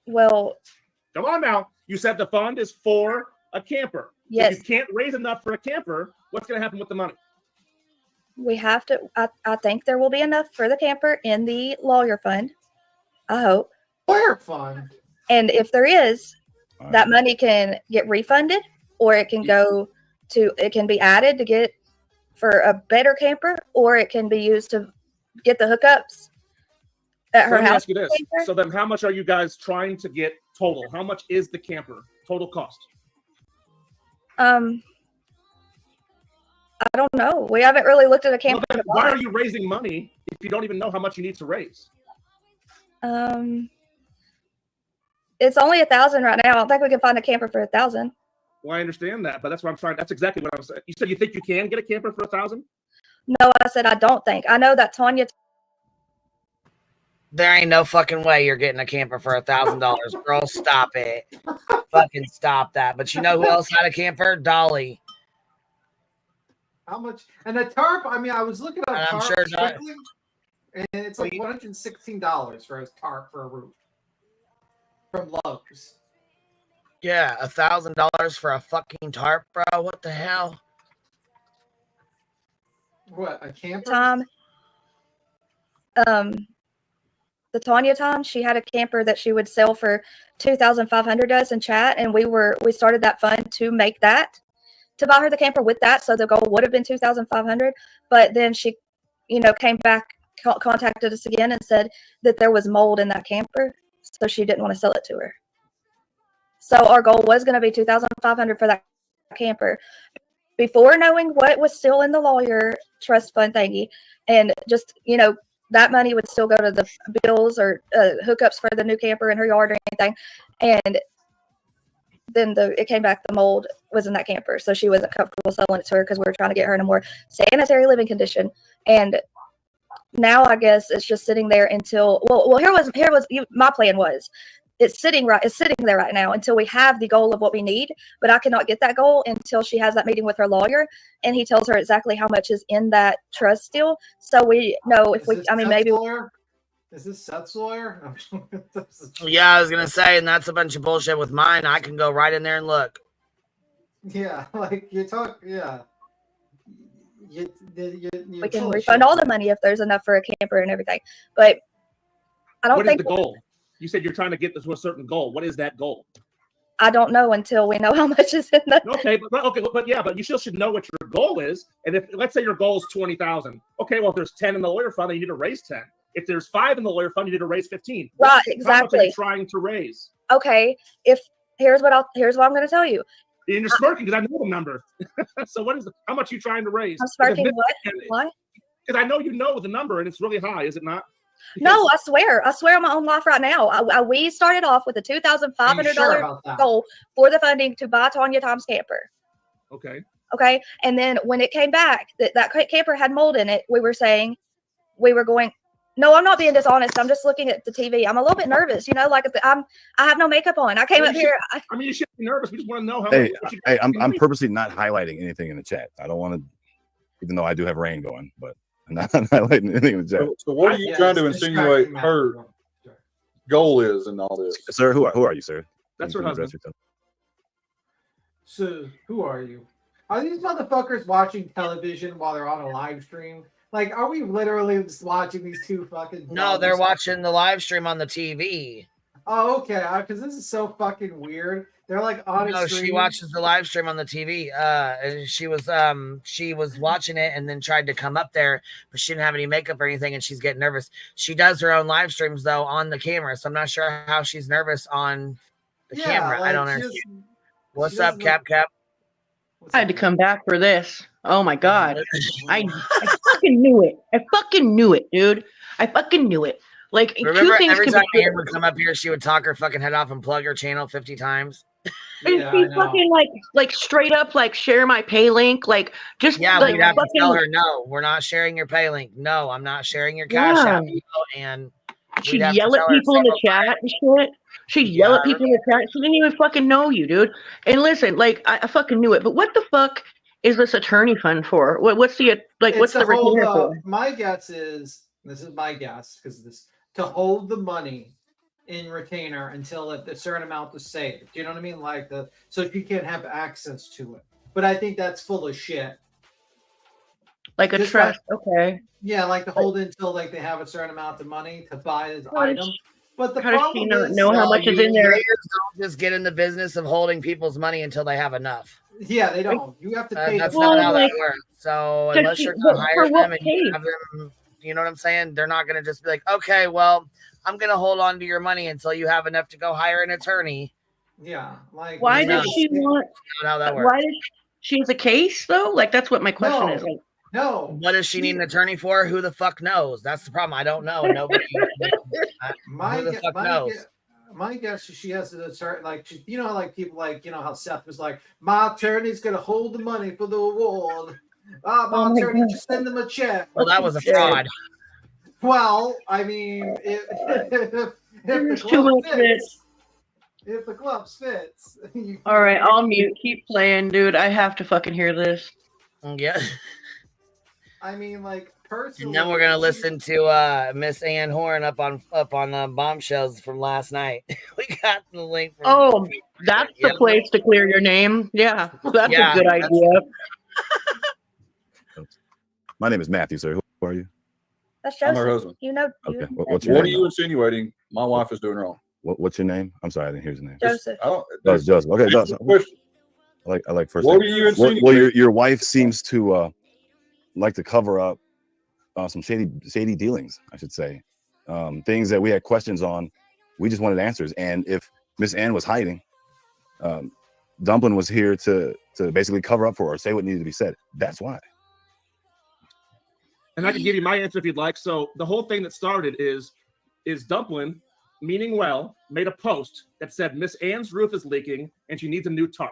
Speaker 22: Well,
Speaker 23: come on now. You said the fund is for a camper.
Speaker 22: Yes.
Speaker 23: If you can't raise enough for a camper, what's going to happen with the money?
Speaker 22: We have to. I think there will be enough for the camper in the lawyer fund. I hope.
Speaker 15: Lawyer fund.
Speaker 22: And if there is, that money can get refunded, or it can go to. It can be added to get for a better camper, or it can be used to get the hookups at her
Speaker 23: Let me
Speaker 22: house.
Speaker 23: ask you this. So then how much are you guys trying to get total? How much is the camper total cost?
Speaker 22: I don't know. We haven't really looked at a camper.
Speaker 23: Well, why are you raising money if you don't even know how much you need to raise?
Speaker 22: It's only 1,000 right now. I don't think we can find a camper for 1,000.
Speaker 23: Well, I understand that, but that's what I'm trying. That's exactly what I'm saying. You said you think you can get a camper for 1,000?
Speaker 22: No, I said I don't think. I know that Tanya.
Speaker 1: There ain't no fucking way you're getting a camper for $1,000, girl. Stop it. Fucking stop that. But you know who else had a camper? Dolly.
Speaker 15: How much? And a tarp. I mean, I was looking at
Speaker 1: I'm
Speaker 15: tarp
Speaker 1: sure
Speaker 15: quickly, and it's like $116 for a tarp for a roof from Lowe's.
Speaker 1: Yeah, $1,000 for a fucking tarp, bro. What the hell?
Speaker 15: What, a camper?
Speaker 22: Tom. The Tanya Tom, she had a camper that she would sell for $2,500 to us in chat, and we started that fund to make that, to buy her the camper with that. So the goal would have been $2,500, but then she, came back, contacted us again, and said that there was mold in that camper, so she didn't want to sell it to her. So our goal was going to be $2,500 for that camper, before knowing what was still in the lawyer trust fund thingy, and just that money would still go to the bills or hookups for the new camper in her yard or anything. And then it came back, the mold was in that camper, so she wasn't comfortable selling it to her because we were trying to get her in a more sanitary living condition. And now I guess it's just sitting there until my plan was. It's sitting there right now until we have the goal of what we need, but I cannot get that goal until she has that meeting with her lawyer and he tells her exactly how much is in that trust still. So we know if maybe.
Speaker 15: Lawyer? Is this Seth's lawyer?
Speaker 1: Yeah, I was gonna say, and that's a bunch of bullshit with mine. I can go right in there and look.
Speaker 15: Yeah, like you talk. Yeah.
Speaker 22: We can refund all the money if there's enough for a camper and everything, but I don't think.
Speaker 23: What is the goal? You said you're trying to get to a certain goal. What is that goal?
Speaker 22: I don't know until we know how much is in the.
Speaker 23: But you still should know what your goal is. And if, let's say your goal is 20,000. Okay, well, if there's 10 in the lawyer fund, then you need to raise 10. If there's 5 in the lawyer fund, you need to raise 15.
Speaker 22: Right,
Speaker 23: exactly. How much are you
Speaker 22: exactly.
Speaker 23: trying to raise?
Speaker 22: Okay, here's what I'm going to tell you.
Speaker 23: And you're smirking because I know the number. So how much are you trying to raise?
Speaker 22: I'm smirking what? Why?
Speaker 23: Because I know you know the number and it's really high, is it not?
Speaker 22: No, I swear on my own life right now. We started off with a $2,500 goal for the funding to buy Tanya Tom's camper. Okay. And then when it came back, that camper had mold in it, we were saying we were going. No, I'm not being dishonest. I'm just looking at the TV. I'm a little bit nervous, I have no makeup on. I came up here.
Speaker 23: You should be nervous. We just want to know how.
Speaker 11: Hey, I'm purposely not highlighting anything in the chat. I don't want to. even though I do have rain going, but I'm not lighting anything in the chat.
Speaker 7: So what are you trying to insinuate her goal is in all this?
Speaker 11: Sir, who are you, sir?
Speaker 23: That's her
Speaker 11: Can you
Speaker 23: husband.
Speaker 11: address yourself?
Speaker 15: So, who are you? Are these motherfuckers watching television while they're on a live stream? Like, are we literally just watching these two fucking?
Speaker 1: No, they're watching the live stream on the TV.
Speaker 15: Oh, okay. Because this is so fucking weird. They're like on a
Speaker 1: No,
Speaker 15: stream.
Speaker 1: she watches the live stream on the TV. And she was watching it and then tried to come up there, but she didn't have any makeup or anything, and she's getting nervous. She does her own live streams though on the camera, so I'm not sure how she's nervous on the camera. I don't understand. What's up, Cap?
Speaker 20: I had to come back for this. Oh my god. I fucking knew it. I fucking knew it, dude. I fucking knew it. Like,
Speaker 1: Remember,
Speaker 20: two things
Speaker 1: every
Speaker 20: can
Speaker 1: time
Speaker 20: be
Speaker 1: Anne would come up here, she would talk her fucking head off and plug her channel 50 times.
Speaker 20: and she fucking like straight up like share my pay link, like just
Speaker 1: Yeah,
Speaker 20: like
Speaker 1: we'd have to
Speaker 20: fucking,
Speaker 1: tell her, no, we're not sharing your pay link. No, I'm not sharing your cash app. And
Speaker 20: she'd yell at people in the chat and shit. She'd yell at people in the chat. She didn't even fucking know you, dude. And listen, like I fucking knew it. But what the fuck is this attorney fund for? What's the like?
Speaker 15: It's
Speaker 20: what's the
Speaker 15: hold
Speaker 20: retainer
Speaker 15: up.
Speaker 20: for?
Speaker 15: My guess is this is my guess because this to hold the money in retainer until a certain amount is saved. Do you know what I mean? Like so she can't have access to it. But I think that's full of shit.
Speaker 20: Like a
Speaker 15: Just
Speaker 20: trust, okay.
Speaker 15: Yeah, like to hold it until like they have a certain amount of money to buy this
Speaker 20: How does
Speaker 15: item.
Speaker 20: she-
Speaker 15: But the
Speaker 20: how does she
Speaker 15: problem is,
Speaker 20: know how much is in there?
Speaker 1: Lawyers don't just get in the business of holding people's money until they have enough.
Speaker 15: Yeah, they don't. You have to pay.
Speaker 1: That's
Speaker 15: them.
Speaker 1: not how that works. So
Speaker 15: Does
Speaker 1: unless
Speaker 15: she-
Speaker 1: you're
Speaker 15: but
Speaker 1: gonna
Speaker 15: for
Speaker 1: hire
Speaker 15: what
Speaker 1: them and you
Speaker 15: pay?
Speaker 1: have them, you know what I'm saying? They're not gonna just be like, okay, well, I'm gonna hold on to your money until you have enough to go hire an attorney.
Speaker 15: Yeah, like
Speaker 20: Why
Speaker 1: No.
Speaker 20: does she want?
Speaker 1: Not how that works.
Speaker 20: Why does she has a case though? Like that's what my question is. Like,
Speaker 15: no.
Speaker 1: What does she need an attorney for? Who the fuck knows? That's the problem. I don't know. Nobody. Who the fuck knows?
Speaker 15: My guess is she has an attorney, like you know how like people like how Seth was like, my attorney's gonna hold the money for the award. My attorney, just send them a check.
Speaker 1: Well, that was a fraud.
Speaker 15: Well, I mean, if
Speaker 20: There's
Speaker 15: the
Speaker 20: too
Speaker 15: glove
Speaker 20: much
Speaker 15: fits, if the gloves fits.
Speaker 20: all right, I'll mute. Keep playing, dude. I have to fucking hear this.
Speaker 1: Yeah.
Speaker 15: I mean, like personally.
Speaker 1: And then we're gonna listen to Miss Ann Horn up on bombshells from last night. We got the link. From
Speaker 20: Oh, that's the place to clear your name. Yeah, that's
Speaker 1: Yeah,
Speaker 20: a good
Speaker 1: that's-
Speaker 20: idea.
Speaker 11: My name is Matthew, sir. Who are you?
Speaker 22: That's
Speaker 7: I'm
Speaker 22: Joseph.
Speaker 7: her husband.
Speaker 22: You know,
Speaker 11: Okay. What's your
Speaker 7: What are
Speaker 11: name?
Speaker 7: you insinuating my wife is doing wrong?
Speaker 11: What's your name? I'm sorry, I didn't hear your name.
Speaker 22: Joseph.
Speaker 11: Oh, it's Joseph. Okay, Joseph. I like first.
Speaker 7: What
Speaker 11: name.
Speaker 7: are you
Speaker 11: Well,
Speaker 7: insinuating?
Speaker 11: your wife seems to like to cover up some shady dealings, I should say. Things that we had questions on. We just wanted answers. And if Miss Ann was hiding, Dumpling was here to basically cover up for her, say what needed to be said. That's why.
Speaker 23: And I can give you my answer if you'd like. So the whole thing that started is Dumpling, meaning well, made a post that said Miss Ann's roof is leaking and she needs a new tarp.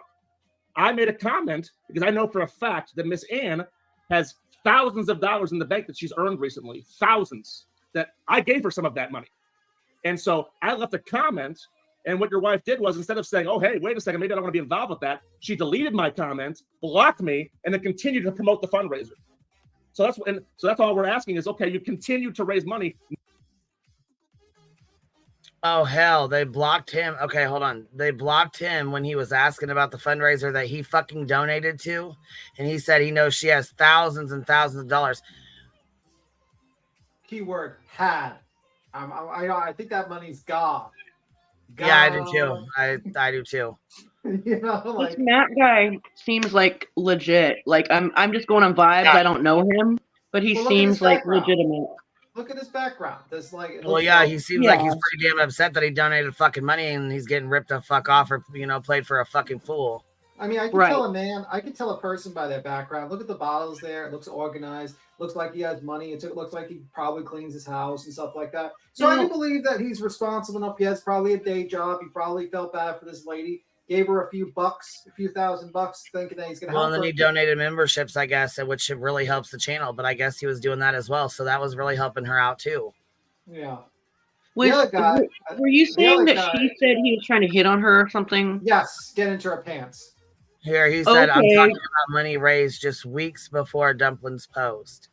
Speaker 23: I made a comment because I know for a fact that Miss Ann has thousands of dollars in the bank that she's earned recently, thousands, that I gave her some of that money. And so I left a comment, and what your wife did was instead of saying, oh, hey, wait a second, maybe I don't want to be involved with that, she deleted my comment, blocked me, and then continued to promote the fundraiser. So that's all we're asking is, okay, you continue to raise money.
Speaker 1: Oh hell, they blocked him. Okay, hold on. They blocked him when he was asking about the fundraiser that he fucking donated to, and he said he knows she has thousands and thousands of dollars.
Speaker 15: Keyword had. I think that money's gone.
Speaker 1: Yeah, I do too. I do too.
Speaker 15: You know,
Speaker 20: This Matt guy seems like legit. Like I'm just going on vibes.
Speaker 1: Yeah.
Speaker 20: I don't know him, but he
Speaker 15: Well, look at
Speaker 20: seems
Speaker 15: his
Speaker 20: like
Speaker 15: background.
Speaker 20: legitimate.
Speaker 15: Look at his background. There's like. it
Speaker 1: Well,
Speaker 15: looks
Speaker 1: yeah,
Speaker 15: like-
Speaker 1: he seems like he's pretty damn upset that he donated fucking money and he's getting ripped the fuck off or played for a fucking fool.
Speaker 15: I mean, I can
Speaker 1: Right.
Speaker 15: tell a man. I can tell a person by their background. Look at the bottles there. It looks organized. Looks like he has money. It looks like he probably cleans his house and stuff like that. So I
Speaker 20: Yeah.
Speaker 15: can believe that he's responsible enough. He has probably a day job. He probably felt bad for this lady. Gave her a few bucks, a few $1,000, thinking that he's gonna
Speaker 1: Well,
Speaker 15: help
Speaker 1: and then
Speaker 15: her.
Speaker 1: he donated memberships, I guess, which really helps the channel. But I guess he was doing that as well, so that was really helping her out too.
Speaker 15: Yeah.
Speaker 20: Was,
Speaker 15: The other guy.
Speaker 20: were you
Speaker 15: the
Speaker 20: saying
Speaker 15: other
Speaker 20: that
Speaker 15: guy-
Speaker 20: she said he was trying to hit on her or something?
Speaker 15: Yes, get into her pants.
Speaker 1: Here, he said, I'm
Speaker 20: Okay.
Speaker 1: talking about money raised just weeks before Dumpling's post.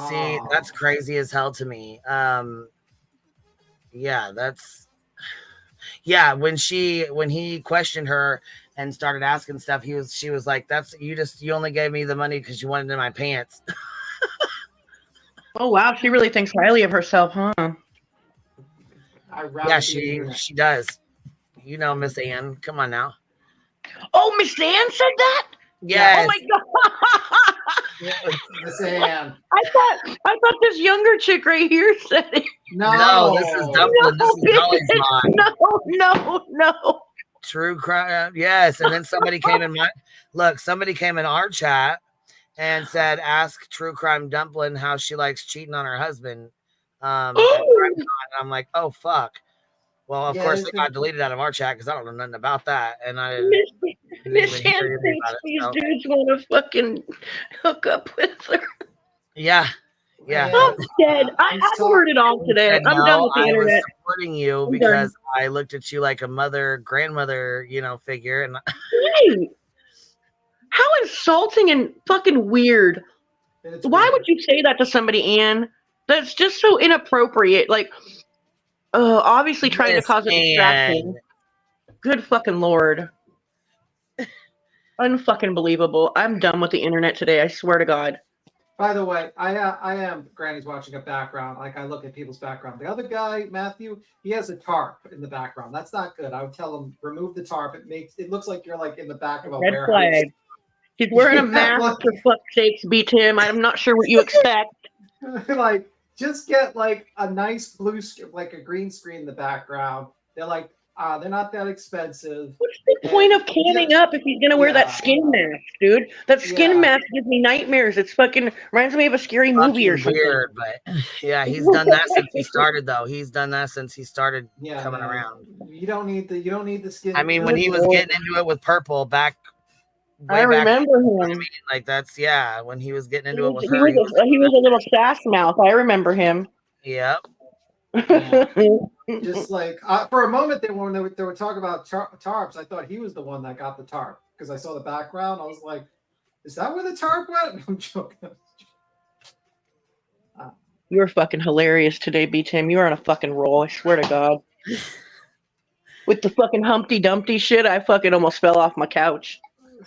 Speaker 1: See, that's crazy as hell to me. Yeah, that's when he questioned her and started asking stuff, she was like, you only gave me the money because you wanted it in my pants.
Speaker 20: Oh wow, she really thinks highly of herself, huh?
Speaker 1: Yeah, she does. You know, Miss Ann. Come on now.
Speaker 20: Oh, Miss Ann said that?
Speaker 1: Yes.
Speaker 20: Oh my god.
Speaker 15: Miss Ann.
Speaker 20: I thought this younger chick right here said it.
Speaker 1: No, this is Dumpling. This is Dolly's mom.
Speaker 20: No.
Speaker 1: True crime. Yes. And then somebody came in our chat and said, ask True Crime Dumpling how she likes cheating on her husband. And I'm like, oh fuck. Well, of course, they got deleted out of our chat because I don't know nothing about that, and I didn't
Speaker 20: Miss
Speaker 1: even
Speaker 20: Ann
Speaker 1: hear
Speaker 20: thinks
Speaker 1: about it.
Speaker 20: these
Speaker 1: So.
Speaker 20: dudes want to fucking hook up with her.
Speaker 1: Yeah.
Speaker 20: I'm dead. I heard it all today. I'm done with the
Speaker 1: I
Speaker 20: internet.
Speaker 1: was supporting you because I looked at you like a grandmother, figure, and
Speaker 20: Hey, how insulting and fucking weird. Why would you say that to somebody, Ann? That's just so inappropriate. Like, obviously trying to cause a distraction. Good fucking lord. Unfucking believable. I'm done with the internet today. I swear to God.
Speaker 15: By the way, I am Granny's watching a background. Like, I look at people's background. The other guy, Matthew, he has a tarp in the background. That's not good. I would tell him remove the tarp. It looks like you're like in the back of a
Speaker 20: Red
Speaker 15: warehouse.
Speaker 20: flag. He's wearing a mask, for fuck's sakes, beat him. I'm not sure what you expect.
Speaker 15: Like, just get like a nice blue, like a green screen in the background. They're like, they're not that expensive.
Speaker 20: What's the point of camming up if he's gonna wear that skin mask, dude? That skin mask gives me nightmares. It's fucking reminds me of a scary movie or something.
Speaker 1: Weird, but yeah, he's done that since he started, though. He's done that since he started coming around.
Speaker 15: You don't need the skin.
Speaker 1: I mean, when he was getting into it with Purple back.
Speaker 20: I remember him.
Speaker 1: I mean, like that's when he was getting into it with
Speaker 20: He
Speaker 1: her.
Speaker 20: was a little sass mouth. I remember him.
Speaker 1: Yep.
Speaker 15: Just like for a moment, they were talking about tarps. I thought he was the one that got the tarp because I saw the background. I was like, "Is that where the tarp went?" I'm joking.
Speaker 20: You were fucking hilarious today, B Tim. You were on a fucking roll. I swear to God. With the fucking Humpty Dumpty shit, I fucking almost fell off my couch.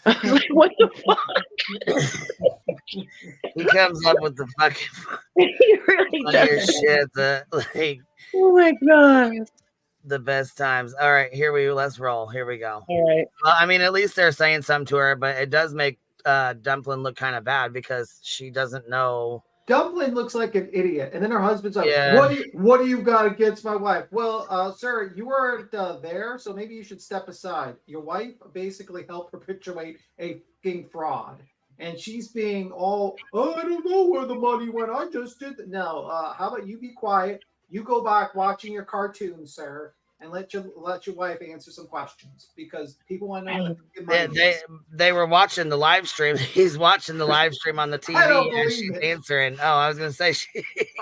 Speaker 20: Like, what the fuck?
Speaker 1: He comes up with the fucking
Speaker 20: he really does.
Speaker 1: Shit that like.
Speaker 20: Oh my God.
Speaker 1: The best times. All right, let's roll. Here we go.
Speaker 20: All right.
Speaker 1: Well, I mean, at least they're saying something to her, but it does make Dumpling look kind of bad because she doesn't know.
Speaker 15: Dumpling looks like an idiot, and then her husband's like,
Speaker 1: Yeah.
Speaker 15: "What do you got against my wife?" Well, sir, you weren't there, so maybe you should step aside. Your wife basically helped perpetuate a fucking fraud, and she's being all, I don't know where the money went. I just did that. No, how about you be quiet? You go back watching your cartoons, sir, and let your wife answer some questions because people want to know.
Speaker 1: They were watching the live stream. He's watching the live stream on the TV and she's answering. Oh, I was gonna say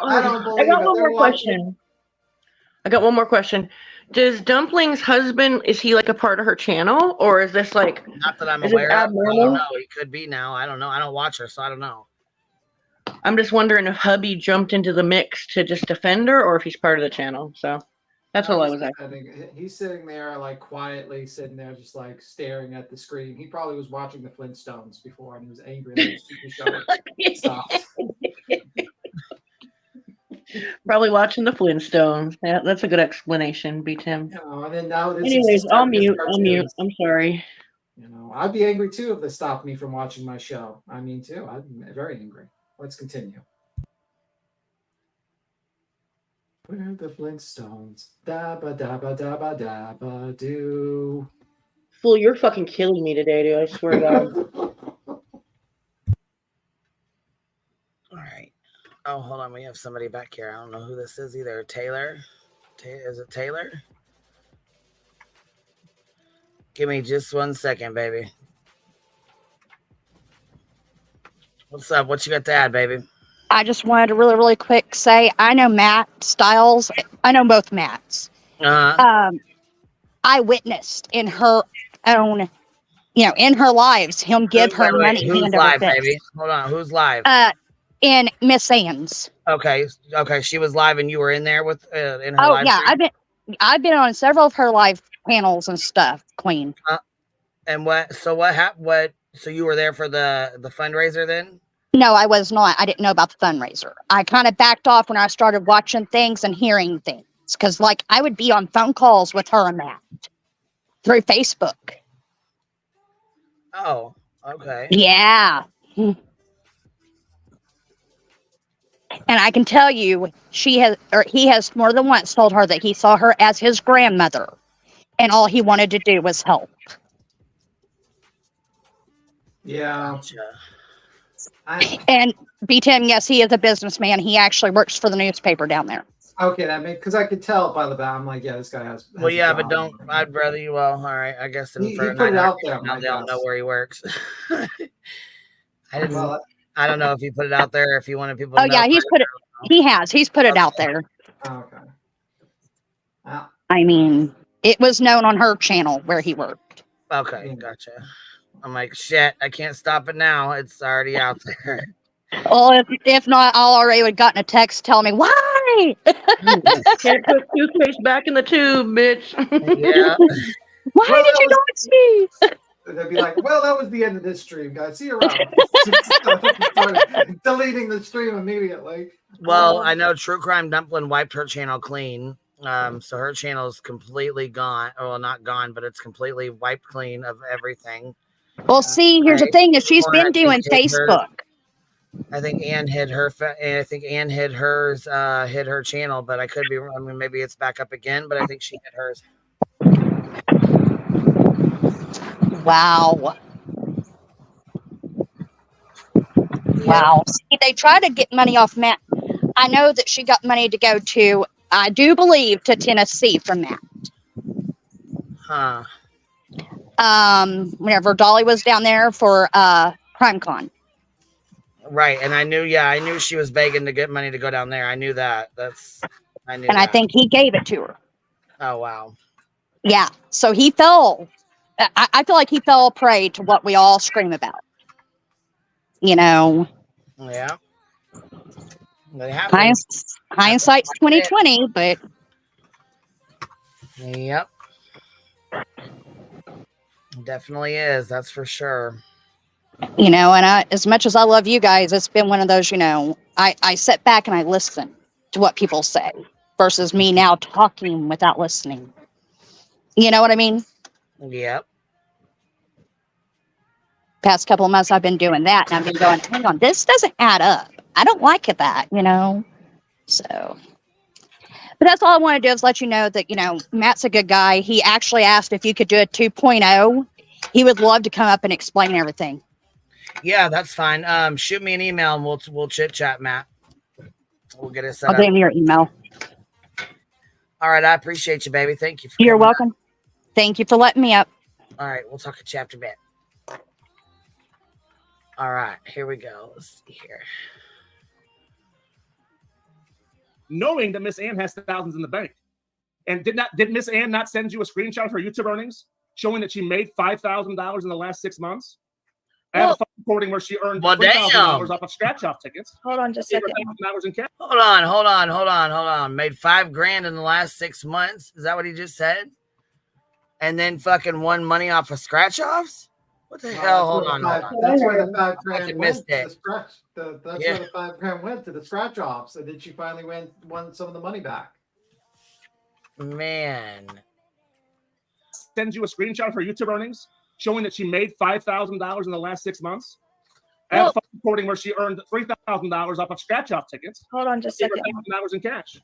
Speaker 15: I don't believe
Speaker 20: I got one more question. I got one more question. Does Dumpling's husband, is he like a part of her channel, or is this like
Speaker 1: not that I'm aware of? I don't know. He could be now. I don't know. I don't watch her, so I don't know.
Speaker 20: I'm just wondering if hubby jumped into the mix to just defend her, or if he's part of the channel. So that's all I was asking.
Speaker 15: He's sitting there, like quietly sitting there, just like staring at the screen. He probably was watching the Flintstones before, and he was angry that the show stopped.
Speaker 20: Probably watching the Flintstones. Yeah, that's a good explanation, B Tim.
Speaker 15: And then now
Speaker 20: anyways, I'll mute. I'm sorry.
Speaker 15: You know, I'd be angry too if they stopped me from watching my show. I mean, too, I'd be very angry. Let's continue. We're the Flintstones. Dabba dabba dabba dabba doo.
Speaker 20: Fool, you're fucking killing me today, dude. I swear to God.
Speaker 1: All right. Oh, hold on. We have somebody back here. I don't know who this is either. Taylor? Is it Taylor? Give me just 1 second, baby. What's up? What you got to add, baby?
Speaker 6: I just wanted to really quick say I know Matt Styles. I know both Matts. I witnessed in her own you know, in her lives, him give her money
Speaker 1: Who's
Speaker 6: hand over
Speaker 1: live,
Speaker 6: fist.
Speaker 1: baby? Hold on. Who's live?
Speaker 6: In Miss Ann's.
Speaker 1: Okay. She was live, and you were in there with in her
Speaker 6: Oh
Speaker 1: live.
Speaker 6: yeah,
Speaker 1: stream?
Speaker 6: I've been on several of her live panels and stuff, Queen.
Speaker 1: And what? So what happened? What? So you were there for the fundraiser then?
Speaker 6: No, I was not. I didn't know about the fundraiser. I kind of backed off when I started watching things and hearing things, because like I would be on phone calls with her and Matt through Facebook.
Speaker 1: Oh, okay.
Speaker 6: Yeah. And I can tell you, he has more than once told her that he saw her as his grandmother, and all he wanted to do was help.
Speaker 15: Yeah.
Speaker 6: And B10, yes, he is a businessman. He actually works for the newspaper down there.
Speaker 15: Okay, that makes, because I could tell by the back. I'm like, yeah, this guy has.
Speaker 1: Well, yeah, but don't. I'd rather you. Well, all right. I guess
Speaker 15: He
Speaker 1: for
Speaker 15: put it out there.
Speaker 1: now they don't know where he works. I didn't.
Speaker 15: Well,
Speaker 1: I don't know if he put it out there. Or if you wanted people. To
Speaker 6: Oh
Speaker 1: know
Speaker 6: yeah, he's put it. He has. He's put it out there.
Speaker 15: Okay. Wow.
Speaker 6: I mean, it was known on her channel where he worked.
Speaker 1: Okay, gotcha. I'm like, shit. I can't stop it now. It's already out there.
Speaker 6: Well, if not, I already would have gotten a text telling me why.
Speaker 20: Can't put toothpaste back in the tube, bitch.
Speaker 1: Yeah.
Speaker 6: Why did you dox me?
Speaker 15: They'd be like, well, that was the end of this stream, guys. See you around. Deleting the stream immediately.
Speaker 1: Well, I know True Crime Dumpling wiped her channel clean. So her channel is completely gone. Well, not gone, but it's completely wiped clean of everything.
Speaker 6: Well, see, here's the thing: is she's been doing Facebook.
Speaker 1: I think Ann hid her. I think Ann hid hers. Hid her channel, but I could be wrong. I mean, maybe it's back up again. But I think she hid hers.
Speaker 6: Wow. Wow. See, they try to get money off Matt. I know that she got money to go to, I do believe, to Tennessee from Matt.
Speaker 1: Huh.
Speaker 6: Whenever Dolly was down there for CrimeCon.
Speaker 1: Right, and I knew she was begging to get money to go down there. I knew that. I knew.
Speaker 6: And I think he gave it to her.
Speaker 1: Oh wow.
Speaker 6: Yeah. So he fell. I feel like he fell prey to what we all scream about. You know.
Speaker 1: Yeah.
Speaker 6: Hindsight's 2020, but.
Speaker 1: Yep. Definitely is. That's for sure.
Speaker 6: You know, and as much as I love you guys, it's been one of those, you know, I sit back and I listen to what people say versus me now talking without listening. You know what I mean?
Speaker 1: Yep.
Speaker 6: Past couple of months I've been doing that, and I've been going, hang on, this doesn't add up. I don't like it that, you know? So, but that's all I want to do is let you know that, you know, Matt's a good guy. He actually asked if you could do a 2.0. He would love to come up and explain everything.
Speaker 1: Yeah, that's fine. Shoot me an email and we'll chit chat, Matt. We'll get it set
Speaker 6: I'll
Speaker 1: up.
Speaker 6: give you your email.
Speaker 1: All right, I appreciate you, baby. Thank you.
Speaker 6: You're welcome. Thank you for letting me up.
Speaker 1: All right, we'll talk a chapter bit. All right, here we go. Let's see here.
Speaker 23: Knowing that Miss Ann has thousands in the bank, and did Miss Ann not send you a screenshot of her YouTube earnings showing that she made $5,000 in the last 6 months? I have a phone recording where she earned $3,000 off of scratch-off tickets.
Speaker 22: Hold on just a second.
Speaker 1: Hold on. Made $5,000 in the last 6 months. Is that what he just said? And then fucking won money off of scratch-offs? What the hell? Hold on.
Speaker 15: That's where the $5,000
Speaker 1: missed
Speaker 15: went.
Speaker 1: it.
Speaker 15: That's where the $5,000 went to the scratch-offs, and then she finally won some of the money back.
Speaker 1: Man.
Speaker 23: Send you a screenshot of her YouTube earnings showing that she made $5,000 in the last 6 months. I have a phone recording where she earned $3,000 off of scratch-off tickets.
Speaker 22: Hold on just a second.
Speaker 23: $1,000 in cash.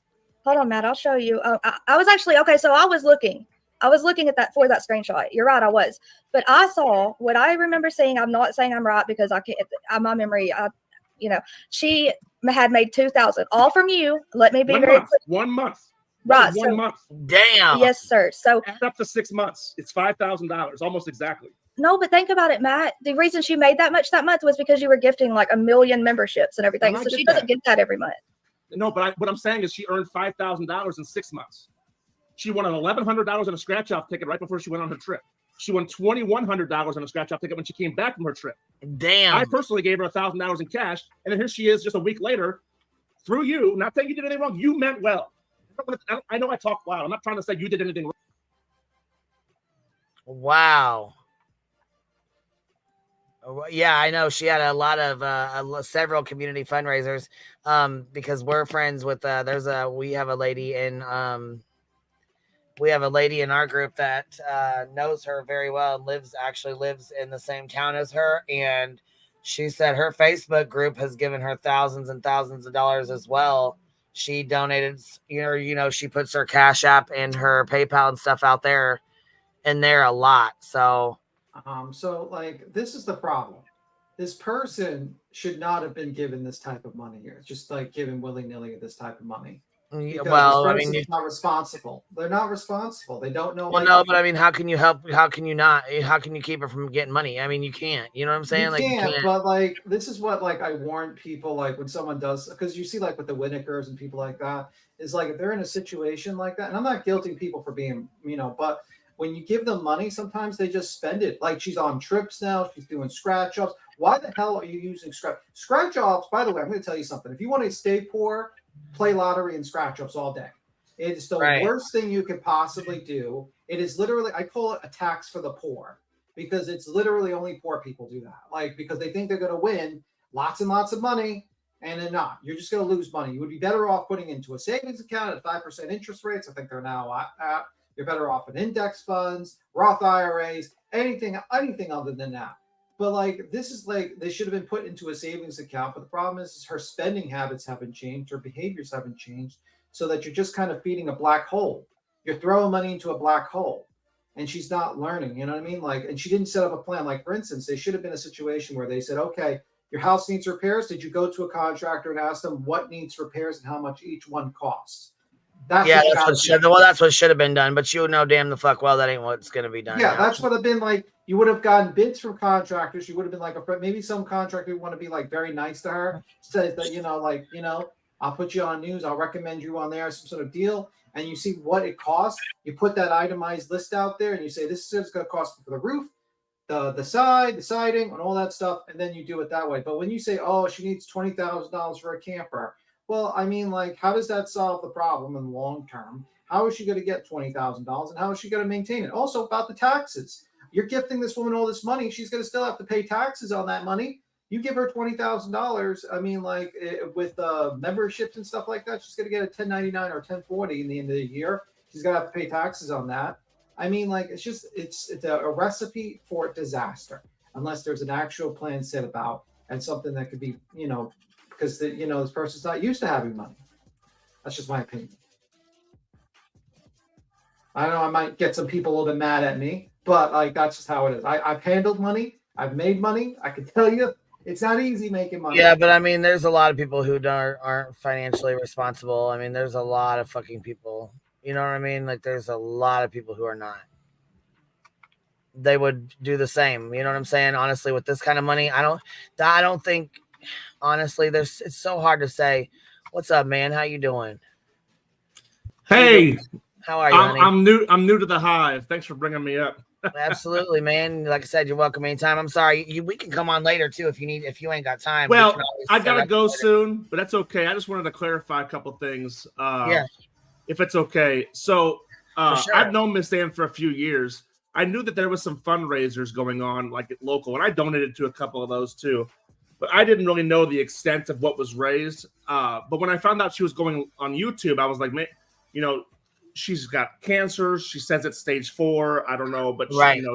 Speaker 22: Hold on, Matt. I'll show you. I was actually, okay, so I was looking at that for that screenshot. You're right, I was. But I saw what I remember seeing. I'm not saying I'm right because I can't, my memory, you know, she had made $2,000 all from you. Let me be very clear.
Speaker 23: 1 month.
Speaker 22: Right.
Speaker 23: One month.
Speaker 1: Damn.
Speaker 22: Yes, sir. So
Speaker 23: add up to 6 months. It's $5,000, almost exactly.
Speaker 22: No, but think about it, Matt. The reason she made that much that month was because you were gifting like 1 million memberships and everything. So she doesn't get that every month.
Speaker 23: No, but what I'm saying is she earned $5,000 in 6 months. She won an $1,100 in a scratch-off ticket right before she went on her trip. She won $2,100 on a scratch-off ticket when she came back from her trip.
Speaker 1: Damn.
Speaker 23: I personally gave her $1,000 in cash, and then here she is just a week later, through you. Not saying you did anything wrong. You meant well. I know I talk loud. I'm not trying to say you did anything wrong.
Speaker 1: Wow. Yeah, I know she had a lot of several community fundraisers because we're friends with we have a lady in our group that knows her very well and lives in the same town as her, and she said her Facebook group has given her thousands and thousands of dollars as well. She donated, she puts her Cash App and her PayPal and stuff out there a lot. So
Speaker 15: like, this is the problem. This person should not have been given this type of money here. It's just like given willy-nilly this type of money.
Speaker 1: Well, I mean,
Speaker 15: it's not responsible. They're not responsible. They don't know.
Speaker 1: Well, no, but I mean, how can you help? How can you not? How can you keep her from getting money? I mean, you can't. You know what I'm saying?
Speaker 15: You can't. But like, this is what like I warn people, like when someone does, because you see like with the Winnikers and people like that, is like if they're in a situation like that, and I'm not guilting people for being, but when you give them money, sometimes they just spend it. Like she's on trips now. She's doing scratch offs. Why the hell are you using scratch offs? By the way, I'm going to tell you something. If you want to stay poor, play lottery and scratch offs all day. It's the worst thing you could possibly do. It is literally, I call it a tax for the poor, because it's literally only poor people do that. Like, because they think they're going to win lots and lots of money, and they're not. You're just going to lose money. You would be better off putting into a savings account at 5% interest rates. I think they're now at. You're better off in index funds, Roth IRAs, anything other than that. But like, this is like, they should have been put into a savings account. But the problem is her spending habits haven't changed. Her behaviors haven't changed, so that you're just kind of feeding a black hole. You're throwing money into a black hole, and she's not learning. You know what I mean? Like, and she didn't set up a plan. Like, for instance, they should have been a situation where they said, okay, your house needs repairs. Did you go to a contractor and ask them what needs repairs and how much each one costs? That's
Speaker 1: what should have been done. But you know damn the fuck well that ain't what's going to be done.
Speaker 15: Yeah, that's what have been like. You would have gotten bids from contractors. You would have been like maybe some contractor would want to be like very nice to her. Says that I'll put you on news. I'll recommend you on there, some sort of deal, and you see what it costs. You put that itemized list out there, and you say this is going to cost for the roof, the side, the siding, and all that stuff, and then you do it that way. But when you say, oh, she needs $20,000 for a camper. Well, I mean, like, how does that solve the problem in the long term? How is she going to get $20,000, and how is she going to maintain it? Also, about the taxes. You're gifting this woman all this money. She's going to still have to pay taxes on that money. You give her $20,000. I mean, like, with memberships and stuff like that, she's going to get a 1099 or 1040 in the end of the year. She's going to have to pay taxes on that. I mean, like, it's a recipe for disaster unless there's an actual plan set about and something that could be, because this person's not used to having money. That's just my opinion. I know I might get some people a little bit mad at me, but like that's just how it is. I've handled money. I've made money. I can tell you, it's not easy making money.
Speaker 1: Yeah, but I mean, there's a lot of people who aren't financially responsible. I mean, there's a lot of fucking people. You know what I mean? Like, there's a lot of people who are not. They would do the same. You know what I'm saying? Honestly, with this kind of money, I don't think. Honestly, it's so hard to say. What's up, man? How you doing?
Speaker 23: Hey,
Speaker 1: how are you?
Speaker 23: I'm new to the hive. Thanks for bringing me up.
Speaker 1: Absolutely, man. Like I said, you're welcome anytime. I'm sorry, we can come on later too if you ain't got time.
Speaker 23: Well, I gotta go soon, but that's okay. I just wanted to clarify a couple things.
Speaker 1: Yeah,
Speaker 23: if it's okay. So
Speaker 1: sure.
Speaker 23: I've known Miss Ann for a few years. I knew that there was some fundraisers going on, like at local, and I donated to a couple of those too. But I didn't really know the extent of what was raised. But when I found out she was going on YouTube, I was like, man, she's got cancer. She says it's stage 4. I don't know, but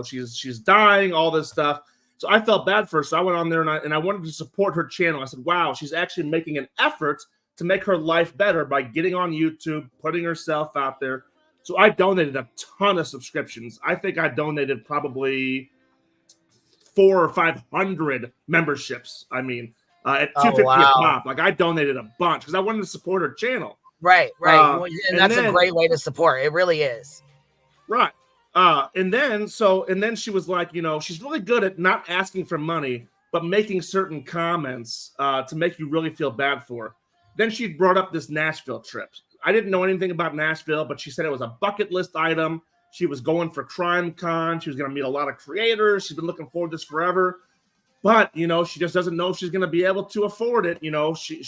Speaker 23: she's dying. All this stuff. So I felt bad for her. So I went on there and I wanted to support her channel. I said, wow, she's actually making an effort to make her life better by getting on YouTube, putting herself out there. So I donated a ton of subscriptions. I think I donated probably 400 or 500 memberships. I mean, at $250 a pop. Like, I donated a bunch because I wanted to support her channel.
Speaker 1: Right. And that's a great way to support. It really is.
Speaker 23: Right. And then she was like, she's really good at not asking for money, but making certain comments to make you really feel bad for her. Then she brought up this Nashville trip. I didn't know anything about Nashville, but she said it was a bucket list item. She was going for Crime Con. She was going to meet a lot of creators. She's been looking forward to this forever. But, you know, she just doesn't know if she's going to be able to afford it. You know, she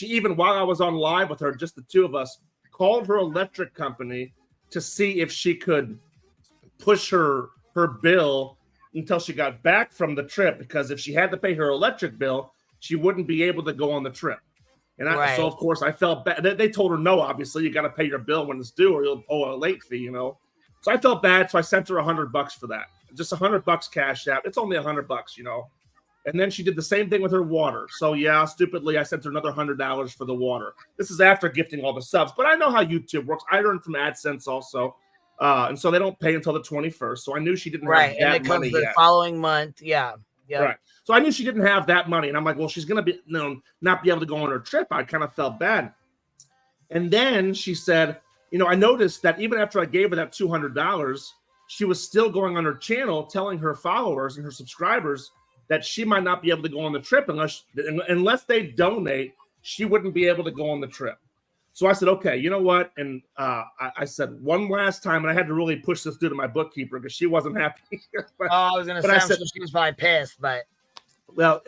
Speaker 23: even while I was on live with her, just the two of us, called her electric company to see if she could push her bill until she got back from the trip, because if she had to pay her electric bill, she wouldn't be able to go on the trip. And so, of course, I felt bad. They told her, no, obviously, you got to pay your bill when it's due or you'll owe a late fee, you know. So I felt bad, so I sent her $100 for that. Just $100 cash out. It's only $100, you know. And then she did the same thing with her water. So, yeah, stupidly, I sent her another $100 for the water. This is after gifting all the subs. But I know how YouTube works. I earned from AdSense also. And so they don't pay until the 21st. So I knew she didn't have that money yet.
Speaker 1: Right, and it comes the following month. Yeah.
Speaker 23: Right. So I knew she didn't have that money. And I'm like, well, she's going to not be able to go on her trip. I kind of felt bad. And then she said, you know, I noticed that even after I gave her that $200, she was still going on her channel telling her followers and her subscribers that she might not be able to go on the trip unless they donate. She wouldn't be able to go on the trip. So I said, okay, you know what? And I said one last time, and I had to really push this through to my bookkeeper because she wasn't happy.
Speaker 1: I was going to say, she was probably pissed, but.
Speaker 23: Well,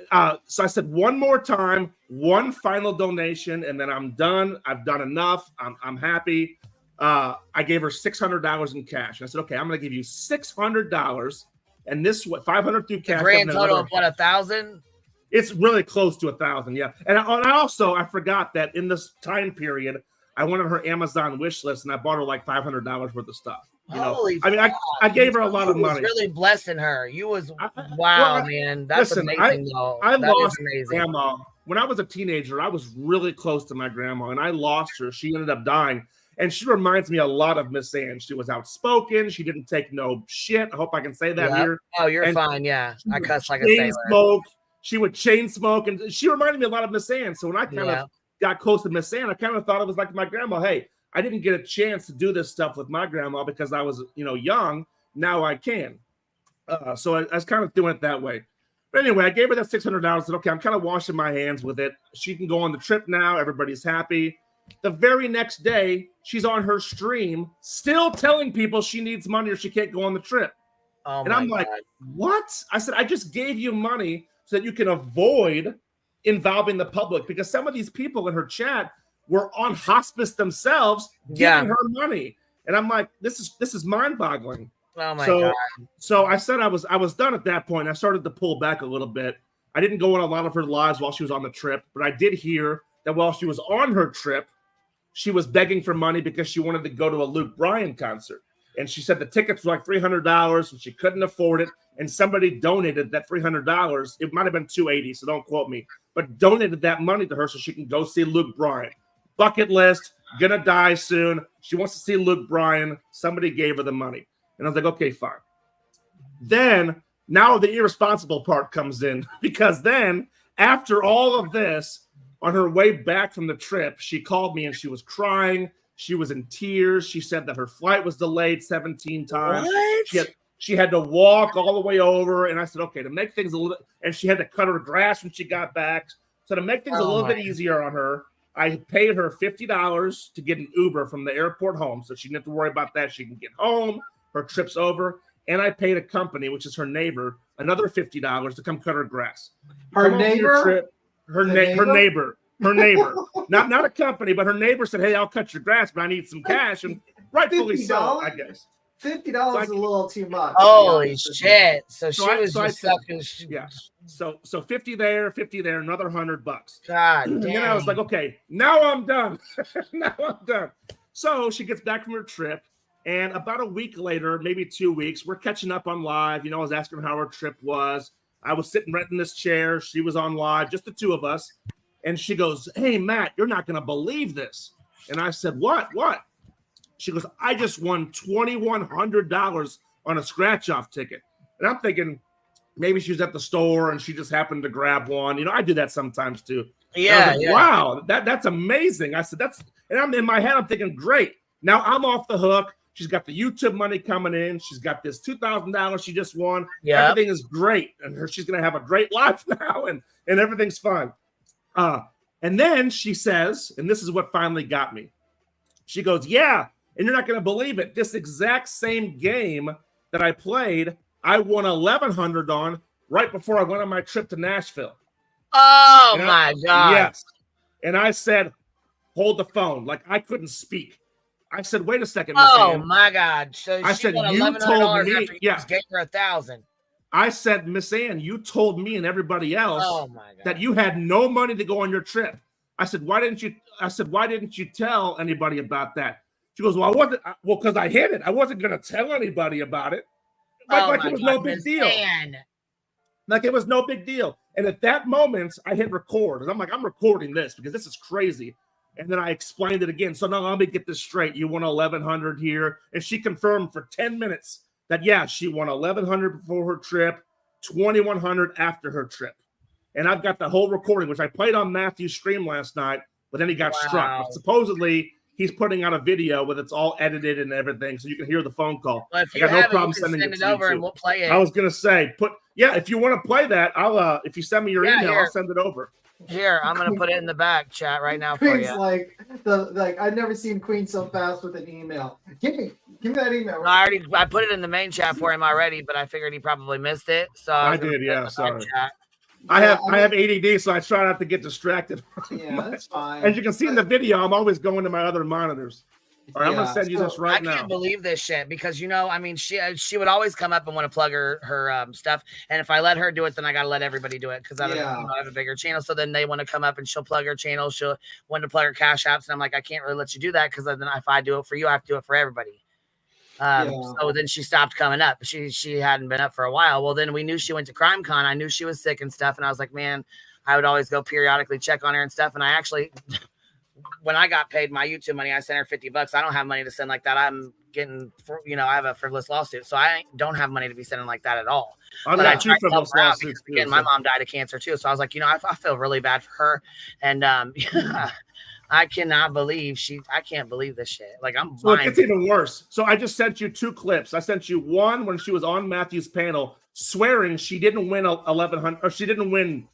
Speaker 23: so I said one more time, one final donation, and then I'm done. I've done enough. I'm happy. I gave her $600 in cash. I said, okay, I'm going to give you $600. And this, what, 500 through cash.
Speaker 1: The grand total of what, 1,000?
Speaker 23: It's really close to 1,000, yeah. And I forgot that in this time period, I went on her Amazon wish list and I bought her like $500 worth of stuff. You know?
Speaker 1: Holy
Speaker 23: I mean, I gave her a lot of money.
Speaker 1: Really blessing her. You was man. That's amazing, though.
Speaker 23: I lost grandma when I was a teenager. I was really close to my grandma, and I lost her. She ended up dying. And she reminds me a lot of Miss Ann. She was outspoken. She didn't take no shit. I hope I can say that here.
Speaker 1: Oh, you're fine. Yeah. I cuss like a
Speaker 23: sailor.
Speaker 1: sailor.
Speaker 23: She would chain smoke. And she reminded me a lot of Miss Ann. So when I kind of got close to Miss Ann, I kind of thought it was like my grandma. Hey, I didn't get a chance to do this stuff with my grandma because I was, young. Now I can. So I was kind of doing it that way. But anyway, I gave her that $600. I said, okay, I'm kind of washing my hands with it. She can go on the trip now. Everybody's happy. The very next day, she's on her stream, still telling people she needs money or she can't go on the trip.
Speaker 1: Oh,
Speaker 23: and I'm like, what? I said, I just gave you money so that you can avoid involving the public, because some of these people in her chat were on hospice themselves giving her money. And I'm like, this is mind-boggling.
Speaker 1: Oh my God.
Speaker 23: So I said I was done at that point. I started to pull back a little bit. I didn't go on a lot of her lives while she was on the trip, but I did hear that while she was on her trip, she was begging for money because she wanted to go to a Luke Bryan concert. And she said the tickets were like $300 and she couldn't afford it. And somebody donated that $300. It might have been $280, so don't quote me, but donated that money to her so she can go see Luke Bryan. Bucket list, gonna die soon. She wants to see Luke Bryan. Somebody gave her the money. And I was like, okay, fine. Then now the irresponsible part comes in, because then after all of this, on her way back from the trip, she called me and she was crying. She was in tears. She said that her flight was delayed 17 times.
Speaker 1: What?
Speaker 23: She had to walk all the way over. And I said, okay, to make things a little, and she had to cut her grass when she got back. So to make things a little bit easier on her, I paid her $50 to get an Uber from the airport home. So she didn't have to worry about that. She can get home. Her trip's over. And I paid a company, which is her neighbor, another $50 to come cut her grass.
Speaker 15: Her neighbor?
Speaker 23: Her neighbor, not a company, but her neighbor said, "Hey, I'll cut your grass, but I need some cash," and rightfully so, I guess.
Speaker 15: $50 is a little too much.
Speaker 1: Holy shit! So she was just sucking.
Speaker 23: Yeah. So 50 there, another $100.
Speaker 1: God
Speaker 23: damn. And then I was like, okay, now I'm done. So she gets back from her trip, and about a week later, maybe 2 weeks, we're catching up on live. I was asking her how her trip was. I was sitting right in this chair. She was on live, just the two of us. And she goes, "Hey, Matt, you're not going to believe this." And I said, What? She goes, "I just won $2,100 on a scratch-off ticket." And I'm thinking maybe she was at the store and she just happened to grab one. I do that sometimes too.
Speaker 1: Yeah.
Speaker 23: Wow, that's amazing. I said, and I'm in my head, I'm thinking, great. Now I'm off the hook. She's got the YouTube money coming in. She's got this $2,000 she just won.
Speaker 1: Yeah,
Speaker 23: everything is great, and she's gonna have a great life now, and everything's fine. And then she says, and this is what finally got me. She goes, "Yeah, And you're not going to believe it. This exact same game that I played, I won $1,100 on right before I went on my trip to Nashville.
Speaker 1: Oh my God.
Speaker 23: Yes. And I said, hold the phone. Like I couldn't speak. I said, wait a second, Miss
Speaker 1: Oh
Speaker 23: Ann.
Speaker 1: my God. So
Speaker 23: I
Speaker 1: she
Speaker 23: said,
Speaker 1: won
Speaker 23: you
Speaker 1: $1,100
Speaker 23: told me,
Speaker 1: after you just gave her $1,000.
Speaker 23: I said, Miss Ann, you told me and everybody else
Speaker 1: Oh my God.
Speaker 23: that you had no money to go on your trip. I said, why didn't you tell anybody about that? She goes, well, because I hid it. I wasn't going to tell anybody about it. Like it was no big deal. Like it was no big deal. And at that moment, I hit record. And I'm like, I'm recording this because this is crazy. And then I explained it again. So now let me get this straight. You won $1,100 here. And she confirmed for 10 minutes that, yeah, she won $1,100 before her trip, $2,100 after her trip. And I've got the whole recording, which I played on Matthew's stream last night, but then he got struck. But supposedly, he's putting out a video with it's all edited and everything, so you can hear the phone call.
Speaker 1: Well, if
Speaker 23: I
Speaker 1: you
Speaker 23: got no
Speaker 1: have
Speaker 23: problem
Speaker 1: it, you can
Speaker 23: sending
Speaker 1: send
Speaker 23: it
Speaker 1: it
Speaker 23: to
Speaker 1: over
Speaker 23: you
Speaker 1: and
Speaker 23: too.
Speaker 1: we'll play it.
Speaker 23: I was gonna say, if you want to play that, I'll if you send me your
Speaker 1: Yeah,
Speaker 23: email,
Speaker 1: here.
Speaker 23: I'll send it over.
Speaker 1: Here, I'm gonna put it in the back chat right now for
Speaker 15: Queen's
Speaker 1: you.
Speaker 15: like I've never seen Queen so fast with an email. Give me that email.
Speaker 1: I put it in the main chat for him already, but I figured he probably missed it. So
Speaker 23: I
Speaker 1: gonna
Speaker 23: did,
Speaker 1: put it in
Speaker 23: yeah.
Speaker 1: the
Speaker 23: Sorry.
Speaker 1: back chat.
Speaker 23: I have ADD, so I try not to get distracted.
Speaker 15: Yeah, that's fine.
Speaker 23: As you can see in the video, I'm always going to my other monitors. All right, I'm gonna send you this right now.
Speaker 1: I can't believe this shit because I mean, she would always come up and want to plug her stuff, and if I let her do it, then I gotta let everybody do it because I have a bigger channel. So then they want to come up and she'll plug her channel. She'll want to plug her cash apps, and I'm like, I can't really let you do that because then if I do it for you, I have to do it for everybody. So then she stopped coming up. She hadn't been up for a while. Well, then we knew she went to CrimeCon. I knew she was sick and stuff, and I was like, man, I would always go periodically check on her and stuff. And I actually, when I got paid my YouTube money, I sent her $50. I don't have money to send like that. I'm getting, I have a frivolous lawsuit, so I don't have money to be sending like that at all.
Speaker 23: I got 2 frivolous lawsuits.
Speaker 1: Again, my mom died of cancer too, so I was like, I feel really bad for her, and I cannot believe I can't believe this shit. Like
Speaker 23: Look, it's even worse. So I just sent you 2 clips. I sent you one when she was on Matthew's panel swearing she didn't win 1,100 or she didn't win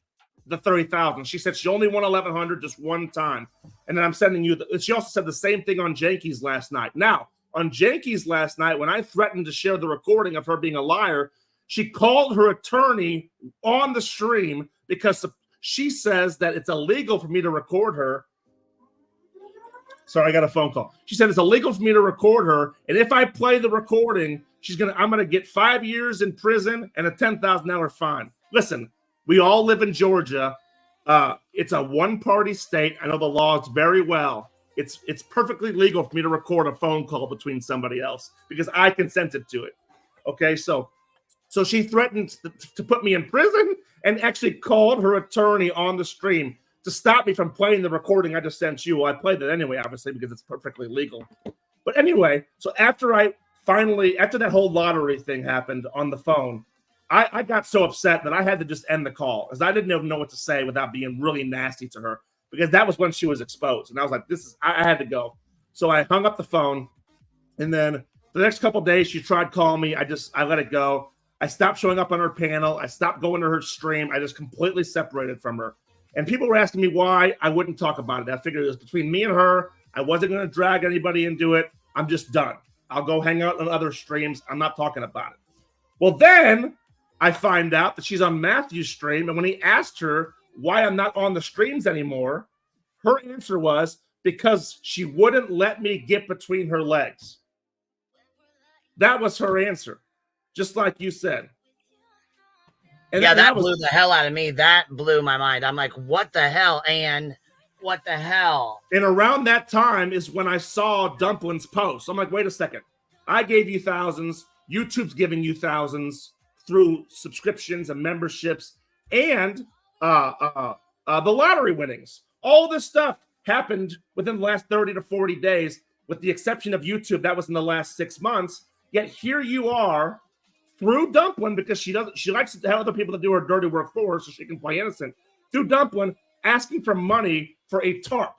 Speaker 23: the 30,000. She said she only won 1,100 just one time. And then I'm sending you she also said the same thing on Janky's last night. Now, on Janky's last night, when I threatened to share the recording of her being a liar, she called her attorney on the stream because she says that it's illegal for me to record her. Sorry, I got a phone call. She said it's illegal for me to record her, and if I play the recording, I'm gonna get 5 years in prison and a $10,000 fine. Listen, we all live in Georgia. It's a one-party state. I know the laws very well. It's perfectly legal for me to record a phone call between somebody else because I consented to it. Okay, so she threatened to put me in prison and actually called her attorney on the stream to stop me from playing the recording I just sent you. Well, I played it anyway, obviously, because it's perfectly legal. But anyway, so after that whole lottery thing happened on the phone, I got so upset that I had to just end the call because I didn't even know what to say without being really nasty to her because that was when she was exposed. And I was like, I had to go. So I hung up the phone. And then the next couple of days, she tried calling me. I let it go. I stopped showing up on her panel. I stopped going to her stream. I just completely separated from her. And people were asking me why I wouldn't talk about it. I figured it was between me and her. I wasn't going to drag anybody into it. I'm just done. I'll go hang out on other streams. I'm not talking about it. Well, then I find out that she's on Matthew's stream. And when he asked her why I'm not on the streams anymore, her answer was because she wouldn't let me get between her legs. That was her answer, just like you said. And
Speaker 1: yeah, that blew the hell out of me. That blew my mind. I'm like, what the hell, Ann? What the hell?
Speaker 23: And around that time is when I saw Dumpling's post. I'm like, wait a second. I gave you thousands. YouTube's giving you thousands through subscriptions and memberships and the lottery winnings. All this stuff happened within the last 30 to 40 days, with the exception of YouTube. That was in the last 6 months. Yet here you are through Dumpling, because she likes to tell other people to do her dirty work for her so she can play innocent, through Dumpling, asking for money for a tarp.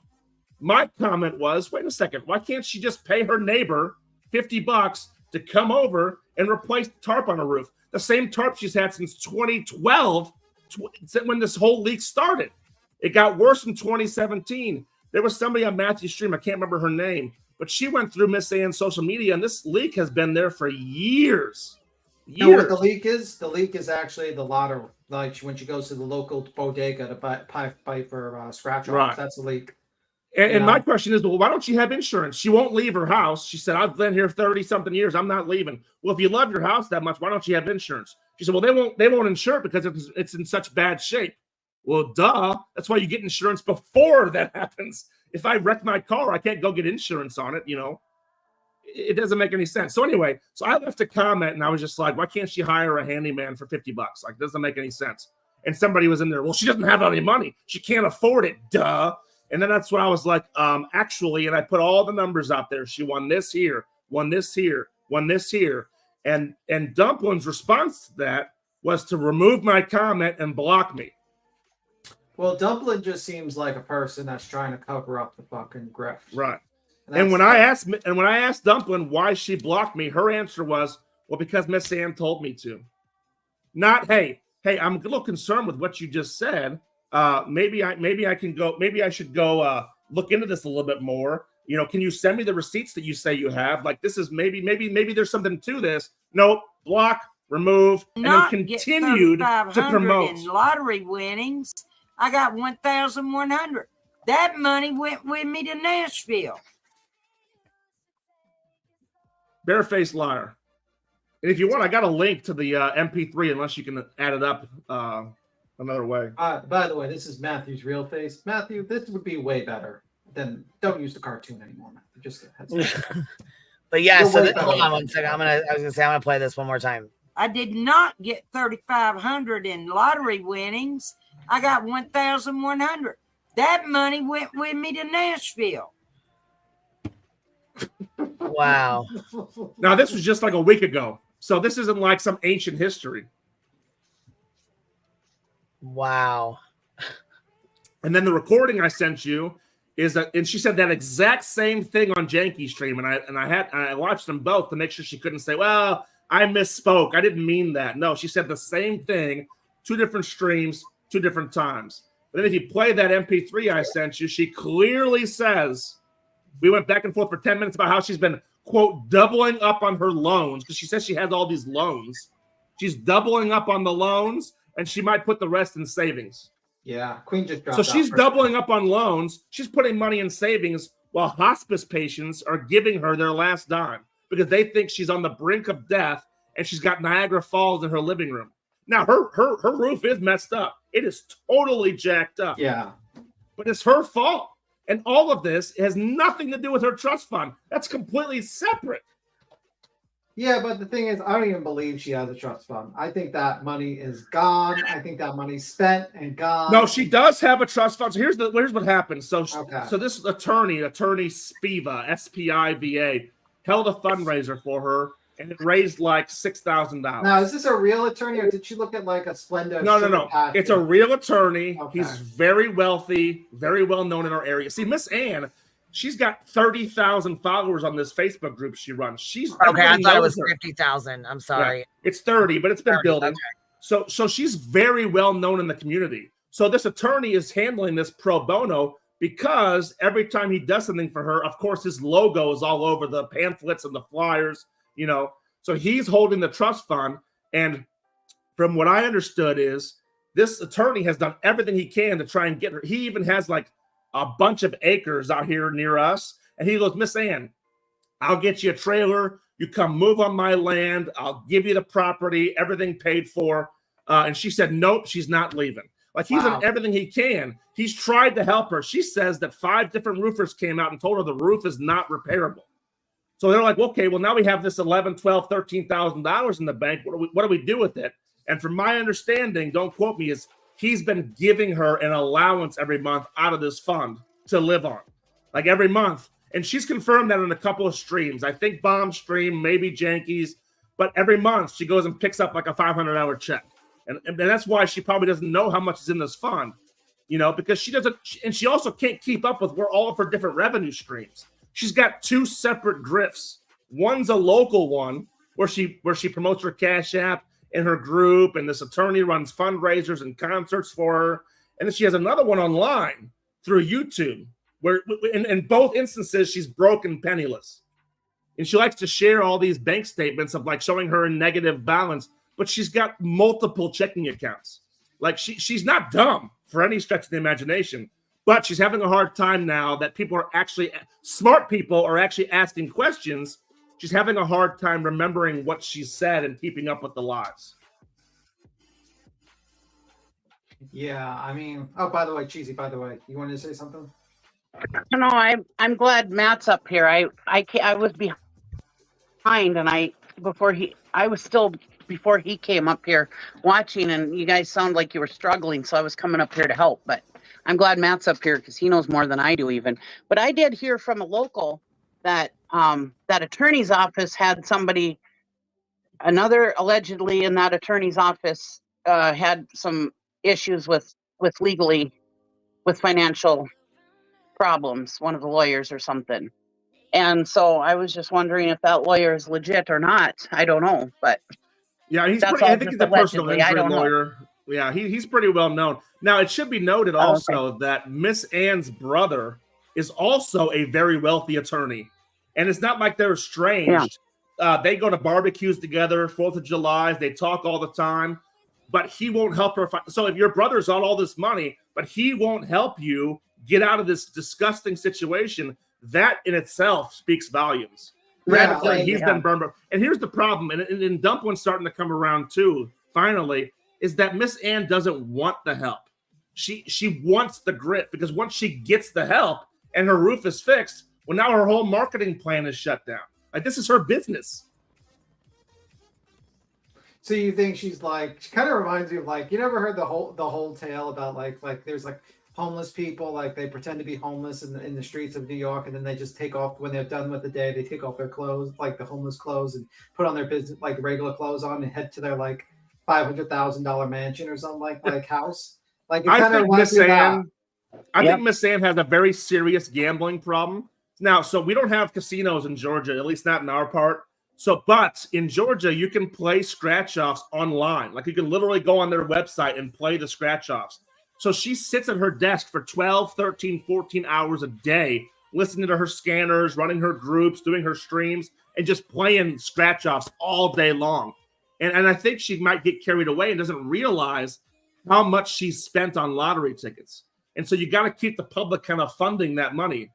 Speaker 23: My comment was, wait a second, why can't she just pay her neighbor $50 to come over and replace the tarp on her roof? The same tarp she's had since 2012, when this whole leak started. It got worse in 2017. There was somebody on Matthew's stream, I can't remember her name, But she went through Miss Ann's social media, and this leak has been there for years.
Speaker 15: You know what the leak is? The leak is actually the lottery. Like when she goes to the local bodega to buy for scratch offs.
Speaker 23: Right.
Speaker 15: That's the leak.
Speaker 23: And my question is, well, why don't you have insurance? She won't leave her house. She said, I've been here 30-something years. I'm not leaving. Well, if you love your house that much, why don't you have insurance? She said, well, they won't insure it because it's in such bad shape. Well, duh. That's why you get insurance before that happens. If I wreck my car, I can't go get insurance on it, It doesn't make any sense. So anyway, I left a comment and I was just like, why can't she hire a handyman for $50? Like, it doesn't make any sense. And somebody was in there, well, she doesn't have any money. She can't afford it, duh. And then that's when I was like, actually, and I put all the numbers out there. She won this here, won this here, won this here. And Dumpling's response to that was to remove my comment and block me.
Speaker 15: Well, Dumpling just seems like a person that's trying to cover up the fucking grift.
Speaker 23: Right. And when I asked Dumpling why she blocked me, her answer was, well, because Miss Ann told me to. Not, hey, I'm a little concerned with what you just said. Maybe I should go look into this a little bit more. Can you send me the receipts that you say you have? Like, this is maybe there's something to this. Nope, block, remove, and then continued to promote.
Speaker 9: In lottery winnings, I got 1,100. That money went with me to Nashville.
Speaker 23: Barefaced liar. And if you want, I got a link to the MP3 unless you can add it up another way.
Speaker 15: By the way, this is Matthew's real face. Matthew, this would be way better than don't use the cartoon anymore, Matthew. Just a heads up.
Speaker 1: But yeah, hold on one second. I'm gonna play this one more time.
Speaker 9: I did not get 3,500 in lottery winnings. I got 1,100. That money went with me to Nashville.
Speaker 1: Wow.
Speaker 23: Now, this was just like a week ago. So this isn't like some ancient history.
Speaker 1: Wow.
Speaker 23: And then the recording I sent you is that, and she said that exact same thing on Janky's stream. And I watched them both to make sure she couldn't say, well, I misspoke. I didn't mean that. No, she said the same thing, 2 different streams, 2 different times. But then if you play that MP3 I sent you, she clearly says, we went back and forth for 10 minutes about how she's been, quote, doubling up on her loans because she says she has all these loans. She's doubling up on the loans and she might put the rest in savings.
Speaker 15: Yeah, Queen just dropped
Speaker 23: So she's doubling up on loans. She's putting money in savings while hospice patients are giving her their last dime because they think she's on the brink of death and she's got Niagara Falls in her living room. Now, her roof is messed up. It is totally jacked up.
Speaker 15: Yeah.
Speaker 23: But it's her fault. And all of this has nothing to do with her trust fund. That's completely separate.
Speaker 15: Yeah, but the thing is, I don't even believe she has a trust fund. I think that money is gone. I think that money's spent and gone.
Speaker 23: No, she does have a trust fund. So here's what happened. So this attorney Spiva, S-P-I-V-A, held a fundraiser for her, and it raised like $6,000.
Speaker 15: Now, is this a real attorney, or did she look at like a Splenda?
Speaker 23: No. It's a real attorney. Okay. He's very wealthy, very well known in our area. See, Miss Ann, she's got 30,000 followers on this Facebook group she runs.
Speaker 1: Okay, I thought it was 50,000. I'm sorry.
Speaker 23: Yeah, it's 30, but it's been building. Okay. So she's very well known in the community. So this attorney is handling this pro bono because every time he does something for her, of course, his logo is all over the pamphlets and the flyers. So he's holding the trust fund. And from what I understood is this attorney has done everything he can to try and get her. He even has like a bunch of acres out here near us. And he goes, Miss Ann, I'll get you a trailer. You come move on my land. I'll give you the property, everything paid for. And she said, nope, she's not leaving. Like he's done everything he can. He's tried to help her. She says that 5 different roofers came out and told her the roof is not repairable. So they're like, okay, well, now we have this $11,000, $12,000, $13,000 in the bank. What do we do with it? And from my understanding, don't quote me, is he's been giving her an allowance every month out of this fund to live on, like every month. And she's confirmed that in a couple of streams. I think Bomb stream, maybe Janky's, but every month she goes and picks up like a $500 check. And that's why she probably doesn't know how much is in this fund, because she doesn't, and she also can't keep up with where all of her different revenue streams. She's got 2 separate grifts. One's a local one where she promotes her Cash App and her group, and this attorney runs fundraisers and concerts for her. And then she has another one online through YouTube where in both instances she's broke and penniless. And she likes to share all these bank statements of like showing her a negative balance, but she's got multiple checking accounts. Like she's not dumb for any stretch of the imagination, but she's having a hard time now that people are actually, smart people are actually asking questions. She's having a hard time remembering what she said and keeping up with the lies.
Speaker 15: Yeah, I mean, oh, by the way, Cheesy, by the way, you wanted to say something?
Speaker 12: No, I'm glad Matt's up here. I was behind, and I was still before he came up here watching, and you guys sound like you were struggling, so I was coming up here to help. But I'm glad Matt's up here because he knows more than I do even. But I did hear from a local that that attorney's office had somebody, another allegedly in that attorney's office had some issues with financial problems, one of the lawyers or something. And so I was just wondering if that lawyer is legit or not. I don't know, but
Speaker 23: yeah, I think he's a personal injury lawyer. Yeah, he's pretty well known. Now, it should be noted also that Miss Ann's brother is also a very wealthy attorney. And it's not like they're estranged. Yeah. They go to barbecues together, 4th of July. They talk all the time. But he won't help her. So if your brother's on all this money, but he won't help you get out of this disgusting situation, that in itself speaks volumes. Yeah, he's been burned. And here's the problem, and Dump One's starting to come around too, finally, is that Miss Ann doesn't want the help. She wants the grit, because once she gets the help and her roof is fixed, well, now her whole marketing plan is shut down. Like, this is her business.
Speaker 15: So you think she's like, she kind of reminds me of like, you never heard the whole tale about like there's like homeless people, like they pretend to be homeless in the streets of New York, and then they just take off when they're done with the day, they take off their clothes, like the homeless clothes, and put on their business, like regular clothes on, and head to their like $500,000 mansion or something like house. Like,
Speaker 23: I think Miss Ann has a very serious gambling problem. Now, so we don't have casinos in Georgia, at least not in our part. So, but in Georgia, you can play scratch-offs online. Like, you can literally go on their website and play the scratch-offs. So she sits at her desk for 12, 13, 14 hours a day, listening to her scanners, running her groups, doing her streams, and just playing scratch-offs all day long. And I think she might get carried away and doesn't realize how much she's spent on lottery tickets. And so you got to keep the public kind of funding that money.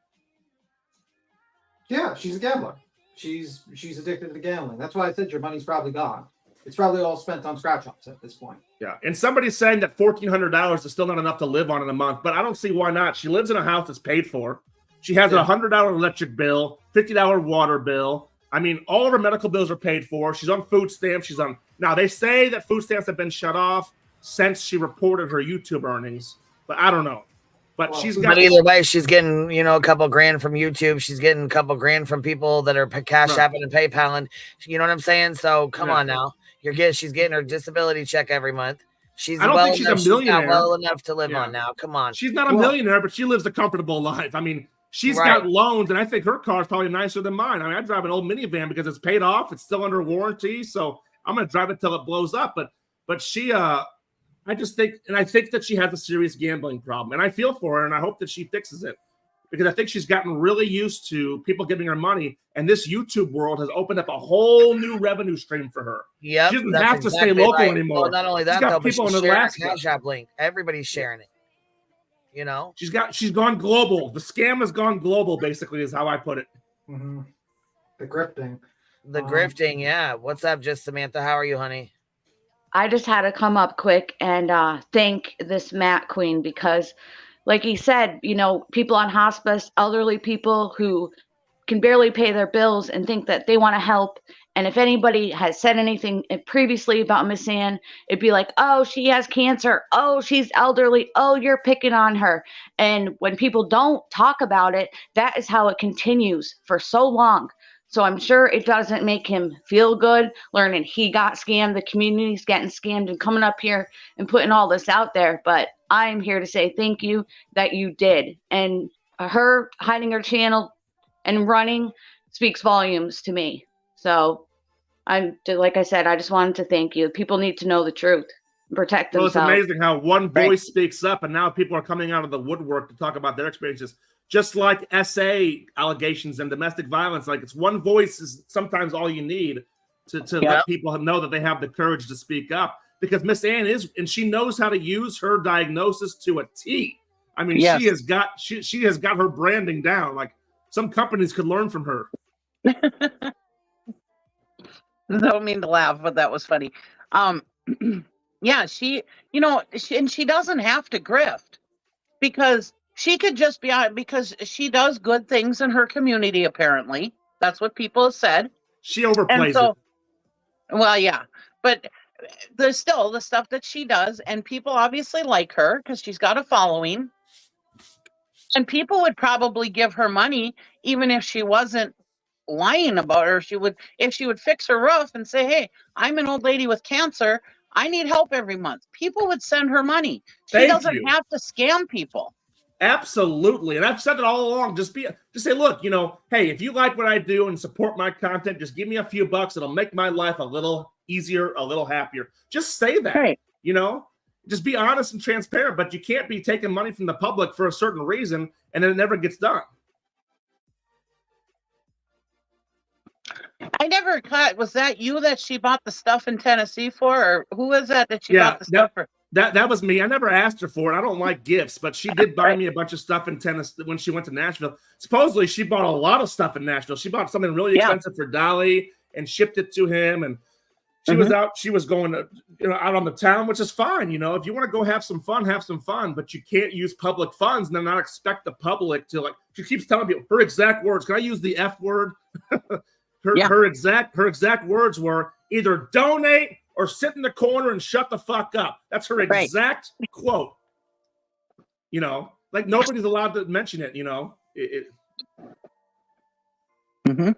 Speaker 15: Yeah, she's a gambler. She's addicted to gambling. That's why I said your money's probably gone. It's probably all spent on scratch-offs at this point.
Speaker 23: Yeah, and somebody's saying that $1,400 is still not enough to live on in a month, but I don't see why not. She lives in a house that's paid for. She has a $100 electric bill, $50 water bill. I mean, all of her medical bills are paid for. She's on food stamps. Now, they say that food stamps have been shut off since she reported her YouTube earnings, but I don't know. But
Speaker 1: But either way, she's getting, a couple grand from YouTube. She's getting a couple grand from people that are cash apping and PayPaling. You know what I'm saying? So come on now. She's getting her disability check every month.
Speaker 23: I don't think she's a millionaire.
Speaker 1: She's well enough to live on now. Come on.
Speaker 23: She's not a millionaire, but she lives a comfortable life. I mean, she's got loans, and I think her car is probably nicer than mine. I mean, I drive an old minivan because it's paid off. It's still under warranty, so I'm going to drive it till it blows up. But she, I just think, and I think that she has a serious gambling problem, and I feel for her, and I hope that she fixes it, because I think she's gotten really used to people giving her money, and this YouTube world has opened up a whole new revenue stream for her.
Speaker 1: Yeah,
Speaker 23: she doesn't have to stay local anymore.
Speaker 1: Well, not only that, though, but she's sharing a Cash App link. Everybody's sharing it.
Speaker 23: She's gone global. The scam has gone global, basically, is how I put it.
Speaker 15: Mm-hmm. The grifting.
Speaker 1: The grifting, yeah. What's up, Just Samantha? How are you, honey?
Speaker 13: I just had to come up quick and thank this Matt Queen, because like he said, people on hospice, elderly people who can barely pay their bills and think that they want to help. And if anybody has said anything previously about Miss Ann, it'd be like, oh, she has cancer. Oh, she's elderly. Oh, you're picking on her. And when people don't talk about it, that is how it continues for so long. So I'm sure it doesn't make him feel good learning he got scammed, the community's getting scammed, and coming up here and putting all this out there. But I'm here to say thank you that you did. And her hiding her channel and running speaks volumes to me. So like I said, I just wanted to thank you. People need to know the truth and protect themselves.
Speaker 23: Well, it's amazing how one voice speaks up, and now people are coming out of the woodwork to talk about their experiences. just like SA allegations and domestic violence. Like, it's one voice is sometimes all you need to let people know that they have the courage to speak up. Because Miss Ann is, and she knows how to use her diagnosis to a T. I mean, she has got her branding down. Like, some companies could learn from her.
Speaker 12: I don't mean to laugh, but that was funny. Yeah, she doesn't have to grift, because she could just be out, because she does good things in her community. Apparently, that's what people have said.
Speaker 23: She overplays it.
Speaker 12: Well, yeah, but there's still the stuff that she does, and people obviously like her because she's got a following. And people would probably give her money even if she wasn't lying about her. If she would fix her roof and say, "Hey, I'm an old lady with cancer. I need help every month." People would send her money. She doesn't have to scam people.
Speaker 23: Absolutely. And I've said it all along. Just say, look, hey, if you like what I do and support my content, just give me a few bucks. It'll make my life a little easier, a little happier. Just say that. Right. Just be honest and transparent, but you can't be taking money from the public for a certain reason and then it never gets done.
Speaker 12: I never caught. Was that you that she bought the stuff in Tennessee for, or who was that she bought the stuff for?
Speaker 23: That was me. I never asked her for it. I don't like gifts, but she did buy me a bunch of stuff in Tennessee when she went to Nashville. Supposedly, she bought a lot of stuff in Nashville. She bought something really expensive for Dolly and shipped it to him, and she was out. She was going out on the town, which is fine. If you want to go have some fun, but you can't use public funds and then not expect the public to, like, she keeps telling me her exact words. Can I use the F word? Her exact words were either donate or sit in the corner and shut the fuck up. That's her exact quote. Like, nobody's allowed to mention it.
Speaker 12: Mm-hmm.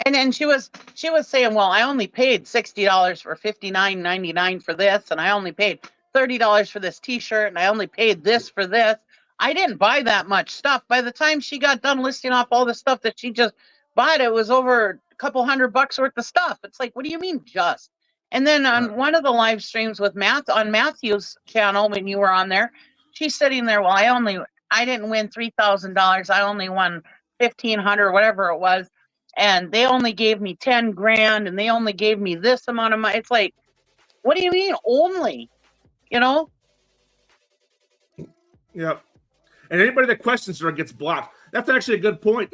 Speaker 12: And then she was saying, well, I only paid $60 for $59.99 for this, and I only paid $30 for this T-shirt, and I only paid this for this. I didn't buy that much stuff. By the time she got done listing off all the stuff that she just bought, it was over a couple $100 worth of stuff. It's like, what do you mean just? And then on one of the live streams with on Matthew's channel, when you were on there, she's sitting there, well, I didn't win $3,000. I only won $1,500, whatever it was. And they only gave me 10 grand, and they only gave me this amount of money. It's like, what do you mean only?
Speaker 23: Yep. And anybody that questions her gets blocked. That's actually a good point.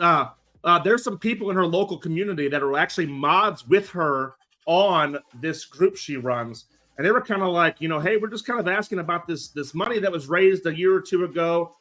Speaker 23: There's some people in her local community that are actually mods with her on this group she runs. And they were kind of like, hey, we're just kind of asking about this money that was raised a year or two ago.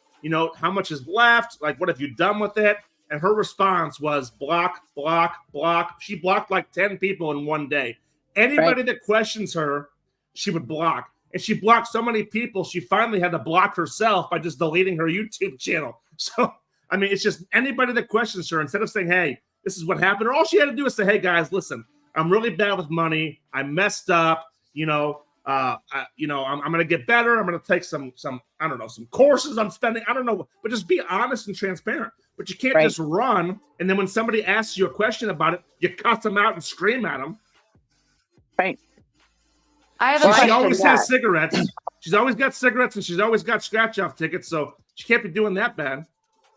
Speaker 23: How much is left? Like, what have you done with it? And her response was block, block, block. She blocked like 10 people in one day. Anybody that questions her, she would block. And she blocked so many people, she finally had to block herself by just deleting her YouTube channel. So, I mean, it's just anybody that questions her, instead of saying, hey, this is what happened, or all she had to do is say, hey, guys, listen, I'm really bad with money. I messed up. I'm going to get better. I'm going to take some courses I'm spending. I don't know, but just be honest and transparent. But you can't just run. And then when somebody asks you a question about it, you cuss them out and scream at them.
Speaker 12: Right.
Speaker 23: She always has cigarettes. She's always got cigarettes, and she's always got scratch-off tickets. So she can't be doing that bad.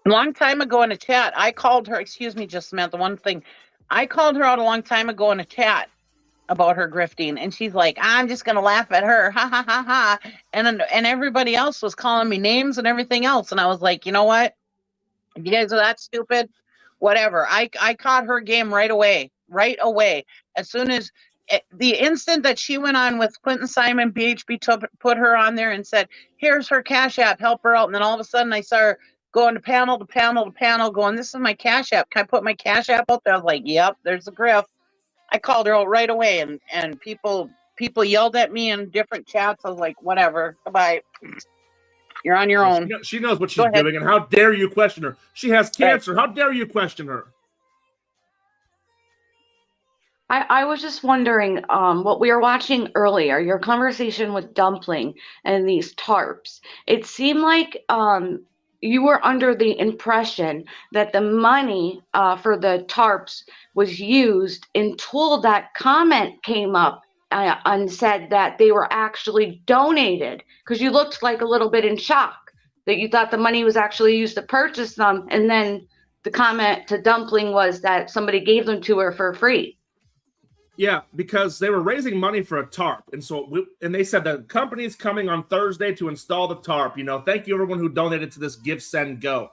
Speaker 12: A long time ago in a chat, I called her, excuse me, just Samantha, one thing. I called her out a long time ago in a chat about her grifting, and she's like, I'm just going to laugh at her. Ha, ha, ha, ha. And everybody else was calling me names and everything else. And I was like, you know what? If you guys are that stupid, whatever. I caught her game right away. As soon as the instant that she went on with Quentin Simon, BHB put her on there and said, here's her Cash App, help her out. And then all of a sudden I saw her going to panel to panel to panel going, this is my Cash App. Can I put my Cash App out there? I was like, yep, there's the grift. I called her out right away, and people yelled at me in different chats. I was like, whatever, goodbye. You're on your own.
Speaker 23: She knows what she's doing, and how dare you question her? She has cancer. How dare you question her?
Speaker 13: I was just wondering, what we were watching earlier, your conversation with Dumpling and these tarps. It seemed like you were under the impression that the money for the tarps was used until that comment came up and said that they were actually donated, because you looked like a little bit in shock. that you thought the money was actually used to purchase them. And then the comment to Dumpling was that somebody gave them to her for free.
Speaker 23: Yeah, because they were raising money for a tarp, and and they said the company's coming on Thursday to install the tarp. Thank you everyone who donated to this Give, Send, Go.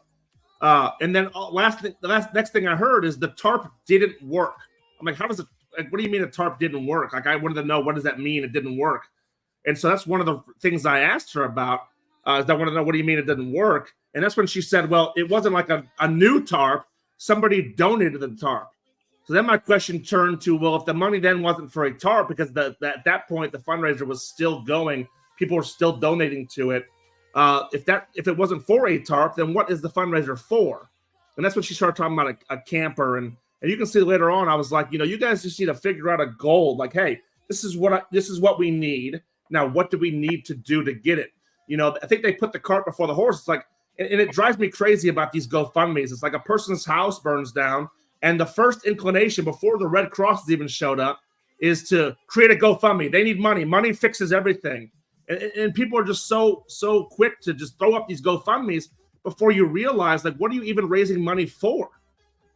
Speaker 23: And then the next thing I heard is the tarp didn't work. I'm like, how does it? Like, what do you mean a tarp didn't work? Like, I wanted to know, what does that mean? It didn't work. And so that's one of the things I asked her about. Is I want to know, what do you mean it didn't work? And that's when she said, well, it wasn't like a new tarp. Somebody donated the tarp. So then my question turned to, well, if the money then wasn't for a tarp, because at that point the fundraiser was still going, people were still donating to it. If it wasn't for a tarp, then what is the fundraiser for? And that's when she started talking about a camper, and you can see later on, I was like, you guys just need to figure out a goal. Like, hey, this is what we need. Now, what do we need to do to get it? I think they put the cart before the horse. It's like, and it drives me crazy about these GoFundMes. It's like a person's house burns down, and the first inclination before the Red Cross has even showed up is to create a GoFundMe. They need money. Money fixes everything. And people are just so quick to just throw up these GoFundMes before you realize, like, what are you even raising money for?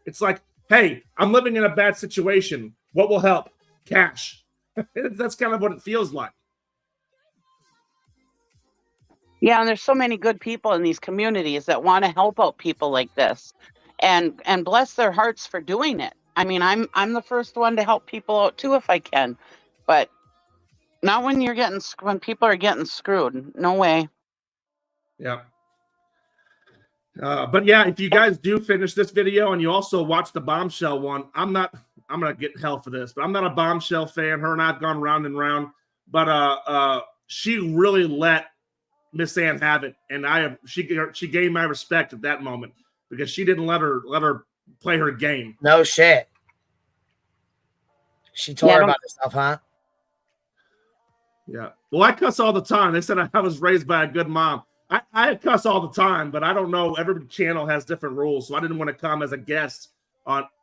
Speaker 23: It's like, hey, I'm living in a bad situation. What will help? Cash. That's kind of what it feels like.
Speaker 12: Yeah, and there's so many good people in these communities that want to help out people like this, and bless their hearts for doing it. I mean, I'm the first one to help people out too if I can, but not when people are getting screwed. No way.
Speaker 23: Yeah. But yeah, if you guys do finish this video and you also watch the Bombshell one, I'm gonna get hell for this, but I'm not a Bombshell fan. Her and I've gone round and round, but she really let Miss Ann have it, and she gained my respect at that moment, because she didn't let her play her game.
Speaker 1: No shit. She told her about herself, huh?
Speaker 23: Yeah. Well, I cuss all the time. They said I was raised by a good mom. I cuss all the time, but I don't know. Every channel has different rules, so I didn't want to come as a guest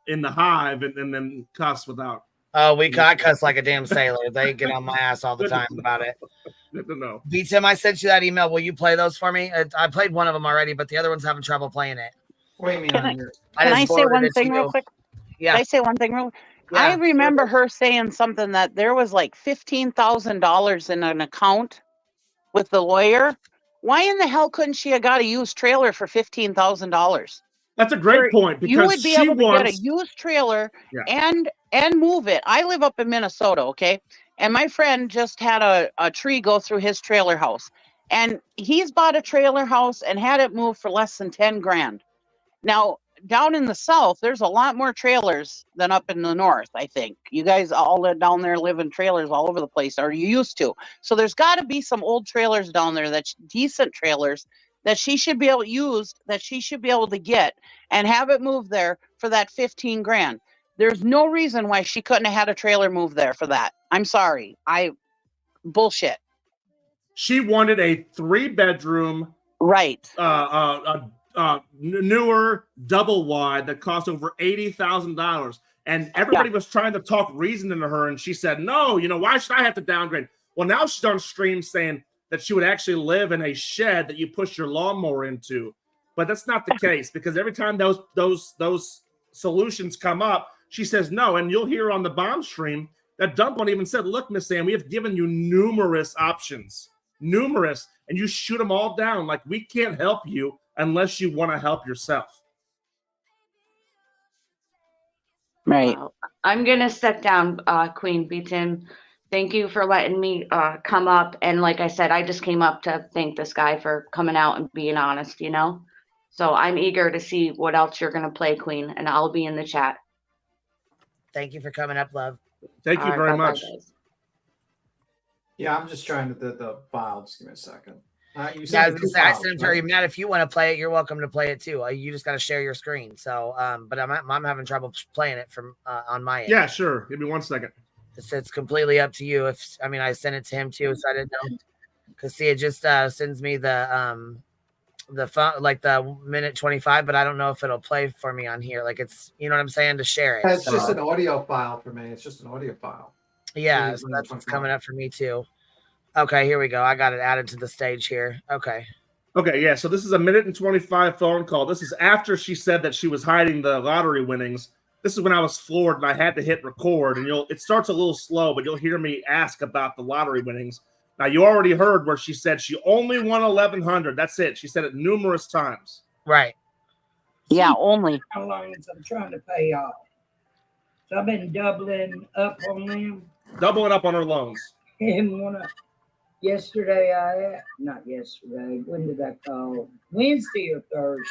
Speaker 23: in the hive and then cuss without.
Speaker 1: Oh, I cuss like a damn sailor. They get on my ass all the time about it.
Speaker 23: No.
Speaker 1: B-Tim, I sent you that email. Will you play those for me? I played one of them already, but the other one's having trouble playing it.
Speaker 15: What do you mean?
Speaker 12: Can I say one thing real quick?
Speaker 1: Yeah.
Speaker 12: Can I say one thing real quick?
Speaker 1: Yeah.
Speaker 12: I remember her saying something that there was like $15,000 in an account with the lawyer. Why in the hell couldn't she have got a used trailer for $15,000?
Speaker 23: That's a great point, because
Speaker 12: you would be able to get a used trailer and move it. I live up in Minnesota, okay? And my friend just had a tree go through his trailer house, and he's bought a trailer house and had it moved for less than 10 grand. Now, down in the South, there's a lot more trailers than up in the North, I think. You guys all down there live in trailers all over the place, or you used to. So there's got to be some old trailers down there, that's decent trailers, that she should be able to use, that she should be able to get and have it moved there for that 15 grand. There's no reason why she couldn't have had a trailer moved there for that. I'm sorry. Bullshit.
Speaker 23: She wanted a 3-bedroom,
Speaker 12: right?
Speaker 23: Newer, double wide that cost over $80,000, and everybody was trying to talk reason into her, and she said, "No, why should I have to downgrade?" Well, now she's on stream saying that she would actually live in a shed that you push your lawnmower into, but that's not the case, because every time those solutions come up, she says no. And you'll hear on the bomb stream that Dumpling even said, "Look, Miss Ann, we have given you numerous options, numerous, and you shoot them all down. Like, we can't help you unless you want to help yourself."
Speaker 12: Right.
Speaker 13: I'm gonna step down, Queen B-Tim. Thank you for letting me come up. And like I said, I just came up to thank this guy for coming out and being honest, So I'm eager to see what else you're gonna play, Queen, and I'll be in the chat.
Speaker 1: Thank you for coming up, love.
Speaker 23: Thank you very much.
Speaker 15: Yeah, I'm just trying to the file. Just give me a second.
Speaker 1: I was gonna say, I sent her, Matt, if you want to play it, you're welcome to play it too. You just got to share your screen. So, but I'm having trouble playing it from on my end.
Speaker 23: Yeah, sure. Give me 1 second.
Speaker 1: It's completely up to you. I sent it to him too, so I didn't know. Cause see, it just sends me the phone, like the minute 25, but I don't know if it'll play for me on here. Like, it's, you know what I'm saying, to share it.
Speaker 15: It's just an audio file for me. It's just an audio file.
Speaker 1: Yeah, so that's what's coming up for me too. Okay, here we go. I got it added to the stage here. Okay.
Speaker 23: Okay, yeah. So this is a 1:25 phone call. This is after she said that she was hiding the lottery winnings. This is when I was floored and I had to hit record. And it starts a little slow, but you'll hear me ask about the lottery winnings. Now you already heard where she said she only won 1,100. That's it. She said it numerous times.
Speaker 1: Right.
Speaker 20: Yeah, only.
Speaker 9: How long is I'm trying to pay off? So I've been doubling up on them.
Speaker 23: Doubling up on her loans.
Speaker 9: And yesterday not yesterday. When did I call? Wednesday or Thursday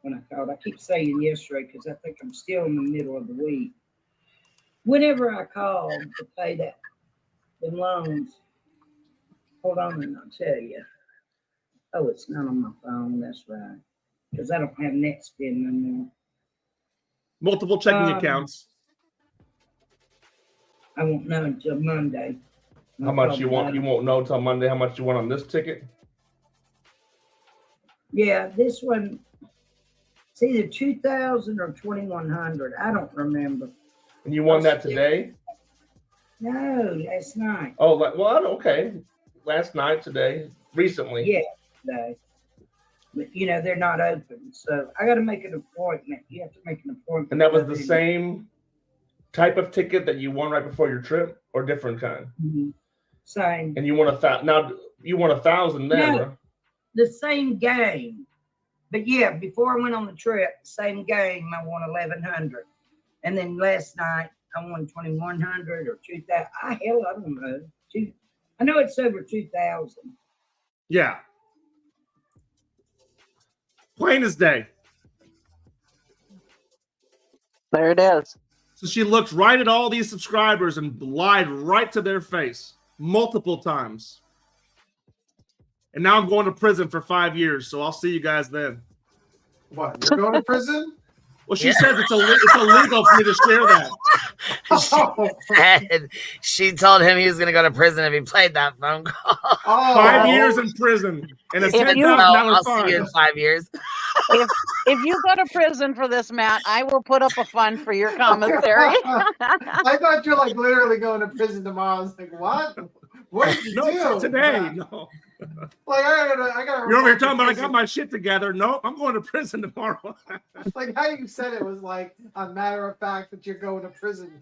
Speaker 9: when I called. I keep saying yesterday because I think I'm still in the middle of the week. Whenever I called to pay the loans, hold on and I'll tell you. Oh, it's not on my phone. That's right. Because I don't have NetSpend no more.
Speaker 23: Multiple checking accounts.
Speaker 9: I won't know until Monday.
Speaker 23: How much you want? You won't know until Monday how much you want on this ticket?
Speaker 9: Yeah, this one, it's either 2,000 or 2,100. I don't remember.
Speaker 23: And you won that today?
Speaker 9: No, last night.
Speaker 23: Oh, well, okay. Last night, today, recently.
Speaker 9: Yeah, today. But, they're not open. So I got to make an appointment. You have to make an appointment.
Speaker 23: And that was the same type of ticket that you won right before your trip, or different kind?
Speaker 9: Mm-hmm. Same.
Speaker 23: And you won 1,000. Now, you won 1,000 then,
Speaker 9: No, the same game. But yeah, before I went on the trip, same game, I won 1,100. And then last night, I won 2,100 or 2,000. I don't know. I know it's over 2,000.
Speaker 23: Yeah. Plain as day.
Speaker 20: There it is.
Speaker 23: So she looked right at all these subscribers and lied right to their face multiple times. And now I'm going to prison for 5 years, so I'll see you guys then.
Speaker 15: What? You're going to prison?
Speaker 23: Well, she says it's illegal for me to share that.
Speaker 1: She told him he was going to go to prison if he played that phone call.
Speaker 23: 5 years in prison and a
Speaker 1: I'll
Speaker 23: $10,000 fine.
Speaker 1: see you in 5 years.
Speaker 20: If you go to prison for this, Matt, I will put up a fund for your commissary.
Speaker 15: I thought you're like literally going to prison tomorrow. I was like, what? What did you do?
Speaker 23: Today, no.
Speaker 15: Like I gotta.
Speaker 23: You're over here talking about I got my shit together. Nope, I'm going to prison tomorrow.
Speaker 15: Like how you said it was like a matter of fact that you're going to prison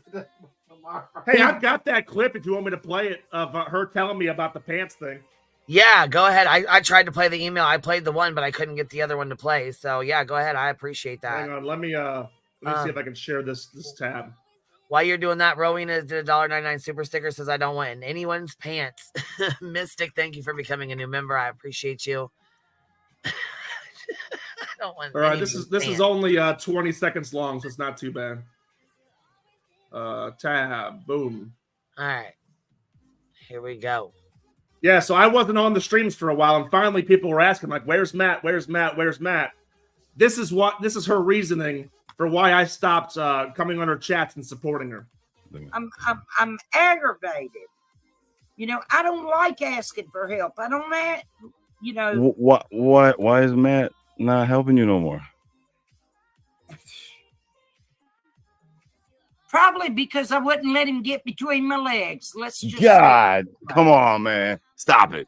Speaker 15: tomorrow.
Speaker 23: Hey, I've got that clip if you want me to play it of her telling me about the pants thing.
Speaker 1: Yeah, go ahead. I tried to play the email. I played the one, but I couldn't get the other one to play. So yeah, go ahead. I appreciate that.
Speaker 23: Hang on, let me see if I can share this tab.
Speaker 1: While you're doing that, Rowena did a $1.99 super sticker, says I don't want in anyone's pants. Mystic, thank you for becoming a new member. I appreciate you. I don't want.
Speaker 23: All right, this is only 20 seconds long, so it's not too bad. Tab, boom.
Speaker 1: All right, here we go.
Speaker 23: Yeah, so I wasn't on the streams for a while, and finally people were asking, like, "Where's Matt? Where's Matt? Where's Matt?" This is her reasoning for why I stopped coming on her chats and supporting her.
Speaker 9: I'm aggravated. I don't like asking for help. I don't
Speaker 11: Why is Matt not helping you no more?
Speaker 9: Probably because I wouldn't let him get between my legs. Let's just
Speaker 11: God, come on, man. Stop it.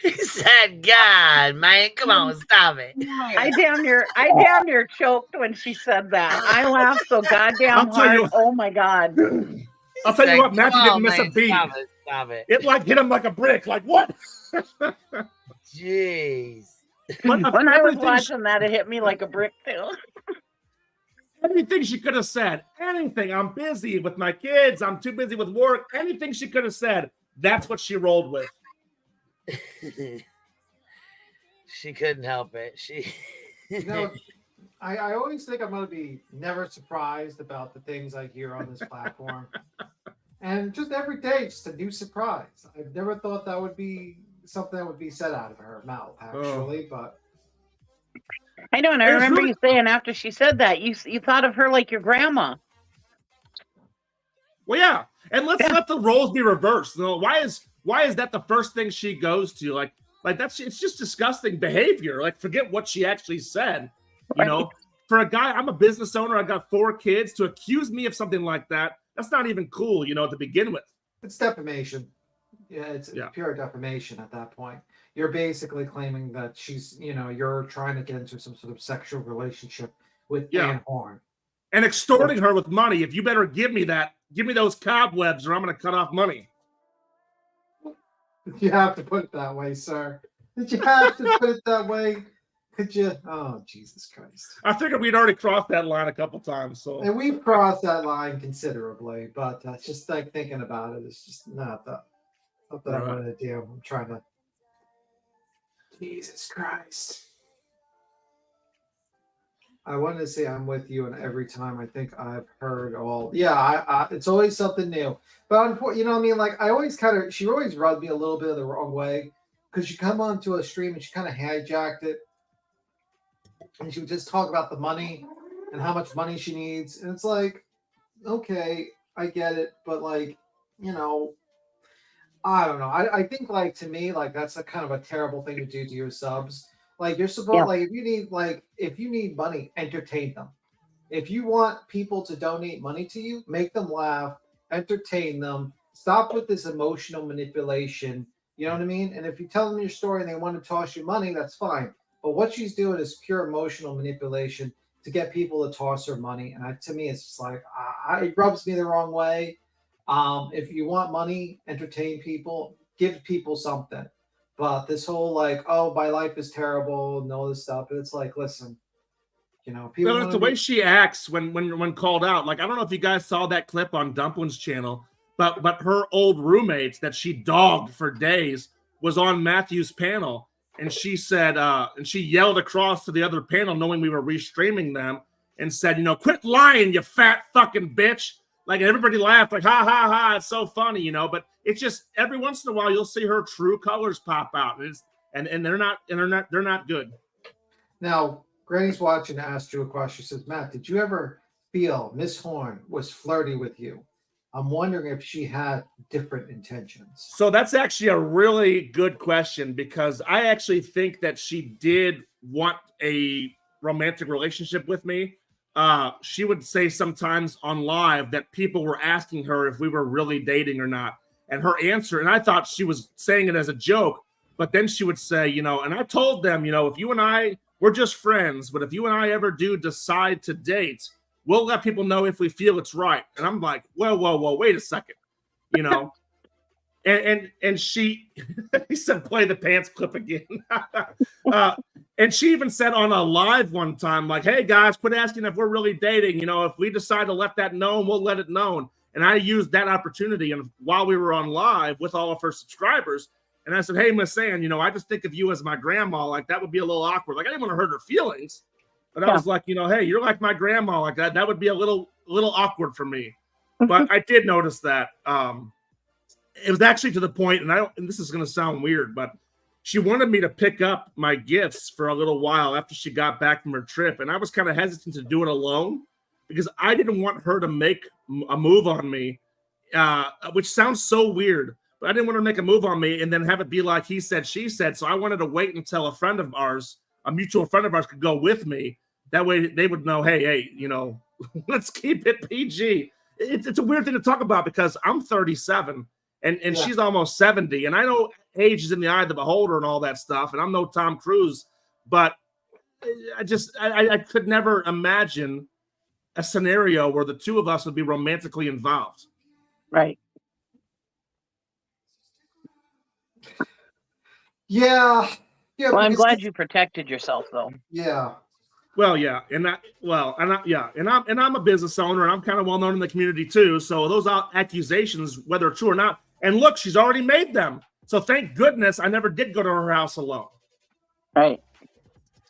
Speaker 1: He said, God, man, come on, stop it.
Speaker 20: I damn near choked when she said that. I laughed so goddamn hard. Oh my God.
Speaker 23: I'll tell you what, Matthew didn't miss a beat.
Speaker 1: Stop it.
Speaker 23: It like hit him like a brick. Like what?
Speaker 1: Jeez.
Speaker 20: When I was watching that, it hit me like a brick too.
Speaker 23: Anything she could have said, anything. I'm busy with my kids. I'm too busy with work. Anything she could have said, that's what she rolled with.
Speaker 1: She couldn't help it.
Speaker 15: I always think I'm going to be never surprised about the things I hear on this platform. And just every day, just a new surprise. I've never thought that would be something that would be said out of her mouth, actually, but...
Speaker 20: I know, and I remember you saying after she said that, you thought of her like your grandma.
Speaker 23: Well, yeah, and let's let the roles be reversed. Why is that the first thing she goes to? Like it's just disgusting behavior. Like, forget what she actually said. For a guy, I'm a business owner. I got 4 kids. To accuse me of something like that, that's not even cool. To begin with.
Speaker 15: It's defamation. Yeah, it's pure defamation at that point. you're basically claiming that she's, you're trying to get into some sort of sexual relationship with Ann Horn.
Speaker 23: And extorting her with money. If you better give me that, give me those cobwebs or I'm going to cut off money.
Speaker 15: You have to put it that way, sir. Did you have to put it that way? Could you? Oh, Jesus Christ.
Speaker 23: I figured we'd already crossed that line a couple times. So.
Speaker 15: And we've crossed that line considerably, but it's just like thinking about it. It's just not that I'm going to do. I'm trying to. Jesus Christ. I wanted to say I'm with you, and every time I think I've heard all. Yeah, it's always something new. But you know what I mean? Like, I always she always rubbed me a little bit of the wrong way because you come onto a stream and she kind of hijacked it. And she would just talk about the money and how much money she needs. And it's like, okay, I get it. But like, I don't know. I think like, to me, like that's a kind of a terrible thing to do to your subs. Like you're supposed like if you need money, entertain them. If you want people to donate money to you, make them laugh, entertain them. Stop with this emotional manipulation. You know what I mean? And if you tell them your story and they want to toss you money, that's fine. But what she's doing is pure emotional manipulation to get people to toss her money. And to me, it's just like, it rubs me the wrong way. If you want money, entertain people, give people something. But this whole like, oh, my life is terrible and all this stuff. And it's like, listen, people.
Speaker 23: Well, it's the way she acts when called out. Like, I don't know if you guys saw that clip on Dumpling's channel, but her old roommate that she dogged for days was on Matthew's panel. And she said, and she yelled across to the other panel, knowing we were restreaming them, and said, quit lying, you fat fucking bitch. Like, everybody laughed, like, ha, ha, ha, it's so funny, but it's just every once in a while you'll see her true colors pop out. And they're not good.
Speaker 15: Now, Granny's watching asked you a question. She says, Matt, did you ever feel Miss Horn was flirty with you? I'm wondering if she had different intentions. So
Speaker 23: that's actually a really good question, because I actually think that she did want a romantic relationship with me. She would say sometimes on live that people were asking her if we were really dating or not. And her answer, and I thought she was saying it as a joke, but then she would say, and I told them, if you and I, we're just friends, but if you and I ever do decide to date, we'll let people know if we feel it's right. And I'm like, whoa, wait a second, and she, he said, play the pants clip again. And she even said on a live one time, like, hey guys, quit asking if we're really dating. If we decide to let that known, we'll let it known. And I used that opportunity, and while we were on live with all of her subscribers, and I said, hey, Miss Ann, I just think of you as my grandma. Like, that would be a little awkward. Like, I didn't want to hurt her feelings. But I was like, hey, you're like my grandma. Like that would be a little awkward for me. But I did notice that. It was actually to the point, and this is going to sound weird, but she wanted me to pick up my gifts for a little while after she got back from her trip. And I was kind of hesitant to do it alone because I didn't want her to make a move on me, which sounds so weird. But I didn't want her to make a move on me and then have it be like he said, she said. So I wanted to wait until a friend of ours, a mutual friend of ours, could go with me. That way they would know, hey, let's keep it PG. It's a weird thing to talk about because I'm 37 and she's almost 70. And I know age is in the eye of the beholder and all that stuff. And I'm no Tom Cruise, but I could never imagine a scenario where the two of us would be romantically involved.
Speaker 20: Right.
Speaker 15: Yeah.
Speaker 20: Well, I'm glad you protected yourself, though.
Speaker 15: Yeah.
Speaker 23: Well, yeah, and I'm a business owner, and I'm kind of well known in the community too. So those accusations, whether true or not, and look, she's already made them. So thank goodness I never did go to her house alone.
Speaker 20: Right.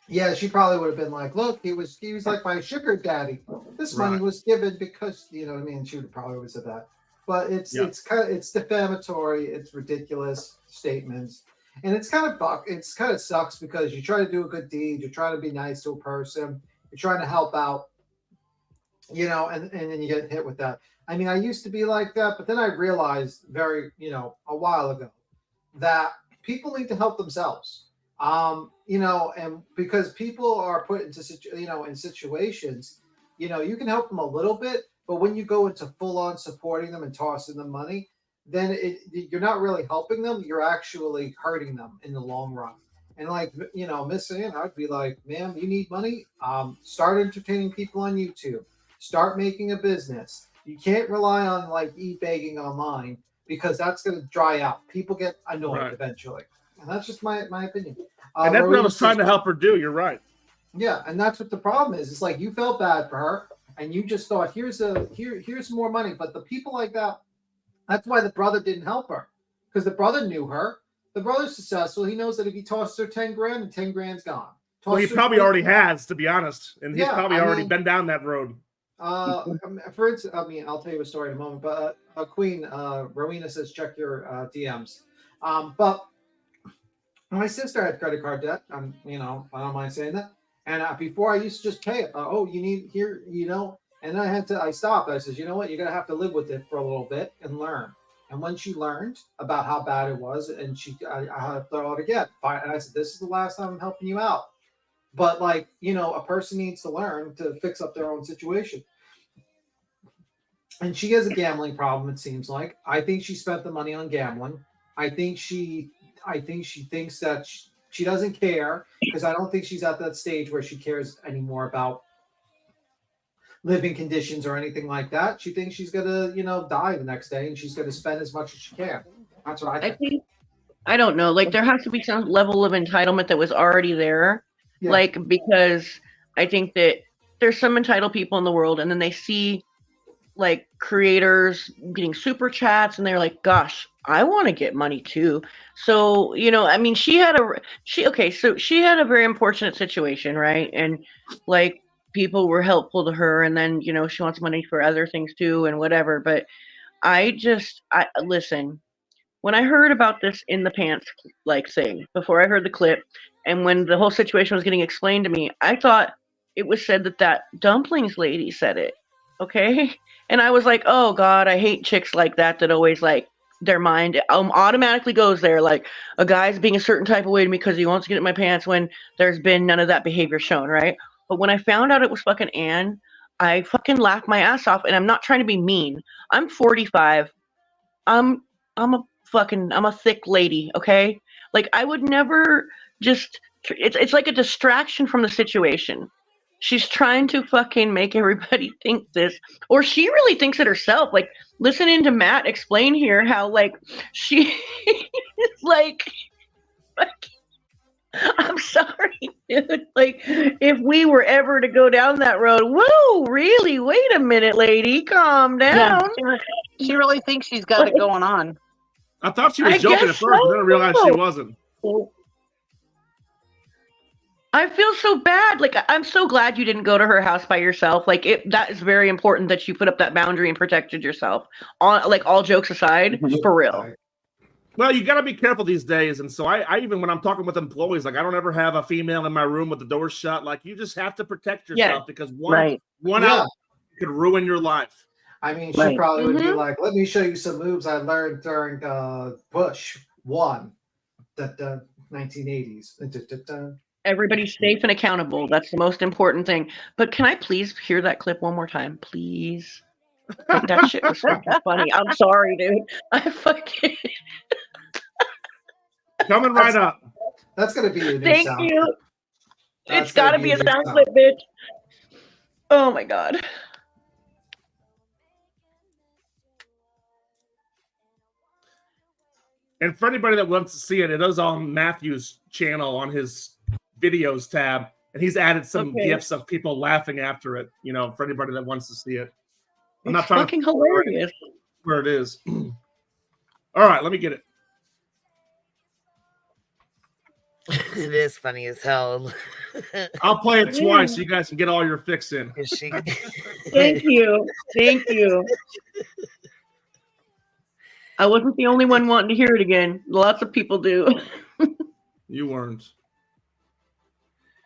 Speaker 15: Yeah, she probably would have been like, "Look, he was like my sugar daddy. This money was given because She would probably have said that. But it's defamatory. It's ridiculous statements. And it's kind of sucks because you try to do a good deed, you're trying to be nice to a person, you're trying to help out, and then you get hit with that. I mean, I used to be like that, but then I realized a while ago that people need to help themselves. And because people are put into in situations, you can help them a little bit, but when you go into full on supporting them and tossing them money, then you're not really helping them. You're actually hurting them in the long run. And like, you know, Miss Ann, I'd be like, ma'am, you need money? Start entertaining people on YouTube. Start making a business. You can't rely on like e-begging online because that's going to dry out. People get annoyed eventually. And that's just my opinion.
Speaker 23: And that's what I was trying to help her do. You're right.
Speaker 15: Yeah, and that's what the problem is. It's like you felt bad for her, and you just thought, here's more money. But the people like that, that's why the brother didn't help her, because the brother knew her. The brother's successful. He knows that if he tosses her 10 grand, and 10 grand's gone.
Speaker 23: Well, he probably already has, to be honest, and he's probably already been down that road.
Speaker 15: For instance, I mean, I'll tell you a story in a moment. But Queen Rowena says check your DMs. But my sister had credit card debt. You know, I don't mind saying that. And before I used to just pay it. Oh, you need here, you know. And I stopped. I said, you know what? You're gonna have to live with it for a little bit and learn. And when she learned about how bad it was, and I had to throw it again. And I said, this is the last time I'm helping you out. But like, you know, a person needs to learn to fix up their own situation. And she has a gambling problem, it seems like. I think she spent the money on gambling. I think she thinks that she doesn't care, because I don't think she's at that stage where she cares anymore about living conditions or anything like that. She thinks she's gonna, you know, die the next day, and she's gonna spend as much as she can. That's what I think.
Speaker 20: I don't know. Like, there has to be some level of entitlement that was already there. Yeah. Like, because I think that there's some entitled people in the world, and then they see like creators getting super chats, and they're like, gosh, I want to get money too. So, you know, I mean, she had a very unfortunate situation, right? And like, people were helpful to her, and then, you know, she wants money for other things too and whatever. But I listen, when I heard about this in the pants like thing, before I heard the clip, and when the whole situation was getting explained to me, I thought it was said that dumplings lady said it. Okay. And I was like, oh God, I hate chicks like that always like their mind automatically goes there. Like, a guy's being a certain type of way to me because he wants to get in my pants, when there's been none of that behavior shown. Right. But when I found out it was fucking Anne, I fucking laughed my ass off. And I'm not trying to be mean. I'm 45. I'm a thick lady. Okay. Like, I would never just, it's like a distraction from the situation. She's trying to fucking make everybody think this, or she really thinks it herself. Like, listening to Matt explain here how, like, she is like, I'm sorry, dude. Like, if we were ever to go down that road, whoa, really? Wait a minute, lady, calm down.
Speaker 12: Yeah, she really thinks she's got it going on.
Speaker 23: I thought she was joking at first, but then I realized she wasn't.
Speaker 20: I feel so bad. Like, I'm so glad you didn't go to her house by yourself. Like, that is very important that you put up that boundary and protected yourself. Like, all jokes aside, for real.
Speaker 23: Well, you got to be careful these days. And so I even when I'm talking with employees, like, I don't ever have a female in my room with the door shut. Like, you just have to protect yourself, because one out could ruin your life.
Speaker 15: I mean, she probably would be like, let me show you some moves I learned during Bush 1, the 1980s.
Speaker 20: Everybody's safe and accountable. That's the most important thing. But can I please hear that clip one more time, please? Like, that shit was fucking funny. I'm sorry, dude. I fucking
Speaker 23: coming right up.
Speaker 15: That's gonna be a new
Speaker 20: Thank
Speaker 15: sound.
Speaker 20: you. It's got to be a sound clip, bitch. Oh my God.
Speaker 23: And for anybody that wants to see it, it is on Matthew's channel on his videos tab, and he's added some GIFs of people laughing after it. You know, for anybody that wants to see it. I'm not trying
Speaker 20: fucking hilarious.
Speaker 23: Where it is. All right, let me get it.
Speaker 1: It is funny as hell.
Speaker 23: I'll play it twice so you guys can get all your fix in.
Speaker 20: Thank you. Thank you. I wasn't the only one wanting to hear it again. Lots of people do.
Speaker 23: You weren't.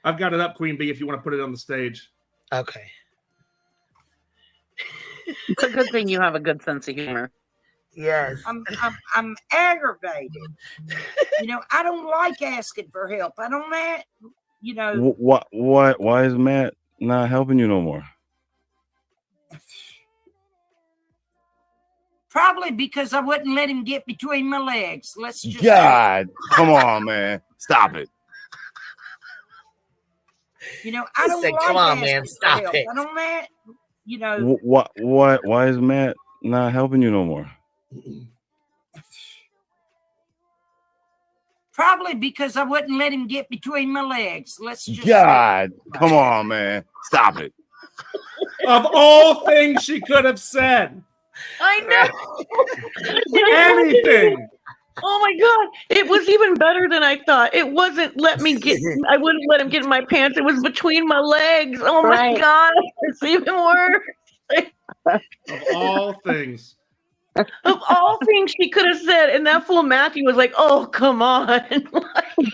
Speaker 23: I've got it up, Queen Bee, if you want to put it on the stage.
Speaker 1: Okay.
Speaker 12: It's a good thing you have a good sense of humor.
Speaker 1: Yes.
Speaker 9: I'm aggravated. You know, I don't like asking for help. I don't you know.
Speaker 11: Why is Matt not helping you no more?
Speaker 9: Probably because I wouldn't let him get between my legs. Let's just
Speaker 11: God, come on, man. Stop it.
Speaker 9: You know, I don't like
Speaker 1: come on,
Speaker 9: asking
Speaker 1: man,
Speaker 9: for
Speaker 1: stop
Speaker 9: help.
Speaker 1: it.
Speaker 9: I don't let, you know.
Speaker 11: Why is Matt not helping you no more?
Speaker 9: Probably because I wouldn't let him get between my legs. Let's just
Speaker 11: God, come on, man. Stop it.
Speaker 23: Of all things she could have said.
Speaker 20: I know.
Speaker 23: Anything.
Speaker 20: Oh my God. It was even better than I thought. It wasn't I wouldn't let him get in my pants. It was between my legs. Oh my God. It's even worse.
Speaker 23: Of all things.
Speaker 20: Of all things she could have said. And that fool Matthew was like, oh, come on.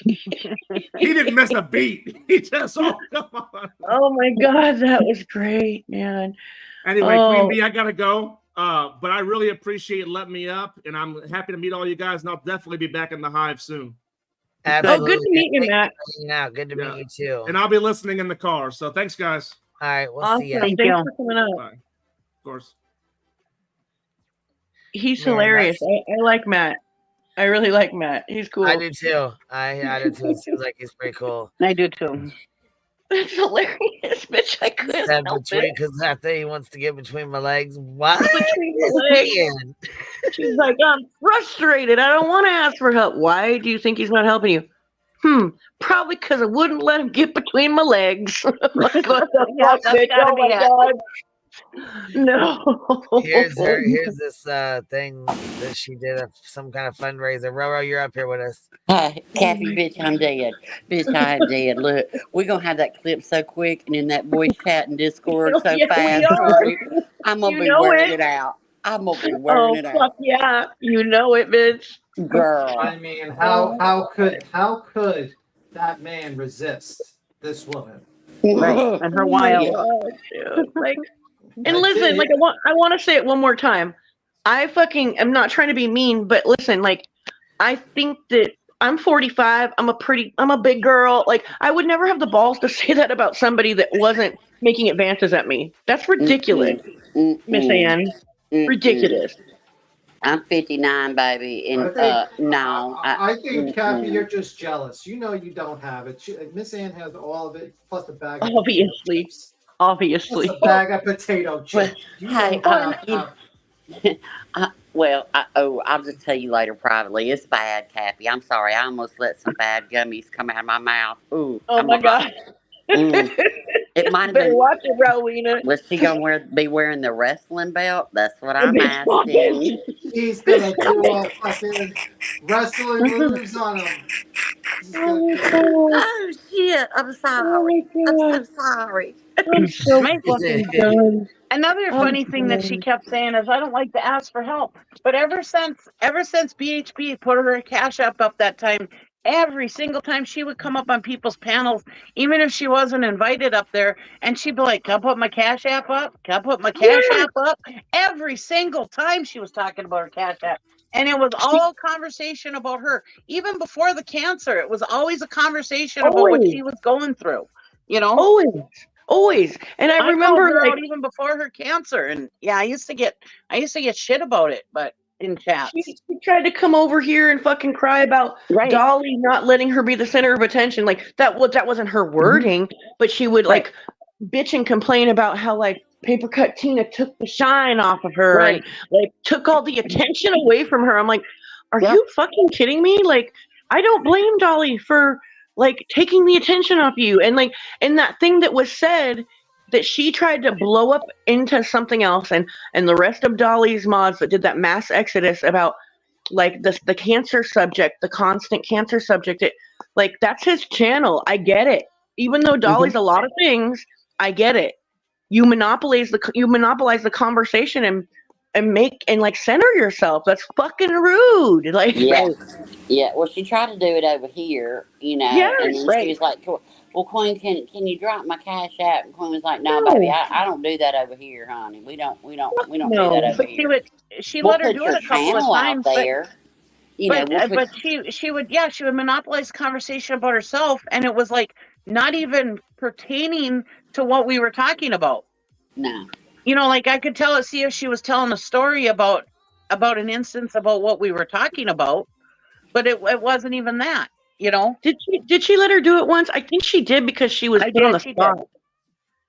Speaker 23: He didn't miss a beat. He just, oh, come on.
Speaker 20: Oh my God. That was great, man.
Speaker 23: Anyway,
Speaker 20: Oh.
Speaker 23: Queen Bee, I got to go. But I really appreciate you letting me up, and I'm happy to meet all you guys, and I'll definitely be back in the hive soon.
Speaker 1: Absolutely.
Speaker 20: Oh, good to meet you, Matt.
Speaker 1: Yeah, good to meet you too.
Speaker 23: And I'll be listening in the car. So thanks, guys.
Speaker 1: All right, we'll
Speaker 20: Awesome.
Speaker 1: see you.
Speaker 20: Thanks for coming up.
Speaker 23: Bye. Of course.
Speaker 20: He's
Speaker 1: Man,
Speaker 20: hilarious. I like Matt. I really like Matt. He's cool.
Speaker 1: I do too. I do too. It seems like he's pretty cool.
Speaker 12: I do too.
Speaker 20: That's hilarious, bitch. I couldn't
Speaker 1: Said
Speaker 20: help
Speaker 1: between
Speaker 20: it.
Speaker 1: because after he wants to get between my legs. What?
Speaker 20: Between
Speaker 1: This
Speaker 20: my legs.
Speaker 1: man.
Speaker 20: She's like, I'm frustrated. I don't want to ask for help. Why do you think he's not helping you? Probably because I wouldn't let him get between my legs. Like, what the
Speaker 12: Yeah,
Speaker 20: fuck,
Speaker 12: that's
Speaker 20: bitch?
Speaker 12: gotta
Speaker 20: Oh
Speaker 12: be
Speaker 20: my
Speaker 12: it.
Speaker 20: God. No.
Speaker 1: Here's this thing that she did some kind of fundraiser. Roro, you're up here with us.
Speaker 16: Hi, Kathy, bitch, I'm dead. Bitch, I am dead. Look, we're going to have that clip so quick and in that voice chat and Discord so
Speaker 20: Yeah, we
Speaker 16: fast.
Speaker 20: are.
Speaker 16: Shorty. I'm going to
Speaker 20: You
Speaker 16: be
Speaker 20: know
Speaker 16: wearing
Speaker 20: it.
Speaker 16: it out. I'm going to be wearing it
Speaker 20: Fuck
Speaker 16: out.
Speaker 20: yeah. You know it, bitch.
Speaker 16: Girl.
Speaker 15: I mean, how could that man resist this woman?
Speaker 12: Right. And her wild.
Speaker 20: Oh, dude. Like, and listen, like I want to say it one more time. I fucking am not trying to be mean, but listen, like I think that I'm 45. I'm a big girl. Like I would never have the balls to say that about somebody that wasn't making advances at me. That's ridiculous, Miss Ann. Ridiculous.
Speaker 16: I'm 59, baby, and
Speaker 15: I think, Kathy, you're just jealous. You know you don't have it. Miss Ann has all of it, plus a bag of
Speaker 20: Obviously.
Speaker 15: plus a bag of potato chips.
Speaker 16: Hey, I'll just tell you later privately. It's bad, Kathy. I'm sorry. I almost let some bad gummies come out of my mouth. Ooh.
Speaker 20: Oh my God.
Speaker 16: It might have
Speaker 20: Better
Speaker 16: been.
Speaker 20: watch it, Rowena.
Speaker 16: Was she gonna be wearing the wrestling belt? That's what I'm asking.
Speaker 15: He's gonna do fucking wrestling moves on him.
Speaker 16: Oh shit! I'm sorry. I'm so sorry.
Speaker 20: I'm so
Speaker 12: My-
Speaker 20: fucking done.
Speaker 12: Another funny thing that she kept saying is, I don't like to ask for help. But ever since BHP put her cash up that time, every single time she would come up on people's panels, even if she wasn't invited up there, and she'd be like, can I put my cash app up? Can I put my cash app up? Every single time she was talking about her cash app. And it was all conversation about her. Even before the cancer, it was always a conversation about what she was going through. You know?
Speaker 20: Always. And I remember
Speaker 12: called her
Speaker 20: like
Speaker 12: out even before her cancer. And yeah, I used to get shit about it, but in chats.
Speaker 20: She tried to come over here and fucking cry about Dolly not letting her be the center of attention. Like that wasn't her wording, but she would like bitch and complain about how like Paper Cut Tina took the shine off of her and like took all the attention away from her. I'm like, are you fucking kidding me? Like, I don't blame Dolly for like taking the attention off you. And like, and that thing that was said that she tried to blow up into something else, and the rest of Dolly's mods that did that mass exodus about like the cancer subject, the constant cancer subject, it like that's his channel. I get it. Even though Dolly's a lot of things, I get it. You monopolize the conversation and make and like center yourself. That's fucking rude. Like
Speaker 16: Yeah. Well, she tried to do it over here, you know, and then she was like, well, Queen, can you drop my cash app? And Queen was like, no, baby, I don't do that over here, honey. We don't do that over here.
Speaker 12: She
Speaker 16: We'll
Speaker 12: let her
Speaker 16: put
Speaker 12: do
Speaker 16: your
Speaker 12: it a couple of
Speaker 16: channel out
Speaker 12: times.
Speaker 16: there.
Speaker 12: But she would monopolize conversation about herself, and it was like not even pertaining to what we were talking about.
Speaker 16: No.
Speaker 12: You know, like I could see if she was telling a story about about an instance about what we were talking about, but it wasn't even that, you know.
Speaker 20: Did she let her do it once? I think she did because she was put on the spot.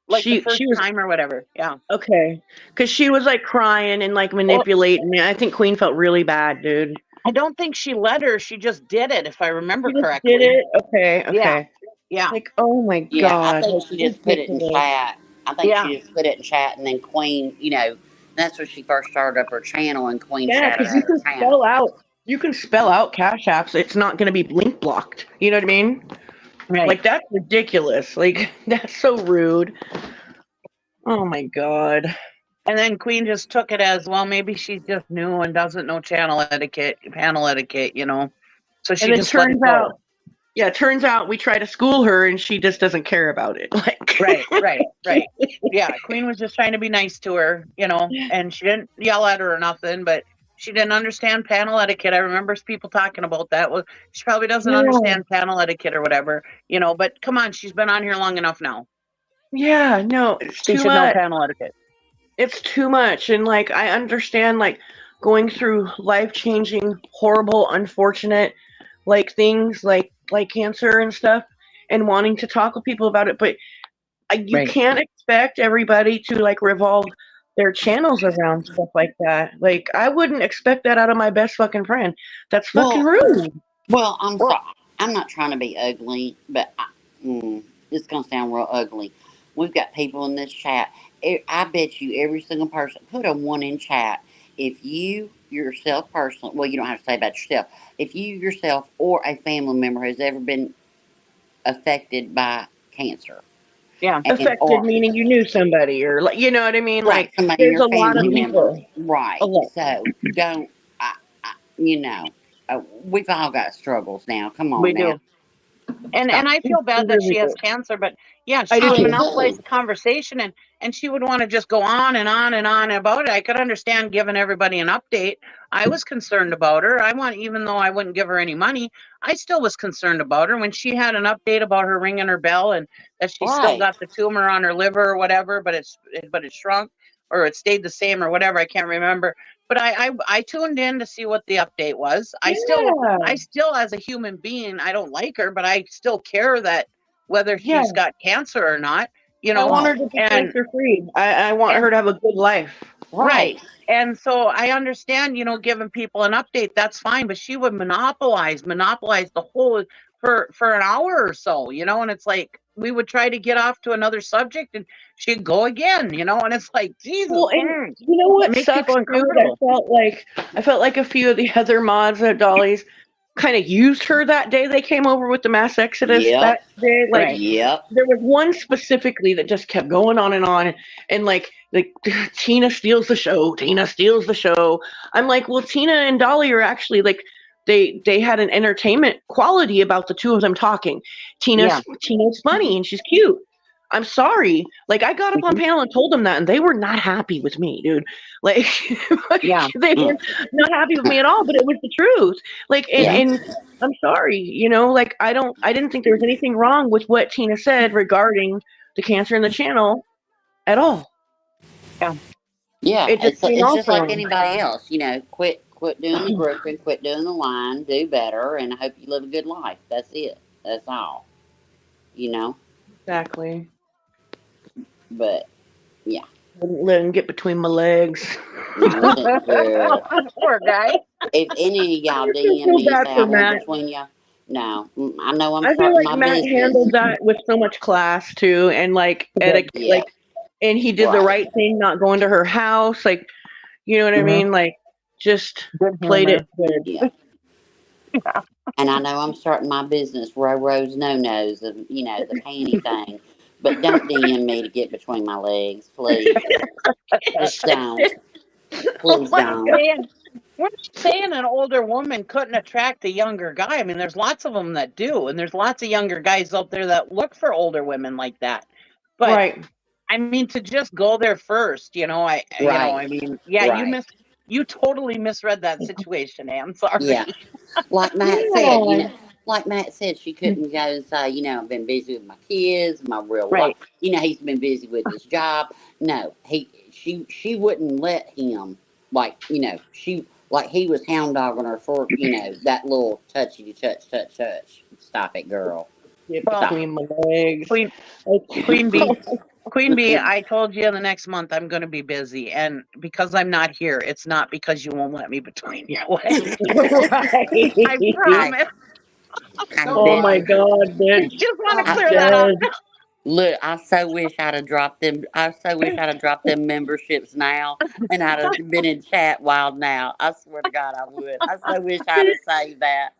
Speaker 12: Like the first
Speaker 20: She was
Speaker 12: time or whatever. Yeah.
Speaker 20: okay, because she was like crying and like manipulating. I think Queen felt really bad, dude.
Speaker 12: I don't think she let her. She just did it, if I remember
Speaker 20: She just
Speaker 12: correctly.
Speaker 20: did it. Okay.
Speaker 12: Yeah. Yeah.
Speaker 20: Like, oh my
Speaker 16: Yeah,
Speaker 20: god.
Speaker 16: I think
Speaker 20: like,
Speaker 16: she just put it in
Speaker 20: ridiculous.
Speaker 16: chat. I think she just put it in chat, and then Queen, you know, that's when she first started up her channel, and Queen
Speaker 20: Yeah,
Speaker 16: shouted
Speaker 20: because
Speaker 16: out
Speaker 20: you
Speaker 16: her
Speaker 20: can
Speaker 16: channel.
Speaker 20: spell out. You can spell out Cash Apps. It's not going to be link blocked. You know what I mean?
Speaker 12: Right.
Speaker 20: Like that's ridiculous. Like that's so rude. Oh my god.
Speaker 12: And then Queen just took it as, well, maybe she's just new and doesn't know panel etiquette, you know. So she
Speaker 20: And it
Speaker 12: just let it
Speaker 20: turns
Speaker 12: go.
Speaker 20: out, yeah, it turns out we try to school her and she just doesn't care about it. Like
Speaker 12: Right. Yeah, Queen was just trying to be nice to her, you know, and she didn't yell at her or nothing, but she didn't understand panel etiquette. I remember people talking about that. Well, she probably doesn't understand panel etiquette or whatever, you know, but come on, she's been on here long enough now.
Speaker 20: Yeah, no, it's
Speaker 12: She
Speaker 20: too
Speaker 12: should know
Speaker 20: much.
Speaker 12: panel etiquette.
Speaker 20: It's too much. And like I understand like going through life-changing, horrible, unfortunate like things like cancer and stuff and wanting to talk with people about it, but you can't expect everybody to like revolve their channels around stuff like that. Like I wouldn't expect that out of my best fucking friend. That's fucking rude.
Speaker 16: Well, I'm sorry. I'm not trying to be ugly, but it's going to sound real ugly. We've got people in this chat. I bet you every single person, put a 1 in chat. If you yourself personally, well, you don't have to say about yourself. If you yourself or a family member has ever been affected by cancer.
Speaker 12: Yeah.
Speaker 20: Affected meaning you knew somebody or like, you know what I mean?
Speaker 16: Right,
Speaker 20: Like
Speaker 16: somebody in
Speaker 20: there's
Speaker 16: your
Speaker 20: a lot of
Speaker 16: family member.
Speaker 20: people.
Speaker 16: Right. So don't, you know, we've all got struggles now. Come on
Speaker 12: We
Speaker 16: now.
Speaker 12: do. And I feel bad that she has cancer, but yeah, she would monopolize the conversation and she would want to just go on and on and on about it. I could understand giving everybody an update. I was concerned about her. Even though I wouldn't give her any money, I still was concerned about her when she had an update about her ringing her bell and that she still got the tumor on her liver or whatever, but it shrunk or it stayed the same or whatever. I can't remember. But I tuned in to see what the update was. I still, as a human being, I don't like her, but I still care that whether she's got cancer or not, you know.
Speaker 20: I want her to be cancer free. I want her to have a good life.
Speaker 12: Right. And so I understand, you know, giving people an update, that's fine, but she would monopolize the whole for an hour or so, you know, and it's like we would try to get off to another subject and she'd go again, you know, and it's like, Jesus.
Speaker 20: Well, and you know what sucks too? I felt like a few of the other mods at Dolly's kind of used her that day they came over with the mass exodus that day. Like there was one specifically that just kept going on and like Tina steals the show. I'm like, well, Tina and Dolly are actually like they had an entertainment quality about the two of them talking. Tina's funny and she's cute. I'm sorry. Like I got up on panel and told them that and they were not happy with me, dude. Like they were not happy with me at all, but it was the truth. Like and I'm sorry, you know, like I didn't think there was anything wrong with what Tina said regarding the cancer in the channel at all.
Speaker 16: Yeah,
Speaker 20: It
Speaker 16: it's
Speaker 20: came
Speaker 16: just
Speaker 20: off
Speaker 16: like
Speaker 20: wrong.
Speaker 16: anybody else, you know, quit doing the grifting, quit doing the lying, do better, and I hope you live a good life. That's it. That's all. You know?
Speaker 20: Exactly.
Speaker 16: But, yeah.
Speaker 20: Wouldn't let him get between my legs.
Speaker 12: Poor guy.
Speaker 16: If any of y'all DM me and say I want between y'all, no. I know I'm
Speaker 20: I feel
Speaker 16: starting
Speaker 20: like
Speaker 16: my
Speaker 20: Matt
Speaker 16: business.
Speaker 20: handled that with so much class too, and like etiquette, like, and he did the right thing, not going to her house, like, you know what I mean, like, just played it good.
Speaker 16: Yeah. And I know I'm starting my business, Roro's no-nos, of, you know, the panty thing. But don't DM me to get between my legs, please. Just don't. Please don't.
Speaker 12: We're saying an older woman couldn't attract a younger guy. I mean, there's lots of them that do, and there's lots of younger guys out there that look for older women like that. But I mean, to just go there first, you know, you totally misread that situation. I'm sorry.
Speaker 16: Yeah, like Matt said, you know, like Matt said, she couldn't go and say, you know, I've been busy with my kids, my real life. You know, he's been busy with his job. No, she wouldn't let him like, you know, he was hound dogging her for, you know, that little touchy touch. Stop it, girl. Stop.
Speaker 20: Between my legs. Queen Bee. Queen Bee, I told you the next month I'm going to be busy. And because I'm not here, it's not because you won't let me between your legs. I promise.
Speaker 16: Oh my
Speaker 20: God, bitch.
Speaker 16: Just
Speaker 20: want to clear that up.
Speaker 16: Look, I so wish I'd have dropped them. I so wish I'd have dropped them memberships now, and I'd have been in chat wild now. I swear to God, I would. I so wish I'd have saved that.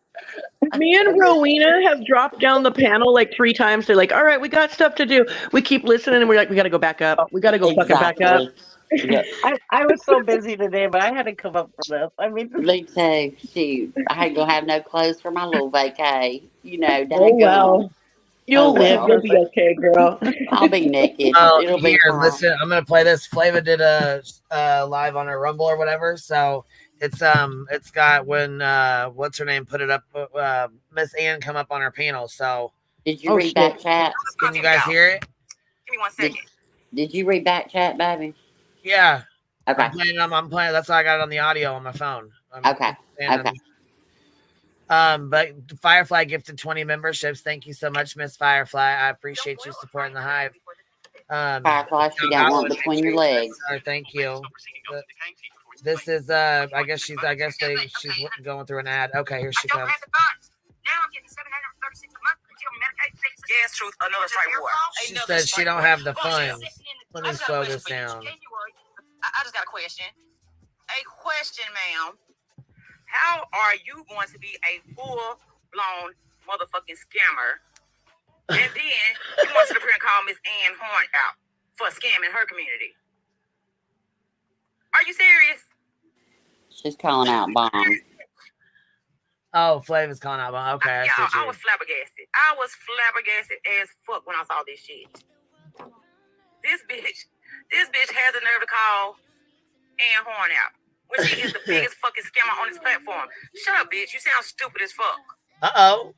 Speaker 20: Me and Rowena have dropped down the panel like 3 times. They're like, all right, we got stuff to do. We keep listening, and we're like, we got to go back up. We got to go fucking back up.
Speaker 16: Yeah.
Speaker 20: I was so busy today, but I had to come up for this. I mean,
Speaker 16: Me too. Shoot, I ain't gonna have no clothes for my little vacay. You know,
Speaker 20: oh well. You'll live. You'll be okay, girl.
Speaker 16: I'll be naked.
Speaker 1: Oh,
Speaker 16: It'll be
Speaker 1: here,
Speaker 16: fine.
Speaker 1: listen. I'm gonna play this. Flava did a live on her Rumble or whatever. So it's got when what's her name put it up. Miss Ann come up on her panel. So
Speaker 16: did you read back chat?
Speaker 1: Can you guys hear it?
Speaker 19: Give me 1 second.
Speaker 16: Did you read back chat, baby?
Speaker 1: Yeah.
Speaker 16: Okay.
Speaker 1: I'm playing. That's why I got it on the audio on my phone.
Speaker 16: Okay.
Speaker 1: But Firefly gifted 20 memberships. Thank you so much, Miss Firefly. I appreciate you supporting the Hive.
Speaker 16: Firefly, she got one between your legs.
Speaker 1: Thank you. This is I guess she's going through an ad. Okay, here she comes.
Speaker 19: Yes, truth. Another right war.
Speaker 1: She said she don't have the funds. Let me slow this down.
Speaker 19: I just got a question. A question, ma'am. How are you going to be a full-blown motherfucking scammer? And then you want to sit up here and call Miss Ann Horn out for scamming her community? Are you serious?
Speaker 16: She's calling out bombs.
Speaker 1: Oh, Flava's calling out bombs. Okay,
Speaker 19: I was flabbergasted. I was flabbergasted as fuck when I saw this shit. This bitch has the nerve to call Ann Horn out when she is the biggest fucking scammer on this platform. Shut up, bitch. You sound stupid as fuck.
Speaker 1: Uh-oh.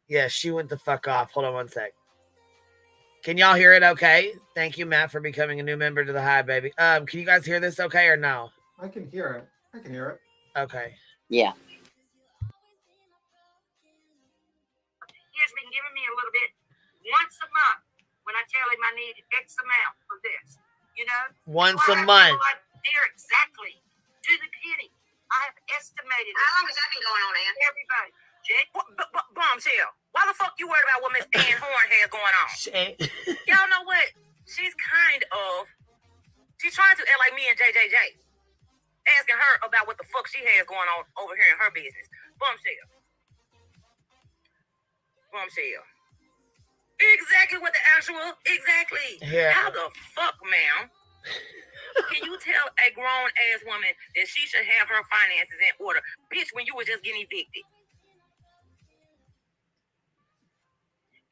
Speaker 1: Yeah, she went the fuck off. Hold on 1 sec. Can y'all hear it okay? Thank you, Matt, for becoming a new member to the Hive, baby. Can you guys hear this okay or no?
Speaker 15: I can hear it.
Speaker 1: Okay.
Speaker 16: Yeah.
Speaker 19: He's been giving me a little bit once a month when I tell him I need X amount for this. You know?
Speaker 1: Once a month.
Speaker 19: There exactly. To the penny. I have estimated. How long has that been going on, Ann? Everybody. Jake? Bombshell. Why the fuck you worried about what Miss Ann Horn has going on? Y'all know what? She's trying to act like me and JJJ. Asking her about what the fuck she has going on over here in her business. Bombshell. Exactly what the actual, exactly.
Speaker 1: Yeah.
Speaker 19: How the fuck, ma'am? Can you tell a grown ass woman that she should have her finances in order? Bitch, when you were just getting evicted.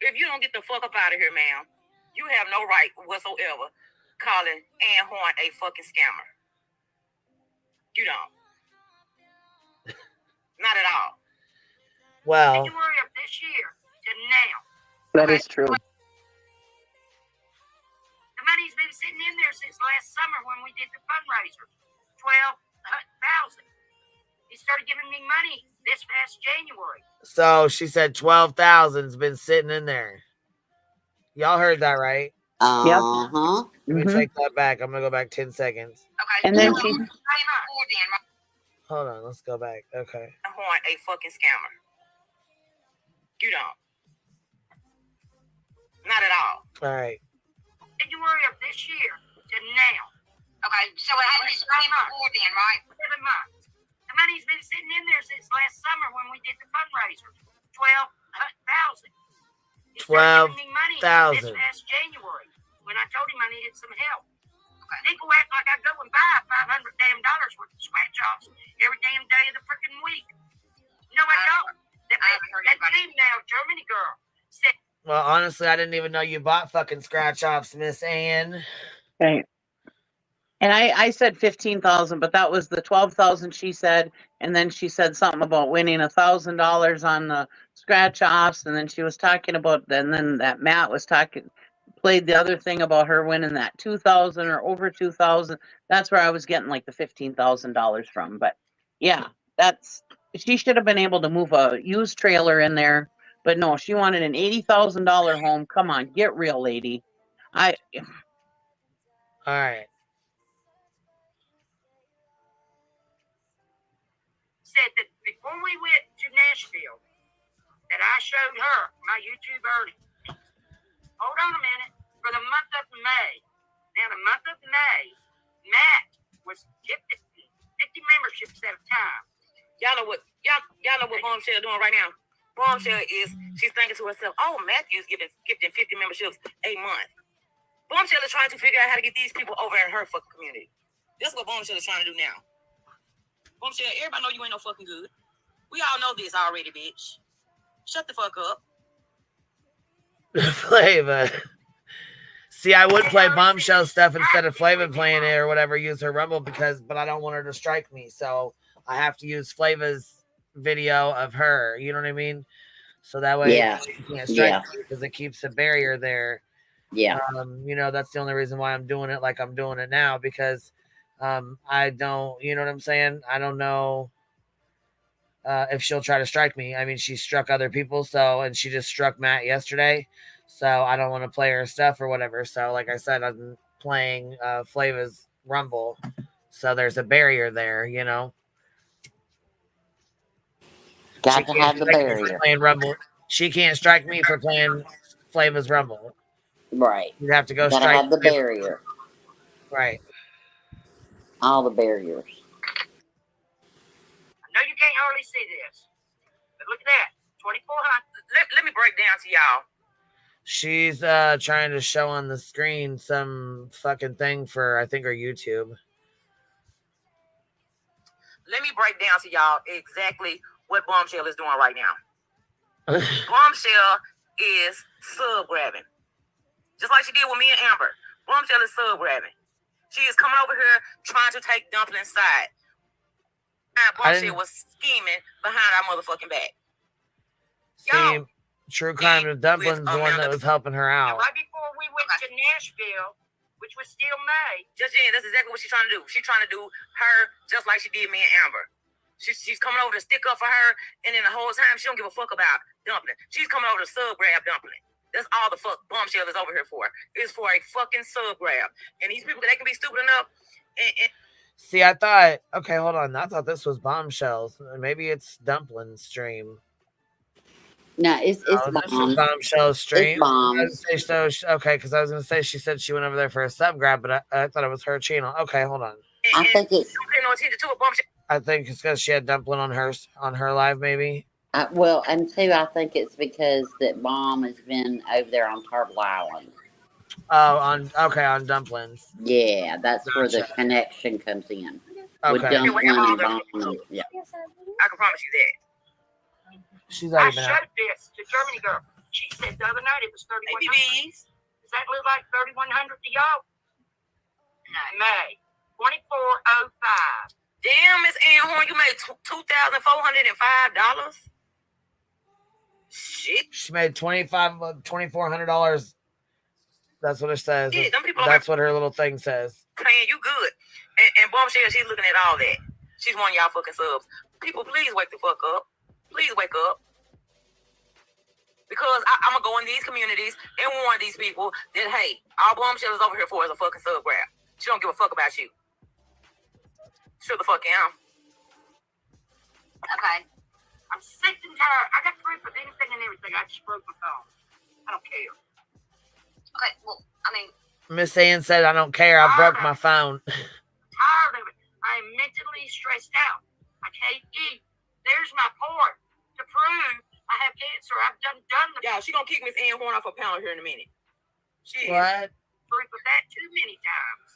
Speaker 19: If you don't get the fuck up out of here, ma'am, you have no right whatsoever calling Ann Horn a fucking scammer. You don't. Not at all.
Speaker 1: Well.
Speaker 19: Did you worry of this year to now?
Speaker 20: That is true.
Speaker 19: The money's been sitting in there since last summer when we did the fundraiser. $12,000. He started giving me money this past January.
Speaker 1: So she said 12,000's been sitting in there. Y'all heard that, right?
Speaker 16: Uh-huh.
Speaker 1: Let me take that back. I'm gonna go back 10 seconds.
Speaker 19: Okay.
Speaker 20: And then
Speaker 1: Hold on, let's go back. Okay.
Speaker 19: Horn a fucking scammer. You don't. Not at all.
Speaker 1: All right.
Speaker 19: Did you worry of this year to now? Okay, so it hadn't been before then, right? 7 months. The money's been sitting in there since last summer when we did the fundraiser. $12,000. He started giving me money this past January when I told him I needed some help. Okay. People act like I go and buy $500 worth of scratch offs every damn day of the freaking week. No, I don't. That team now, Germany girl, said.
Speaker 1: Well, honestly, I didn't even know you bought fucking scratch offs, Miss Ann.
Speaker 20: Right. And I said 15,000, but that was the 12,000 she said, and then she said something about winning $1,000 on the scratch offs, and then she was talking about, and then that Matt was
Speaker 12: played the other thing about her winning that 2,000 or over 2,000, that's where I was getting like the $15,000 from. But yeah, she should have been able to move a used trailer in there. But no, she wanted an $80,000 home. Come on, get real, lady.
Speaker 1: All right.
Speaker 14: Said that before we went to Nashville, that I showed her my YouTube earnings. Hold on a minute. For the month of May. Now, the month of May, Matt was gifted 50 memberships at a time.
Speaker 18: Y'all know what Bombshell doing right now? Bombshell is, she's thinking to herself, oh, Matthew's gifting 50 memberships a month. Bombshell is trying to figure out how to get these people over in her fucking community. That's what Bombshell is trying to do now. Bombshell, everybody know you ain't no fucking good. We all know this already, bitch. Shut the fuck up.
Speaker 1: Flava. See, I would play Bombshell stuff instead of Flava playing it or whatever, use her Rumble but I don't want her to strike me. So I have to use Flava's video of her. You know what I mean? So that way she can't strike me because it keeps a barrier there.
Speaker 16: Yeah.
Speaker 1: You know, that's the only reason why I'm doing it like I'm doing it now, because I don't, you know what I'm saying? I don't know if she'll try to strike me. I mean, she struck other people, and she just struck Matt yesterday. So I don't want to play her stuff or whatever. So like I said, I'm playing Flava's Rumble. So there's a barrier there, you know.
Speaker 16: Got to have the barrier.
Speaker 1: Playing Rumble. She can't strike me for playing Flava's Rumble.
Speaker 16: Right.
Speaker 1: You have to go
Speaker 16: Gotta
Speaker 1: strike
Speaker 16: have the barrier.
Speaker 1: Right.
Speaker 16: All the barriers.
Speaker 14: I know you can't hardly see this, but look at that. 2,400.
Speaker 18: Let me break down to y'all.
Speaker 1: She's trying to show on the screen some fucking thing for, I think, her YouTube.
Speaker 18: Let me break down to y'all exactly what Bombshell is doing right now. Bombshell is sub grabbing. Just like she did with me and Amber. Bombshell is sub grabbing. She is coming over here trying to take Dumpling's side. Bombshell was scheming behind our motherfucking back.
Speaker 1: See, True Crime of Dublin's the one that was helping her out.
Speaker 14: Right before we went to Nashville, which was still May.
Speaker 18: Just that's exactly what she's trying to do. She's trying to do her just like she did me and Amber. She's coming over to stick up for her, and then the whole time she don't give a fuck about Dumpling. She's coming over to sub grab Dumpling. That's all the fuck Bombshell is over here for. It's for a fucking sub grab. And these people, they can be stupid enough.
Speaker 1: See, I thought, okay, hold on. I thought this was Bombshells. Maybe it's Dumpling's stream.
Speaker 16: No, it's
Speaker 1: Bombshell stream.
Speaker 16: It's Bombs.
Speaker 1: Okay, because I was gonna say she said she went over there for a sub grab, but I thought it was her channel. Okay, hold on.
Speaker 16: I think it's.
Speaker 1: I think it's because she had Dumpling on her live, maybe.
Speaker 16: Well, and two, I think it's because that Bomb has been over there on Turtle Island.
Speaker 1: Oh, on Dumplings.
Speaker 16: Yeah, that's where the connection comes in.
Speaker 1: Okay.
Speaker 16: With Dumpling and Bomb. Yeah.
Speaker 18: I can promise you that.
Speaker 1: She's already been
Speaker 14: I showed this to Germany girl. She said the other night it was 3,100. Does that look like 3,100 to y'all? No. May 2405.
Speaker 18: Damn, Miss Ann Horn, you made $2,405. Shit.
Speaker 1: She made $2,400. That's what it says.
Speaker 18: Yeah,
Speaker 1: that's what her little thing says.
Speaker 18: Saying you good. And Bombshell, she's looking at all that. She's one of y'all fucking subs. People, please wake the fuck up. Please wake up. Because I'm going to go in these communities and warn these people that, hey, all Bombshell is over here for is a fucking sub grab. She don't give a fuck about you. Sure the fuck am.
Speaker 14: Okay. I'm sick and tired. I got proof of anything and everything. I just broke my phone. I don't care. Okay, well, I mean.
Speaker 1: Miss Ann said, I don't care. I broke my phone.
Speaker 14: Tired of it. I am mentally stressed out. I can't eat. There's my part to prove I have cancer. I've done the.
Speaker 18: Yeah, she gonna kick Miss Ann Horn off her panel here in a minute. She
Speaker 1: what?
Speaker 14: Proof of that too many times.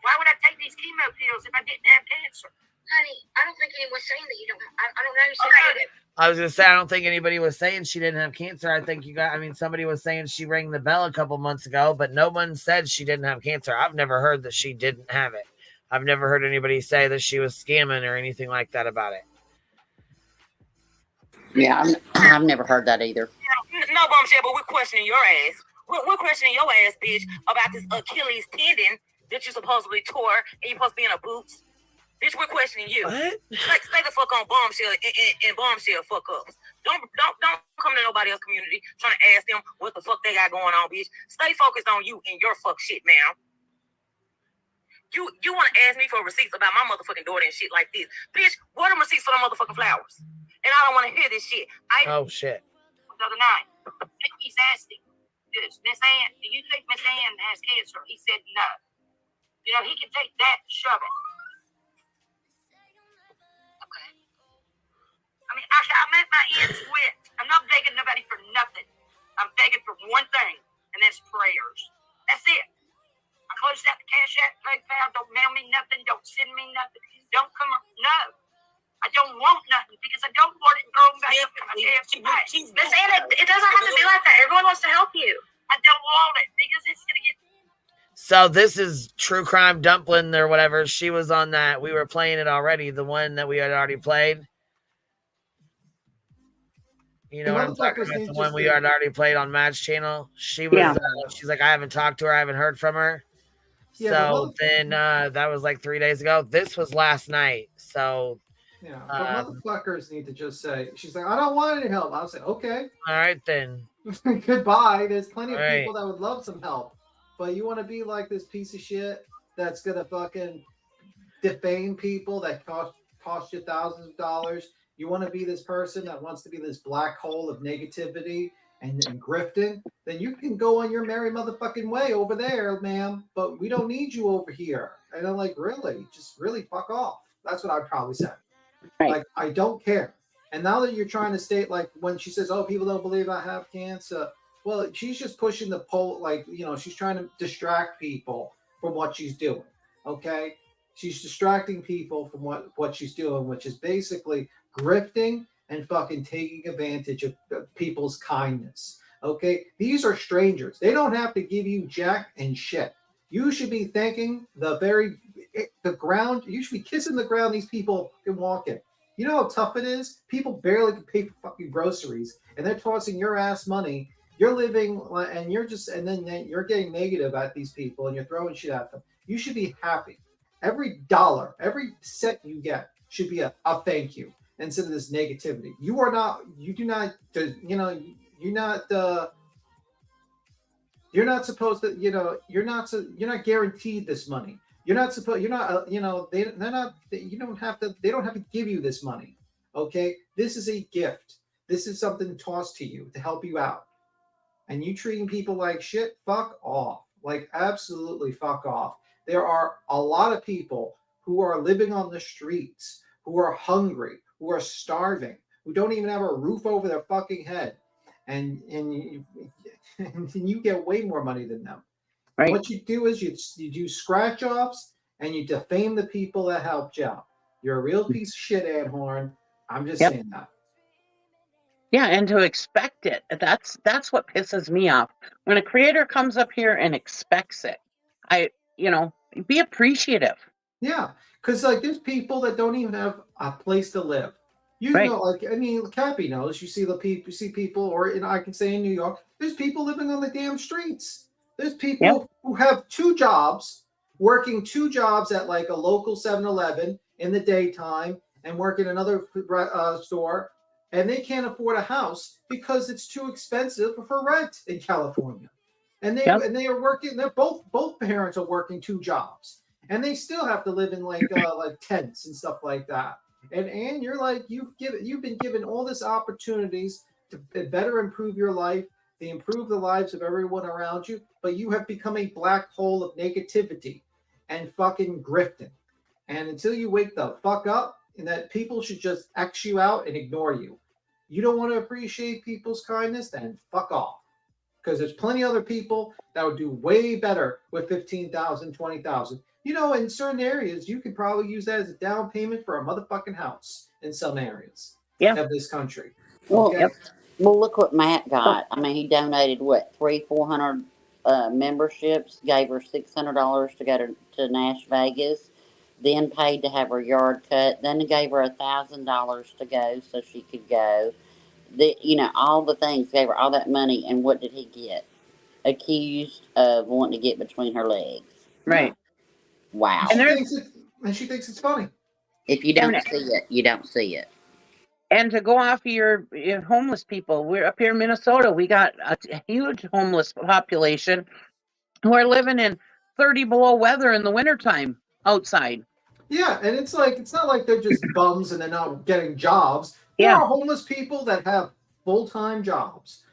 Speaker 14: Why would I take these chemo pills if I didn't have cancer? Honey, I don't think anyone's saying that you don't. I don't know who said it.
Speaker 1: I was gonna say I don't think anybody was saying she didn't have cancer. I think somebody was saying she rang the bell a couple months ago, but no one said she didn't have cancer. I've never heard that she didn't have it. I've never heard anybody say that she was scamming or anything like that about it.
Speaker 16: Yeah, I've never heard that either.
Speaker 18: No, Bombshell, but we're questioning your ass. We're questioning your ass, bitch, about this Achilles tendon that you supposedly tore and you're supposed to be in a boots. Bitch, we're questioning you.
Speaker 1: What?
Speaker 18: Stay the fuck on bombshell and bombshell fuck ups. Don't come to nobody else's community trying to ask them what the fuck they got going on, bitch. Stay focused on you and your fuck shit, man. You want to ask me for receipts about my motherfucking daughter and shit like this, bitch? What are receipts for the motherfucking flowers? And I don't want to hear this shit.
Speaker 1: Oh shit.
Speaker 14: The other night, he's asking, Miss Ann, do you think Miss Ann has cancer? He said no. You know, he can take that and shove it. Okay. I mean, I met my ends with. I'm not begging nobody for nothing. I'm begging for one thing, and that's prayers. That's it. I closed out the Cash App, PayPal. Don't mail me nothing. Don't send me nothing. Don't come up. No. I don't want nothing because I don't want it thrown back up in my damn face.
Speaker 19: Miss Anna, it doesn't have to be like that. Everyone wants to help you.
Speaker 14: I don't want it because it's going to get.
Speaker 1: So this is True Crime Dumpling or whatever. She was on that. We were playing it already. The one that we had already played. You know what I'm talking about? The one we had already played on Matt's channel. She was. She's like, I haven't talked to her. I haven't heard from her.
Speaker 15: Yeah,
Speaker 1: so then that was like 3 days ago. This was last night. So.
Speaker 15: Yeah, but motherfuckers need to just say, she's like, I don't want any help. I'll say, okay.
Speaker 1: All right, then.
Speaker 15: Goodbye. There's plenty of people that would love some help. But you want to be like this piece of shit that's going to fucking defame people that cost you thousands of dollars. You want to be this person that wants to be this black hole of negativity and grifting, then you can go on your merry motherfucking way over there, ma'am. But we don't need you over here. And I'm like, really? Just really fuck off. That's what I'd probably say.
Speaker 12: Right.
Speaker 15: Like, I don't care. And now that you're trying to state, like, when she says, oh, people don't believe I have cancer, well, she's just pushing the poll, like, you know, she's trying to distract people from what she's doing, okay? She's distracting people from what she's doing, which is basically grifting and fucking taking advantage of people's kindness, okay? These are strangers. They don't have to give you jack and shit. You should be thanking the ground. You should be kissing the ground these people can walk in. You know how tough it is? People barely can pay for fucking groceries, and they're tossing your ass money. You're living, and then you're getting negative at these people, and you're throwing shit at them. You should be happy. Every dollar, every cent you get should be a thank you instead of this negativity. You're not supposed to, you're not guaranteed this money. They don't have to give you this money. Okay. This is a gift. This is something tossed to you to help you out. And you treating people like shit, fuck off. Like, absolutely fuck off. There are a lot of people who are living on the streets, who are hungry, who are starving, who don't even have a roof over their fucking head. And you get way more money than them. Right. What you do is you do scratch offs and you defame the people that helped you out. You're a real piece of shit, Anhorn. I'm just saying that.
Speaker 12: Yeah, and to expect it. That's what pisses me off. When a creator comes up here and expects it, be appreciative.
Speaker 15: Yeah, because like there's people that don't even have a place to live. Know, Cappy knows. You see people, or I can say in New York, there's people living on the damn streets. There's people who have two jobs, working two jobs at like a local 7-Eleven in the daytime and work in another store, and they can't afford a house because it's too expensive for rent in California. And they are working. They're both parents are working two jobs, and they still have to live in like tents and stuff like that. And you're like, you've been given all these opportunities to better improve your life, to improve the lives of everyone around you, but you have become a black hole of negativity and fucking grifting. And until you wake the fuck up, and that people should just X you out and ignore you. You don't want to appreciate people's kindness, then fuck off. Because there's plenty of other people that would do way better with $15,000, $20,000. In certain areas, you could probably use that as a down payment for a motherfucking house in some areas of this country. Okay?
Speaker 16: Well, look what Matt got. I mean, he donated, 400 memberships, gave her $600 to go to Nash Vegas, then paid to have her yard cut, then gave her $1,000 to go so she could go. All the things, gave her all that money, and what did he get? accused of wanting to get between her legs.
Speaker 12: Right.
Speaker 16: Wow.
Speaker 15: And she thinks it's funny.
Speaker 16: If you don't see it, you don't see it.
Speaker 12: And to go off of your homeless people, we're up here in Minnesota. We got a huge homeless population who are living in 30 below weather in the wintertime outside.
Speaker 15: Yeah, and it's not like they're just bums and they're not getting jobs. There are homeless people that have full-time jobs.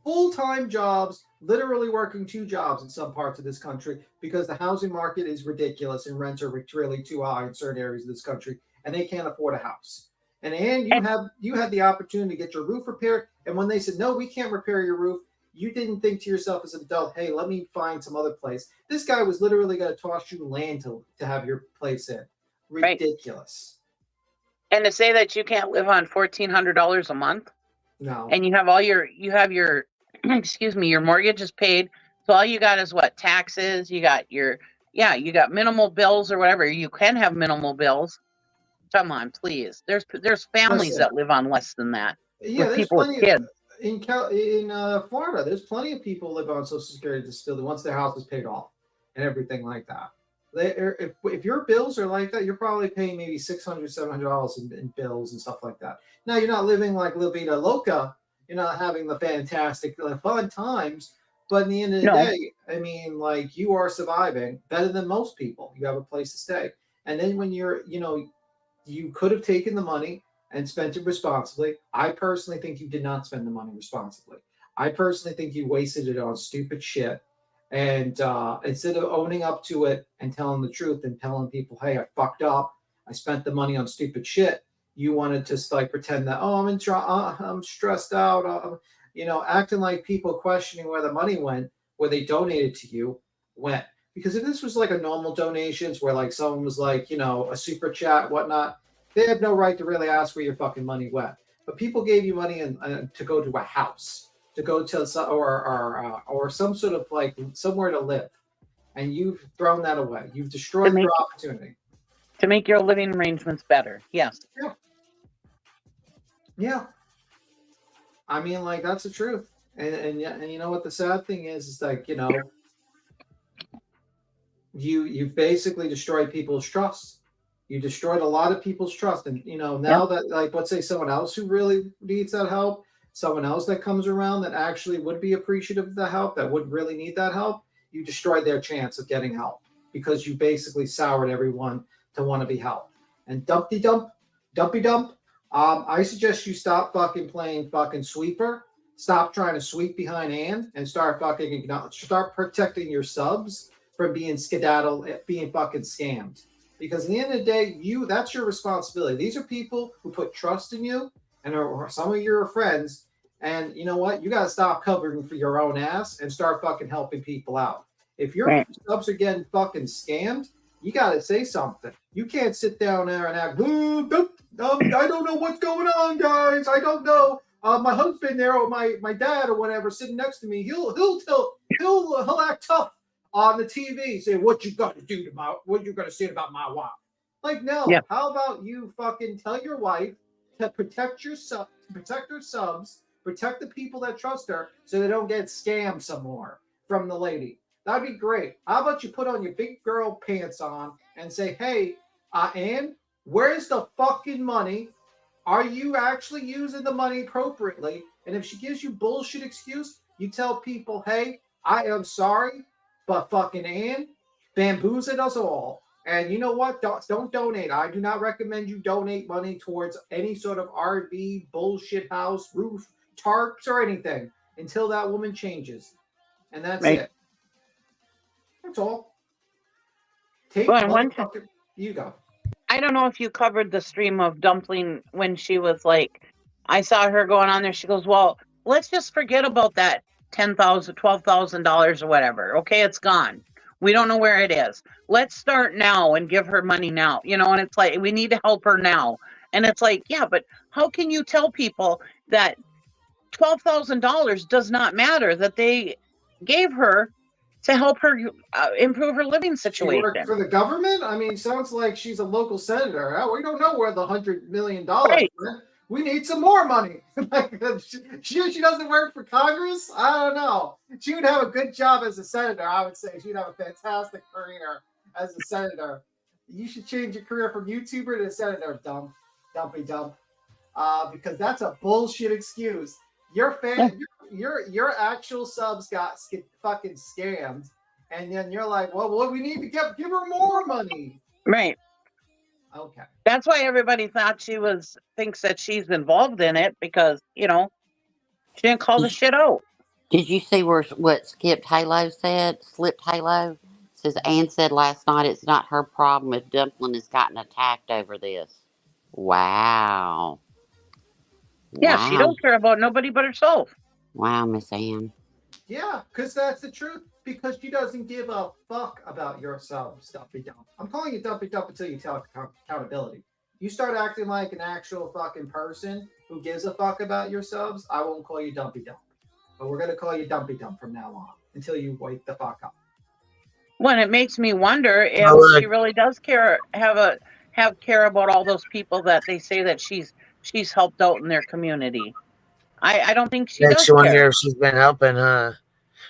Speaker 15: Full-time jobs, literally working 2 jobs in some parts of this country because the housing market is ridiculous and rents are really too high in certain areas of this country, and they can't afford a house. And you had the opportunity to get your roof repaired, and when they said, no, we can't repair your roof, you didn't think to yourself as an adult, hey, let me find some other place. This guy was literally going to toss you land to have your place in. Ridiculous.
Speaker 12: Right. And to say that you can't live on $1,400 a month,
Speaker 15: no,
Speaker 12: and you have your excuse me, your mortgage is paid, so all you got is what? Taxes. You got you got minimal bills or whatever. You can have minimal bills. Come on, please. There's families that live on less than that.
Speaker 15: Yeah, there's
Speaker 12: people with kids.
Speaker 15: In Florida, there's plenty of people who live on Social Security disability once their house is paid off and everything like that. If your bills are like that, you're probably paying maybe $600, $700 in bills and stuff like that. Now, you're not living like La Vida Loca. You're not having the fantastic, fun times. But in the end of the day, I mean, like, you are surviving better than most people. You have a place to stay. And then when you could have taken the money and spent it responsibly. I personally think you did not spend the money responsibly. I personally think you wasted it on stupid shit. And instead of owning up to it and telling the truth and telling people, hey, I fucked up, I spent the money on stupid shit, you wanted to pretend that, oh, I'm stressed out, acting like people questioning where the money went, where they donated to you, went. Because if this was like a normal donations where like someone was like, a super chat, whatnot, they have no right to really ask where your fucking money went. But people gave you money to go to a house, to go to or some sort of like somewhere to live, and you've thrown that away. You've destroyed your opportunity
Speaker 12: to make your living arrangements better. Yes.
Speaker 15: Yeah. I mean, like, that's the truth. And you know what the sad thing is like, you've basically destroyed people's trust. You destroyed a lot of people's trust. And, now that, like, let's say someone else who really needs that help, someone else that comes around that actually would be appreciative of the help, that would really need that help, you destroyed their chance of getting help because you basically soured everyone to want to be helped. And dumpy dump, I suggest you stop fucking playing fucking sweeper. Stop trying to sweep behind Ann and start protecting your subs from being being fucking scammed. Because at the end of the day, that's your responsibility. These are people who put trust in you and are some of your friends. And you know what? You got to stop covering for your own ass and start fucking helping people out. If your subs are getting fucking scammed, you got to say something. You can't sit down there and act, I don't know what's going on, guys. I don't know. My husband there or my dad or whatever sitting next to me, he'll act tough on the TV, say what you got to do what you got to say about my wife. Like, no. Yeah. How about you fucking tell your wife to protect her subs, protect the people that trust her, so they don't get scammed some more from the lady. That'd be great. How about you put on your big girl pants on and say, hey, Ann, where's the fucking money? Are you actually using the money appropriately? And if she gives you bullshit excuse, you tell people, hey, I am sorry, but fucking Ann bamboozled us all. And you know what? Don't donate. I do not recommend you donate money towards any sort of RV, bullshit house, roof, tarps, or anything until that woman changes. And that's it. That's all. You go.
Speaker 12: I don't know if you covered the stream of Dumpling when she was like, I saw her going on there. She goes, well, let's just forget about that $10,000, $12,000 or whatever. Okay, it's gone. We don't know where it is. Let's start now and give her money now. And it's like, we need to help her now. And it's like, yeah, but how can you tell people that $12,000 does not matter, that they gave her to help her improve her living situation?
Speaker 15: She worked for the government? I mean, sounds like she's a local senator. We don't know where the $100 million went. We need some more money. she doesn't work for Congress? I don't know. She would have a good job as a senator, I would say. She'd have a fantastic career as a senator. You should change your career from YouTuber to senator, dumpy dump. Because that's a bullshit excuse. Your actual subs got fucking scammed, and then you're like, well, we need to give her more money.
Speaker 12: Right.
Speaker 15: Okay.
Speaker 12: That's why everybody thought thinks that she's involved in it, because, you know, she didn't call the shit out.
Speaker 16: Did you see what Skipped Halo said? Slipped Halo says Ann said last night it's not her problem if Dumpling has gotten attacked over this. Wow.
Speaker 12: Yeah, she don't care about nobody but herself.
Speaker 16: Wow, Miss Ann.
Speaker 15: Yeah, because that's the truth. Because she doesn't give a fuck about your subs, Dumpy Dump. I'm calling you Dumpy Dump until you tell accountability. You start acting like an actual fucking person who gives a fuck about your subs, I won't call you Dumpy Dump. But we're gonna call you Dumpy Dump from now on until you wake the fuck up.
Speaker 12: Well, it makes me wonder if she really does care about all those people that they say that she's helped out in their community. I don't think she does
Speaker 1: you wonder
Speaker 12: care.
Speaker 1: if she's been helping, huh?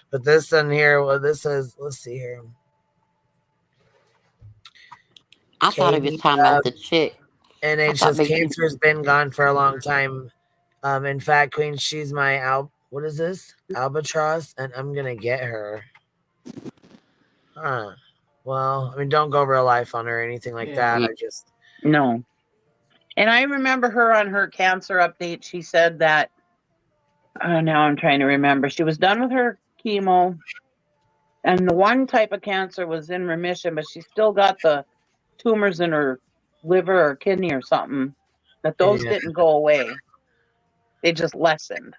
Speaker 1: But this one here, well, this is, let's see here.
Speaker 16: I thought he was talking about the chick.
Speaker 1: NH's cancer's been gone for a long time. In fact, Queen, she's my what is this? Albatross, and I'm gonna get her. Huh. Well, I mean, don't go real life on her or anything like that. I just
Speaker 12: no. And I remember her on her cancer update. She said that. Now I'm trying to remember. She was done with her chemo, and the one type of cancer was in remission, but she still got the tumors in her liver or kidney or something. But those didn't go away. They just lessened.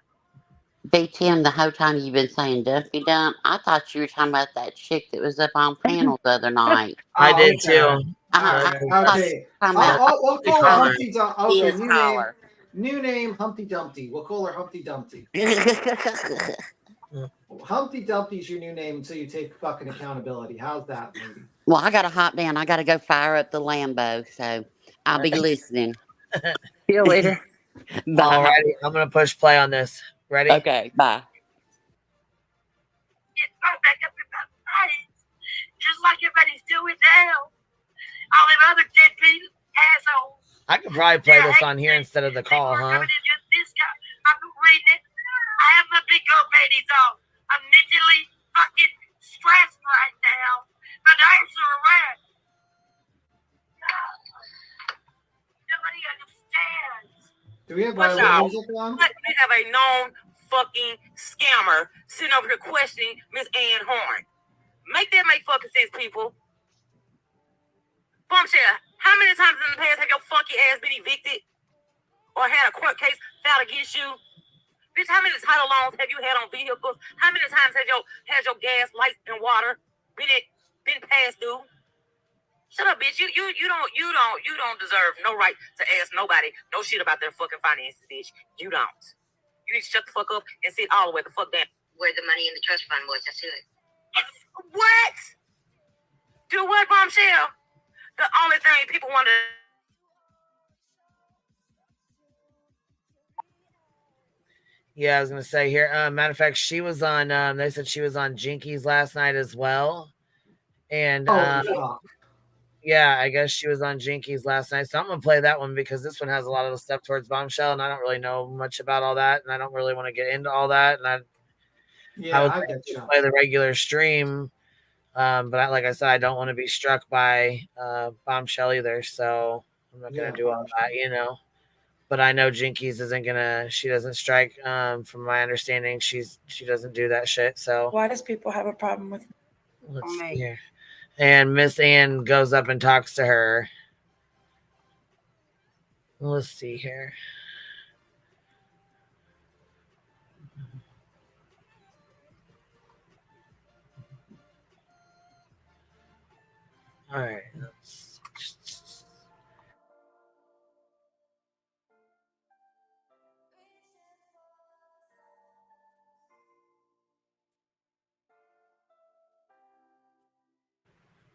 Speaker 16: BTM, the whole time you've been saying Dumpy Dump, I thought you were talking about that chick that was up on panel the other night.
Speaker 1: I did too.
Speaker 15: Okay. We'll call her Humpty Dumpty. Okay, new name Humpty Dumpty. We'll call her Humpty Dumpty. Humpty Dumpty is your new name until you take fucking accountability. How's that, lady?
Speaker 16: Well, I gotta hop down. I gotta go fire up the Lambo, so I'll be listening.
Speaker 12: See you later.
Speaker 1: Alrighty, I'm gonna push play on this. Ready?
Speaker 16: Okay, bye.
Speaker 14: Get thrown back up in my bodies, just like everybody's doing now. All them other deadbeat assholes.
Speaker 1: I could probably play this on here instead of the call, huh?
Speaker 14: This guy, I'm reading it. I have my big old panties on. I'm mentally fucking stressed right now. My nerves are around. Nobody understands.
Speaker 15: Do we have
Speaker 14: music on? We have a known fucking scammer sitting over here questioning Miss Ann Horn. Make that make fucking sense, people. Bombshell, how many times in the past have your funky ass been evicted or had a court case filed against you? Bitch, how many title loans have you had on vehicles? How many times has your gas, lights, and water been passed due? Shut up, bitch. You don't deserve no right to ask nobody no shit about their fucking finances, bitch. You don't. You need to shut the fuck up and sit all the way the fuck down. Where the money in the trust fund was, that's it. What? Do what, Bombshell? The only thing people want to.
Speaker 1: Yeah, I was gonna say here. Matter of fact, she was on. They said she was on Jinkies last night as well, and yeah, I guess she was on Jinkies last night. So I'm gonna play that one because this one has a lot of the stuff towards Bombshell, and I don't really know much about all that, and I don't really want to get into all that. And I would just play the regular stream, but like I said, I don't want to be struck by Bombshell either, so I'm not gonna do all that, you know. But I know Jinkies isn't gonna. She doesn't strike. From my understanding, she doesn't do that shit. So
Speaker 4: why does people have a problem with?
Speaker 1: Let's see here. And Miss Ann goes up and talks to her. Let's see here. All right.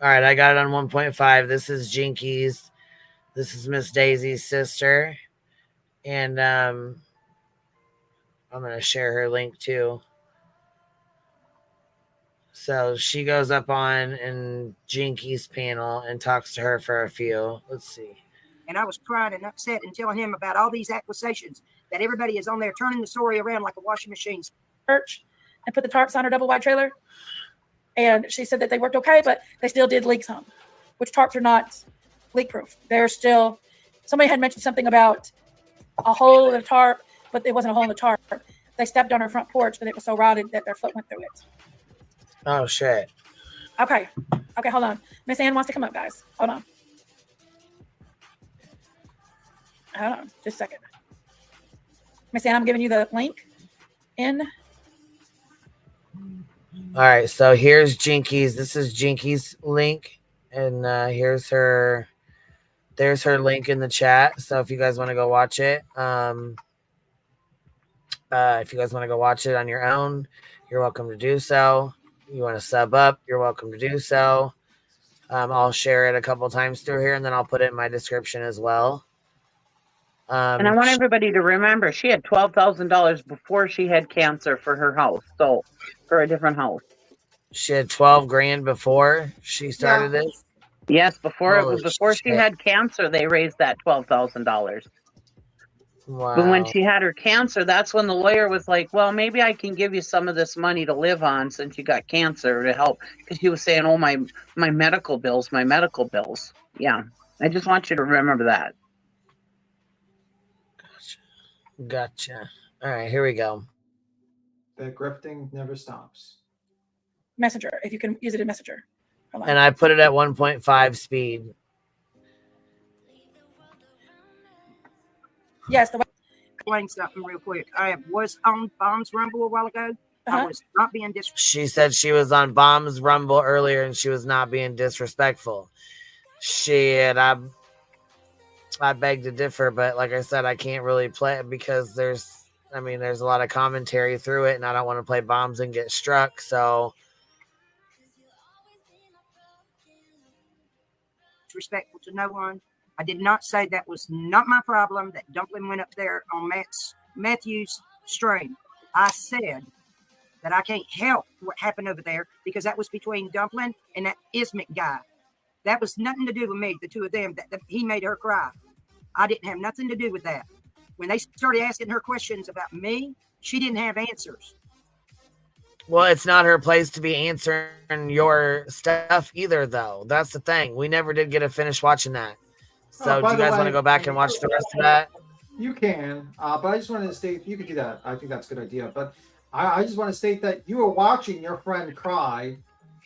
Speaker 1: All right, I got it on 1.5. This is Jinkies. This is Miss Daisy's sister. And I'm going to share her link too. So she goes up on in Jinky's panel and talks to her for a few. Let's see.
Speaker 14: And I was crying and upset and telling him about all these accusations that everybody is on there turning the story around like a washing machine.
Speaker 4: Church and put the tarps on her double wide trailer. And she said that they worked okay, but they still did leak some, which tarps are not leak proof. They're still, somebody had mentioned something about a hole in the tarp, but it wasn't a hole in the tarp. They stepped on her front porch, but it was so rotted that their foot went through it.
Speaker 1: Oh, shit.
Speaker 4: Okay. Okay, hold on. Miss Ann wants to come up, guys. Hold on. Hold on. Just a second. Miss Ann, I'm giving you the link in.
Speaker 1: All right, so here's Jinky's. This is Jinky's link, and there's her link in the chat. So if you guys want to go watch it, if you guys want to go watch it on your own, you're welcome to do so. You want to sub up, you're welcome to do so. I'll share it a couple times through here, and then I'll put it in my description as well.
Speaker 12: And I want everybody to remember, she had $12,000 before she had cancer for her house. So, for a different house.
Speaker 1: She had 12 grand before she started this?
Speaker 12: Yes, before
Speaker 1: Holy
Speaker 12: she had cancer, they raised that $12,000.
Speaker 1: Wow.
Speaker 12: But when she had her cancer, that's when the lawyer was like, well, maybe I can give you some of this money to live on since you got cancer to help. Because he was saying, oh, my medical bills, my medical bills. Yeah, I just want you to remember that.
Speaker 1: Gotcha. All right, here we go.
Speaker 15: The grifting never stops.
Speaker 4: Messenger, if you can use it in Messenger.
Speaker 1: And I put it at 1.5 speed.
Speaker 4: Yes, the
Speaker 14: explain something real quick. I was on Bombs Rumble a while ago. I was not being disrespectful.
Speaker 1: She said she was on Bombs Rumble earlier and she was not being disrespectful. Shit, I beg to differ, but like I said, I can't really play it because there's a lot of commentary through it, and I don't want to play bombs and get struck. So
Speaker 14: respectful to no one. I did not say that was not my problem, that Dumpling went up there on Matthew's stream. I said that I can't help what happened over there because that was between Dumpling and that Ismic guy. That was nothing to do with me, the two of them, that he made her cry. I didn't have nothing to do with that. When they started asking her questions about me, she didn't have answers.
Speaker 1: Well, it's not her place to be answering your stuff either, though. That's the thing. We never did get to finish watching that. So do you guys want to go back and watch the rest of that?
Speaker 15: You can, but I just wanted to state, you could do that. I think that's a good idea. But I just want to state that you were watching your friend cry,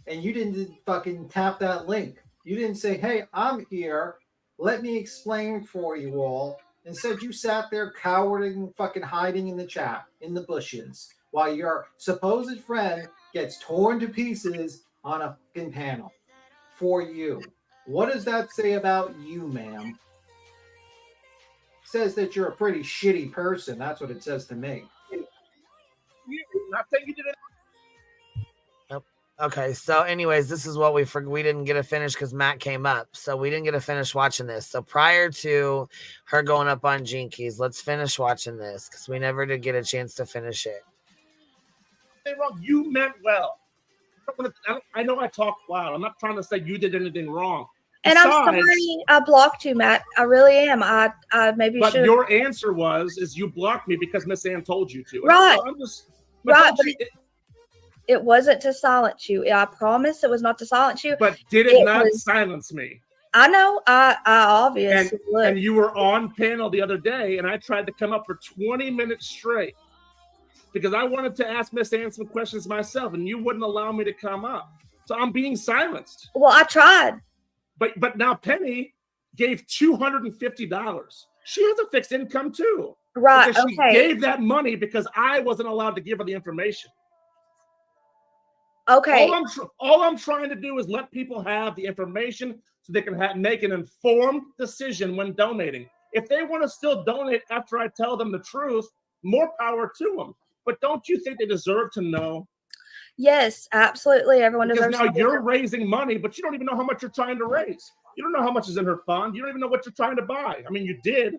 Speaker 15: and you didn't fucking tap that link. You didn't say, hey, I'm here. Let me explain for you all. Instead, you sat there cowering, fucking hiding in the chat, in the bushes, while your supposed friend gets torn to pieces on a fucking panel for you. What does that say about you, ma'am? It says that you're a pretty shitty person. That's what it says to me.
Speaker 23: Not saying you did it.
Speaker 1: Okay, so anyways, this is what we didn't get to finish because Matt came up. So we didn't get to finish watching this. So prior to her going up on Jinkies, let's finish watching this because we never did get a chance to finish it.
Speaker 23: Wrong. You meant well. I know I talk loud. I'm not trying to say you did anything wrong.
Speaker 22: And I'm sorry I blocked you, Matt. I really am. I maybe
Speaker 23: But
Speaker 22: should.
Speaker 23: your answer is you blocked me because Miss Ann told you to.
Speaker 22: Right.
Speaker 23: I'm just,
Speaker 22: Right. It wasn't to silence you. I promise it was not to silence you.
Speaker 23: But did it not
Speaker 22: was,
Speaker 23: silence me?
Speaker 22: I know. I obviously would.
Speaker 23: And you were on panel the other day, and I tried to come up for 20 minutes straight because I wanted to ask Miss Ann some questions myself, and you wouldn't allow me to come up. So I'm being silenced.
Speaker 22: Well, I tried.
Speaker 23: But now Penny gave $250. She has a fixed income too.
Speaker 22: Right.
Speaker 23: Because
Speaker 22: okay.
Speaker 23: She gave that money because I wasn't allowed to give her the information.
Speaker 22: Okay.
Speaker 23: All I'm trying to do is let people have the information so they can make an informed decision when donating. If they want to still donate after I tell them the truth, more power to them. But don't you think they deserve to know?
Speaker 22: Yes, absolutely. Everyone
Speaker 23: Because
Speaker 22: deserves
Speaker 23: now
Speaker 22: to
Speaker 23: you're raising money, but you don't even know how much you're trying to raise. You don't know how much is in her fund. You don't even know what you're trying to buy. I mean, you did.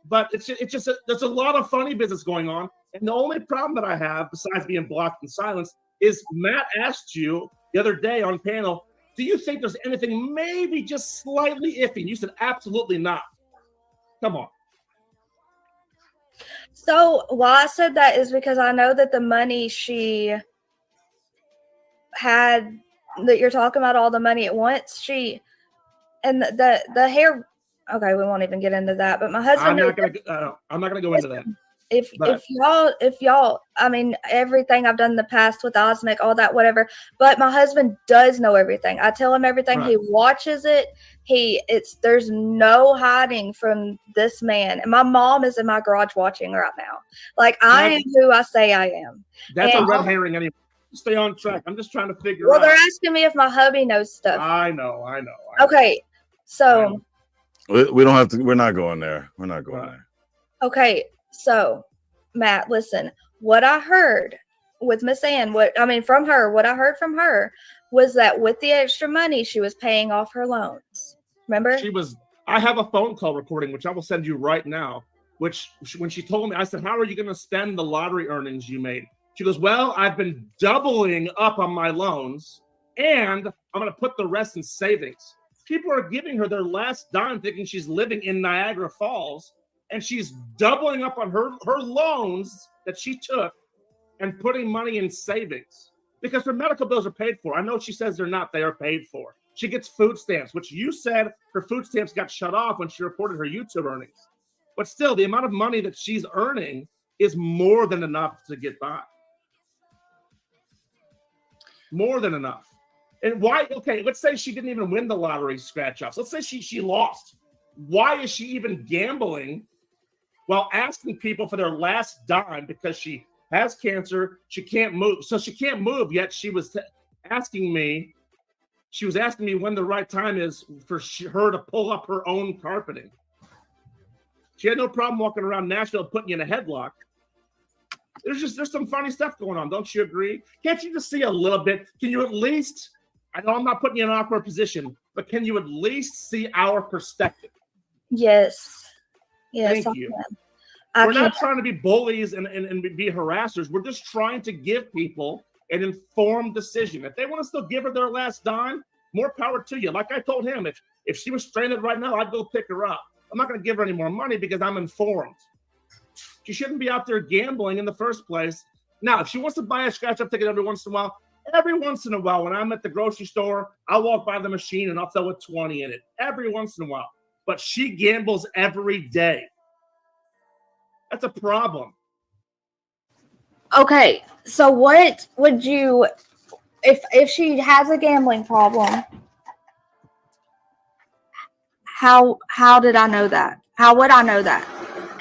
Speaker 23: But it's just there's a lot of funny business going on. And the only problem that I have, besides being blocked and silenced, is Matt asked you the other day on panel, do you think there's anything maybe just slightly iffy? And you said absolutely not. Come on.
Speaker 22: So why I said that is because I know that the money she had, that you're talking about, all the money at once, and the hair. Okay, we won't even get into that. But my husband.
Speaker 23: I'm not gonna go into that.
Speaker 22: If y'all, I mean, everything I've done in the past with Osmic, all that, whatever. But my husband does know everything. I tell him everything. Right. He watches it. There's no hiding from this man. And my mom is in my garage watching right now. Like, I am who I say I am.
Speaker 23: That's a red herring anyway. Stay on track. I'm just trying to figure out.
Speaker 22: Well, they're asking me if my hubby knows stuff.
Speaker 23: I know.
Speaker 22: Okay, so
Speaker 11: we don't have to. We're not going there. We're not going there.
Speaker 22: Okay. So, Matt, listen, what I heard with Miss Ann, what I heard from her was that with the extra money, she was paying off her loans. Remember?
Speaker 23: I have a phone call recording, which I will send you right now, which when she told me, I said, how are you going to spend the lottery earnings you made? She goes, well, I've been doubling up on my loans and I'm going to put the rest in savings. People are giving her their last dime thinking she's living in Niagara Falls. And she's doubling up on her loans that she took and putting money in savings because her medical bills are paid for. I know she says they're not. They are paid for. She gets food stamps, which you said her food stamps got shut off when she reported her YouTube earnings. But still, the amount of money that she's earning is more than enough to get by. More than enough. And why? Okay, let's say she didn't even win the lottery scratch-offs. Let's say she lost. Why is she even gambling while asking people for their last dime because she has cancer, she can't move. So she can't move, yet she was asking me when the right time is for her to pull up her own carpeting. She had no problem walking around Nashville putting you in a headlock. There's some funny stuff going on, don't you agree? Can't you just see a little bit? Can you at least, I know I'm not putting you in an awkward position, but can you at least see our perspective?
Speaker 22: Yes. Yes,
Speaker 23: thank you. We're not trying to be bullies and be harassers. We're just trying to give people an informed decision. If they want to still give her their last dime, more power to you. Like I told him, if she was stranded right now, I'd go pick her up. I'm not going to give her any more money because I'm informed. She shouldn't be out there gambling in the first place. Now, if she wants to buy a scratch-off ticket every once in a while, when I'm at the grocery store, I'll walk by the machine and I'll throw a 20 in it every once in a while. But she gambles every day. That's a problem.
Speaker 22: Okay, so what would you, if she has a gambling problem, how did I know that? How would I know that?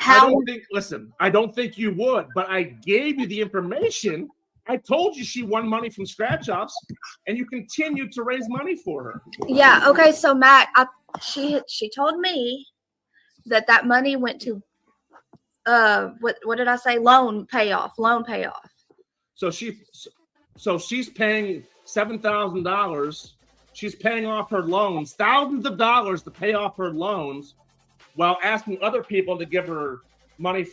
Speaker 23: I don't think you would, but I gave you the information. I told you she won money from scratch-offs, and you continued to raise money for her.
Speaker 22: Yeah, okay, so Matt, she told me that money went to what did I say? Loan payoff.
Speaker 23: So she's paying $7,000. She's paying off her loans, thousands of dollars to pay off her loans, while asking other people to give her money.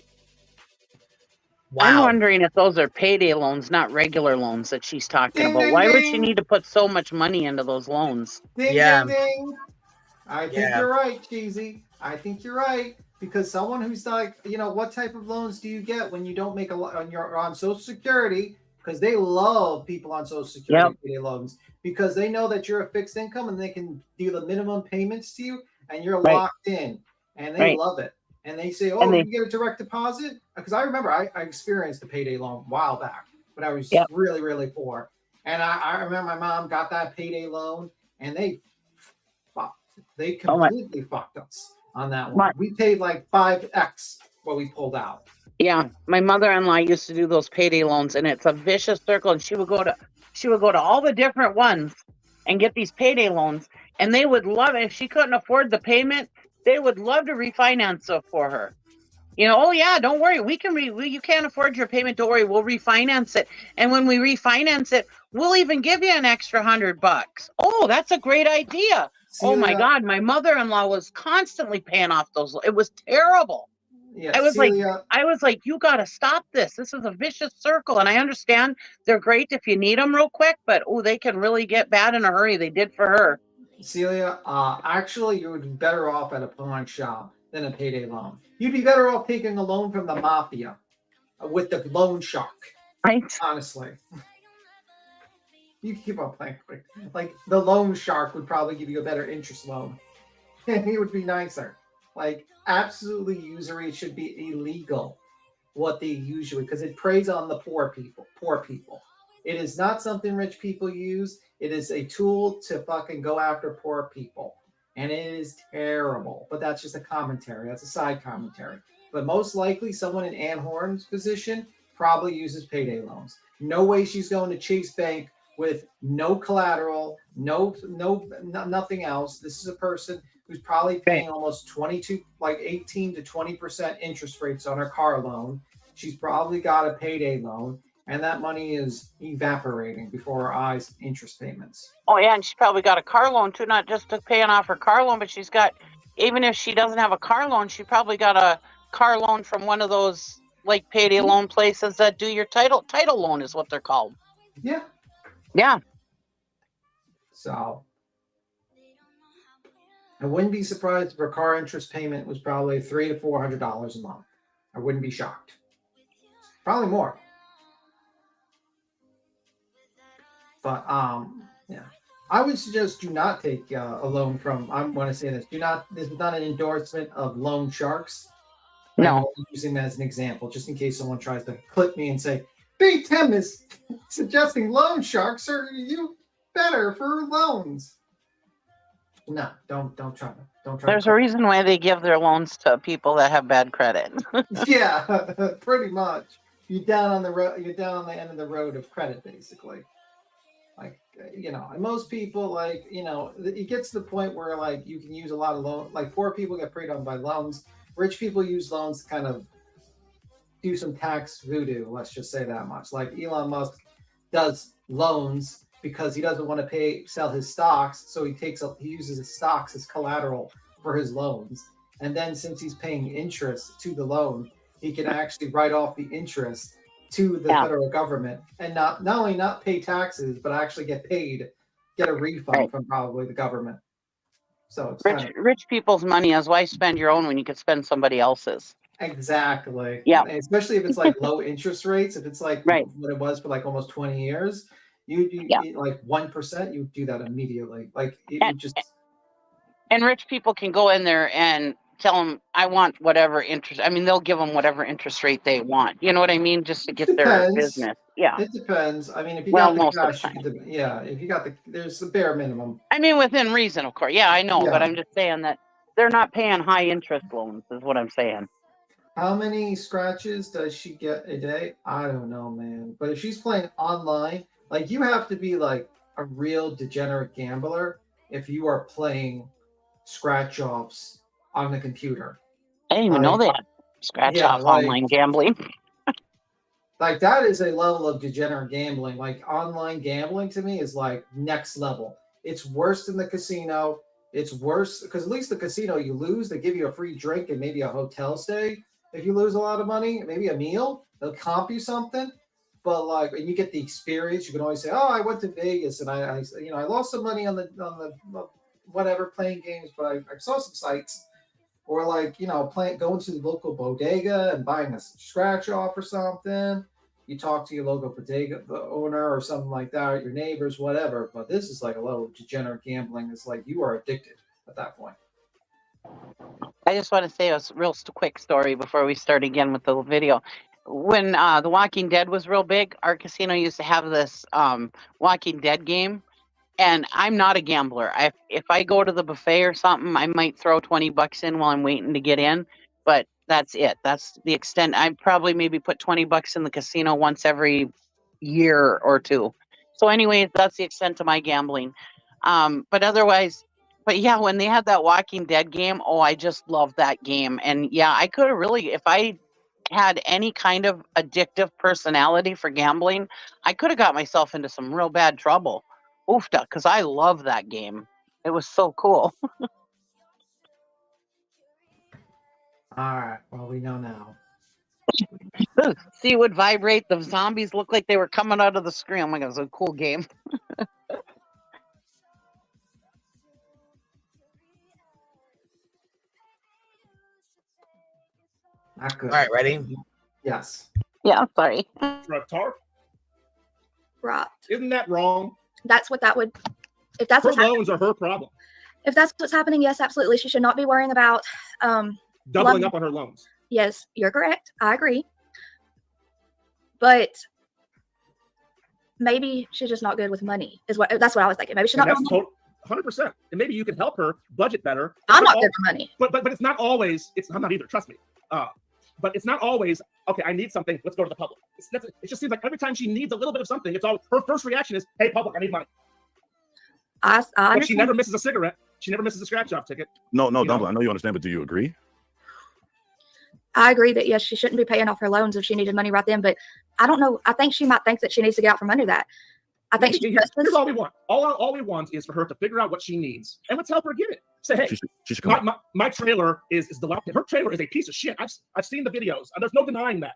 Speaker 12: Wow. I'm wondering if those are payday loans, not regular loans that she's talking about. Why would she need to put so much money into those loans?
Speaker 15: Ding, ding, ding. I think you're right, Cheesy. I think you're right. Because someone who's like, what type of loans do you get when you don't make a lot you're on Social Security? Because they love people on Social Security payday loans because they know that you're a fixed income and they can do the minimum payments to you and you're locked in, and they love it. And they say, "Oh, you get a direct deposit?" Because I remember I experienced a payday loan a while back when I was really, really poor, and I remember my mom got that payday loan, and they completely fucked us on that one. We paid like 5x what we pulled out.
Speaker 12: Yeah, my mother-in-law used to do those payday loans, and it's a vicious circle. And she would go to all the different ones and get these payday loans, and they would love it. If she couldn't afford the payment, they would love to refinance it for her. Oh yeah, don't worry, you can't afford your payment. Don't worry, we'll refinance it. And when we refinance it, we'll even give you an extra $100. Oh, that's a great idea. Oh my God, my mother-in-law was constantly paying off those. It was terrible.
Speaker 15: Yeah,
Speaker 12: I was
Speaker 15: Celia.
Speaker 12: like, you got to stop this. This is a vicious circle. And I understand they're great if you need them real quick, but they can really get bad in a hurry. They did for her.
Speaker 15: Celia, actually, you would be better off at a pawn shop than a payday loan. You'd be better off taking a loan from the mafia with the loan shark.
Speaker 12: Right.
Speaker 15: Honestly. You keep on playing. Like, the loan shark would probably give you a better interest loan. And he would be nicer. Like, absolutely usury should be illegal, what they usually, because it preys on the poor people. It is not something rich people use. It is a tool to fucking go after poor people. And it is terrible. But that's just a commentary. That's a side commentary. But most likely, someone in Ann Horn's position probably uses payday loans. No way she's going to Chase Bank with no collateral, nothing else. This is a person who's probably paying almost 18 to 20% interest rates on her car loan. She's probably got a payday loan, and that money is evaporating before her eyes. Interest payments.
Speaker 12: Oh yeah, and she's probably got a car loan too, not just to paying off her car loan, but she's got, even if she doesn't have a car loan, she probably got a car loan from one of those like payday loan places that do your title loan is what they're called.
Speaker 15: Yeah.
Speaker 12: Yeah.
Speaker 15: So I wouldn't be surprised if her car interest payment was probably $300 to $400 a month. I wouldn't be shocked. Probably more. But yeah, I would suggest do not take a loan from. I want to say this: This is not an endorsement of loan sharks.
Speaker 12: No,
Speaker 15: I'm using that as an example, just in case someone tries to clip me and say, "Big Tim is suggesting loan sharks are you better for loans." No, don't try to. Don't try.
Speaker 12: There's a reason why they give their loans to people that have bad credit.
Speaker 15: Yeah, pretty much. You're down on the road. You're down on the end of the road of credit, basically. Like, and most people, it gets to the point where, like, you can use a lot of loans. Like, poor people get preyed on by loans. Rich people use loans to kind of do some tax voodoo. Let's just say that much. Like, Elon Musk does loans because he doesn't want to sell his stocks, so he uses his stocks as collateral for his loans. And then, since he's paying interest to the loan, he can actually write off the interest to the federal government, and not only not pay taxes, but actually get a refund from probably the government. So it's
Speaker 12: rich people's money is why spend your own when you could spend somebody else's.
Speaker 15: Exactly.
Speaker 12: Yeah.
Speaker 15: Especially if it's like low interest rates. If it's like what it was for like almost 20 years, you like 1%, you do that immediately. Like
Speaker 12: and rich people can go in there and tell them, I want whatever interest. I mean, they'll give them whatever interest rate they want. You know what I mean? Just to get their business. Yeah.
Speaker 15: It depends. I mean, if you got the cash, if you got there's the bare minimum.
Speaker 12: I mean, within reason, of course. Yeah, I know. Yeah. But I'm just saying that they're not paying high interest loans is what I'm saying.
Speaker 15: How many scratches does she get a day? I don't know, man. But if she's playing online, like, you have to be like a real degenerate gambler if you are playing scratch offs on the computer.
Speaker 12: I didn't even know that. Scratch off online gambling.
Speaker 15: Like, that is a level of degenerate gambling. Like, online gambling to me is like next level. It's worse than the casino. It's worse because at least the casino, you lose, they give you a free drink and maybe a hotel stay. If you lose a lot of money, maybe a meal, they'll comp you something. But like, and you get the experience. You can always say, "Oh, I went to Vegas and I lost some money on the whatever playing games, but I saw some sites." Or like, going to the local bodega and buying a scratch off or something. You talk to your local bodega owner or something like that, or your neighbors, whatever. But this is like a level of degenerate gambling. It's like you are addicted at that point.
Speaker 12: I just want to say a real quick story before we start again with the video. When The Walking Dead was real big, our casino used to have this Walking Dead game. And I'm not a gambler. If I go to the buffet or something, I might throw $20 in while I'm waiting to get in. But that's it. That's the extent. I probably maybe put $20 in the casino once every year or two. So anyway, that's the extent of my gambling. But yeah, when they had that Walking Dead game, I just loved that game. And yeah, I could have really, if I had any kind of addictive personality for gambling, I could have got myself into some real bad trouble. Oofda, because I love that game. It was so cool.
Speaker 15: All right. Well, we know now.
Speaker 12: See what vibrate. The zombies look like they were coming out of the screen. Oh my god, it was a cool game.
Speaker 15: Not good.
Speaker 1: All right, ready?
Speaker 15: Yes.
Speaker 12: Yeah, sorry.
Speaker 23: For a tarp?
Speaker 22: Right.
Speaker 23: Isn't that wrong?
Speaker 22: That's what that would. If that's
Speaker 23: Her
Speaker 22: what's happening,
Speaker 23: loans are her problem.
Speaker 22: if that's what's happening, yes, absolutely. She should not be worrying about
Speaker 23: Doubling up on her loans.
Speaker 22: Yes, you're correct. I agree. But maybe she's just not good with money. That's what I was thinking. Maybe she's not.
Speaker 23: And that's 100%. And maybe you can help her budget better.
Speaker 22: I'm not good for money.
Speaker 23: But it's not always. I'm not either. Trust me. But it's not always. Okay, I need something. Let's go to the public. It just seems like every time she needs a little bit of something, it's all her first reaction is, "Hey, public, I need money." But she never misses a cigarette. She never misses a scratch-off ticket.
Speaker 11: No, Dumpling, I know you understand, but do you agree?
Speaker 22: I agree that yes, she shouldn't be paying off her loans if she needed money right then. But I don't know. I think she might think that she needs to get out from under that. I think
Speaker 23: here's all we want. All we want is for her to figure out what she needs, and let's help her get it. Say, hey,
Speaker 11: she should come
Speaker 23: my trailer is dilapidated. Her trailer is a piece of shit. I've seen the videos, and there's no denying that.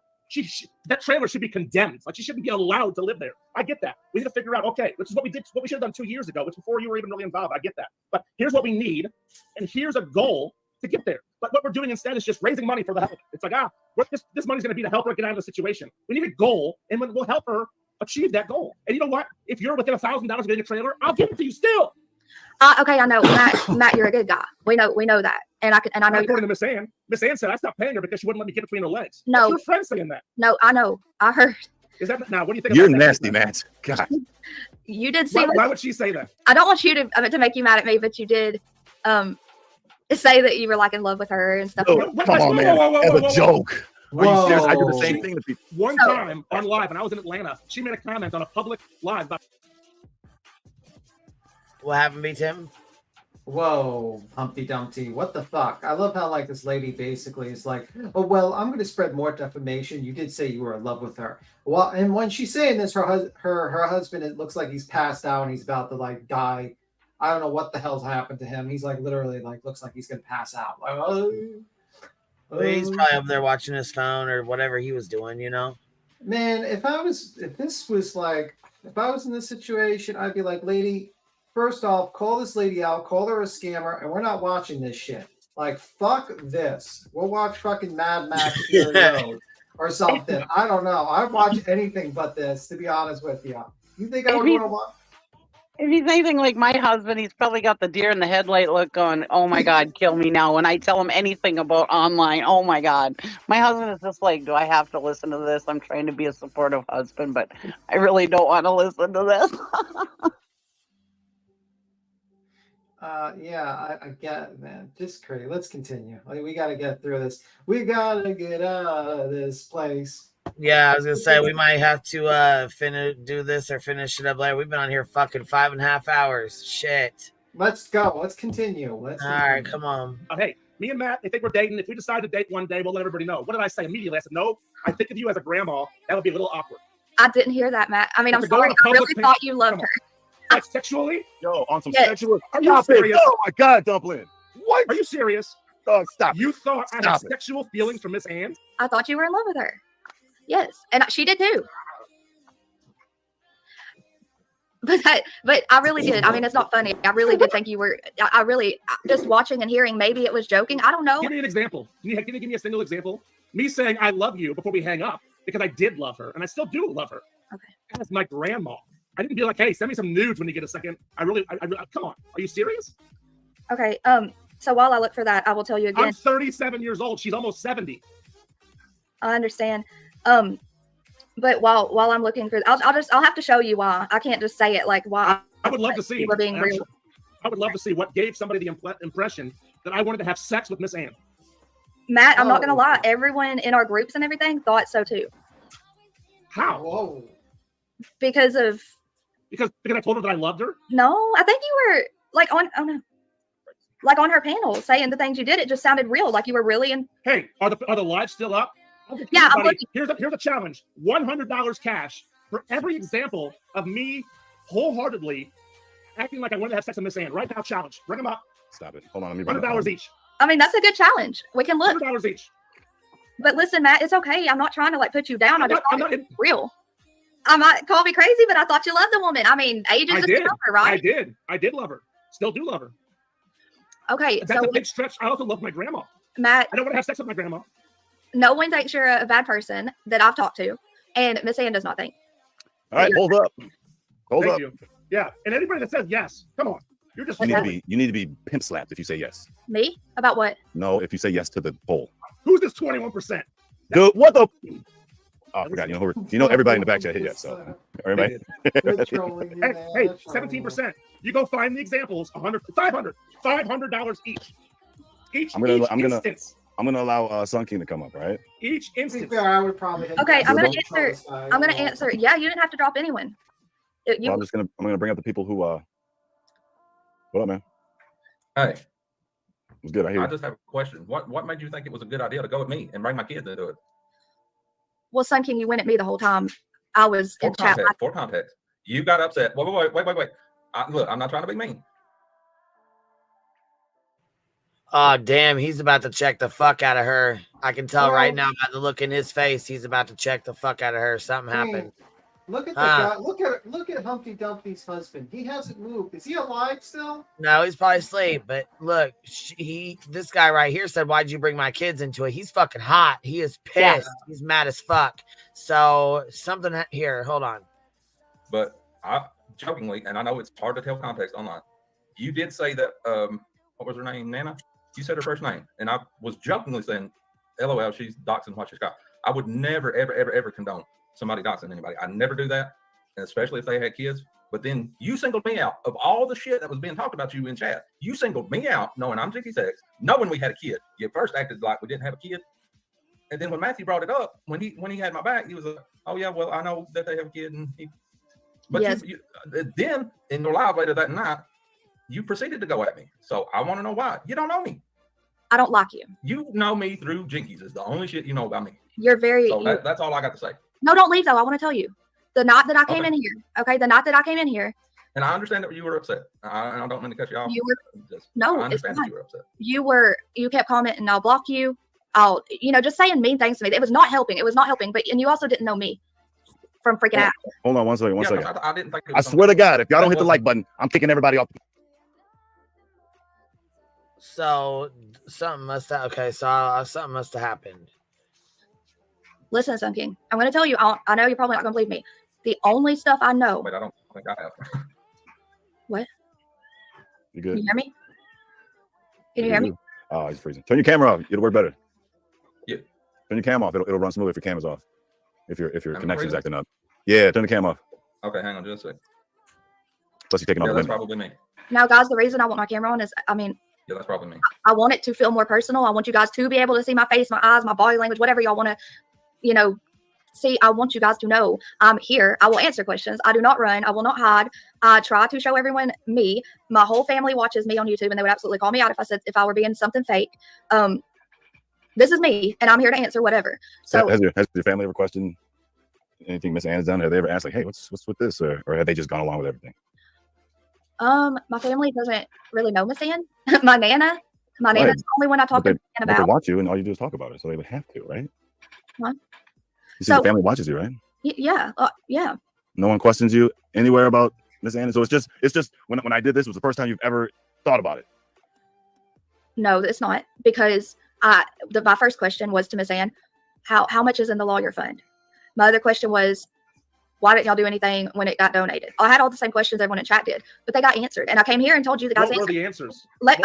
Speaker 23: That trailer should be condemned. Like, she shouldn't be allowed to live there. I get that. We need to figure out, okay, which is what we did, what we should have done 2 years ago, which before you were even really involved. I get that. But here's what we need, and here's a goal to get there. But what we're doing instead is just raising money for the help. It's like, this money's going to be to help her get out of the situation. We need a goal, and we'll help her achieve that goal. And you know what? If you're within $1,000 of getting a trailer, I'll give it to you still.
Speaker 22: Okay, I know, Matt, you're a good guy. We know that, and I know.
Speaker 23: According to Miss Ann said I stopped paying her because she wouldn't let me get between her legs.
Speaker 22: No,
Speaker 23: that's your friend saying that.
Speaker 22: No, I know. I heard.
Speaker 23: Is that now? What do you think?
Speaker 11: You're
Speaker 23: about
Speaker 11: nasty,
Speaker 23: that?
Speaker 11: Matt. God.
Speaker 22: You did say.
Speaker 23: Why would she say that?
Speaker 22: I don't want you to make you mad at me, but you did say that you were like in love with her and stuff.
Speaker 11: Oh, come on, man. As a joke. Are you serious? I do the same thing to people.
Speaker 23: One time on live, and I was in Atlanta, she made a comment on a public live about.
Speaker 1: What happened, B. Tim?
Speaker 15: Whoa, Humpty Dumpty, what the fuck? I love how like this lady basically is like, oh, well, I'm going to spread more defamation. You did say you were in love with her. Well, and when she's saying this, her husband, it looks like he's passed out and he's about to like die. I don't know what the hell's happened to him. He's like literally like looks like he's going to pass out. Like,
Speaker 1: Well, he's probably up there watching his phone or whatever he was doing, you know?
Speaker 15: Man, if I was in this situation, I'd be like, lady, first off, call this lady out, call her a scammer, and we're not watching this shit. Like, fuck this. We'll watch fucking Mad Max Fury Road or something. I don't know. I'd watch anything but this, to be honest with you. You think I would want to watch?
Speaker 12: If he's anything like my husband, he's probably got the deer in the headlight look going, oh my God, kill me now. When I tell him anything about online, oh my God. My husband is just like, do I have to listen to this? I'm trying to be a supportive husband, but I really don't want to listen to this.
Speaker 15: Yeah, I get it, man. Just crazy. Let's continue. Like, we got to get through this. We got to get out of this place.
Speaker 1: Yeah, I was gonna say we might have to do this or finish it up later. We've been on here fucking 5.5 hours. Shit.
Speaker 15: Let's go. Let's continue.
Speaker 1: All right, come on.
Speaker 23: Hey, me and Matt, they think we're dating. If we decide to date one day, we'll let everybody know. What did I say immediately? I said, no, I think of you as a grandma. That would be a little awkward.
Speaker 22: I didn't hear that, Matt. I mean, I'm sorry. I really thought you loved her.
Speaker 23: Like, sexually?
Speaker 11: Yo, on some
Speaker 23: Yes.
Speaker 11: sexual.
Speaker 23: Are you serious?
Speaker 11: Oh my God, Dumpling.
Speaker 23: What? Are you serious?
Speaker 11: Oh, stop.
Speaker 23: You thought I had
Speaker 11: Stop it.
Speaker 23: sexual feelings for Miss Ann?
Speaker 22: I thought you were in love with her. Yes, and she did too. But I really did. I mean, it's not funny. I really did think you were. I really just watching and hearing. Maybe it was joking. I don't know.
Speaker 23: Give me an example. Can you give me a single example? Me saying I love you before we hang up because I did love her and I still do love her.
Speaker 22: Okay.
Speaker 23: As my grandma. I didn't be like, hey, send me some nudes when you get a second. I come on. Are you serious?
Speaker 22: Okay. So while I look for that, I will tell you again.
Speaker 23: I'm 37 years old. She's almost 70.
Speaker 22: I understand. But while I'm looking for, I'll have to show you why. I can't just say it like why.
Speaker 23: I would love to see.
Speaker 22: You were being real.
Speaker 23: I would love to see what gave somebody the impression that I wanted to have sex with Miss Ann.
Speaker 22: Matt, I'm not gonna lie. Everyone in our groups and everything thought so too.
Speaker 23: How?
Speaker 15: Whoa.
Speaker 22: Because
Speaker 23: I told her that I loved her?
Speaker 22: No, I think you were like on her panel saying the things you did. It just sounded real, like you were really in.
Speaker 23: Hey, are the lives still up?
Speaker 22: Yeah,
Speaker 23: here's a challenge: $100 cash for every example of me wholeheartedly acting like I wanted to have sex with Miss Ann. Right now, challenge. Bring them up.
Speaker 11: Stop it. Hold on. Let me run
Speaker 23: $100 each.
Speaker 22: I mean, that's a good challenge. We can look.
Speaker 23: $100 each.
Speaker 22: But listen, Matt, it's okay. I'm not trying to like put you down.
Speaker 23: I'm not
Speaker 22: real. I might call me crazy, but I thought you loved the woman. I mean, age is
Speaker 23: I
Speaker 22: just
Speaker 23: did.
Speaker 22: a number, right?
Speaker 23: I did love her. Still do love her.
Speaker 22: Okay,
Speaker 23: That's a big stretch. I also love my grandma.
Speaker 22: Matt,
Speaker 23: I don't want to have sex with my grandma.
Speaker 22: no one thinks you're a bad person that I've talked to, and Miss Ann does not think.
Speaker 11: All right, hold up. Hold
Speaker 23: Thank
Speaker 11: up.
Speaker 23: you. Yeah, and anybody that says yes, come on. You're just
Speaker 11: You need to be pimp slapped if you say yes.
Speaker 22: Me? About what?
Speaker 11: No, if you say yes to the poll.
Speaker 23: Who's this 21%?
Speaker 11: Dude, what the? Oh, I forgot. You know everybody in the back chat hit yes. So everybody.
Speaker 23: Hey, 17%. You go find the examples. 100, 500, $500 each. I'm
Speaker 11: gonna allow Sun King to come up, right?
Speaker 23: Each instance.
Speaker 15: I would probably.
Speaker 22: Okay, I'm gonna answer. Yeah, you didn't have to drop anyone.
Speaker 11: Well, I'm gonna bring up the people who. What up, man?
Speaker 5: Hey.
Speaker 11: It's good. I hear.
Speaker 5: I just have a question. What made you think it was a good idea to go with me and bring my kids into it?
Speaker 22: Well, Sun King, you went at me the whole time. I was in chat.
Speaker 5: For context, you got upset. Wait. Look, I'm not trying to be mean.
Speaker 1: Oh, damn. He's about to check the fuck out of her. I can tell right now by the look in his face. He's about to check the fuck out of her. Something happened.
Speaker 15: Look at the guy. Look at Humpty Dumpty's husband. He hasn't moved. Is he alive still?
Speaker 1: No, he's probably asleep. But look, this guy right here said, "Why'd you bring my kids into it?" He's fucking hot. He is pissed. Yeah. He's mad as fuck. So something here. Hold on.
Speaker 5: But I jokingly, and I know it's hard to tell context online. You did say that. What was her name? Nana. You said her first name, and I was jokingly saying, "LOL, she's doxing what she's got." I would never, ever condone somebody doxing anybody. I never do that, and especially if they had kids. But then you singled me out of all the shit that was being talked about you in chat. You singled me out, knowing I'm Jiggy Sex, knowing we had a kid. You first acted like we didn't have a kid, and then when Matthew brought it up, when he had my back, he was like, "Oh yeah, well I know that they have a kid." And but yes. Then in the live later that night, you proceeded to go at me. So I want to know why. You don't know me.
Speaker 22: I don't like you.
Speaker 5: You know me through Jinkies. Is the only shit you know about me.
Speaker 22: You're very.
Speaker 5: So that's all I got to say.
Speaker 22: No, don't leave though. I want to tell you. The night that I came in here. Okay, the night that I came in here.
Speaker 5: And I understand that you were upset. I don't mean to cut you off.
Speaker 22: You were. No,
Speaker 5: I understand that you were upset.
Speaker 22: You kept commenting. I'll block you. I'll, just saying mean things to me. It was not helping. It was not helping. But and you also didn't know me from freaking out.
Speaker 11: Hold on one second.
Speaker 5: I didn't think.
Speaker 11: I swear to God, if y'all don't hit the like button, I'm kicking everybody off.
Speaker 1: So something must have. Okay, so something must have happened.
Speaker 22: Listen, Sun King, I'm going to tell you. I know you're probably not going to believe me. The only stuff I know.
Speaker 5: Wait, I don't think I have.
Speaker 22: What?
Speaker 11: You good?
Speaker 22: Can you hear me? Can you hear me?
Speaker 11: Oh, it's freezing. Turn your camera off. It'll work better.
Speaker 5: Yeah.
Speaker 11: Turn your camera off. It'll run smooth if your camera's off. If your connection's acting up. Yeah, turn the camera off.
Speaker 5: Okay, hang on just a sec.
Speaker 11: Plus you're taking off.
Speaker 5: That's probably me.
Speaker 22: Now, guys, the reason I want my camera on is,
Speaker 5: yeah, that's probably me.
Speaker 22: I want it to feel more personal. I want you guys to be able to see my face, my eyes, my body language, whatever y'all want to, see. I want you guys to know I'm here. I will answer questions. I do not run. I will not hide. I try to show everyone me. My whole family watches me on YouTube, and they would absolutely call me out if I were being something fake. This is me, and I'm here to answer whatever. So,
Speaker 11: has your family ever questioned anything Miss Anna's done? Have they ever asked like, "Hey, what's with this?" Or have they just gone along with everything?
Speaker 22: My family doesn't really know Miss Ann. My Nana's the only one I talk to about.
Speaker 11: They watch you, and all you do is talk about it, so they would have to, right?
Speaker 22: What?
Speaker 11: You see, the family watches you, right?
Speaker 22: Yeah, yeah.
Speaker 11: No one questions you anywhere about Miss Anna. So it's just when I did this, it was the first time you've ever thought about it.
Speaker 22: No, it's not, because my first question was to Miss Ann, how much is in the lawyer fund? My other question was, why didn't y'all do anything when it got donated? I had all the same questions everyone in chat did, but they got answered. And I came here and told you the guys.
Speaker 23: What were the answers?
Speaker 22: Let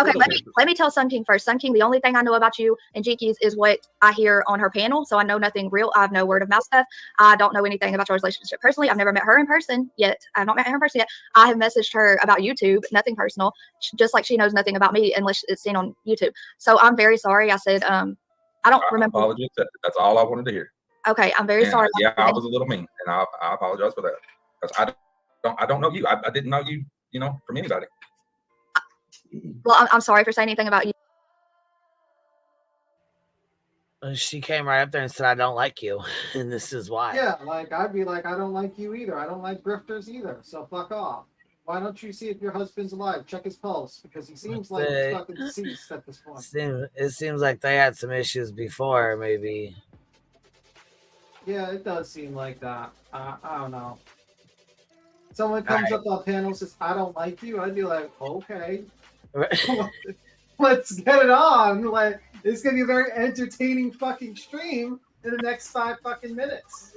Speaker 22: me tell Sun King first. Sun King, the only thing I know about you and Jinkies is what I hear on her panel. So I know nothing real. I have no word of mouth stuff. I don't know anything about your relationship personally. I've never met her in person yet. I've not met her in person yet. I have messaged her about YouTube, nothing personal, just like she knows nothing about me unless it's seen on YouTube. So I'm very sorry. I said, I don't remember.
Speaker 5: Apologies. That's all I wanted to hear.
Speaker 22: Okay, I'm very sorry.
Speaker 5: Yeah, I was a little mean, and I apologize for that. Because I don't know you. I didn't know you, from anybody.
Speaker 22: Well, I'm sorry for saying anything about you.
Speaker 1: She came right up there and said, "I don't like you," and this is why.
Speaker 15: Yeah, I'd be like, I don't like you either. I don't like grifters either. So fuck off. Why don't you see if your husband's alive? Check his pulse, because he seems like he's fucking deceased at this point.
Speaker 1: It seems like they had some issues before, maybe.
Speaker 15: Yeah, it does seem like that. I don't know. Someone comes up on panel and says, "I don't like you." I'd be like, "Okay, let's get it on." Like, it's gonna be a very entertaining fucking stream in the next 5 fucking minutes.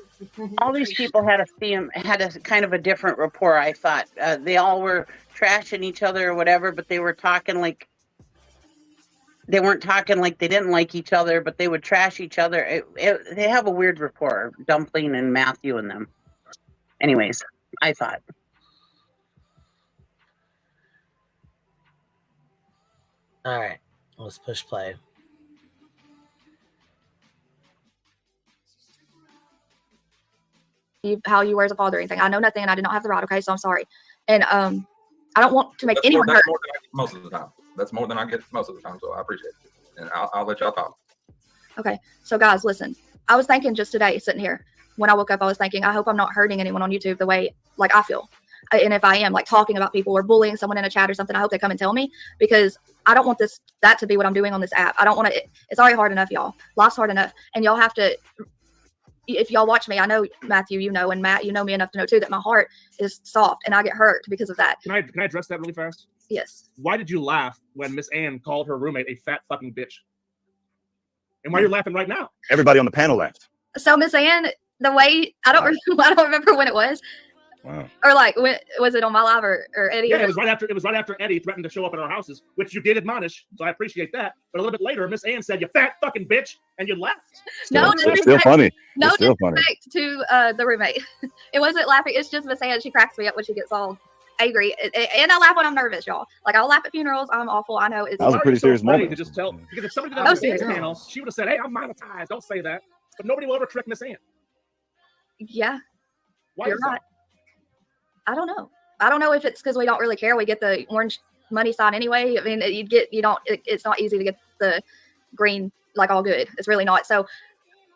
Speaker 12: All these people had a kind of a different rapport. I thought they all were trashing each other or whatever, but they were talking like they weren't talking like they didn't like each other, but they would trash each other. They have a weird rapport, Dumpling and Matthew and them. Anyways, I thought.
Speaker 1: All right, let's push play.
Speaker 22: How you were as a father or anything. I know nothing and I did not have the right, okay? So I'm sorry. And I don't want to make anyone hurt.
Speaker 5: That's more than I get most of the time. That's more than I get most of the time, so I appreciate it. And I'll let y'all talk.
Speaker 22: Okay, so guys, listen. I was thinking just today, sitting here, when I woke up, I was thinking, I hope I'm not hurting anyone on YouTube the way, like, I feel. And if I am, like, talking about people or bullying someone in a chat or something, I hope they come and tell me, because I don't want that to be what I'm doing on this app. I don't want to, it's already hard enough, y'all. Life's hard enough. And y'all have to, if y'all watch me, I know, Matthew, you know, and Matt, you know me enough to know, too, that my heart is soft and I get hurt because of that.
Speaker 23: Can I address that really fast?
Speaker 22: Yes.
Speaker 23: Why did you laugh when Miss Ann called her roommate a fat fucking bitch? And why are you laughing right now?
Speaker 11: Everybody on the panel laughed.
Speaker 22: So Miss Ann, the way, I don't remember when it was.
Speaker 11: Wow.
Speaker 22: Or like, was it on my live or Eddie?
Speaker 23: Yeah, it was right after Eddie threatened to show up at our houses, which you did admonish, so I appreciate that. But a little bit later, Miss Ann said, "You fat fucking bitch," and you laughed.
Speaker 22: No,
Speaker 11: it's still funny.
Speaker 22: No
Speaker 11: it's still funny.
Speaker 22: disrespect to the roommate. It wasn't laughing. It's just Miss Ann. She cracks me up when she gets all angry, and I laugh when I'm nervous, y'all. Like, I'll laugh at funerals. I'm awful. I know. It's
Speaker 11: that was a pretty serious moment.
Speaker 23: To just tell, because if somebody did that on the panel, she would have said, "Hey, I'm monetized. Don't say that." But nobody will ever trick Miss Ann.
Speaker 22: Yeah.
Speaker 23: Why
Speaker 22: You're
Speaker 23: is that?
Speaker 22: right. I don't know. I don't know if it's because we don't really care. We get the orange money sign anyway. I mean, it's not easy to get the green, like, all good. It's really not. So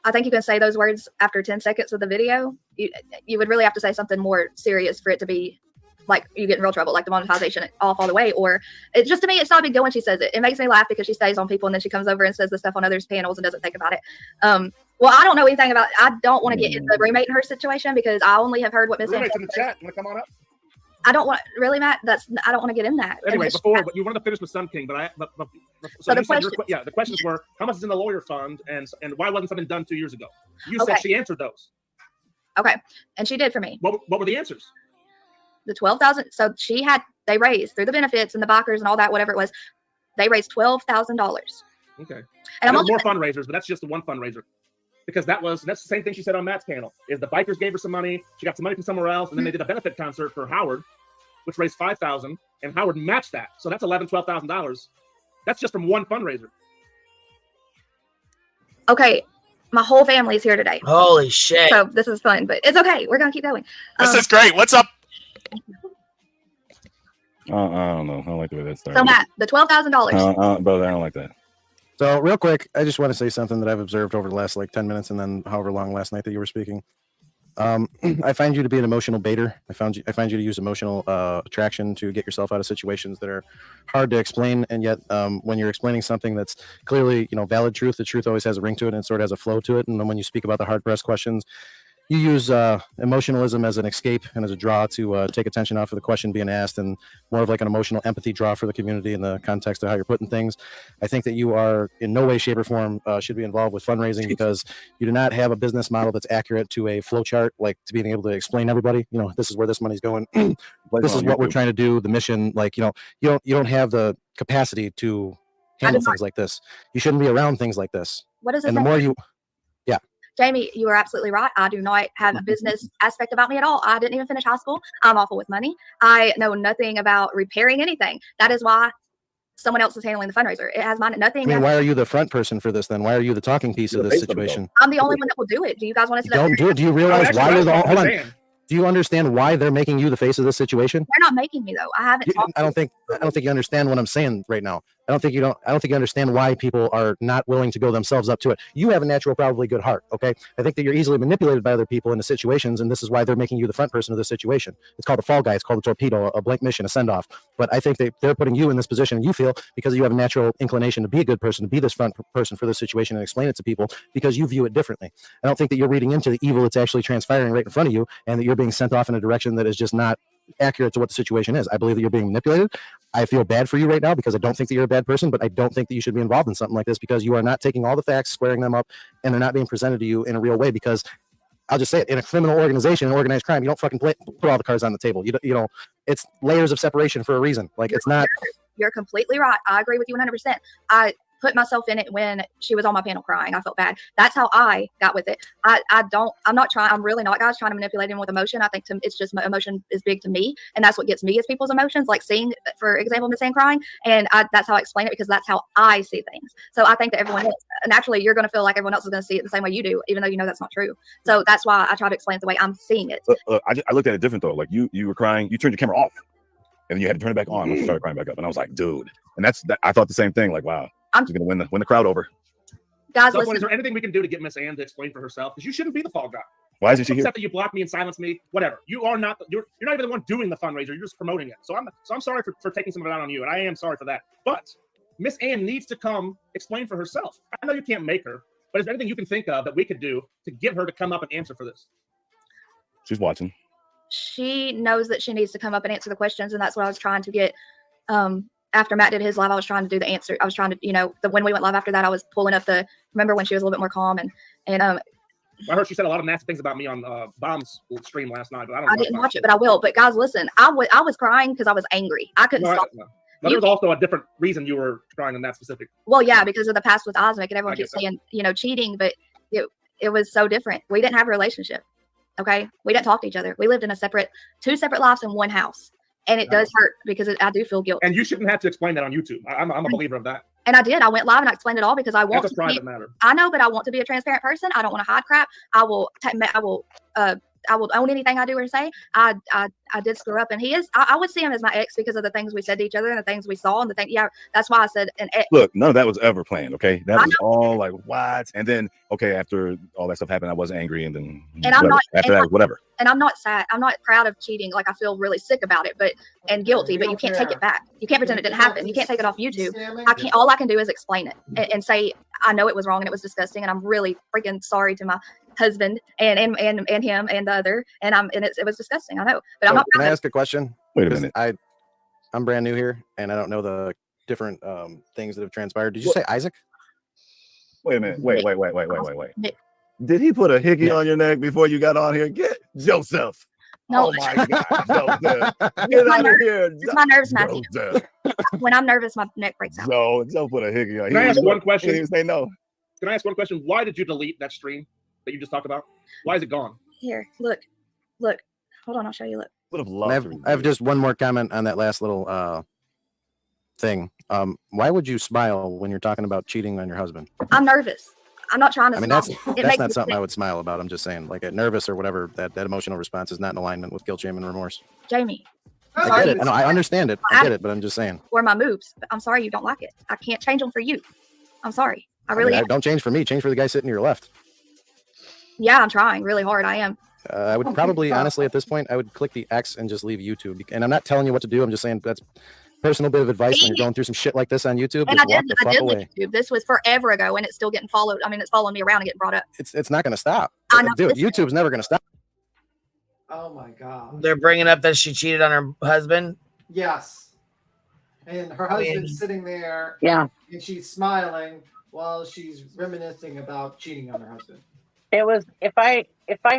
Speaker 22: I think you can say those words after 10 seconds of the video. You would really have to say something more serious for it to be like you get in real trouble, like the monetization off all the way. Or it just, to me, it's not a big deal when she says it. It makes me laugh because she stays on people and then she comes over and says the stuff on others' panels and doesn't think about it. Well, I don't know anything about. I don't want to get into the roommate in her situation because I only have heard what Miss Ann.
Speaker 23: Roommates in the chat. Want to come on up?
Speaker 22: I don't want really, Matt. I don't want to get in that.
Speaker 23: Anyway, but you wanted to finish with Sun King, but so the questions were how much is in the lawyer fund and why wasn't something done 2 years ago? You said she answered those.
Speaker 22: Okay, and she did for me.
Speaker 23: What were the answers?
Speaker 22: The 12,000. So they raised through the benefits and the Bachers and all that, whatever it was. They raised $12,000.
Speaker 23: Okay.
Speaker 22: And I'm
Speaker 23: more fundraisers, but that's just the one fundraiser. Because that's the same thing she said on Matt's panel. Is the bikers gave her some money, she got some money from somewhere else, and then they did a benefit concert for Howard, which raised $5,000, and Howard matched that. So that's $12,000. That's just from one fundraiser.
Speaker 22: Okay, my whole family's here today.
Speaker 1: Holy shit!
Speaker 22: So this is fun, but it's okay. We're gonna keep going.
Speaker 10: This is great. What's up?
Speaker 11: I don't know. I don't like the way that started.
Speaker 22: So Matt, the $12,000.
Speaker 11: Brother, I don't like that.
Speaker 17: So real quick, I just want to say something that I've observed over the last 10 minutes and then however long last night that you were speaking. I find you to be an emotional baiter. I find you to use emotional attraction to get yourself out of situations that are hard to explain. And yet when you're explaining something that's clearly, valid truth, the truth always has a ring to it and sort of has a flow to it. And then when you speak about the hard pressed questions, you use emotionalism as an escape and as a draw to take attention off of the question being asked, and more of like an emotional empathy draw for the community in the context of how you're putting things. I think that you are in no way, shape, or form should be involved with fundraising because you do not have a business model that's accurate to a flow chart, like to being able to explain to everybody, this is where this money's going. This is what we're trying to do. The mission, you don't have the capacity to handle things like this. You shouldn't be around things like this.
Speaker 22: What is it?
Speaker 17: And the more
Speaker 22: Jamie, you are absolutely right. I do not have a business aspect about me at all. I didn't even finish high school. I'm awful with money. I know nothing about repairing anything. That is why someone else is handling the fundraiser. It has nothing.
Speaker 17: I mean, why are you the front person for this then? Why are you the talking piece of this situation?
Speaker 22: I'm the only one that will do it. Do you guys want to
Speaker 17: don't do it? Do you realize why you're the hold on? Do you understand why they're making you the face of this situation?
Speaker 22: They're not making me though. I haven't.
Speaker 17: I don't think you understand what I'm saying right now. I don't think you understand why people are not willing to go themselves up to it. You have a natural, probably good heart. Okay. I think that you're easily manipulated by other people into situations, and this is why they're making you the front person of the situation. It's called a fall guy. It's called a torpedo, a blank mission, a send off. But I think they're putting you in this position, and you feel because you have a natural inclination to be a good person, to be this front person for this situation and explain it to people because you view it differently. I don't think that you're reading into the evil that's actually transpiring right in front of you, and that you're being sent off in a direction that is just not accurate to what the situation is. I believe that you're being manipulated. I feel bad for you right now because I don't think that you're a bad person, but I don't think that you should be involved in something like this because you are not taking all the facts, squaring them up, and they're not being presented to you in a real way. Because I'll just say it, in a criminal organization, in organized crime, you don't fucking put all the cards on the table. You know, it's layers of separation for a reason. Like, it's not.
Speaker 22: You're completely right. I agree with you 100%. I put myself in it when she was on my panel crying. I felt bad. That's how I got with it. I'm really not, guys, trying to manipulate him with emotion. I think it's just, emotion is big to me. And that's what gets me is people's emotions, like seeing, for example, Miss Ann crying. And that's how I explain it because that's how I see things. So I think that everyone else, naturally, you're going to feel like everyone else is going to see it the same way you do, even though you know that's not true. So that's why I try to explain it the way I'm seeing it.
Speaker 11: I looked at it different though. Like you were crying, you turned your camera off and then you had to turn it back on when you started crying back up. And I was like, dude. And I thought the same thing. Like, wow. I'm just gonna win the crowd over.
Speaker 23: Guys, listen. Is there anything we can do to get Miss Ann to explain for herself? Because you shouldn't be the fall guy.
Speaker 11: Why isn't she here?
Speaker 23: Except that you blocked me and silenced me. Whatever. You are not. You're not even the one doing the fundraiser. You're just promoting it. So I'm sorry for taking some of it out on you, and I am sorry for that. But Miss Ann needs to come explain for herself. I know you can't make her, but is there anything you can think of that we could do to get her to come up and answer for this?
Speaker 11: She's watching.
Speaker 22: She knows that she needs to come up and answer the questions, and that's what I was trying to get. After Matt did his live, I was trying to do the answer. I was trying to, when we went live after that, I was pulling up remember when she was a little bit more calm and
Speaker 23: I heard she said a lot of nasty things about me on Bomb's stream last night, but I
Speaker 22: didn't watch it, but I will. But guys, listen, I was crying because I was angry. I couldn't stop.
Speaker 23: No, there's also a different reason you were crying in that specific.
Speaker 22: Well, yeah, because of the past with Osmic and everyone keeps saying, cheating, but it was so different. We didn't have a relationship. Okay. We didn't talk to each other. We lived in two separate lives in one house. And it does hurt because I do feel guilty.
Speaker 23: And you shouldn't have to explain that on YouTube. I'm a believer of that.
Speaker 22: And I did. I went live and I explained it all because I want
Speaker 23: That's a private matter.
Speaker 22: I know, but I want to be a transparent person. I don't want to hide crap. I will own anything I do or say. I did screw up, and I would see him as my ex because of the things we said to each other and the things we saw and the thing. Yeah, that's why I said an ex.
Speaker 11: Look, none of that was ever planned. Okay, that was all like what? And then after all that stuff happened, I was angry, and then whatever.
Speaker 22: And I'm not sad. I'm not proud of cheating. Like, I feel really sick about it, and guilty. But you can't take it back. You can't pretend it didn't happen. You can't take it off YouTube. All I can do is explain it and say I know it was wrong and it was disgusting, and I'm really freaking sorry to my husband and him and the other, and it was disgusting. I know, but I'm not.
Speaker 17: Can I ask a question?
Speaker 11: Wait a minute.
Speaker 17: I'm brand new here, and I don't know the different things that have transpired. Did you say Isaac?
Speaker 11: Wait a minute. Wait. Did he put a hickey on your neck before you got on here? Get Joseph.
Speaker 22: No.
Speaker 11: Oh my God. Joseph. Get out of here.
Speaker 22: It's my nerves, Matthew. When I'm nervous, my neck breaks out.
Speaker 11: No, don't put a hickey on.
Speaker 23: Can I ask one question?
Speaker 11: He didn't say no.
Speaker 23: Can I ask one question? Why did you delete that stream that you just talked about? Why is it gone?
Speaker 22: Here, look. Hold on, I'll show you. Look.
Speaker 11: Would have loved
Speaker 17: I have just one more comment on that last little thing. Why would you smile when you're talking about cheating on your husband?
Speaker 22: I'm nervous. I'm not trying to.
Speaker 17: I mean, that's not something I would smile about. I'm just saying, like, a nervous or whatever, that emotional response is not in alignment with guilt, shame, and remorse.
Speaker 22: Jamie.
Speaker 17: I get it. I understand it. I get it, but I'm just saying.
Speaker 22: Were my moves. I'm sorry you don't like it. I can't change them for you. I'm sorry. I really
Speaker 17: don't change for me. Change for the guy sitting to your left.
Speaker 22: Yeah, I'm trying really hard. I am.
Speaker 17: I would probably, honestly, at this point, I would click the X and just leave YouTube. And I'm not telling you what to do. I'm just saying that's personal bit of advice when you're going through some shit like this on YouTube.
Speaker 22: And I did leave YouTube. This was forever ago, and it's still getting followed. I mean, it's following me around and getting brought up.
Speaker 17: It's not going to stop.
Speaker 22: I know.
Speaker 17: Dude, YouTube's never going to stop.
Speaker 15: Oh my God.
Speaker 1: They're bringing up that she cheated on her husband.
Speaker 15: Yes. And her husband's sitting there.
Speaker 12: Yeah.
Speaker 15: And she's smiling while she's reminiscing about cheating on her husband.
Speaker 12: It was, if I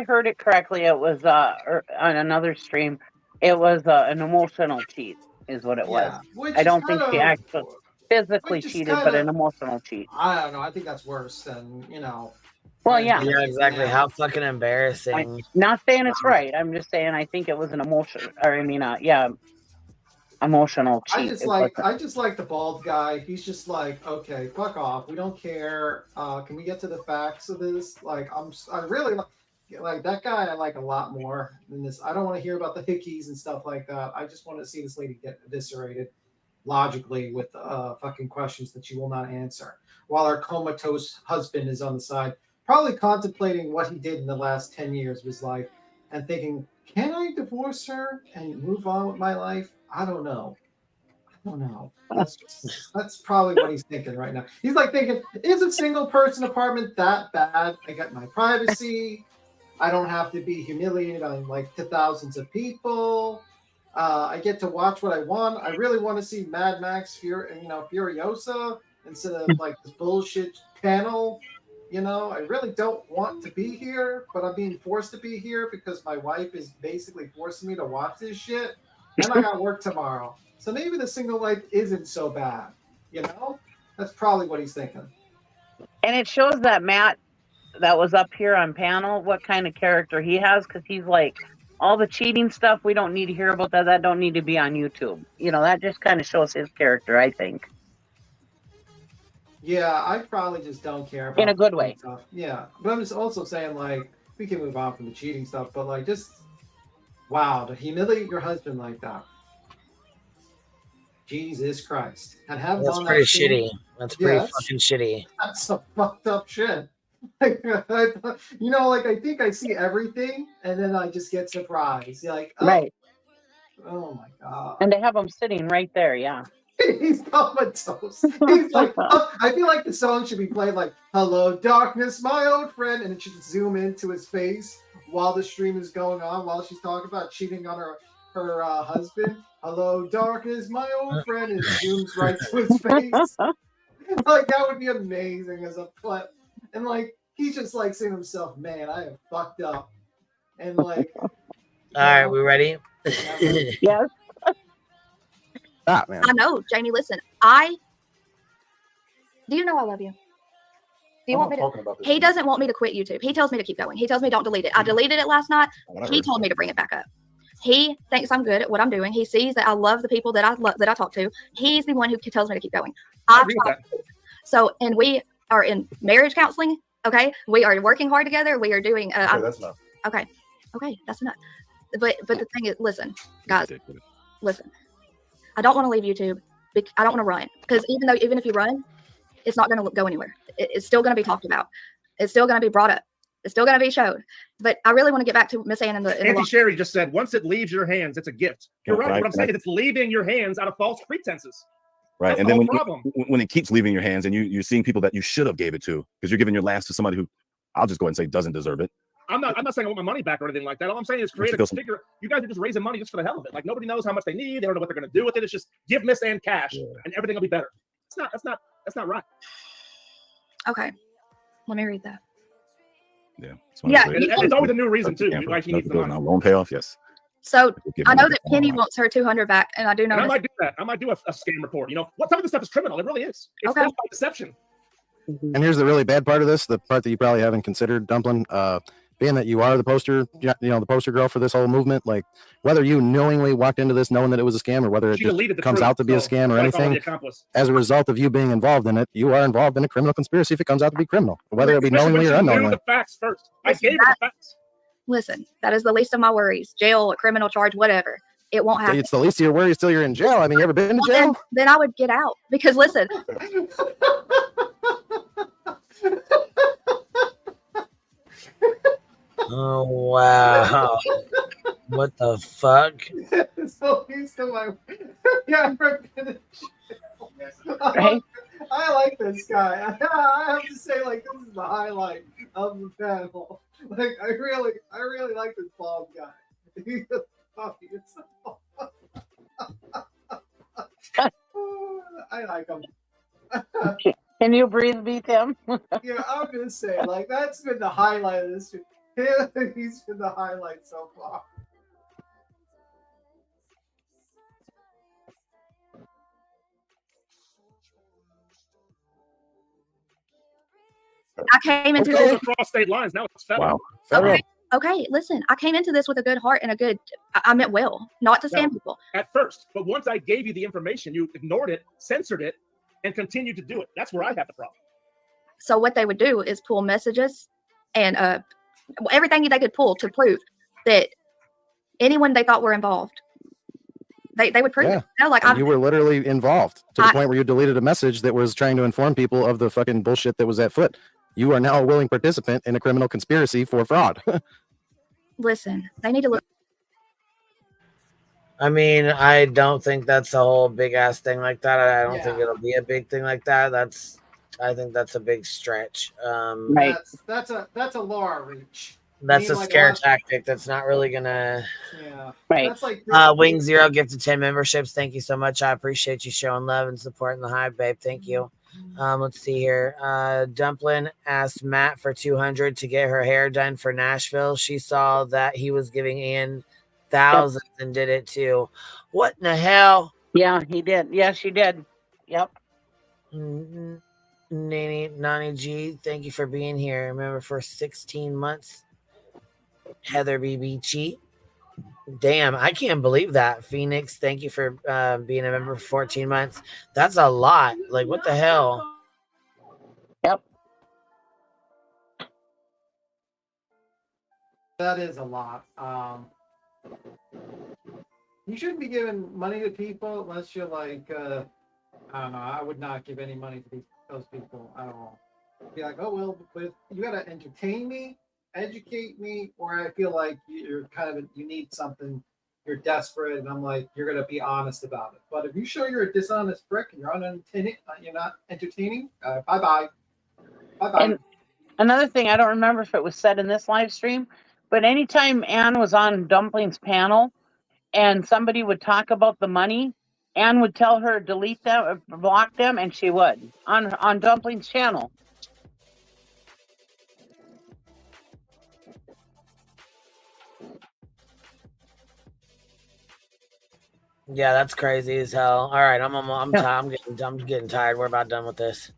Speaker 12: heard it correctly, it was on another stream. It was an emotional cheat, is what it was. I don't think she actually physically cheated, but an emotional cheat.
Speaker 15: I don't know. I think that's worse than
Speaker 12: Well, yeah.
Speaker 1: Yeah, exactly. How fucking embarrassing.
Speaker 12: I'm not saying it's right. I'm just saying I think it was an emotional cheat.
Speaker 15: I just like the bald guy. He's just like, okay, fuck off. We don't care. Can we get to the facts of this? Like, I really like that guy. I like a lot more than this. I don't want to hear about the hickeys and stuff like that. I just want to see this lady get eviscerated. logically with fucking questions that you will not answer, while her comatose husband is on the side, probably contemplating what he did in the last 10 years of his life and thinking, can I divorce her and move on with my life? I don't know. That's probably what he's thinking right now. He's like thinking, is a single person apartment that bad? I got my privacy. I don't have to be humiliated on like to thousands of people. I get to watch what I want. I really want to see Mad Max Furiosa instead of like this bullshit panel. I really don't want to be here, but I'm being forced to be here because my wife is basically forcing me to watch this shit. And I got work tomorrow. So maybe the single life isn't so bad. That's probably what he's thinking.
Speaker 12: And it shows that Matt that was up here on panel, what kind of character he has, because he's like, all the cheating stuff, we don't need to hear about that. That don't need to be on YouTube. That just kind of shows his character, I think.
Speaker 15: Yeah, I probably just don't care about
Speaker 12: in a good way.
Speaker 15: Stuff. Yeah, but I'm just also saying, like, we can move on from the cheating stuff, but like, just wow, to humiliate your husband like that. Jesus Christ. And have
Speaker 1: That's pretty shitty. That's pretty fucking shitty.
Speaker 15: That's some fucked up shit. I think I see everything, and then I just get surprised. You're like, oh,
Speaker 12: right.
Speaker 15: Oh my god.
Speaker 12: And they have him sitting right there, yeah.
Speaker 15: He's comatose. He's like, I feel like the song should be played like, hello, darkness, my old friend, and it should zoom into his face while the stream is going on, while she's talking about cheating on her husband. Hello, darkness, my old friend, and it zooms right to his face. Like, that would be amazing as a clip. And like, he's just like saying to himself, man, I have fucked up. And like,
Speaker 1: all right, we ready?
Speaker 12: Yes.
Speaker 17: Stop, man.
Speaker 22: I know, Jamie. Listen, do you know I love you? Do you want me to? He doesn't want me to quit YouTube. He tells me to keep going. He tells me don't delete it. I deleted it last night. He told me to bring it back up. He thinks I'm good at what I'm doing. He sees that I love the people that I talk to. He's the one who tells me to keep going. And we are in marriage counseling. Okay, we are working hard together. We are doing.
Speaker 11: That's enough.
Speaker 22: Okay, that's enough. But the thing is, listen, guys, listen. I don't want to leave YouTube. I don't want to run because even if you run, it's not going to go anywhere. It's still going to be talked about. It's still going to be brought up. It's still going to be showed. But I really want to get back to Miss Ann and the.
Speaker 23: Auntie Sherry just said, once it leaves your hands, it's a gift. You're right. What I'm saying is it's leaving your hands out of false pretenses.
Speaker 11: Right.
Speaker 23: That's
Speaker 11: And
Speaker 23: the
Speaker 11: then
Speaker 23: whole
Speaker 11: when it keeps leaving your hands and you're seeing people that you should have gave it to because you're giving your last to somebody who I'll just go ahead and say doesn't deserve it.
Speaker 23: I'm not saying I want my money back or anything like that. All I'm saying is create a figure. You guys are just raising money just for the hell of it. Like nobody knows how much they need. They don't know what they're going to do with it. It's just give Miss Ann cash and everything will be better. That's not right.
Speaker 22: Okay. Let me read that.
Speaker 11: Yeah.
Speaker 23: It's always a new reason too. Why she needs the money.
Speaker 11: Loan payoff, yes.
Speaker 22: So I know that Penny wants her $200 back, and I do know.
Speaker 23: I might do that. I might do a scam report. Some of this stuff is criminal. It really is. It's by deception.
Speaker 17: And here's the really bad part of this, the part that you probably haven't considered, Dumpling. Being that you are the poster, the poster girl for this whole movement, like whether you knowingly walked into this knowing that it was a scam or whether it just comes out to be a scam or anything, as a result of you being involved in it, you are involved in a criminal conspiracy if it comes out to be criminal, whether it be knowingly or unknowingly.
Speaker 23: The facts first. I gave her the facts.
Speaker 22: Listen, that is the least of my worries. Jail, a criminal charge, whatever. It won't happen.
Speaker 17: It's the least of your worries till you're in jail. I mean, you ever been to jail?
Speaker 22: Then I would get out because listen.
Speaker 1: Oh wow! What the fuck?
Speaker 15: So he's to my
Speaker 12: Right?
Speaker 15: I like this guy. I have to say, like, this is the highlight of the panel. Like, I really like this bald guy. He's the funniest. I like him.
Speaker 12: Can you breathe, beat him?
Speaker 15: Yeah, I'm gonna say, like, that's been the highlight of this. He's been the highlight so far.
Speaker 22: I came into this
Speaker 23: across state lines. Now it's federal.
Speaker 11: Wow.
Speaker 22: Okay, listen, I came into this with a good heart and I meant well, not to scam people.
Speaker 23: At first, but once I gave you the information, you ignored it, censored it, and continued to do it. That's where I have the problem.
Speaker 22: So what they would do is pull messages and everything they could pull to prove that anyone they thought were involved They would prove
Speaker 17: Yeah.
Speaker 22: it. No, like
Speaker 17: And you were literally involved to the
Speaker 22: I-
Speaker 17: point where you deleted a message that was trying to inform people of the fucking bullshit that was at foot. You are now a willing participant in a criminal conspiracy for fraud.
Speaker 22: listen, they need to look.
Speaker 1: I mean, I don't think that's a whole big ass thing like that. I don't think it'll be a big thing like that. I think that's a big stretch.
Speaker 12: Right.
Speaker 15: That's a Laura reach.
Speaker 1: That's a
Speaker 15: like
Speaker 1: scare
Speaker 15: last-
Speaker 1: tactic. That's not really gonna.
Speaker 15: Yeah.
Speaker 12: Right.
Speaker 15: That's like
Speaker 1: Wing Zero gifted 10 memberships. Thank you so much. I appreciate you showing love and supporting the hive, babe. Thank you. Let's see here. Dumplin asked Matt for 200 to get her hair done for Nashville. She saw that he was giving Ian thousands and did it too. What in the hell?
Speaker 12: Yeah, he did. Yes, she did. Yep.
Speaker 1: Nani G, thank you for being here. Remember, for 16 months, Heather BB cheat. Damn, I can't believe that. Phoenix, thank you for being a member for 14 months. That's a lot. Like, what the hell?
Speaker 12: Yep.
Speaker 15: That is a lot. You shouldn't be giving money to people unless you're like, I don't know. I would not give any money to those people at all. Be like, oh well, but you gotta entertain me, educate me, or I feel like you're kind of you need something. You're desperate, and I'm like, you're gonna be honest about it. But if you show you're a dishonest prick and you're not entertaining, bye bye.
Speaker 12: And another thing, I don't remember if it was said in this live stream, but anytime Ann was on Dumpling's panel and somebody would talk about the money, Ann would tell her delete them, or block them, and she would on Dumpling's channel.
Speaker 1: Yeah, that's crazy as hell. All right, I'm getting tired. We're about done with this.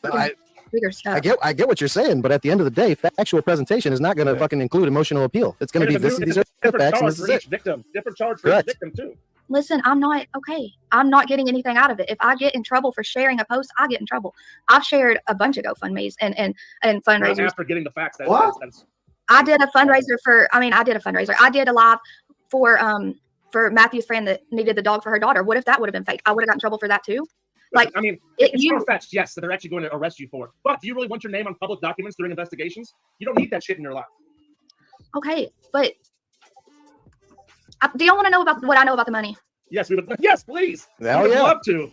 Speaker 22: Bigger stuff.
Speaker 17: I get what you're saying, but at the end of the day, factual presentation is not going to fucking include emotional appeal. It's going to be this. These are the facts, and this is it.
Speaker 23: Victim. Different charge for
Speaker 17: Correct.
Speaker 23: each victim too.
Speaker 22: Listen, I'm not getting anything out of it. If I get in trouble for sharing a post, I get in trouble. I've shared a bunch of GoFundMe's and fundraisers.
Speaker 23: After getting the facts,
Speaker 22: I did a fundraiser I did a live for Matthew's friend that needed the dog for her daughter. What if that would have been fake? I would have gotten in trouble for that too. Like,
Speaker 23: I mean, it's far-fetched, yes, that they're actually going to arrest you for it. But do you really want your name on public documents during investigations? You don't need that shit in your life.
Speaker 22: Okay, but do y'all want to know about what I know about the money?
Speaker 23: Yes, we would. Yes, please.
Speaker 17: Hell
Speaker 23: we would
Speaker 17: yeah.
Speaker 23: love to.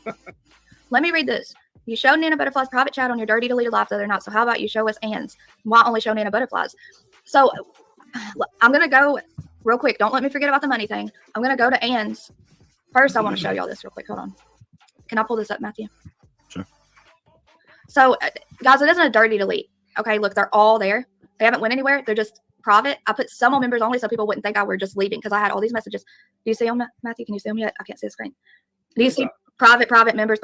Speaker 22: Let me read this. You showed Nana Butterfly's private chat on your dirty deleted live the other night. So how about you show us Ann's? Why only show Nana Butterfly's? So I'm gonna go real quick. Don't let me forget about the money thing. I'm gonna go to Ann's. First, I want to show y'all this real quick. Hold on. Can I pull this up, Matthew?
Speaker 11: Sure.
Speaker 22: So, guys, it isn't a dirty delete. Okay, look, they're all there. They haven't went anywhere. They're just private. I put some on members only so people wouldn't think I were just leaving because I had all these messages. Do you see them, Matthew? Can you see them yet? I can't see the screen. Do you see private members?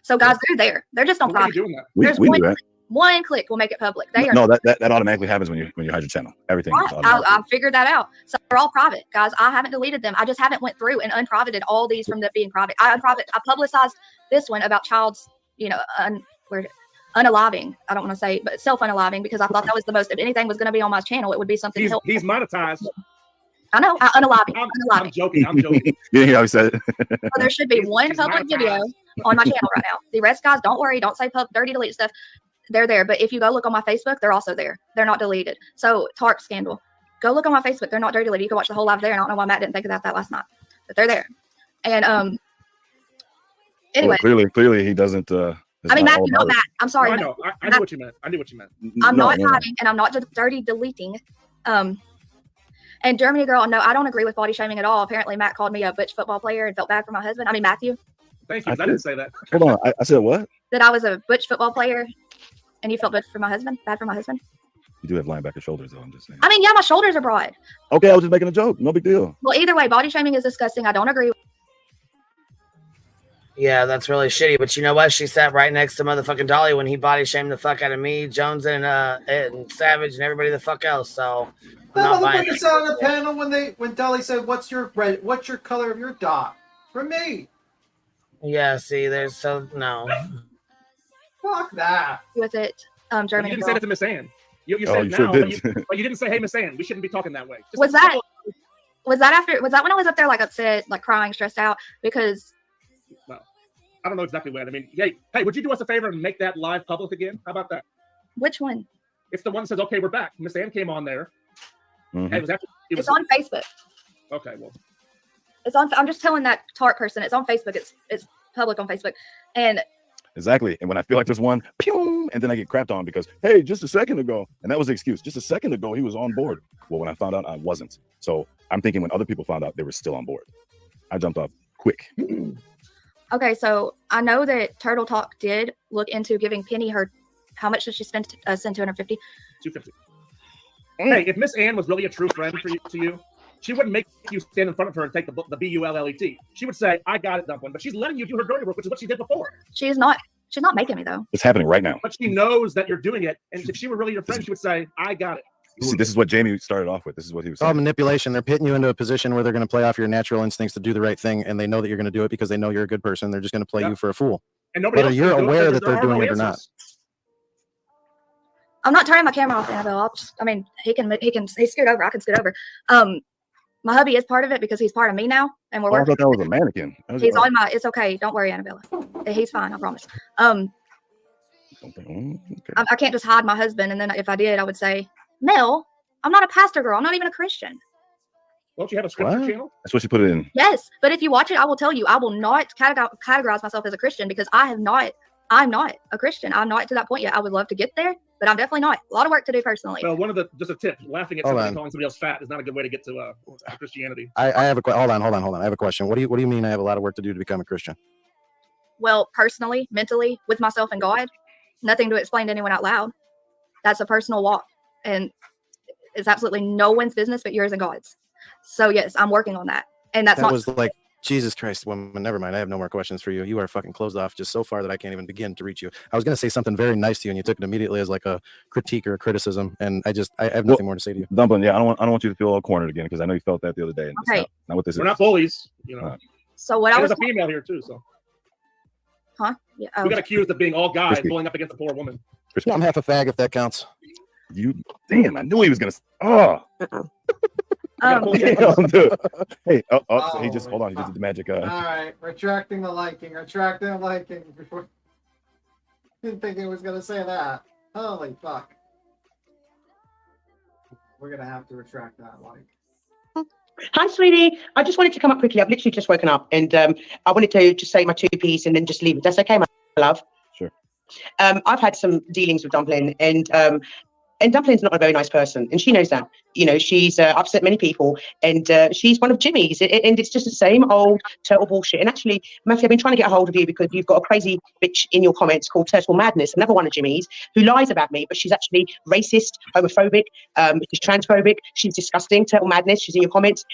Speaker 22: So, guys, they're there. They're just on private.
Speaker 11: We
Speaker 22: There's
Speaker 11: do that.
Speaker 22: one click will make it public. They are
Speaker 11: No, that automatically happens when you hide your channel. Everything.
Speaker 22: Right.
Speaker 11: is automatic.
Speaker 22: I figured that out. So they're all private, guys. I haven't deleted them. I just haven't went through and unprivated all these from them being private. I publicized this one about child's, unaliving. I don't want to say, but self-unaliving because I thought that was the most. If anything was going to be on my channel, it would be something.
Speaker 23: He's monetized.
Speaker 22: I know. Unaliving.
Speaker 23: I'm joking. I'm joking.
Speaker 11: You didn't hear how he said it.
Speaker 22: So there should be one public video on my channel right now. The rest, guys, don't worry. Don't say dirty delete stuff. They're there. But if you go look on my Facebook, they're also there. They're not deleted. So TARP scandal. Go look on my Facebook. They're not dirty deleted. You can watch the whole live there. And I don't know why Matt didn't think about that last night. But they're there. And anyway.
Speaker 11: Well, clearly he doesn't.
Speaker 22: I mean, Matt, you know Matt. I'm sorry.
Speaker 23: I know. I knew what you meant.
Speaker 22: I'm not hiding and I'm not just dirty deleting. And Germany girl, no, I don't agree with body shaming at all. Apparently, Matt called me a bitch football player and felt bad for my husband. I mean, Matthew.
Speaker 23: Thank you. I didn't say that.
Speaker 11: Hold on. I said what?
Speaker 22: That I was a butch football player and you felt bad for my husband? Bad for my husband?
Speaker 11: You do have linebacker shoulders, though. I'm just saying.
Speaker 22: I mean, yeah, my shoulders are broad.
Speaker 11: Okay, I was just making a joke. No big deal.
Speaker 22: Well, either way, body shaming is disgusting. I don't agree.
Speaker 1: Yeah, that's really shitty. But you know what? She sat right next to motherfucking Dolly when he body shamed the fuck out of me, Jones, and Savage, and everybody the fuck else. So I'm not buying
Speaker 15: That motherfucker sat on the panel when Dolly said, "What's your color of your dot?" For me.
Speaker 1: Yeah. See, there's no.
Speaker 15: Fuck that.
Speaker 22: With it,
Speaker 23: You
Speaker 22: Germany
Speaker 23: didn't
Speaker 22: girl.
Speaker 23: say that to Miss Ann. You
Speaker 11: Oh,
Speaker 23: said
Speaker 11: you
Speaker 23: now,
Speaker 11: sure
Speaker 23: but
Speaker 11: did.
Speaker 23: you didn't say, "Hey, Miss Ann, we shouldn't be talking that way." Just
Speaker 22: Was that? Was that when I was up there like upset, like crying, stressed out? Because
Speaker 23: well, I don't know exactly when. I mean, hey, would you do us a favor and make that live public again? How about that?
Speaker 22: Which one?
Speaker 23: It's the one that says, "Okay, we're back." Miss Ann came on there.
Speaker 11: Mm-hmm.
Speaker 22: It's on Facebook.
Speaker 23: Okay, well,
Speaker 22: it's on. I'm just telling that tart person. It's on Facebook. It's public on Facebook, and
Speaker 11: exactly. And when I feel like there's one, pew, and then I get crapped on because, hey, just a second ago, and that was the excuse. Just a second ago, he was on board. Well, when I found out, I wasn't. So I'm thinking when other people found out, they were still on board. I jumped off quick.
Speaker 22: Okay, so I know that Turtle Talk did look into giving Penny her. How much did she spend? Send 250.
Speaker 23: 250. Hey, if Miss Ann was really a true friend to you, she wouldn't make you stand in front of her and take the BULLET. She would say, "I got it, Dumpling," but she's letting you do her dirty work, which is what she did before.
Speaker 22: She's not making me though.
Speaker 11: It's happening right now.
Speaker 23: But she knows that you're doing it, and if she were really your friend, she would say, "I got it."
Speaker 11: See, this is what Jamie started off with. This is what he was saying.
Speaker 17: All manipulation. They're pitting you into a position where they're going to play off your natural instincts to do the right thing, and they know that you're going to do it because they know you're a good person. They're just going to play you for a fool.
Speaker 23: And nobody
Speaker 17: whether
Speaker 23: else
Speaker 17: you're
Speaker 23: can do
Speaker 17: aware
Speaker 23: it
Speaker 17: that they're doing it or not.
Speaker 22: I'm not turning my camera off, Annabelle. He scoot over. I can scoot over. My hubby is part of it because he's part of me now, and we're
Speaker 11: I
Speaker 22: working.
Speaker 11: thought that was a mannequin.
Speaker 22: He's on my. It's okay. Don't worry, Annabella. He's fine. I promise. I can't just hide my husband, and then if I did, I would say, Mel, I'm not a pastor girl. I'm not even a Christian.
Speaker 23: Don't you have a scripture channel?
Speaker 11: That's what she put it in.
Speaker 22: Yes, but if you watch it, I will tell you, I will not categorize myself as a Christian because I'm not a Christian. I'm not to that point yet. I would love to get there, but I'm definitely not. A lot of work to do personally.
Speaker 23: Well, just a tip: laughing at somebody calling somebody else fat is not a good way to get to Christianity.
Speaker 17: I have a hold on. I have a question. What do you mean? I have a lot of work to do to become a Christian?
Speaker 22: Well, personally, mentally, with myself and God, nothing to explain to anyone out loud. That's a personal walk, and it's absolutely no one's business but yours and God's. So yes, I'm working on that, and that
Speaker 17: was like Jesus Christ, woman. Never mind. I have no more questions for you. You are fucking closed off just so far that I can't even begin to reach you. I was going to say something very nice to you, and you took it immediately as like a critique or a criticism, and I have nothing more to say to you.
Speaker 11: Dumpling, yeah, I don't want you to feel all cornered again because I know you felt that the other day. And
Speaker 22: okay,
Speaker 11: not what this
Speaker 23: We're
Speaker 11: is.
Speaker 23: not bullies, you know.
Speaker 22: So what
Speaker 23: There's a female here too, so.
Speaker 22: Huh? Yeah.
Speaker 23: We got accused of being all guys
Speaker 11: Crispy.
Speaker 23: pulling up against a poor woman.
Speaker 17: Yeah, I'm half a fag if that counts.
Speaker 11: Damn, I knew he was gonna. Oh. Damn, dude. Hey, so he just hold on. He just did the magic.
Speaker 15: All right, retracting the liking. Before didn't think he was gonna say that. Holy fuck. We're gonna have to retract that like.
Speaker 8: Hi, sweetie. I just wanted to come up quickly. I've literally just woken up, and I wanted to just say my two piece and then just leave it. That's okay, my love.
Speaker 11: Sure.
Speaker 8: I've had some dealings with Dumpling, and Dumpling's not a very nice person, and she knows that. You know, she's upset many people, and she's one of Jimmy's, and it's just the same old turtle bullshit. And actually, Matthew, I've been trying to get a hold of you because you've got a crazy bitch in your comments called Turtle Madness, another one of Jimmy's, who lies about me, but she's actually racist, homophobic, she's transphobic, she's disgusting. Turtle Madness, she's in your comments,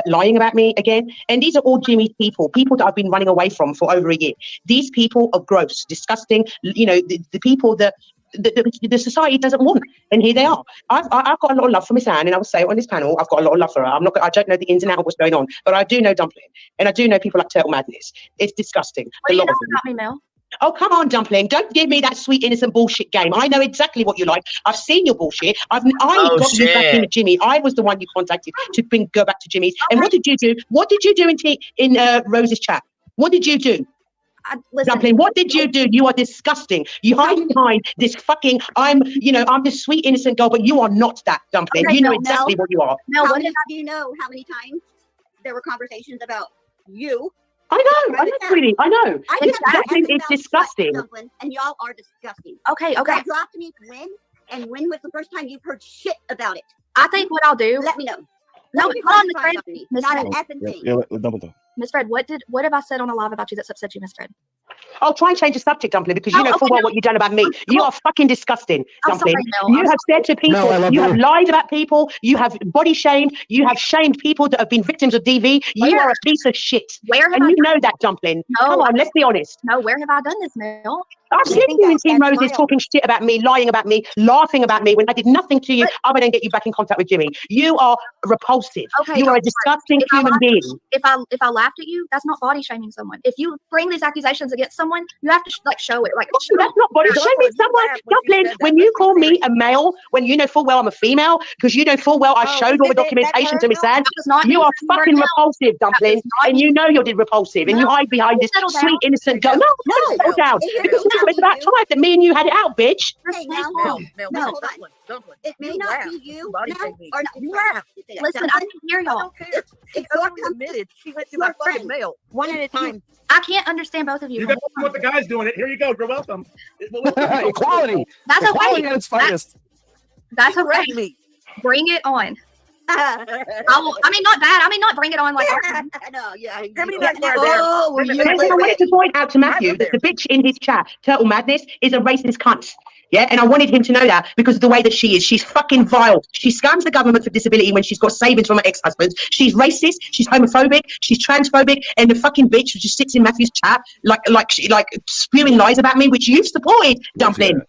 Speaker 8: lying about me again. And these are all Jimmy's people that I've been running away from for over a year. These people are gross, disgusting, you know, the people that the society doesn't want, and here they are. I've got a lot of love for Miss Anne, and I will say it on this panel, I've got a lot of love for her. I don't know the ins and outs of what's going on, but I do know Dumpling, and I do know people like Turtle Madness. It's disgusting.
Speaker 22: What do you know about me, Mel?
Speaker 8: Oh, come on, Dumpling. Don't give me that sweet, innocent bullshit game. I know exactly what you like. I've seen your bullshit. I got you back into Jimmy. I was the one you contacted to go back to Jimmy's. And what did you do? What did you do in Rose's chat? What did you do? Dumpling, what did you do? You are disgusting. You hide behind this fucking, I'm this sweet, innocent girl, but you are not that, Dumpling.
Speaker 19: Okay,
Speaker 8: you know
Speaker 19: Mel,
Speaker 8: exactly what you are.
Speaker 19: Mel, do you know how many times there were conversations about you?
Speaker 8: I know, sweetie. I know.
Speaker 19: I
Speaker 8: Dumpling is disgusting.
Speaker 19: Dumpling, and y'all are disgusting.
Speaker 22: Okay.
Speaker 19: That dropped me when? And when was the first time you've heard shit about it?
Speaker 22: I think what I'll do.
Speaker 19: Let me know.
Speaker 22: No,
Speaker 19: Let me
Speaker 22: hold on,
Speaker 19: know
Speaker 22: Miss Fred.
Speaker 19: me.
Speaker 22: Miss
Speaker 19: Not
Speaker 22: Fred.
Speaker 19: an effing thing.
Speaker 11: Yeah, Dumpling.
Speaker 22: Miss Fred, what have I said on a live about you that's upset you, Miss Fred?
Speaker 8: I'll try and change the subject, Dumpling, because you know full well what you've done about me. You are fucking disgusting, Dumpling. You have said to people, you have lied about people, you have body shamed, you have shamed people that have been victims of DV. You are a piece of shit. And you know that, Dumpling. Come on, let's be honest.
Speaker 22: No, where have I done this, Mel?
Speaker 8: I've seen you in Team Roses talking shit about me, lying about me, laughing about me when I did nothing to you other than get you back in contact with Jimmy. You are repulsive. You are a disgusting human being.
Speaker 22: If I laughed at you, that's not body shaming someone. If you bring these accusations against someone, you have to like show it. Like
Speaker 8: That's not body shaming someone. Dublin, when you call me a male, when you know full well I'm a female, because you know full well I showed all the documentation to Miss Anne, you are fucking repulsive, Dumpling, and you know you're repulsive, and you hide behind this sweet, innocent girl. No, settle down. Because now it's about time that me and you had it out, bitch.
Speaker 19: No, Dumpling. It may not be you, or not. You laugh.
Speaker 22: Listen, I can hear y'all.
Speaker 19: It's your admitted. She went to my friend mail. One at a time.
Speaker 22: I can't understand both of you.
Speaker 23: You got what the guy's doing it. Here you go. You're welcome.
Speaker 17: Equality.
Speaker 22: That's
Speaker 17: Equality
Speaker 22: okay.
Speaker 17: at its finest.
Speaker 22: That's okay. Bring it on. I mean, not bad. I mean, not bring it on like.
Speaker 19: No, yeah.
Speaker 8: And I wanted to point out to Matthew that the bitch in his chat, Turtle Madness, is a racist cunt. Yeah, and I wanted him to know that because of the way that she is. She's fucking vile. She scams the government for disability when she's got savings from her ex-husband. She's racist. She's homophobic. She's transphobic. And the fucking bitch just sits in Matthew's chat like spewing lies about me, which you've supported, Dumpling.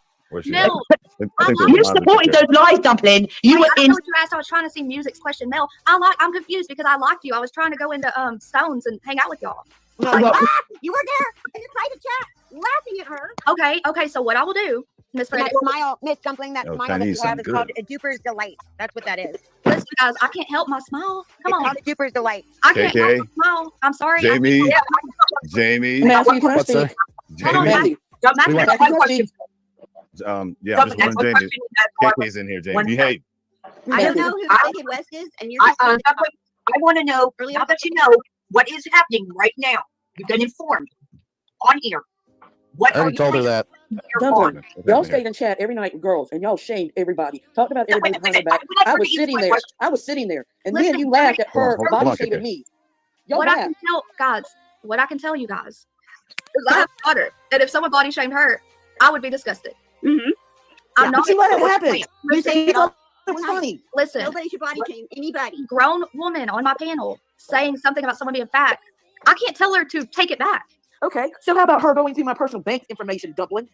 Speaker 22: No,
Speaker 8: You supported those lies, Dumpling. You were in.
Speaker 22: I was trying to see music's question. Mel, I'm confused because I liked you. I was trying to go into Stones and hang out with y'all.
Speaker 19: You were there in the private chat laughing at her.
Speaker 22: Okay. So what I will do, Miss
Speaker 3: That smile, Miss Dumpling, that smile that you have is called a duper's delight. That's what that is.
Speaker 22: Listen, guys, I can't help my smile. Come on.
Speaker 3: It's called a duper's delight.
Speaker 22: I can't help my smile. I'm sorry.
Speaker 11: Jamie. Jamie.
Speaker 22: Matthew, can I
Speaker 11: What's
Speaker 22: speak?
Speaker 11: Jamie.
Speaker 22: Hold on, Matthew.
Speaker 11: Yeah, I'm just wondering, Jamie. KK's in here, Jamie. Hey.
Speaker 19: I don't know who Wicked West is, and you're just
Speaker 10: I want to know, now that you know what is happening right now, you've been informed on here. What
Speaker 17: I already told her that.
Speaker 21: Dumpling, y'all stayed in chat every night with girls, and y'all shamed everybody. Talked about everybody behind her back. I was sitting there, and then you laughed at her body shaming me.
Speaker 22: What I can tell you guys is I have a daughter, and if someone body shamed her, I would be disgusted. I'm not.
Speaker 21: But you let it happen.
Speaker 22: You say
Speaker 21: it was funny.
Speaker 22: Listen,
Speaker 19: nobody should body shame anybody.
Speaker 22: Grown woman on my panel saying something about someone being fat. I can't tell her to take it back.
Speaker 21: Okay, so how about her going through my personal bank information, Dumpling?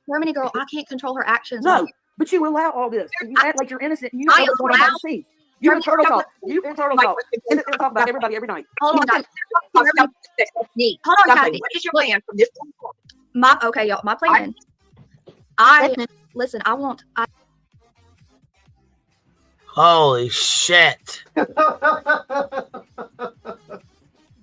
Speaker 22: Germany girl, I can't control her actions.
Speaker 21: No, but you allow all this. And you act like you're innocent. And you know what's going on behind the scenes. You're in Turtle Talk. You're in Turtle Talk. And they're talking about everybody every night.
Speaker 22: Hold on, guys. Hold on, Kathy.
Speaker 10: What is your plan from this point
Speaker 22: forward? Okay, y'all. My plan. Listen. I want.
Speaker 1: Holy shit.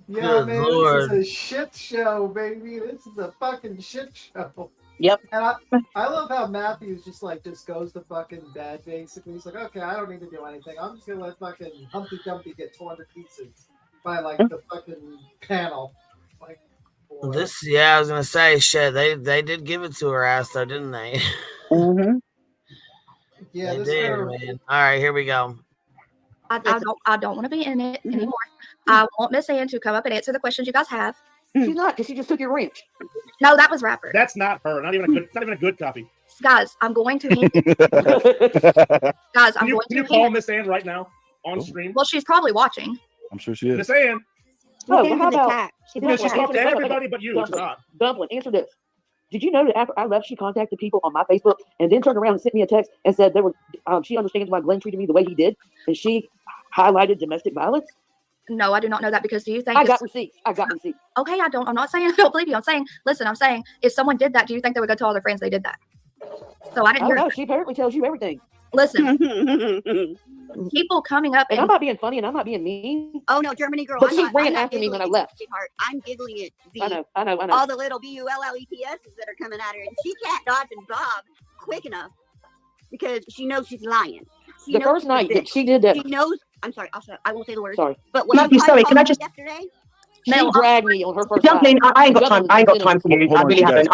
Speaker 15: Yeah,
Speaker 1: Good
Speaker 15: man,
Speaker 1: Lord.
Speaker 15: this is a shit show, baby. This is a fucking shit show.
Speaker 21: Yep.
Speaker 15: And I love how Matthews just goes to fucking bed, basically. He's like, okay, I don't need to do anything. I'm just gonna let fucking Humpty Dumpty get 200 pieces by the fucking panel. Like, boy.
Speaker 1: I was gonna say, shit, they did give it to her ass though, didn't they?
Speaker 21: Mm-hmm.
Speaker 15: Yeah,
Speaker 1: they did, man. All right, here we go.
Speaker 22: I don't want to be in it anymore. I want Miss Ann to come up and answer the questions you guys have.
Speaker 21: She's not, because she just took your wrench.
Speaker 22: No, that was Rapper.
Speaker 23: That's not her. Not even a good copy.
Speaker 22: Guys, I'm going to. Guys, I'm going to.
Speaker 23: Can you call Miss Ann right now on stream?
Speaker 22: Well, she's probably watching.
Speaker 11: I'm sure she is.
Speaker 23: Miss Ann.
Speaker 21: Oh, well, how about?
Speaker 23: She's talking to everybody but you. It's not.
Speaker 21: Dumpling, answer this. Did you know that after I left, she contacted people on my Facebook and then turned around and sent me a text and said she understands why Glenn treated me the way he did, and she highlighted domestic violence?
Speaker 22: No, I do not know that, because do you think
Speaker 21: I got receipts?
Speaker 22: Okay, I'm not saying I don't believe you. I'm saying if someone did that, do you think they would go tell all their friends they did that? So I didn't hear.
Speaker 21: No, she apparently tells you everything.
Speaker 22: Listen, people coming up
Speaker 21: and I'm not being funny and I'm not being mean.
Speaker 19: Oh no, Germany girl.
Speaker 21: But she ran after me when I left.
Speaker 19: Sweetheart. I'm giggling at
Speaker 21: I know.
Speaker 19: all the little BULLETSs that are coming at her, and she can't dodge and bob quick enough because she knows she's lying.
Speaker 21: The first night that she did that,
Speaker 19: she knows. I'm sorry. I won't say the word.
Speaker 21: Sorry.
Speaker 19: But when
Speaker 8: Matthew, sorry. Can I just?
Speaker 19: Yesterday,
Speaker 21: she dragged me on her first.
Speaker 8: Dumpling, I ain't got time. I ain't got time for you. I really haven't.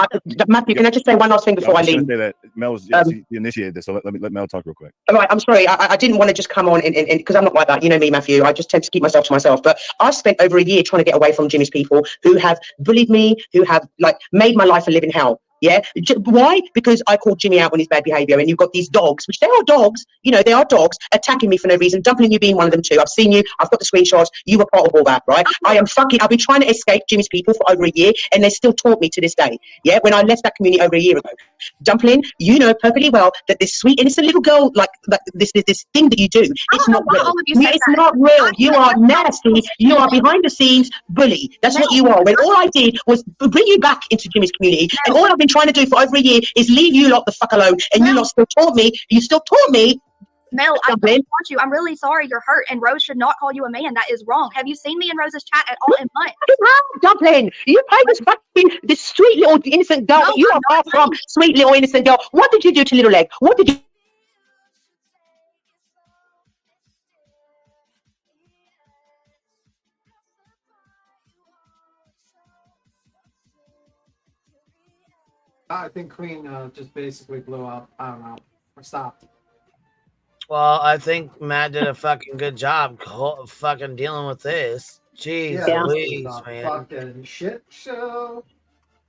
Speaker 8: Matthew, can I just say one last thing before I leave?
Speaker 11: Say that Mel she initiated this, so let Mel talk real quick.
Speaker 8: All right, I'm sorry. I didn't want to just come on and because I'm not like that. You know me, Matthew. I just tend to keep myself to myself. But I've spent over a year trying to get away from Jimmy's people who have bullied me, who have made my life a living hell. Yeah. Why? Because I called Jimmy out on his bad behavior, and you've got these dogs, which they are dogs, you know, they are dogs, attacking me for no reason. Dumpling, you being one of them too. I've seen you. I've got the screenshots. You were part of all that, right? I've been trying to escape Jimmy's people for over a year, and they still taunt me to this day. Yeah. When I left that community over a year ago. Dumpling, you know perfectly well that this sweet, innocent little girl, like this thing that you do, it's not real. It's not real. You are nasty. You are behind the scenes bully. That's what you are. When all I did was bring you back into Jimmy's community, and all I've been trying to do for over a year is leave you lot the fuck alone, and you lot still taunt me. You still taunt me.
Speaker 22: Mel, I don't want you. I'm really sorry you're hurt, and Rose should not call you a man. That is wrong. Have you seen me in Rose's chat at all in months?
Speaker 8: Dumpling, you played this sweet little innocent girl. You are far from sweet little innocent girl. What did you do to Little Leg? What did you?
Speaker 15: I think Queen just basically blew up. I don't know. Or stopped.
Speaker 1: Well, I think Matt did a fucking good job fucking dealing with this. Jeez, Louise, man.
Speaker 15: Fucking shit show.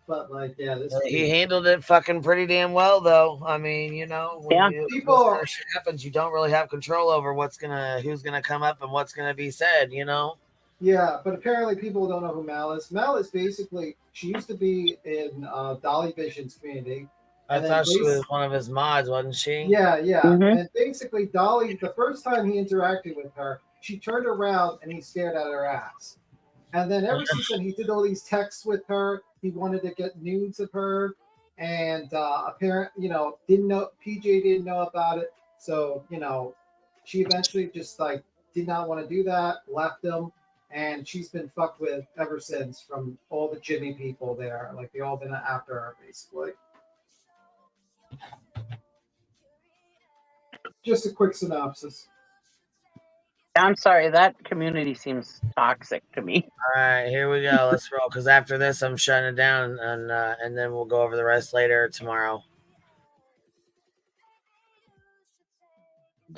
Speaker 15: But like, yeah, this
Speaker 1: he handled it fucking pretty damn well, though. I mean, you know, when this kind of shit happens, you don't really have control over who's gonna come up and what's gonna be said, you know.
Speaker 15: Yeah, but apparently people don't know who Mal is. Mal is basically, she used to be in Dolly Vision's community.
Speaker 1: I thought she was one of his mods, wasn't she?
Speaker 15: Yeah. And basically Dolly, the first time he interacted with her, she turned around and he stared at her ass. And then ever since then, he did all these texts with her. He wanted to get nudes of her. And apparently, you know, PJ didn't know about it. So, you know, she eventually just like did not want to do that, left him. And she's been fucked with ever since from all the Jimmy people there. Like they all been after her, basically. Just a quick synopsis.
Speaker 12: I'm sorry, that community seems toxic to me.
Speaker 1: All right, here we go. Let's roll. Because after this, I'm shutting it down, and then we'll go over the rest later tomorrow.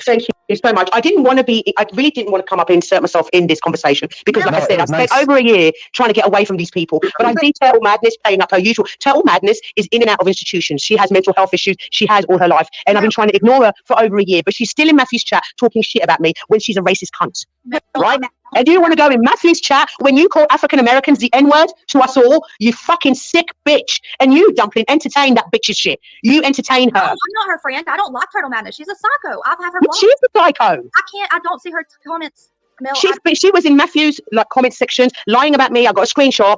Speaker 8: Thank you so much. I really didn't want to come up and insert myself in this conversation because, like I said, I've spent over a year trying to get away from these people. But I see Turtle Madness playing up her usual. Turtle Madness is in and out of institutions. She has mental health issues. She has all her life. And I've been trying to ignore her for over a year. But she's still in Matthew's chat talking shit about me when she's a racist cunt. Right? And do you want to go in Matthew's chat when you call African Americans the N-word to us all? You fucking sick bitch. And you, Dumpling, entertain that bitch's shit. You entertain her.
Speaker 22: No, I'm not her friend. I don't like Turtle Madness. She's a psycho. I've had her.
Speaker 8: She's a psycho.
Speaker 22: I don't see her comments. Mel,
Speaker 8: she was in Matthew's comment sections lying about me. I got a screenshot,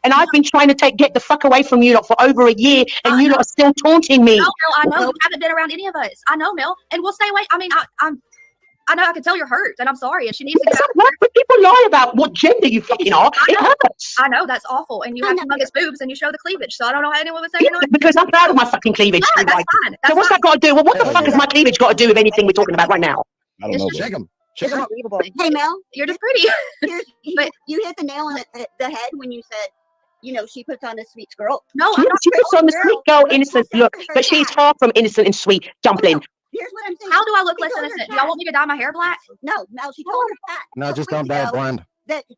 Speaker 8: and I've been trying to get the fuck away from you lot for over a year, and you lot are still taunting me.
Speaker 22: No, I know you haven't been around any of us. I know, Mel, and we'll stay away. I mean, I know I can tell you're hurt, and I'm sorry, and she needs to get out.
Speaker 8: But people lie about what gender you fucking are. It hurts.
Speaker 22: I know that's awful, and you have humongous boobs, and you show the cleavage. So I don't know how anyone would say you're not.
Speaker 8: Because I'm proud of my fucking cleavage.
Speaker 22: Yeah, that's fine.
Speaker 8: So what's that got to do? Well, what the fuck has my cleavage got to do with anything we're talking about right now?
Speaker 11: I don't know. Check them.
Speaker 19: Hey Mel,
Speaker 22: you're just pretty.
Speaker 19: You hit the nail on the head when you said, you know, she puts on a sweet girl.
Speaker 22: No,
Speaker 8: she puts on the sweet girl innocent look, but she's far from innocent and sweet. Dumpling.
Speaker 19: Here's what I'm saying.
Speaker 22: How do I look less innocent? Y'all want me to dye my hair black?
Speaker 19: No, she told her that.
Speaker 17: No, just don't dye it blonde.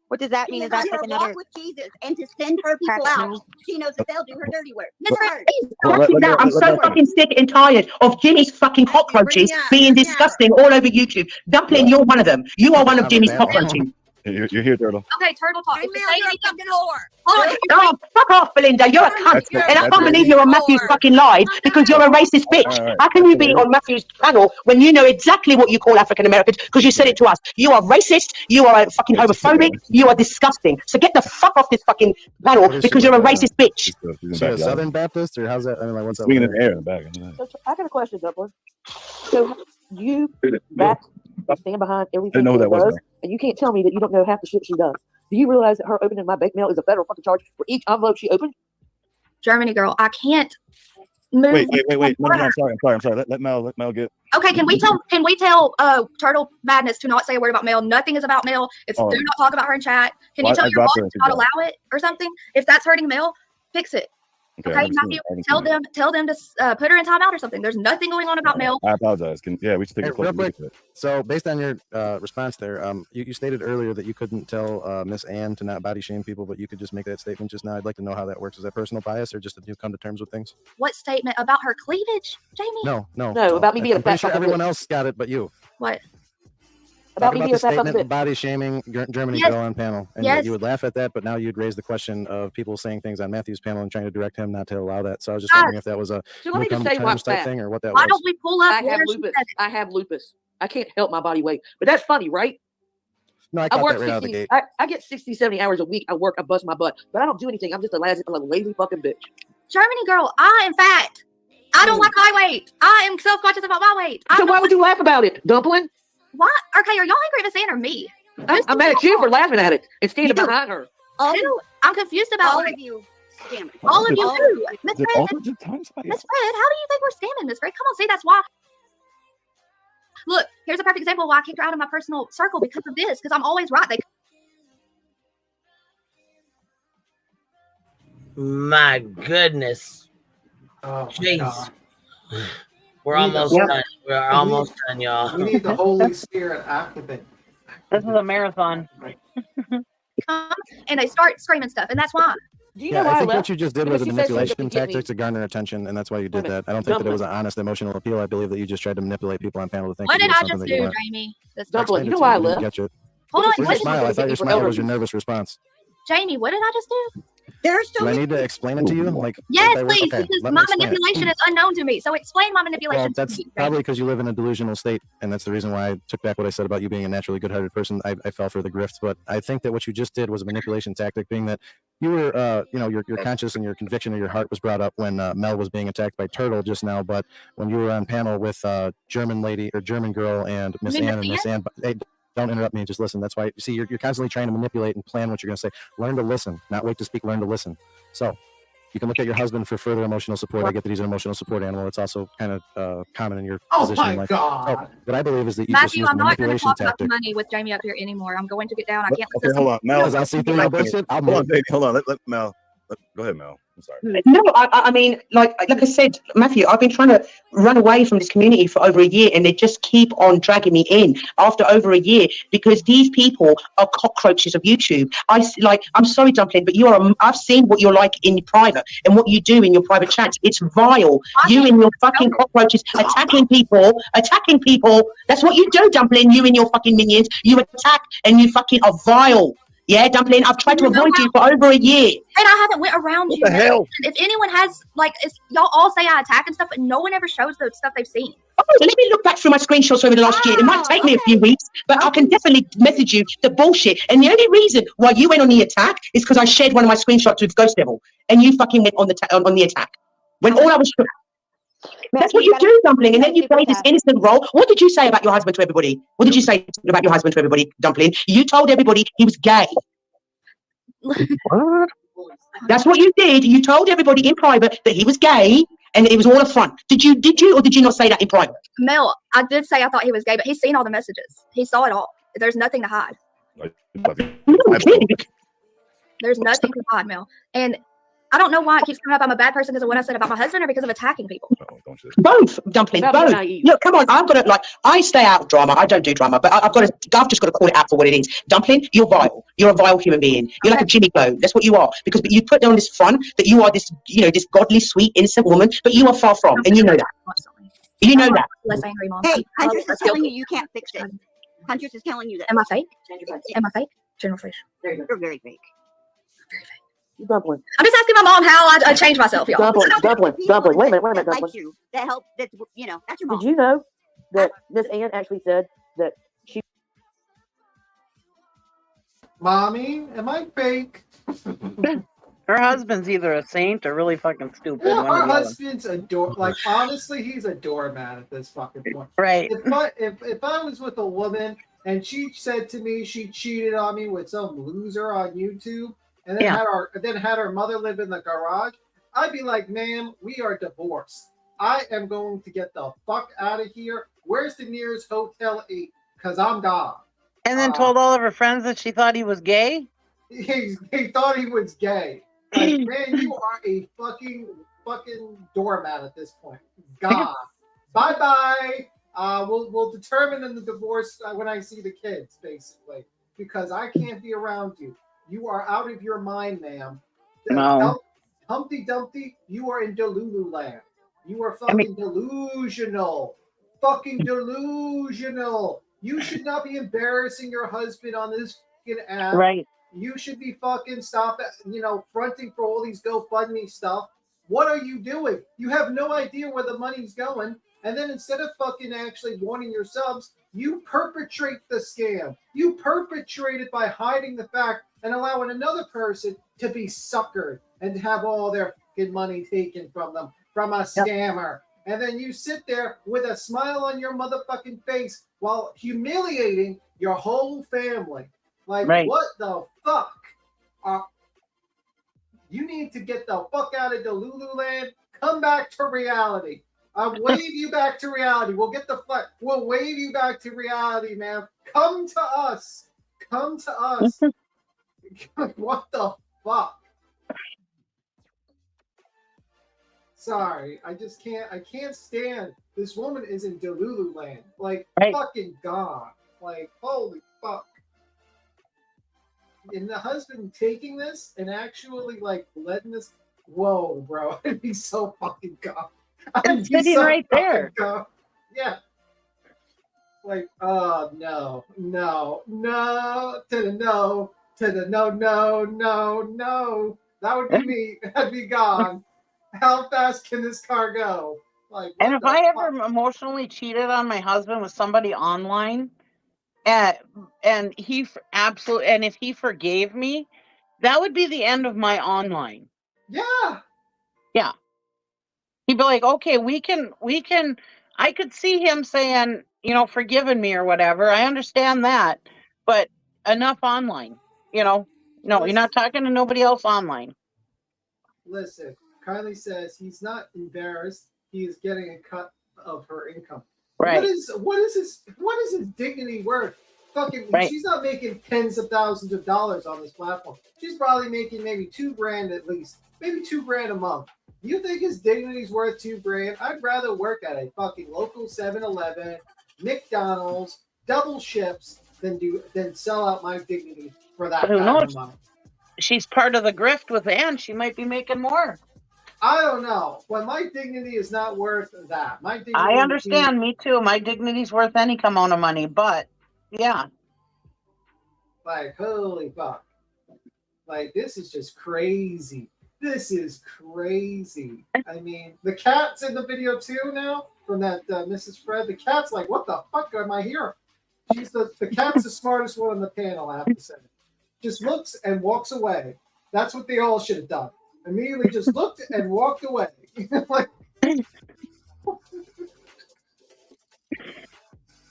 Speaker 3: What does that mean? Is that like another
Speaker 19: walk with Jesus and to send her people out? She knows that they'll do her dirty work.
Speaker 8: I'm so fucking sick and tired of Jimmy's fucking cockroaches being disgusting all over YouTube. Dumpling, you're one of them. You are one of Jimmy's cockroaches.
Speaker 11: You're here, Turtle.
Speaker 22: Okay, Turtle talk.
Speaker 19: Hey, Mel, you're a fucking whore.
Speaker 8: Oh, fuck off, Belinda. You're a cunt. And I can't believe you're on Matthew's fucking live because you're a racist bitch. How can you be on Matthew's channel when you know exactly what you call African Americans because you said it to us? You are racist. You are fucking homophobic. You are disgusting. So get the fuck off this fucking panel because you're a racist bitch.
Speaker 17: Is she a Southern Baptist or how's that? I mean, like, what's up?
Speaker 11: Swinging in the air in the back.
Speaker 21: So I got a question, Dumpling. So you stand behind everything she does, and you can't tell me that you don't know half the shit she does. Do you realize that her opening my bank mail is a federal fucking charge for each envelope she opened?
Speaker 22: Germany girl, I can't move.
Speaker 11: Wait. No, I'm sorry. Let Mel get.
Speaker 22: Okay, can we tell Turtle Madness to not say a word about Mel? Nothing is about Mel. It's do not talk about her in chat. Can you tell your boss to not allow it or something? If that's hurting Mel, fix it. Okay, Matthew, tell them to put her in timeout or something. There's nothing going on about Mel.
Speaker 11: I apologize. We should take a
Speaker 17: real quick.
Speaker 11: look at it.
Speaker 17: So, based on your response there, you stated earlier that you couldn't tell Miss Ann to not body shame people, but you could just make that statement just now. I'd like to know how that works. Is that personal bias or just that you come to terms with things?
Speaker 22: What statement about her cleavage, Jamie?
Speaker 17: No,
Speaker 21: about me being a
Speaker 17: I'm pretty
Speaker 21: fat
Speaker 17: sure
Speaker 21: fucking
Speaker 17: everyone
Speaker 21: bitch.
Speaker 17: else got it, but you.
Speaker 22: What?
Speaker 21: About
Speaker 17: Talk
Speaker 21: me
Speaker 17: about
Speaker 21: being
Speaker 17: the
Speaker 21: a fat fucking
Speaker 17: statement
Speaker 21: bitch.
Speaker 17: body shaming Germany
Speaker 22: Yes.
Speaker 17: girl on panel, and
Speaker 22: Yes.
Speaker 17: you would laugh at that, but now you'd raise the question of people saying things on Matthew's panel and trying to direct him not to allow that. So I was just wondering if that was a
Speaker 21: So let me just
Speaker 17: come to
Speaker 21: say why
Speaker 17: terms type
Speaker 21: fat.
Speaker 17: thing or what that
Speaker 22: Why
Speaker 17: was.
Speaker 22: don't we pull up
Speaker 21: I have
Speaker 22: where she
Speaker 21: lupus.
Speaker 22: said it?
Speaker 21: I have lupus. I can't help my body weight. But that's funny, right?
Speaker 17: No, I
Speaker 21: I
Speaker 17: caught
Speaker 21: work
Speaker 17: that right out of the
Speaker 21: 60,
Speaker 17: gate.
Speaker 21: I get 60, 70 hours a week. I work, I bust my butt. But I don't do anything. I'm just a lazy fucking bitch.
Speaker 22: Germany girl, I am fat. I don't like high weight. I am self-conscious about my weight.
Speaker 21: So why would you laugh about it, Dumpling?
Speaker 22: Why? Okay, are y'all angry at Miss Ann or me?
Speaker 21: I'm mad at you for laughing at it and standing behind her.
Speaker 22: Who? I'm confused about
Speaker 10: All
Speaker 22: like,
Speaker 10: of you scam it.
Speaker 22: all of you
Speaker 11: Is
Speaker 22: too. Miss
Speaker 11: it
Speaker 22: Fred,
Speaker 11: awkward at times?
Speaker 22: Miss Fred, how do you think we're scamming Miss Fred? Come on, see, that's why. Look, here's a perfect example of why I kicked her out of my personal circle because of this, because I'm always right.
Speaker 1: My goodness.
Speaker 15: Oh,
Speaker 1: Jeez. We're
Speaker 15: We need
Speaker 1: almost
Speaker 15: the-
Speaker 1: done. We're almost done, y'all.
Speaker 15: We need the Holy Spirit activate.
Speaker 12: This is a marathon.
Speaker 22: come and they start screaming stuff, and that's why.
Speaker 21: Do you
Speaker 17: Yeah,
Speaker 21: know why
Speaker 17: I
Speaker 21: I
Speaker 17: think
Speaker 21: left?
Speaker 17: what you just did
Speaker 21: Because
Speaker 17: was a
Speaker 21: she said something
Speaker 17: manipulation
Speaker 21: to get me.
Speaker 17: tactic to garner attention, and that's why you did
Speaker 21: Wait a minute.
Speaker 17: that. I don't think that it was an
Speaker 21: Dumpling.
Speaker 17: honest emotional appeal. I believe that you just tried to manipulate people on panel to think
Speaker 22: What
Speaker 17: that
Speaker 22: did
Speaker 17: it was
Speaker 22: I
Speaker 17: something
Speaker 22: just
Speaker 17: that you
Speaker 22: do,
Speaker 17: weren't.
Speaker 22: Jamie? That's
Speaker 21: Dumpling,
Speaker 17: Explained
Speaker 21: you
Speaker 17: it
Speaker 21: know
Speaker 17: to
Speaker 21: why I
Speaker 17: you, didn't
Speaker 21: left?
Speaker 17: get you.
Speaker 22: Hold on,
Speaker 17: Where's
Speaker 22: what
Speaker 17: your
Speaker 22: did
Speaker 17: smile? I thought your smile was your nervous response.
Speaker 22: Jamie, what did I just do?
Speaker 10: There's
Speaker 17: Do I need to explain it to you? Like,
Speaker 22: Yes,
Speaker 17: that works?
Speaker 22: please,
Speaker 17: Okay,
Speaker 22: because
Speaker 17: let me
Speaker 22: my
Speaker 17: explain it.
Speaker 22: manipulation is unknown to me. So explain my manipulation
Speaker 17: Well,
Speaker 22: to
Speaker 17: that's
Speaker 22: me. Jamie.
Speaker 17: probably because you live in a delusional state, and that's the reason why I took back what I said about you being a naturally good-hearted person. I fell for the grift, but I think that what you just did was a manipulation tactic, being that you were, your conscience and your conviction of your heart was brought up when Mel was being attacked by Turtle just now, but when you were on panel with German lady or German girl and Miss
Speaker 22: mean
Speaker 17: Ann and
Speaker 22: Miss
Speaker 17: Miss Ann, hey, don't interrupt me. Just listen. That's why. See, you're constantly trying to manipulate and plan what you're going to say. Learn to listen, not wait to speak. Learn to listen. So you can look at your husband for further emotional support. I get that he's an emotional support animal. It's also kind of common in your position in life. So what I believe is that you just
Speaker 22: Matthew,
Speaker 17: use
Speaker 22: I'm
Speaker 17: the
Speaker 22: not going to
Speaker 17: manipulation
Speaker 22: talk about the
Speaker 17: tactic.
Speaker 22: money with Jamie up here anymore. I'm going to get down. I can't.
Speaker 11: Okay, hold on, Mel.
Speaker 17: Because I'll see through your bullshit. I'll
Speaker 11: Hold on,
Speaker 17: move.
Speaker 11: baby. Hold on. Let Mel. Go ahead, Mel. I'm sorry.
Speaker 8: No, I mean, like I said, Matthew, I've been trying to run away from this community for over a year, and they just keep on dragging me in after over a year because these people are cockroaches of YouTube. I'm sorry, Dumpling, but I've seen what you're like in private and what you do in your private chats. It's vile. You and your fucking cockroaches attacking people. That's what you do, Dumpling. You and your fucking minions. You attack and you fucking are vile. Yeah, Dumpling, I've tried to avoid you for over a year.
Speaker 22: And I haven't went around
Speaker 11: What
Speaker 22: you.
Speaker 11: the hell?
Speaker 22: If anyone has, y'all all say I attack and stuff, but no one ever shows the stuff they've seen.
Speaker 8: Oh, let me look back through my screenshots over the last year. It might take me a few weeks, but I can definitely message you the bullshit. And the only reason why you went on the attack is because I shared one of my screenshots with Ghost Devil, and you fucking went on the attack. When all I was... That's what you do, Dumpling, and then you play this innocent role. What did you say about your husband to everybody? What did you say about your husband to everybody, Dumpling? You told everybody he was gay.
Speaker 17: What?
Speaker 8: That's what you did. You told everybody in private that he was gay and it was all a front. Did you or did you not say that in private?
Speaker 22: Mel, I did say I thought he was gay, but he's seen all the messages. He saw it all. There's nothing to hide. There's nothing to hide, Mel. And I don't know why it keeps coming up. I'm a bad person because of what I said about my husband or because of attacking people.
Speaker 8: Both, Dumpling, both. Look, come on, I stay out of drama. I don't do drama, but I've just got to call it out for what it is. Dumpling, you're vile. You're a vile human being. You're like a Jimmy Glow. That's what you are. Because you put down this front that you are this, this godly, sweet, innocent woman, but you are far from, and you know that. You know that.
Speaker 22: Less angry, Mom.
Speaker 10: Hey, Huntress is telling you can't fix it. Huntress is telling you that.
Speaker 22: Am I fake? Am I fake? General fish.
Speaker 10: You're very fake.
Speaker 21: Dumpling.
Speaker 22: I'm just asking my mom how I changed myself, y'all.
Speaker 21: Dumpling. Wait a minute,
Speaker 10: That
Speaker 21: Dumpling.
Speaker 10: like you, that help. That's that's your mom.
Speaker 21: Did you know that Miss Ann actually said that she...
Speaker 15: Mommy, am I fake?
Speaker 12: Her husband's either a saint or really fucking stupid.
Speaker 15: Yeah,
Speaker 12: one or
Speaker 15: our
Speaker 12: the other.
Speaker 15: husband's a door. Like honestly, he's a doormat at this fucking point.
Speaker 12: Right.
Speaker 15: If I was with a woman and she said to me she cheated on me with some loser on YouTube, and then had her mother live in the garage, I'd be like, ma'am, we are divorced. I am going to get the fuck out of here. Where's the nearest Hotel 8? Because I'm gone.
Speaker 12: And then told all of her friends that she thought he was gay?
Speaker 15: He thought he was gay. Like, man, you are a fucking doormat at this point. God, bye bye. We'll determine in the divorce when I see the kids, basically, because I can't be around you. You are out of your mind, ma'am.
Speaker 12: No.
Speaker 15: Humpty Dumpty, you are in Delulu land. You are fucking delusional. Fucking delusional. You should not be embarrassing your husband on this fucking app.
Speaker 12: Right.
Speaker 15: You should be fucking fronting for all these GoFundMe stuff. What are you doing? You have no idea where the money's going. And then instead of fucking actually warning your subs, you perpetrate the scam. You perpetrate it by hiding the fact and allowing another person to be suckered and have all their fucking money taken from them, from a scammer. And then you sit there with a smile on your motherfucking face while humiliating your whole family. Like, what the fuck? You need to get the fuck out of Delulu land. Come back to reality. I'll wave you back to reality. We'll wave you back to reality, man. Come to us. Come to us. What the fuck? Sorry, I can't stand this woman is in Delulu land. Like, fucking God. Like, holy fuck. And the husband taking this and actually, like, letting this, whoa, bro. I'd be so fucking God.
Speaker 12: It's sitting right there.
Speaker 15: God. Yeah. Like, oh, no, to the no. That would be me. I'd be gone. How fast can this car go? Like,
Speaker 12: and if I ever emotionally cheated on my husband with somebody online, and he absolutely, and if he forgave me, that would be the end of my online.
Speaker 15: Yeah.
Speaker 12: Yeah. He'd be like, okay, we can, I could see him saying, forgiving me or whatever. I understand that, but enough online, no, you're not talking to nobody else online.
Speaker 15: Listen, Kylie says he's not embarrassed. He is getting a cut of her income.
Speaker 12: Right.
Speaker 15: What is his dignity worth? Fucking, she's not making tens of thousands of dollars on this platform. She's probably making maybe $2,000 at least, maybe $2,000 a month. You think his dignity's worth $2,000? I'd rather work at a fucking local 7-Eleven, McDonald's, double shifts than sell out my dignity for that kind of money.
Speaker 12: She's part of the grift with Ann. She might be making more.
Speaker 15: I don't know. But my dignity is not worth that. My dignity.
Speaker 12: I understand. Me too. My dignity's worth any amount of money, but yeah.
Speaker 15: Like, holy fuck. Like, this is just crazy. This is crazy. I mean, the cat's in the video too now from that Mrs. Fred. The cat's like, what the fuck am I here? She's the cat's the smartest one on the panel, I have to say. Just looks and walks away. That's what they all should have done. Immediately just looked and walked away. Like,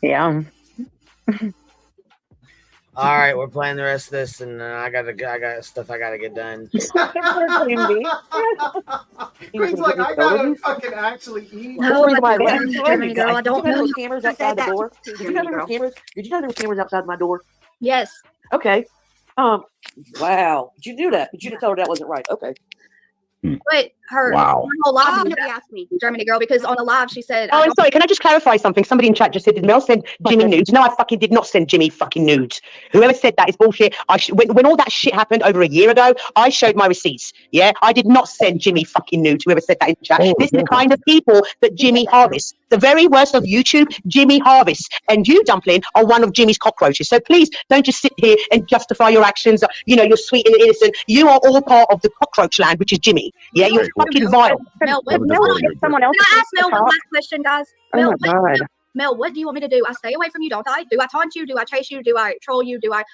Speaker 12: yeah.
Speaker 1: All right, we're playing the rest of this, and I got stuff I gotta get done.
Speaker 15: Queen's like, I gotta fucking actually eat.
Speaker 21: No, Germany girl, I don't know. Cameras outside the door. Did you know there were cameras? Did you know there were cameras outside my door?
Speaker 22: Yes.
Speaker 21: Okay. Wow. Did you do that? But you didn't tell her that wasn't right. Okay.
Speaker 22: Wait, her whole live asked me, Germany girl, because on the live she said,
Speaker 8: oh, I'm sorry, can I just clarify something? Somebody in chat just said, did Mel send Jimmy nudes? No, I fucking did not send Jimmy fucking nudes. Whoever said that is bullshit. When all that shit happened over a year ago, I showed my receipts. Yeah, I did not send Jimmy fucking nudes. Whoever said that in chat. This is the kind of people that Jimmy harvests. The very worst of YouTube, Jimmy harvests. And you, Dumpling, are one of Jimmy's cockroaches. So please don't just sit here and justify your actions. You're sweet and innocent. You are all part of the cockroach land, which is Jimmy. Yeah, you're fucking vile.
Speaker 22: Mel, someone else. Can I ask Mel one last question, guys? Mel, Mel, what do you want me to do? I stay away from you, don't I? Do I taunt you? Do I chase you? Do I troll you? Do I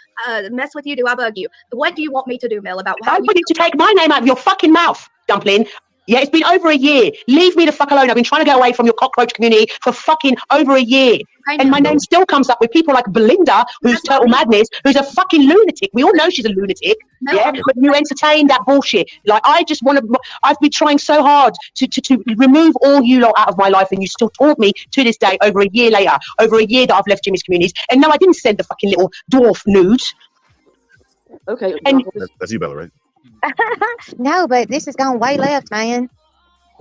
Speaker 22: mess with you? Do I bug you? What do you want me to do, Mel? About how
Speaker 8: I want you to take my name out of your fucking mouth, Dumpling. Yeah, it's been over a year. Leave me the fuck alone. I've been trying to get away from your cockroach community for fucking over a year. And my name still comes up with people like Belinda, who's Total Madness, who's a fucking lunatic. We all know she's a lunatic. Yeah, but you entertain that bullshit. Like, I just want to, I've been trying so hard to remove all you lot out of my life, and you still taunt me to this day, over a year later, over a year that I've left Jimmy's communities. And no, I didn't send the fucking little dwarf nudes.
Speaker 21: Okay.
Speaker 11: That's you, Bella, right?
Speaker 3: No, but this has gone way left, man.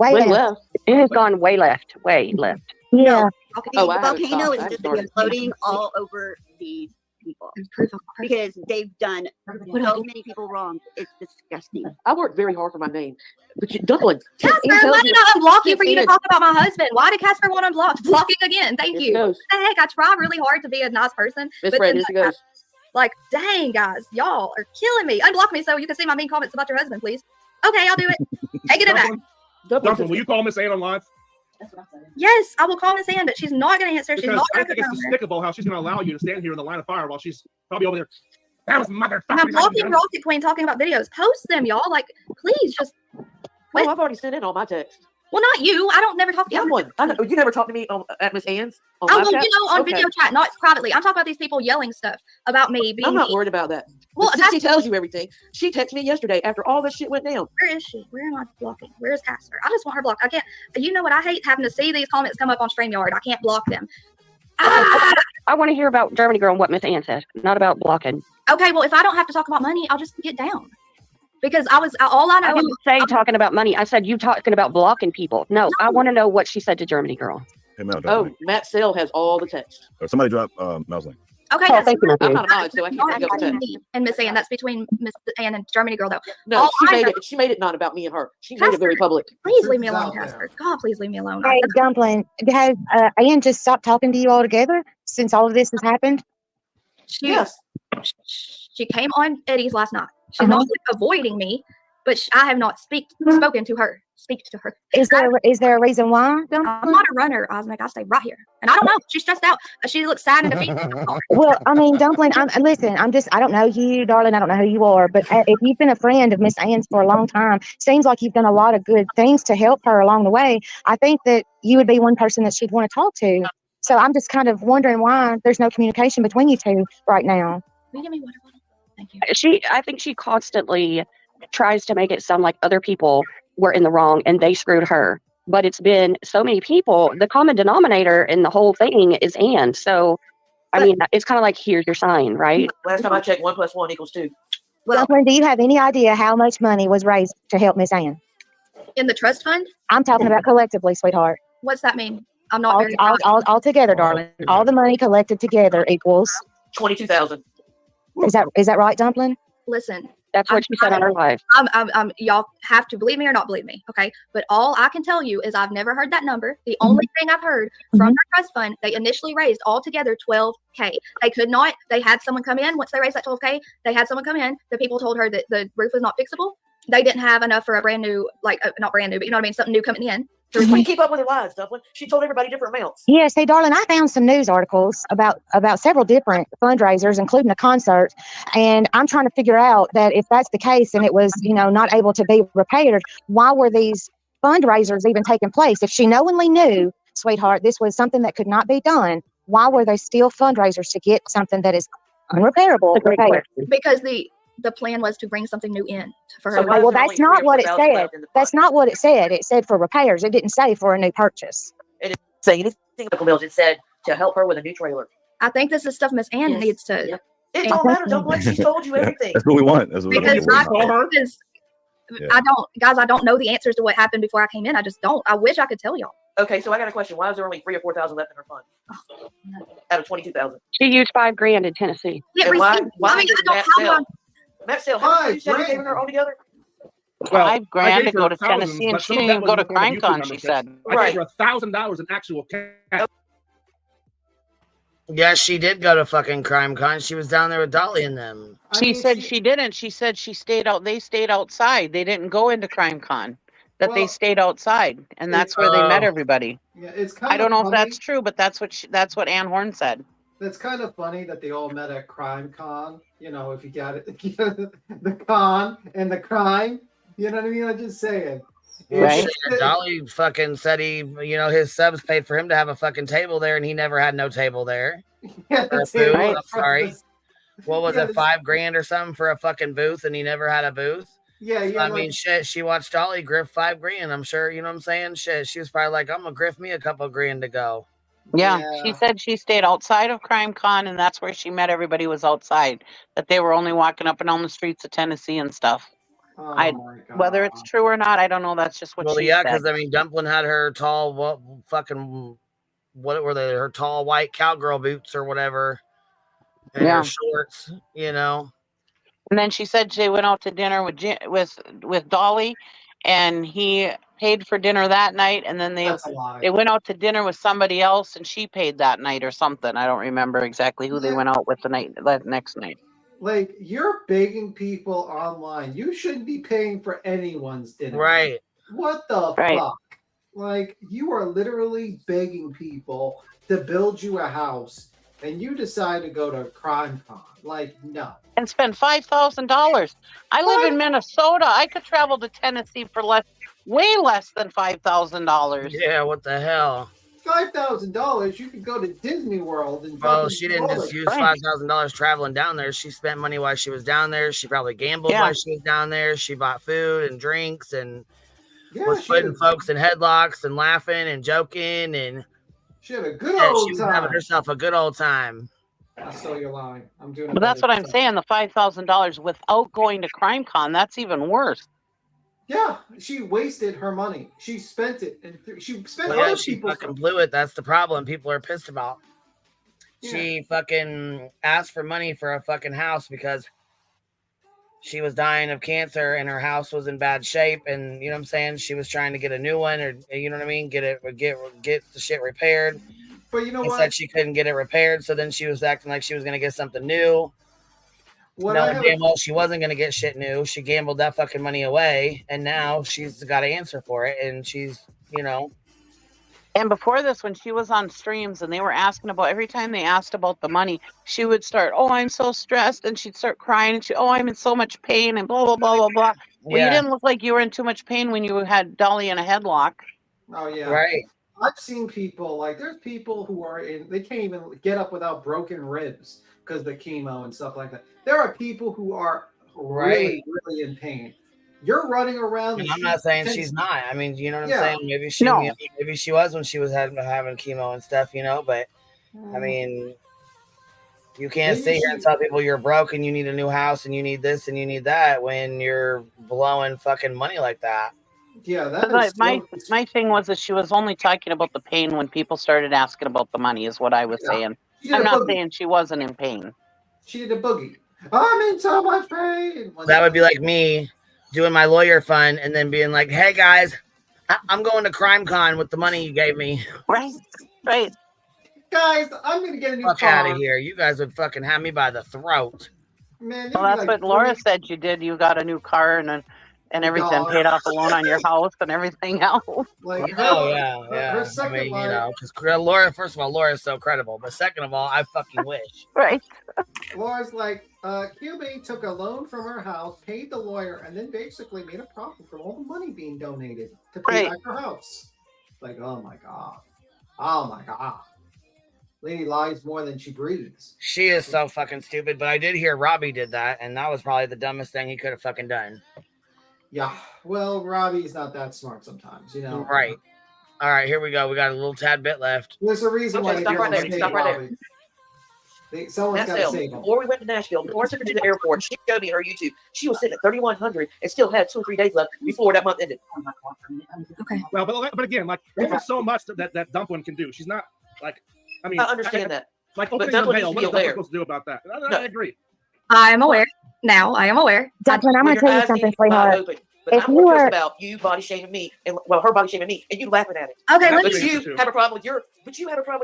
Speaker 3: Way
Speaker 21: Way
Speaker 3: left.
Speaker 21: left. It has gone way left. Way left.
Speaker 3: Yeah.
Speaker 19: The
Speaker 21: Oh, I haven't
Speaker 19: volcano
Speaker 21: stopped.
Speaker 19: is
Speaker 21: I've
Speaker 19: just
Speaker 21: snorted.
Speaker 19: exploding all over these people because they've done so many people wrong. It's disgusting.
Speaker 21: I worked very hard for my name, but Dumpling.
Speaker 22: Casper, why did I unblock you for you to talk about my husband? Why did Casper want unblocked? Blocking again. Thank you. What the heck? I try really hard to be a nice person.
Speaker 21: Miss
Speaker 22: but
Speaker 21: Red,
Speaker 22: then,
Speaker 21: here she goes.
Speaker 22: like, dang, guys, y'all are killing me. Unblock me so you can see my mean comments about your husband, please. Okay, I'll do it. Taking it back.
Speaker 23: Dumpling, will you call Miss Ann on live?
Speaker 22: Yes, I will call Miss Ann, but she's not going to answer. She's
Speaker 23: Because
Speaker 22: not
Speaker 23: I
Speaker 22: going to
Speaker 23: think it's despicable how she's going to allow you to stand here in the line of fire while she's probably over there. That was motherfucker.
Speaker 22: And I'm blocking Rocket Queen talking about videos. Post them, y'all. Like, please just.
Speaker 21: Oh, I've already sent in all my texts.
Speaker 22: Well, not you. I don't never talk to you.
Speaker 21: Someone. I know. You never talk to me at Miss Ann's? On
Speaker 22: Oh,
Speaker 21: live
Speaker 22: well,
Speaker 21: chat?
Speaker 22: you know, on
Speaker 21: Okay.
Speaker 22: video chat, not privately. I'm talking about these people yelling stuff about me. Being
Speaker 21: I'm not
Speaker 22: mean.
Speaker 21: worried about that.
Speaker 22: Well,
Speaker 21: Well, she tells you everything. She texted me yesterday after all this shit went down.
Speaker 22: Where is she? Where am I blocking? Where's Casper? I just want her blocked. I can't. You know what? I hate having to see these comments come up on StreamYard. I can't block them.
Speaker 21: I want to hear about Germany Girl and what Miss Ann said, not about blocking.
Speaker 22: Okay, well, if I don't have to talk about money, I'll just get down. Because all I know.
Speaker 21: I didn't say talking about money. I said you talking about blocking people. No, I want to know what she said to Germany Girl.
Speaker 11: Hey, Mel,
Speaker 21: Oh, Matt Sale has all the text.
Speaker 11: somebody drop Mel's link.
Speaker 22: Okay,
Speaker 21: Oh,
Speaker 22: that's
Speaker 21: thank you,
Speaker 22: not
Speaker 21: I'm not a mod, so I can't
Speaker 22: between
Speaker 21: go text.
Speaker 22: me and Miss Ann. That's between Miss Ann and Germany Girl, though.
Speaker 21: No,
Speaker 22: All I know-
Speaker 21: she made it not about me and her. She made it very public.
Speaker 22: Please leave me alone, Casper. God, please leave me alone.
Speaker 3: Hey, Dumpling, has Ann just stopped talking to you altogether since all of this has happened?
Speaker 22: She came on Eddie's last night. She's not like, avoiding me, but I have not spoken to her. Speak to her.
Speaker 3: Is there a reason why?
Speaker 22: I'm not a runner, Osmic. I stay right here, and I don't know. She's stressed out. She looks sad and defeated.
Speaker 3: Well, I mean, Dumpling, listen, I don't know you, darling. I don't know who you are, but if you've been a friend of Miss Ann's for a long time, seems like you've done a lot of good things to help her along the way. I think that you would be one person that she'd want to talk to. So I'm just kind of wondering why there's no communication between you two right now.
Speaker 22: Will you give me water bottle? Thank you.
Speaker 19: I think she constantly tries to make it sound like other people were in the wrong and they screwed her. But it's been so many people. The common denominator in the whole thing is Ann. So, I mean, it's kind of like, here's your sign, right?
Speaker 21: Last time I checked, 1 + 1 = 2.
Speaker 3: Dumpling, do you have any idea how much money was raised to help Miss Ann?
Speaker 22: In the trust fund?
Speaker 3: I'm talking about collectively, sweetheart.
Speaker 22: What's that mean? I'm not very bright.
Speaker 3: All together, darling. All the money collected together equals
Speaker 21: 22,000.
Speaker 3: Is that right, Dumpling?
Speaker 22: Listen.
Speaker 19: That's what she said on her live.
Speaker 22: Y'all have to believe me or not believe me, okay? But all I can tell you is I've never heard that number. The only thing I've heard from her trust fund, they initially raised altogether $12K. They could not. They had someone come in. Once they raised that $12K, they had someone come in. The people told her that the roof was not fixable. They didn't have enough for a brand new, not brand new, but you know what I mean, something new coming in.
Speaker 21: We keep up with her lies, Dumpling. She told everybody different amounts.
Speaker 3: Yes, hey, darling, I found some news articles about several different fundraisers, including a concert, and I'm trying to figure out that if that's the case and it was, not able to be repaired, why were these fundraisers even taking place? If she knowingly knew, sweetheart, this was something that could not be done, why were they still fundraisers to get something that is unrepairable repaired?
Speaker 22: Because the plan was to bring something new in for her.
Speaker 3: Okay, well, that's not what it said. That's not what it said. It said for repairs. It didn't say for a new purchase.
Speaker 21: It didn't say anything about Mills. It said to help her with a new trailer.
Speaker 22: I think this is stuff Miss Ann needs to.
Speaker 21: Yep. It don't matter, Dumpling. She told you everything.
Speaker 11: That's what we want. That's what we
Speaker 22: Because
Speaker 11: want.
Speaker 22: I don't know the answers to what happened before I came in. I just don't. I wish I could tell y'all.
Speaker 21: Okay, so I got a question. Why is there only 3,000 or 4,000 left in her fund out of 22,000?
Speaker 19: She used $5,000 in Tennessee.
Speaker 22: Yeah,
Speaker 21: And why
Speaker 22: I mean,
Speaker 21: did
Speaker 22: I don't
Speaker 21: Matt
Speaker 22: have
Speaker 21: Sale?
Speaker 22: one.
Speaker 21: Matt Sale, how much you said you gave her altogether?
Speaker 23: $5,000
Speaker 12: to go to Tennessee, and she didn't even go to CrimeCon, she said.
Speaker 23: I gave her $1,000 in actual cash.
Speaker 1: Yes, she did go to fucking CrimeCon. She was down there with Dolly and them.
Speaker 12: She said she didn't. She said she stayed out. They stayed outside. They didn't go into CrimeCon. That they stayed outside, and that's where they met everybody.
Speaker 15: Yeah, it's kind
Speaker 12: I don't know
Speaker 15: of
Speaker 12: if that's true, but that's what Ann Horn said.
Speaker 15: It's kind of funny that they all met at CrimeCon. If you got it, the con and the crime. You know what I mean? I'm just saying.
Speaker 1: Right. Dolly fucking said his subs paid for him to have a fucking table there, and he never had no table there.
Speaker 15: Yeah,
Speaker 1: for food. I'm sorry. What was it, $5,000 or something for a fucking booth, and he never had a booth?
Speaker 15: Yeah,
Speaker 1: I mean, shit. She watched Dolly grift $5,000. I'm sure. You know what I'm saying? Shit. She was probably like, I'm gonna grift me a couple grand to go.
Speaker 12: Yeah, she said she stayed outside of CrimeCon, and that's where she met everybody was outside. That they were only walking up and down the streets of Tennessee and stuff. Whether it's true or not, I don't know. That's just what
Speaker 1: Well,
Speaker 12: she
Speaker 1: yeah,
Speaker 12: said.
Speaker 1: because I mean, Dumpling had her tall, what were they? Her tall white cowgirl boots or whatever, and her shorts, you know.
Speaker 12: And then she said she went out to dinner with Dolly, and he paid for dinner that night. And then they went out to dinner with somebody else, and she paid that night or something. I don't remember exactly who they went out with that next night.
Speaker 15: Like, you're begging people online. You shouldn't be paying for anyone's dinner.
Speaker 1: Right.
Speaker 15: What the fuck? Like, you are literally begging people to build you a house, and you decide to go to Crime Con. Like, no.
Speaker 12: And spend $5,000. I live in Minnesota. I could travel to Tennessee for way less than $5,000.
Speaker 1: Yeah, what the hell?
Speaker 15: $5,000, you could go to Disney World and.
Speaker 1: Well, she didn't just use $5,000 traveling down there. She spent money while she was down there. She probably gambled while she was down there. She bought food and drinks and was putting folks in headlocks and laughing and joking, and
Speaker 15: she had a good old
Speaker 1: she was
Speaker 15: time.
Speaker 1: having herself a good old time.
Speaker 15: I saw you're lying. I'm doing.
Speaker 12: But that's what I'm saying. The $5,000 without going to Crime Con, that's even worse.
Speaker 15: Yeah, she wasted her money. She spent it, and she spent
Speaker 1: Well,
Speaker 15: other
Speaker 1: she
Speaker 15: people's.
Speaker 1: fucking blew it. That's the problem. People are pissed about. She fucking asked for money for a fucking house because she was dying of cancer and her house was in bad shape, and you know what I'm saying, she was trying to get a new one, or you know what I mean, get the shit repaired.
Speaker 15: But you know
Speaker 1: what? Said she couldn't get it repaired, so then she was acting like she was gonna get something new. Damn well she wasn't gonna get shit new. She gambled that fucking money away, and now she's got to answer for it, and she's, you know.
Speaker 12: And before this, when she was on streams and they were asking about, every time they asked about the money, she would start, oh, I'm so stressed. And she'd start crying. And I'm in so much pain and blah, blah, blah, blah, blah. Well, you didn't look like you were in too much pain when you had Dolly in a headlock.
Speaker 15: Oh, yeah.
Speaker 1: Right.
Speaker 15: I've seen people, like, there's people who are they can't even get up without broken ribs because of the chemo and stuff like that. There are people who are really, really in pain. You're running around.
Speaker 1: And I'm not saying she's not. I mean, you know what I'm saying? Maybe she, maybe she was when she was having chemo and stuff, you know. But I mean, you can't sit here and tell people you're broke and you need a new house and you need this and you need that when you're blowing fucking money like that.
Speaker 15: Yeah, that is
Speaker 12: my thing was that she was only talking about the pain when people started asking about the money, is what I was saying. I'm not saying she wasn't in pain.
Speaker 15: She did a boogie. I'm in so much pain.
Speaker 1: That would be like me doing my lawyer fund and then being like, hey guys, I'm going to Crime Con with the money you gave me.
Speaker 12: Right.
Speaker 15: Guys, I'm going to get a new
Speaker 1: Fuck
Speaker 15: car.
Speaker 1: out of here. You guys would fucking have me by the throat.
Speaker 15: Man,
Speaker 12: well, that's what Laura said you did. You got a new car and everything, paid off a loan on your house and everything else.
Speaker 15: Like,
Speaker 1: yeah. I mean, you know, because Laura, first of all, Laura is so credible. But second of all, I fucking wish.
Speaker 12: Right.
Speaker 15: Laura's like, QB took a loan from her house, paid the lawyer, and then basically made a profit from all the money being donated to pay back her house. Like, oh my God. Lady lies more than she breathes.
Speaker 1: She is so fucking stupid, but I did hear Robbie did that, and that was probably the dumbest thing he could have fucking done.
Speaker 15: Yeah, well, Robbie's not that smart sometimes, you know.
Speaker 1: Right. All right, here we go. We got a little tad bit left.
Speaker 15: There's a reason why.
Speaker 21: Stop right there. Stop right
Speaker 15: there. Someone's got to save them.
Speaker 21: Before we went to Nashville, before I took her to the airport, she showed me her YouTube. She was sitting at 3,100 and still had 2 or 3 days left before that month ended.
Speaker 22: Okay.
Speaker 23: Well, but again, like, there's so much that Dumpling can do. She's not like, I mean,
Speaker 21: I understand that.
Speaker 23: Like, opening the veil. What is Dumpling supposed to do about that? I agree.
Speaker 22: I am aware. Now I am aware.
Speaker 3: Dumpling, I'm going to tell you something, sweetheart.
Speaker 21: But I'm more stressed about you body shaming me, and her body shaming me, and you laughing at it.
Speaker 22: Okay,
Speaker 21: but you have a problem with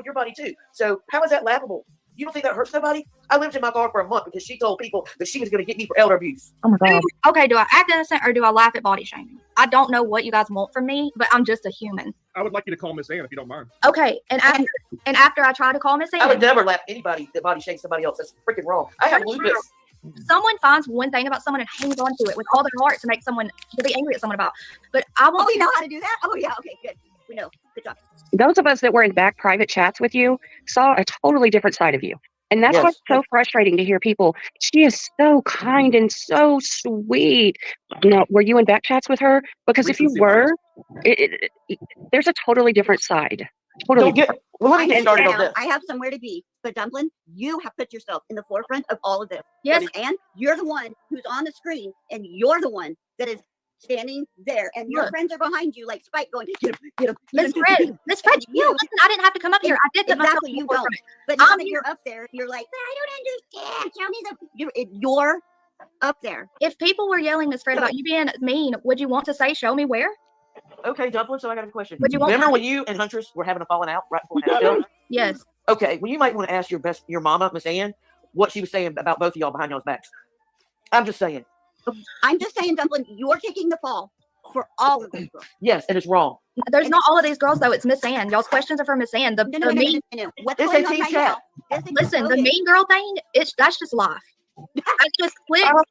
Speaker 21: your body too. So how is that laughable? You don't think that hurts nobody? I lived in my car for a month because she told people that she was going to get me for elder abuse.
Speaker 3: Oh my God.
Speaker 22: Okay, do I act innocent or do I laugh at body shaming? I don't know what you guys want from me, but I'm just a human.
Speaker 23: I would like you to call Miss Ann if you don't mind.
Speaker 22: Okay, and after I try to call Miss Ann,
Speaker 21: I would never laugh at anybody that body shames somebody else. That's freaking wrong. I have lupus.
Speaker 22: Someone finds one thing about someone and hangs on to it with all their heart to make someone to be angry at someone about. But I won't.
Speaker 19: Oh, you know how to do that? Oh, yeah. Okay, good. We know. Good job.
Speaker 2: Those of us that were in back private chats with you saw a totally different side of you. And that's what's so frustrating to hear people. She is so kind and so sweet. No, were you in back chats with her? Because if you were, there's a totally different side. Totally different.
Speaker 19: I have somewhere to be. But Dumpling, you have put yourself in the forefront of all of this.
Speaker 22: Yes.
Speaker 19: And you're the one who's on the screen, and you're the one
Speaker 10: that is standing there, and your
Speaker 22: Look.
Speaker 10: friends are behind you like Spike going, get him, get him.
Speaker 22: Miss Fred, Miss Fred, you listen, I didn't have to come up here. I did that myself.
Speaker 10: Exactly, you don't. But now that you're up there, you're like, I don't understand. Show me the. You're up there.
Speaker 22: If people were yelling, Miss Fred, about you being mean, would you want to say, show me where?
Speaker 21: Okay, Dublin, so I got a question.
Speaker 22: Would you want
Speaker 21: Remember
Speaker 22: to-
Speaker 21: when you and Huntress were having a falling out right before Nashville?
Speaker 22: Yes.
Speaker 21: Okay, well, you might want to ask your mama, Miss Ann, what she was saying about both of y'all behind y'all's backs. I'm just saying.
Speaker 10: I'm just saying, Dublin, you're taking the fall for all of them.
Speaker 21: Yes, and it's wrong.
Speaker 22: There's not all of these girls, though. It's Miss Ann. Y'all's questions are for Miss Ann. The mean.
Speaker 10: What's
Speaker 21: This
Speaker 10: going
Speaker 21: ain't
Speaker 10: on
Speaker 21: team
Speaker 10: right
Speaker 21: chat.
Speaker 10: now?
Speaker 22: Listen, the mean girl thing, that's just life. That's just click.
Speaker 2: We're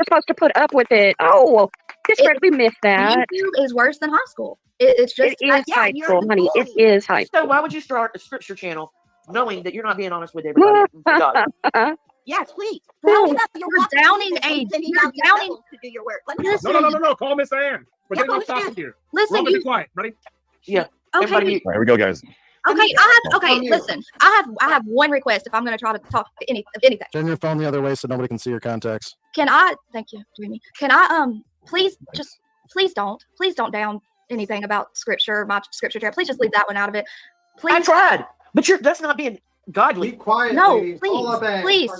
Speaker 2: supposed to put up with it. Oh, just Fred, we missed that.
Speaker 22: YouTube is worse than high school. It's just
Speaker 2: It is high school, honey. It is high
Speaker 21: So why would you start a scripture channel knowing that you're not being honest with everybody?
Speaker 2: school.
Speaker 10: Yes, please.
Speaker 22: Who?
Speaker 10: Tell me that you're
Speaker 22: You're downing a.
Speaker 10: sending
Speaker 22: You're
Speaker 10: out your
Speaker 22: downing.
Speaker 10: rebels to do your work. Let me know.
Speaker 23: No. Call Miss Ann. We're getting off topic here.
Speaker 22: Listen,
Speaker 23: We're all gonna
Speaker 22: you-
Speaker 23: be quiet. Ready?
Speaker 21: Yeah.
Speaker 22: Okay.
Speaker 11: All right, here we go, guys.
Speaker 22: Okay, listen. I have one request if I'm going to try to talk to anything.
Speaker 17: Turn your phone the other way so nobody can see your contacts.
Speaker 22: Can I? Thank you, Jamie. Can I? Please please don't down anything about scripture, my scripture chair. Please just leave that one out of it. Please.
Speaker 21: I tried, but that's not being godly.
Speaker 15: Be quiet,
Speaker 22: No,
Speaker 15: ladies. All up at-
Speaker 22: please.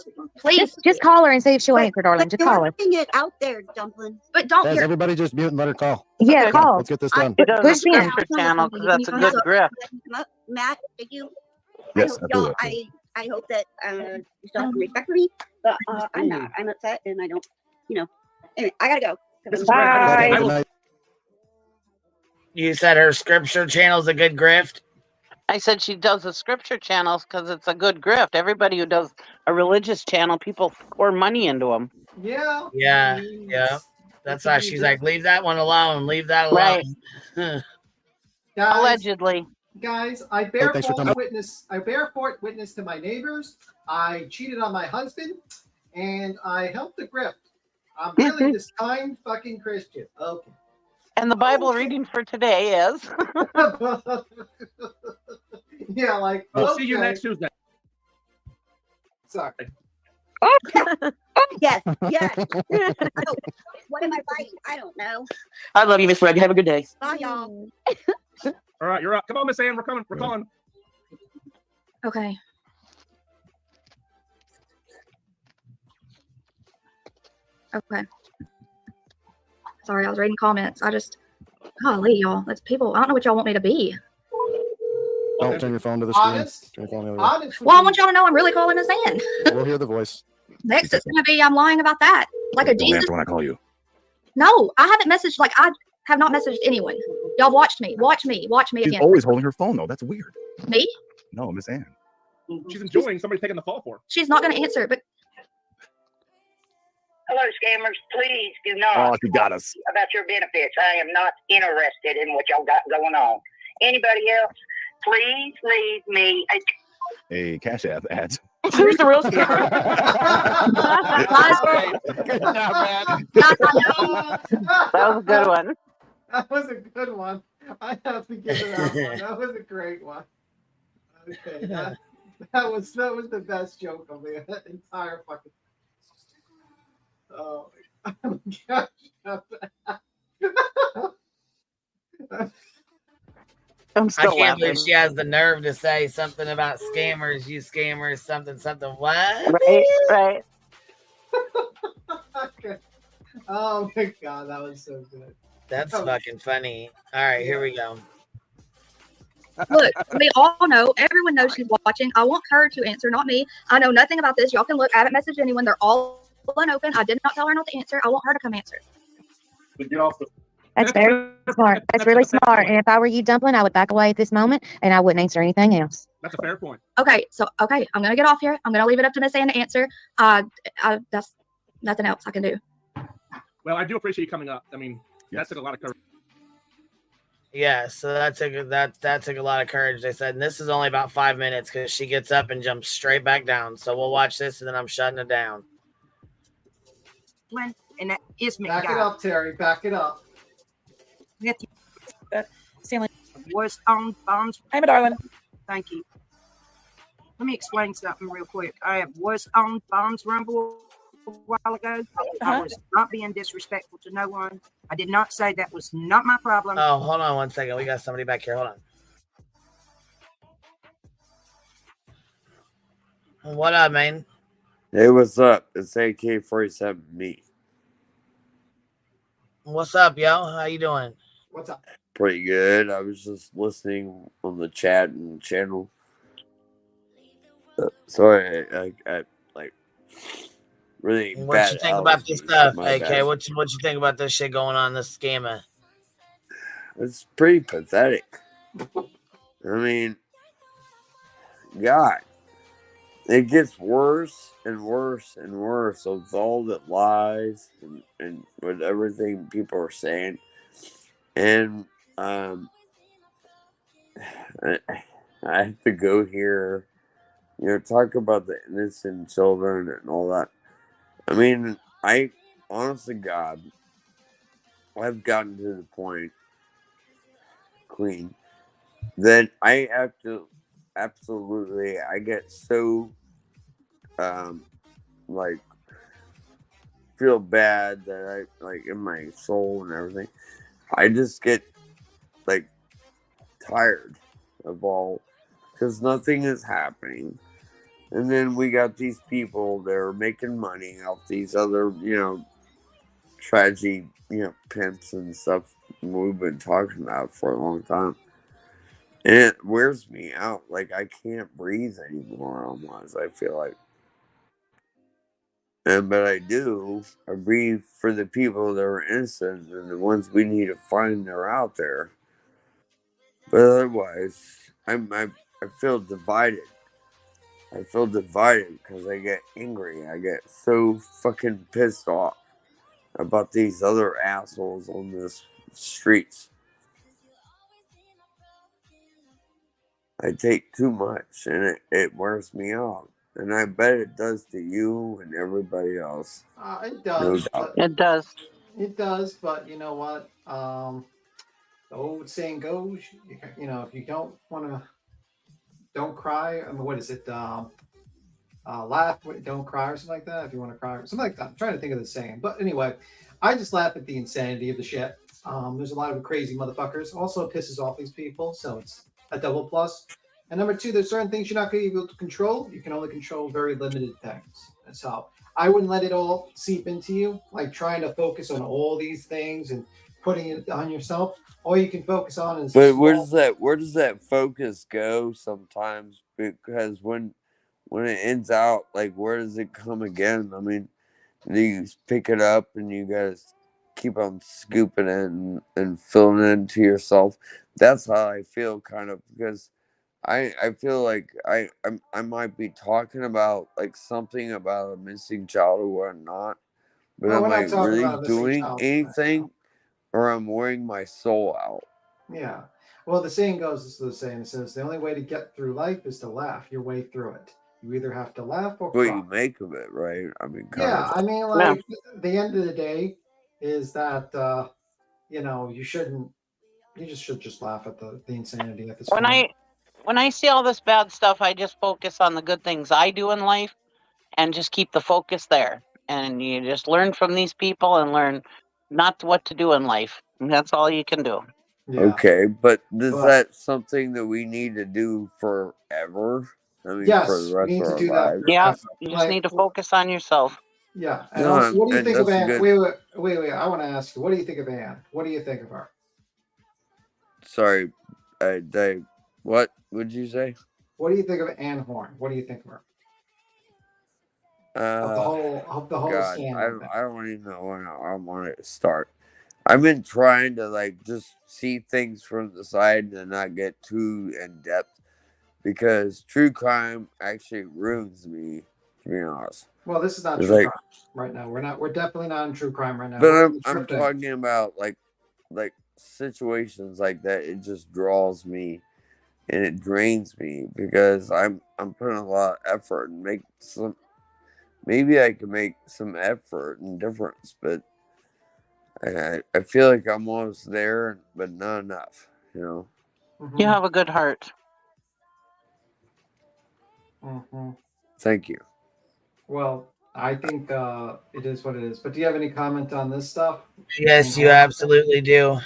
Speaker 3: Just call her and see if she'll answer, darling. Just call her.
Speaker 10: Putting it out there, Dumpling.
Speaker 22: But don't
Speaker 17: Guys,
Speaker 22: hear.
Speaker 17: everybody just mute and let her call.
Speaker 3: Yeah,
Speaker 17: Okay,
Speaker 3: call.
Speaker 17: Let's get this done.
Speaker 10: It does
Speaker 3: Push in.
Speaker 10: channel
Speaker 12: because that's a good grift.
Speaker 10: Matt, thank you.
Speaker 11: Yes,
Speaker 10: I hope,
Speaker 11: absolutely.
Speaker 10: I hope that you still have some respect for me, but I'm not. I'm upset, and I don't. Anyway, I gotta go.
Speaker 2: Bye.
Speaker 1: You said her scripture channel's a good grift?
Speaker 12: I said she does the scripture channels because it's a good grift. Everybody who does a religious channel, people pour money into them.
Speaker 15: Yeah.
Speaker 1: Yeah. That's why she's like, leave that one alone. Leave that alone.
Speaker 12: Right.
Speaker 15: Guys,
Speaker 12: Allegedly.
Speaker 15: Guys, I bear
Speaker 17: thanks for
Speaker 15: false
Speaker 17: coming.
Speaker 15: witness. I bear false witness to my neighbors. I cheated on my husband, and I helped the grift. I'm really this kind fucking Christian. Okay.
Speaker 12: And the Bible reading for today is.
Speaker 15: Yeah, like.
Speaker 23: We'll see you next Tuesday.
Speaker 15: Sorry.
Speaker 10: Yes. What am I writing? I don't know.
Speaker 21: I love you, Miss Fred. You have a good day.
Speaker 10: Bye, y'all.
Speaker 23: All right, you're up. Come on, Miss Ann. We're coming. We're calling.
Speaker 22: Okay. Okay. Sorry, I was reading comments. Golly, y'all. That's people. I don't know what y'all want me to be.
Speaker 17: Don't turn your phone to the screen.
Speaker 15: Honest.
Speaker 17: Turn your phone the other way.
Speaker 22: Well, I want y'all to know I'm really calling this in.
Speaker 17: We'll hear the voice.
Speaker 22: Next, it's gonna be I'm lying about that. Like a
Speaker 11: Don't
Speaker 22: Jesus.
Speaker 11: answer when I call you.
Speaker 22: No, I haven't messaged. Like I have not messaged anyone. Y'all watched me. Watch me
Speaker 11: She's
Speaker 22: again.
Speaker 11: always holding her phone though. That's weird.
Speaker 22: Me?
Speaker 11: No, Miss Ann.
Speaker 23: She's enjoying somebody taking the fall for her.
Speaker 22: She's not gonna answer. But
Speaker 14: Hello, scammers. Please do not
Speaker 11: Oh, she got us.
Speaker 14: about your benefits. I am not interested in what y'all got going on. Anybody else, please leave me a
Speaker 11: A Cash App ad.
Speaker 21: Who's the real scammer?
Speaker 15: Good job, man.
Speaker 12: That was a good one.
Speaker 15: That was a good one. I have to give it that one. That was a great one. Okay, that was the best joke of the entire fucking. Oh my gosh!
Speaker 12: I'm
Speaker 1: I
Speaker 12: still
Speaker 1: can't believe
Speaker 12: laughing.
Speaker 1: she has the nerve to say something about scammers, you scammers, something. What?
Speaker 12: Right.
Speaker 15: Okay. Oh my god, that was so good.
Speaker 1: That's fucking funny. All right, here we go.
Speaker 22: look, we all know. Everyone knows she's watching. I want her to answer, not me. I know nothing about this. Y'all can look. I haven't messaged anyone. They're all unopened. I did not tell her not to answer. I want her to come answer.
Speaker 23: Get off the.
Speaker 3: That's very smart. That's really smart. And if I were you, Dumpling, I would back away at this moment and I wouldn't answer anything else.
Speaker 23: That's a fair point.
Speaker 22: Okay, I'm gonna get off here. I'm gonna leave it up to Miss Ann to answer. That's nothing else I can do.
Speaker 23: Well, I do appreciate you coming up. I mean, that took a lot of courage.
Speaker 1: Yeah, so that took a lot of courage. They said, and this is only about 5 minutes because she gets up and jumps straight back down. So we'll watch this and then I'm shutting it down.
Speaker 6: And that is me.
Speaker 15: Back it up, Terry. Back it up.
Speaker 4: Stanley
Speaker 6: was on bombs.
Speaker 4: Hey, my darling.
Speaker 6: Thank you. Let me explain something real quick. I was on Bombs Rumble a while ago. I was not being disrespectful to no one. I did not say that was not my problem.
Speaker 1: Oh, hold on one second. We got somebody back here. Hold on. What up, man?
Speaker 7: Hey, what's up? It's AK-47 me.
Speaker 1: What's up, yo? How you doing?
Speaker 15: What's up?
Speaker 7: Pretty good. I was just listening on the chat and channel. Sorry, I like really
Speaker 1: What
Speaker 7: bad
Speaker 1: you think about this stuff,
Speaker 7: My
Speaker 1: AK?
Speaker 7: bad.
Speaker 1: What you think about this shit going on, this scammer?
Speaker 7: It's pretty pathetic. I mean, God, it gets worse and worse and worse with all the lies and with everything people are saying. And I have to go here, talk about the innocent children and all that. I mean, honestly, God, I've gotten to the point, Queen, that I have to absolutely, I get so, like, feel bad that I, like, in my soul and everything, I just get, like, tired of all, because nothing is happening. And then we got these people that are making money off these other, tragedy, pimps and stuff we've been talking about for a long time. And it wears me out. Like, I can't breathe anymore almost, I feel like. But I do. I breathe for the people that are innocent and the ones we need to find that are out there. But otherwise, I feel divided. I feel divided because I get angry. I get so fucking pissed off about these other assholes on the streets. I take too much and it wears me out. And I bet it does to you and everybody else.
Speaker 15: It does.
Speaker 7: No doubt.
Speaker 12: It does.
Speaker 15: It does, but you know what? The old saying goes, if you don't want to, don't cry. I mean, what is it? Laugh, don't cry, or something like that. If you want to cry, or something like that. I'm trying to think of the saying. But anyway, I just laugh at the insanity of the shit. There's a lot of crazy motherfuckers. Also, it pisses off these people, so it's a double plus. And number two, there's certain things you're not going to be able to control. You can only control very limited things. And so I wouldn't let it all seep into you, like trying to focus on all these things and putting it on yourself. All you can focus on is.
Speaker 7: But where does that focus go sometimes? Because when it ends out, like, where does it come again? I mean, you pick it up and you guys keep on scooping it and filling it into yourself. That's how I feel, kind of, because I feel like I might be talking about like something about a missing child or whatnot, but
Speaker 15: Well,
Speaker 7: I'm
Speaker 15: we're not
Speaker 7: like
Speaker 15: talking
Speaker 7: really
Speaker 15: about a missing
Speaker 7: doing
Speaker 15: child.
Speaker 7: anything, or I'm wearing my soul out.
Speaker 15: Yeah. Well, the saying goes, this is the saying, it says, the only way to get through life is to laugh your way through it. You either have to laugh or
Speaker 7: What
Speaker 15: cry.
Speaker 7: you make of it, right? I mean,
Speaker 15: Yeah,
Speaker 7: of.
Speaker 15: I mean, like, the end of the day is that, you should just laugh at the insanity at this point.
Speaker 12: When I see all this bad stuff, I just focus on the good things I do in life and just keep the focus there. And you just learn from these people and learn not what to do in life. And that's all you can do.
Speaker 15: Yeah.
Speaker 7: Okay, but is that something that we need to do forever? I mean,
Speaker 15: Yes,
Speaker 7: for the
Speaker 15: we
Speaker 7: rest
Speaker 15: need
Speaker 7: of
Speaker 15: to
Speaker 7: our
Speaker 15: do that
Speaker 7: lives?
Speaker 12: Yeah, you just need to focus on yourself.
Speaker 15: Yeah, and
Speaker 7: No,
Speaker 15: also, what do you
Speaker 7: and
Speaker 15: think of
Speaker 7: that's a
Speaker 15: Anne?
Speaker 7: good-
Speaker 15: Wait, I want to ask you, what do you think of Anne? What do you think of her?
Speaker 7: Sorry, Dave. What would you say?
Speaker 15: What do you think of Anne Horn? What do you think of her? Of the whole
Speaker 7: God,
Speaker 15: scandal thing.
Speaker 7: I don't even know when I want to start. I've been trying to like just see things from the side and not get too in depth, because true crime actually ruins me, to be honest.
Speaker 15: Well, this is not
Speaker 7: It's
Speaker 15: true
Speaker 7: like-
Speaker 15: crime right now. We're definitely not in true crime right now.
Speaker 7: But
Speaker 15: We're
Speaker 7: I'm
Speaker 15: in the drifting.
Speaker 7: talking about like situations like that. It just draws me and it drains me, because I'm putting a lot of effort and maybe I can make some effort and difference, but I feel like I'm almost there, but not enough,
Speaker 12: You have a good heart.
Speaker 15: Mm-hmm.
Speaker 7: Thank you.
Speaker 15: Well, I think it is what it is. But do you have any comment on this stuff?
Speaker 1: Yes, you absolutely do.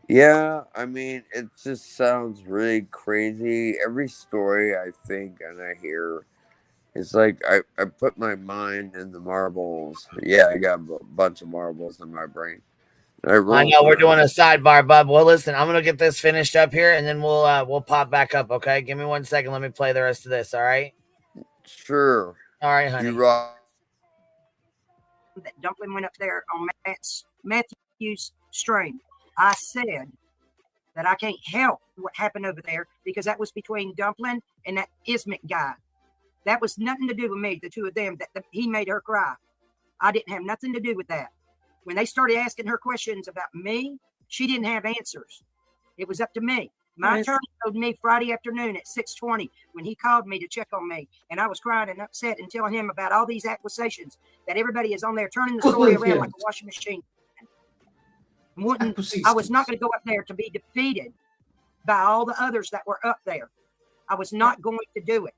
Speaker 7: Yeah, I mean, it just sounds really crazy. Every story I think and I hear, it's like I put my mind in the marbles. Yeah, I got a bunch of marbles in my brain. I
Speaker 1: know we're doing a sidebar, bub. Well, listen, I'm gonna get this finished up here, and then we'll pop back up. Okay, give me 1 second. Let me play the rest of this. All right.
Speaker 7: Sure.
Speaker 1: All right, honey.
Speaker 7: You rock.
Speaker 6: That Dumpling went up there on Matthew's stream. I said that I can't help what happened over there because that was between Dumpling and that Ismet guy. That was nothing to do with me, the two of them. That he made her cry. I didn't have nothing to do with that. When they started asking her questions about me, she didn't have answers. It was up to me. My attorney told me Friday afternoon at 6:20 when he called me to check on me, and I was crying and upset and telling him about all these accusations that everybody is on there turning the story around like a washing machine. I was not going to go up there to be defeated by all the others that were up there. I was not going to do it.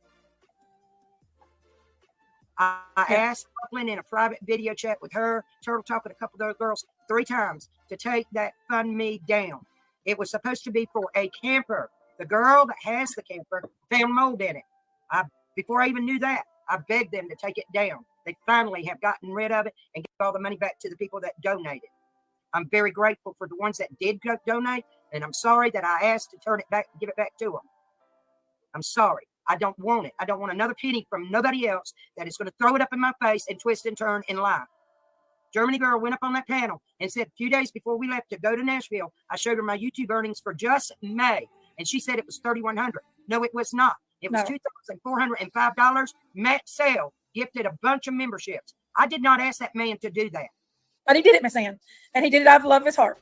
Speaker 6: I asked Brooklyn in a private video chat with her, Turtle Talk, and a couple of other girls 3 times to take that fund me down. It was supposed to be for a camper. The girl that has the camper found mold in it. Before I even knew that, I begged them to take it down. They finally have gotten rid of it and give all the money back to the people that donated. I'm very grateful for the ones that did donate, and I'm sorry that I asked to turn it back, give it back to them. I'm sorry. I don't want it. I don't want another penny from nobody else that is going to throw it up in my face and twist and turn and lie. Germany girl went up on that panel and said a few days before we left to go to Nashville, I showed her my YouTube earnings for just May, and she said it was $3,100. No, it was not. It was $2,405. Matt Sale gifted a bunch of memberships. I did not ask that man to do that.
Speaker 4: But he did it, Miss Ann. And he did it out of the love of his heart.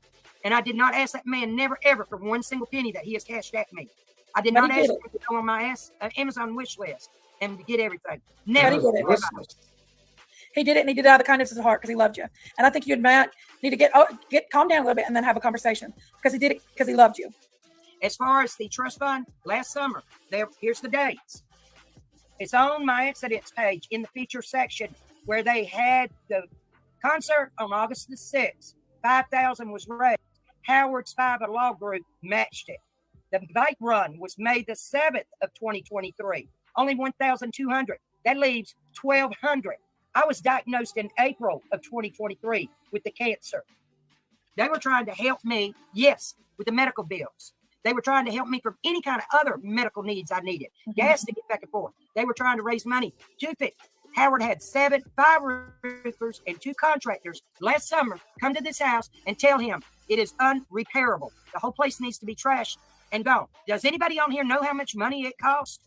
Speaker 6: And I did not ask that man never, ever for one single penny that he has cashed at me. I did not ask him to go on my Amazon wish list and to get everything. Never.
Speaker 4: He did it, and he did it out of the kindness of his heart because he loved you. And I think you and Matt need to get calm down a little bit and then have a conversation because he did it because he loved you.
Speaker 6: As far as the trust fund, last summer, here's the dates. It's on my accidents page in the feature section where they had the concert on August the 6th. $5,000 was raised. Howard's Five Law Group matched it. The bike run was May the 7th of 2023. Only 1,200. That leaves 1,200. I was diagnosed in April of 2023 with the cancer. They were trying to help me, yes, with the medical bills. They were trying to help me from any kind of other medical needs I needed. Gas to get back and forth. They were trying to raise money to fix. Howard had 5 roofers and 2 contractors last summer come to this house and tell him it is unrepairable. The whole place needs to be trashed and gone. Does anybody on here know how much money it costs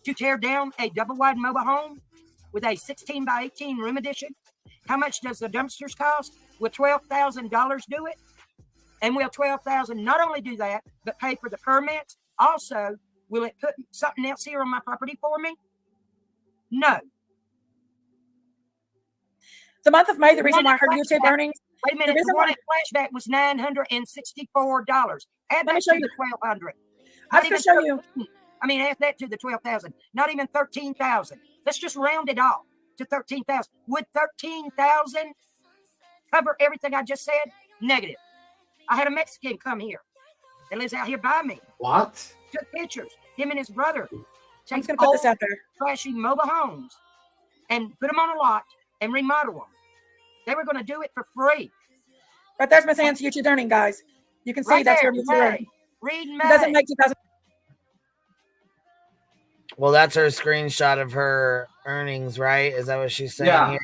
Speaker 6: to tear down a double-wide mobile home with a 16 by 18 room addition? How much does the dumpsters cost? Will $12,000 do it? And will $12,000 not only do that, but pay for the permits? Also, will it put something else here on my property for me? No.
Speaker 4: The month of May, the reason why I heard YouTube earnings.
Speaker 6: Wait a minute. The one at Flashback was $964. Add that to the $1,200.
Speaker 4: I was going to show you.
Speaker 6: I mean, add that to the $12,000. Not even $13,000. Let's just round it off to $13,000. Would $13,000 cover everything I just said? Negative. I had a Mexican come here that lives out here by me.
Speaker 15: What?
Speaker 6: Took pictures. Him and his brother.
Speaker 4: I'm going to put this out there.
Speaker 6: Trashy mobile homes and put them on a lot and remodel them. They were going to do it for free.
Speaker 4: Right there's Miss Ann's YouTube earning, guys. You can see right that's
Speaker 6: there,
Speaker 4: your YouTube earning.
Speaker 6: Read May.
Speaker 4: It doesn't make 2,000.
Speaker 1: Well, that's her screenshot of her earnings, right? Is that what she's saying here?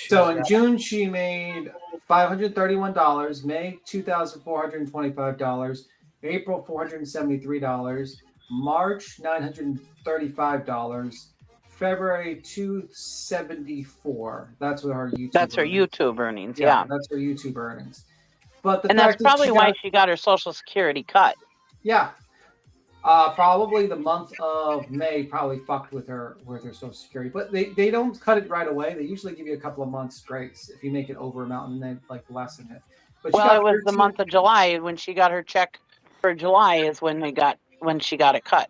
Speaker 15: So in June, she made $531, May $2,425, April $473, March $935, February $274. That's what her YouTube.
Speaker 12: That's her YouTube earnings. Yeah,
Speaker 15: that's her YouTube earnings. But
Speaker 12: and that's probably why she got her Social Security cut.
Speaker 15: Yeah. Probably the month of May probably fucked with her Social Security, but they don't cut it right away. They usually give you a couple of months grace if you make it over amount and then like lessen it. But
Speaker 12: well, it was the month of July when she got her check for July is when she got it cut.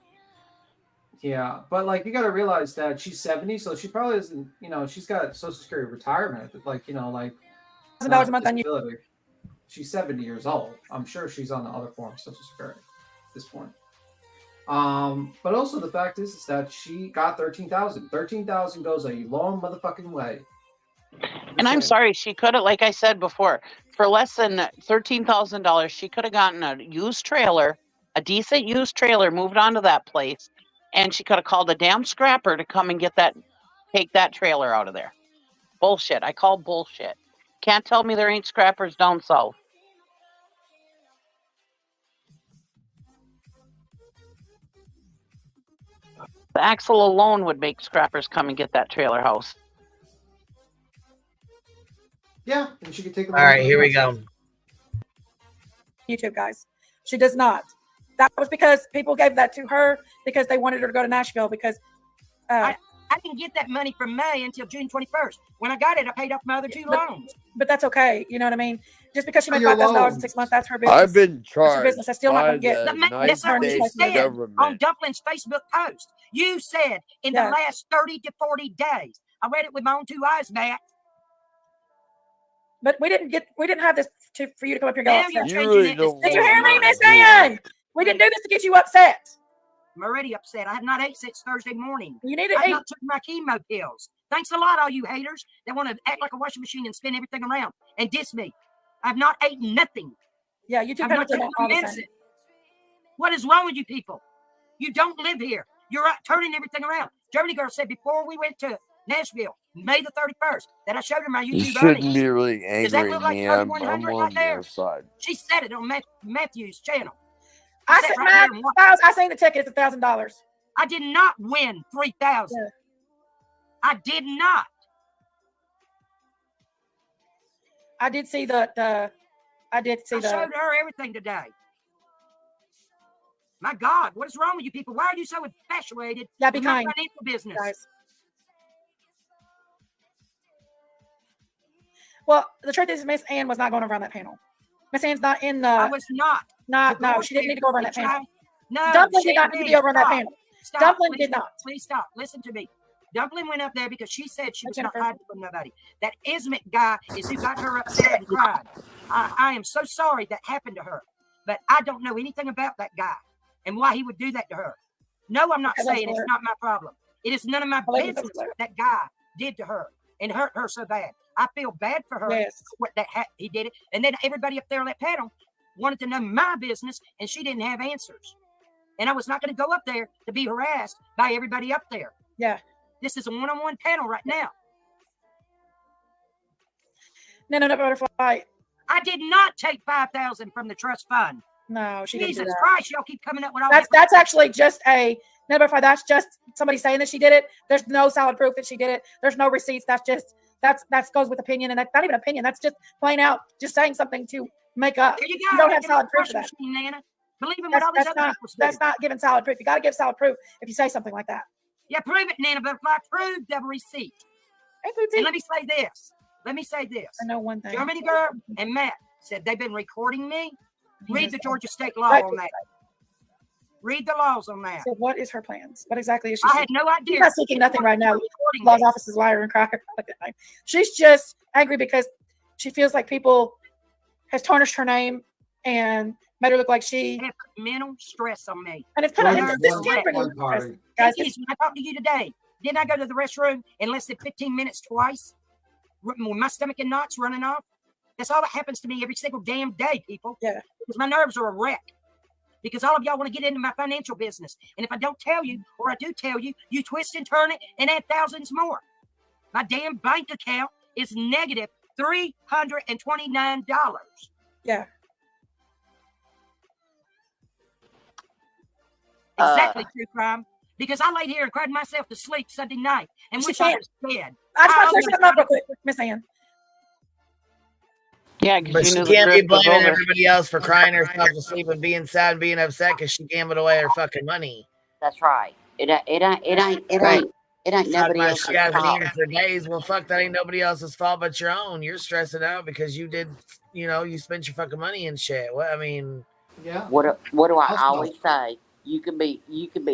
Speaker 15: Yeah, but like you got to realize that she's 70, so she probably isn't. You know, she's got Social Security retirement, like like
Speaker 4: $1,000 a month on you.
Speaker 15: disability. She's 70 years old. I'm sure she's on the other form of Social Security at this point. But also the fact is that she got 13,000. 13,000 goes a long motherfucking way.
Speaker 12: And I'm sorry, she could have, like I said before, for less than $13,000, she could have gotten a used trailer, a decent used trailer, moved onto that place, and she could have called a damn scrapper to come and take that trailer out of there. Bullshit. I call bullshit. Can't tell me there ain't scrappers down south. The axle alone would make scrappers come and get that trailer house.
Speaker 15: Yeah, and she could take.
Speaker 1: All right, here we go.
Speaker 4: YouTube guys, she does not. That was because people gave that to her because they wanted her to go to Nashville because
Speaker 6: I didn't get that money from May until June 21st. When I got it, I paid off my other two loans.
Speaker 4: But that's okay. You know what I mean? Just because she made $5,000 in 6 months, that's her business.
Speaker 7: I've been
Speaker 4: That's her
Speaker 7: charged
Speaker 4: business. That's still not going to
Speaker 7: by
Speaker 4: get.
Speaker 7: the
Speaker 6: That's not what
Speaker 7: United
Speaker 6: you
Speaker 7: States
Speaker 6: said
Speaker 7: government.
Speaker 6: on Dumpling's Facebook post. You said in the last 30 to 40 days. I read it with my own two eyes, Matt.
Speaker 4: But we didn't have this for you to come up here and go
Speaker 6: Now
Speaker 4: upset.
Speaker 6: you're changing it to
Speaker 4: Did you hear me, Miss Ann? We didn't do this to get you upset.
Speaker 6: I'm already upset. I have not ate since Thursday morning.
Speaker 4: You need to
Speaker 6: I've
Speaker 4: eat.
Speaker 6: not took my chemo pills. Thanks a lot, all you haters that want to act like a washing machine and spin everything around and diss me. I've not eaten nothing.
Speaker 4: Yeah, you two
Speaker 6: I've not
Speaker 4: parents are
Speaker 6: taken
Speaker 4: all the
Speaker 6: medicine.
Speaker 4: same.
Speaker 6: What is wrong with you people? You don't live here. You're turning everything around. Germany girl said before we went to Nashville, May the 31st, that I showed her my
Speaker 7: You
Speaker 6: YouTube
Speaker 7: shouldn't
Speaker 6: earnings.
Speaker 7: be really
Speaker 6: Does that
Speaker 7: angry
Speaker 6: look
Speaker 7: at
Speaker 6: like
Speaker 7: me. I'm
Speaker 6: 3,100
Speaker 7: on
Speaker 6: right there?
Speaker 7: your side.
Speaker 6: She said it on Matthew's channel.
Speaker 4: I
Speaker 6: Sat
Speaker 4: said
Speaker 6: right there and watched.
Speaker 4: I seen the ticket. It's $1,000.
Speaker 6: I did not win 3,000.
Speaker 4: Yeah.
Speaker 6: I did not.
Speaker 4: I did see the. I did see
Speaker 6: I
Speaker 4: the.
Speaker 6: showed her everything today. My God, what is wrong with you people? Why are you so infatuated
Speaker 4: Yeah, be
Speaker 6: with my
Speaker 4: kind.
Speaker 6: financial business?
Speaker 4: Guys. Well, the truth is, Miss Ann was not going over on that panel. Miss Ann's not in the.
Speaker 6: I was not.
Speaker 4: No, she didn't need to go over on that panel.
Speaker 6: No,
Speaker 4: Dumpling did not need to be over on that panel.
Speaker 6: Stop.
Speaker 4: Dumpling
Speaker 6: Please
Speaker 4: did
Speaker 6: stop.
Speaker 4: not.
Speaker 6: Please stop. Listen to me. Dumpling went up there because she said she was not
Speaker 4: Jennifer.
Speaker 6: hiding from nobody. That Ismet guy is who got her upset and cried. I am so sorry that happened to her, but I don't know anything about that guy and why he would do that to her. No, I'm not saying it's not my problem. It is none of my business what that guy did to her and hurt her so bad. I feel bad for her.
Speaker 4: Yes.
Speaker 6: What he did it, and then everybody up there on that panel wanted to know my business, and she didn't have answers. And I was not going to go up there to be harassed by everybody up there.
Speaker 4: Yeah.
Speaker 6: This is a one-on-one panel right now.
Speaker 4: No, butterfly.
Speaker 6: I did not take 5,000 from the trust fund.
Speaker 4: No, she didn't do
Speaker 6: Jesus
Speaker 4: that.
Speaker 6: Christ, y'all keep coming up with all
Speaker 4: That's actually just a no, butterfly. That's just somebody saying that she did it. There's no solid proof that she did it. There's no receipts. That goes with opinion, and that's not even opinion. That's just plain out just saying something to make up.
Speaker 6: You
Speaker 4: You don't have solid proof for that.
Speaker 6: Nana. Believe in what all these other people say.
Speaker 4: That's not giving solid proof. You got to give solid proof if you say something like that.
Speaker 6: Yeah, prove it, Nana Butterfly. Prove the receipt. And let me say this.
Speaker 4: I know one thing.
Speaker 6: Germany girl and Matt said they've been recording me. Read the Georgia state law
Speaker 4: Right.
Speaker 6: on that. Read the laws on that.
Speaker 4: So what is her plans? What exactly is she
Speaker 6: I
Speaker 4: seeking?
Speaker 6: had no idea.
Speaker 4: She's not seeking nothing right now.
Speaker 6: Recording
Speaker 4: Law's
Speaker 6: this.
Speaker 4: office is liar and cracker. She's just angry because she feels like people has tarnished her name and made her look like she
Speaker 6: It put mental stress on me.
Speaker 4: and it's put on this camping. Guys,
Speaker 6: Excuse me, I talked to you today. Didn't I go to the restroom in less than 15 minutes twice? With my stomach in knots running off? That's all that happens to me every single damn day, people.
Speaker 4: Yeah.
Speaker 6: Because my nerves are a wreck. Because all of y'all want to get into my financial business. And if I don't tell you, or I do tell you, you twist and turn it and add thousands more. My damn bank account is negative $329.
Speaker 4: Yeah.
Speaker 6: Exactly, true crime. Because I laid here and cried myself to sleep Sunday night and
Speaker 4: She
Speaker 6: wish I
Speaker 4: can't.
Speaker 6: was dead.
Speaker 4: I just want to clear something up real quick, Miss Ann.
Speaker 12: Yeah,
Speaker 1: But
Speaker 12: because
Speaker 1: she
Speaker 12: you knew the
Speaker 1: can't be
Speaker 12: grift was
Speaker 1: blaming
Speaker 12: over.
Speaker 1: everybody else for crying herself to sleep and being sad and being upset because she gambled away her fucking money.
Speaker 16: That's right. It ain't
Speaker 1: Talk
Speaker 16: nobody
Speaker 1: about
Speaker 16: else's
Speaker 1: she hasn't
Speaker 16: fault.
Speaker 1: eaten for days. Well, fuck, that ain't nobody else's fault but your own. You're stressing out because you did, you spent your fucking money and shit. What I mean,
Speaker 15: yeah.
Speaker 16: What do I always say? You could be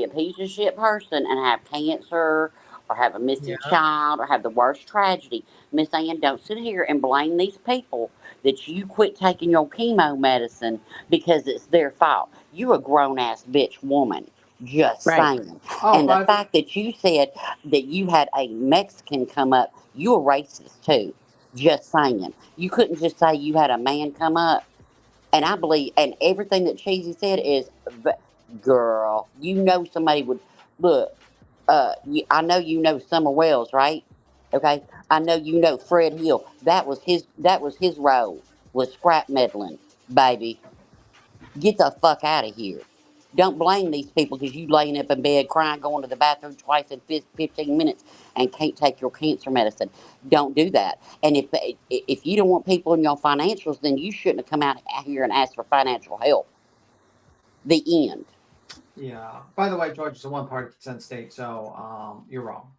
Speaker 16: a piece of shit person and have cancer or have a missing child or have the worst tragedy. Miss Ann, don't sit here and blame these people that you quit taking your chemo medicine because it's their fault. You a grown ass bitch woman. Just saying. And the fact that you said that you had a Mexican come up, you a racist too. Just saying. You couldn't just say you had a man come up. And I believe, and everything that Cheesy said is, girl, you know somebody would, look, I know you know Summer Wells, right? Okay? I know you know Fred Hill. That was his role, was scrap meddling, baby. Get the fuck out of here. Don't blame these people because you laying up in bed crying, going to the bathroom twice in 15 minutes and can't take your cancer medicine. Don't do that. And if you don't want people in your financials, then you shouldn't have come out here and asked for financial help. The end.
Speaker 15: Yeah. By the way, George, it's a one-party consent state, so you're wrong.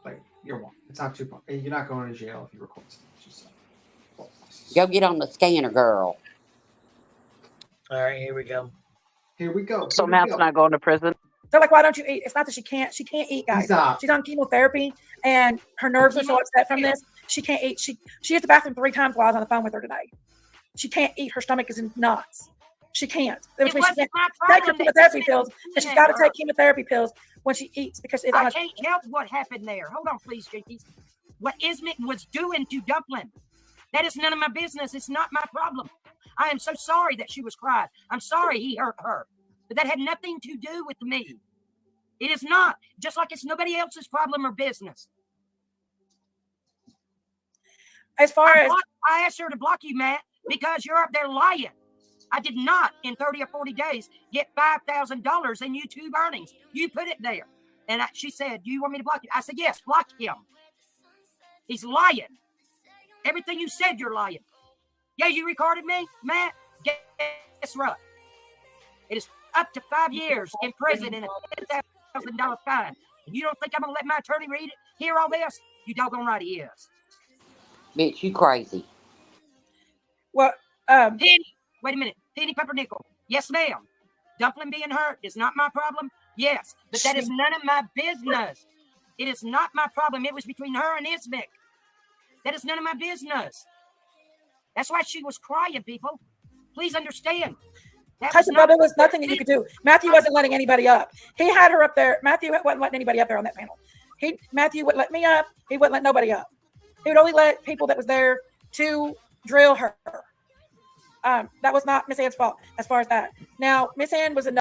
Speaker 15: Like, you're wrong. It's not too. You're not going to jail if you record something.
Speaker 16: Go get on the scanner, girl.
Speaker 1: All right, here we go.
Speaker 15: Here we go.
Speaker 12: So Matt's not going to prison.
Speaker 4: They're like, why don't you eat? It's not that she can't eat, guys. She's on chemotherapy and her nerves are so upset from this. She can't eat. She hit the bathroom 3 times while I was on the phone with her today. She can't eat. Her stomach is in knots. She can't. Which means she can't take her chemotherapy pills, and she's got to take chemotherapy pills when she eats because it's
Speaker 6: I can't help what happened there. Hold on, please, JP. What Ismet was doing to Dumpling, that is none of my business. It's not my problem. I am so sorry that she was crying. I'm sorry he hurt her. But that had nothing to do with me. It is not. Just like it's nobody else's problem or business.
Speaker 4: As far as
Speaker 6: I asked her to block you, Matt, because you're up there lying. I did not, in 30 or 40 days, get $5,000 in YouTube earnings. You put it there. And she said, do you want me to block you? I said, yes, block him. He's lying. Everything you said, you're lying. Yeah, you recorded me, Matt? Guess what? It is up to 5 years in prison and a $10,000 fine. And you don't think I'm going to let my attorney read it? Hear all this? You doggone right he is.
Speaker 16: Bitch, you crazy.
Speaker 4: Well,
Speaker 6: Penny, wait a minute. Penny Pumpernickel. Yes, ma'am. Dumpling being hurt is not my problem. Yes, but that is none of my business. It is not my problem. It was between her and Ismic. That is none of my business. That's why she was crying, people. Please understand.
Speaker 4: Tyson Bubba was nothing that you could do. Matthew wasn't letting anybody up. He had her up there. Matthew wasn't letting anybody up there on that panel. Matthew wouldn't let me up. He wouldn't let nobody up. He would only let people that was there to drill her. That was not Miss Ann's fault as far as that. Now, Miss Ann was in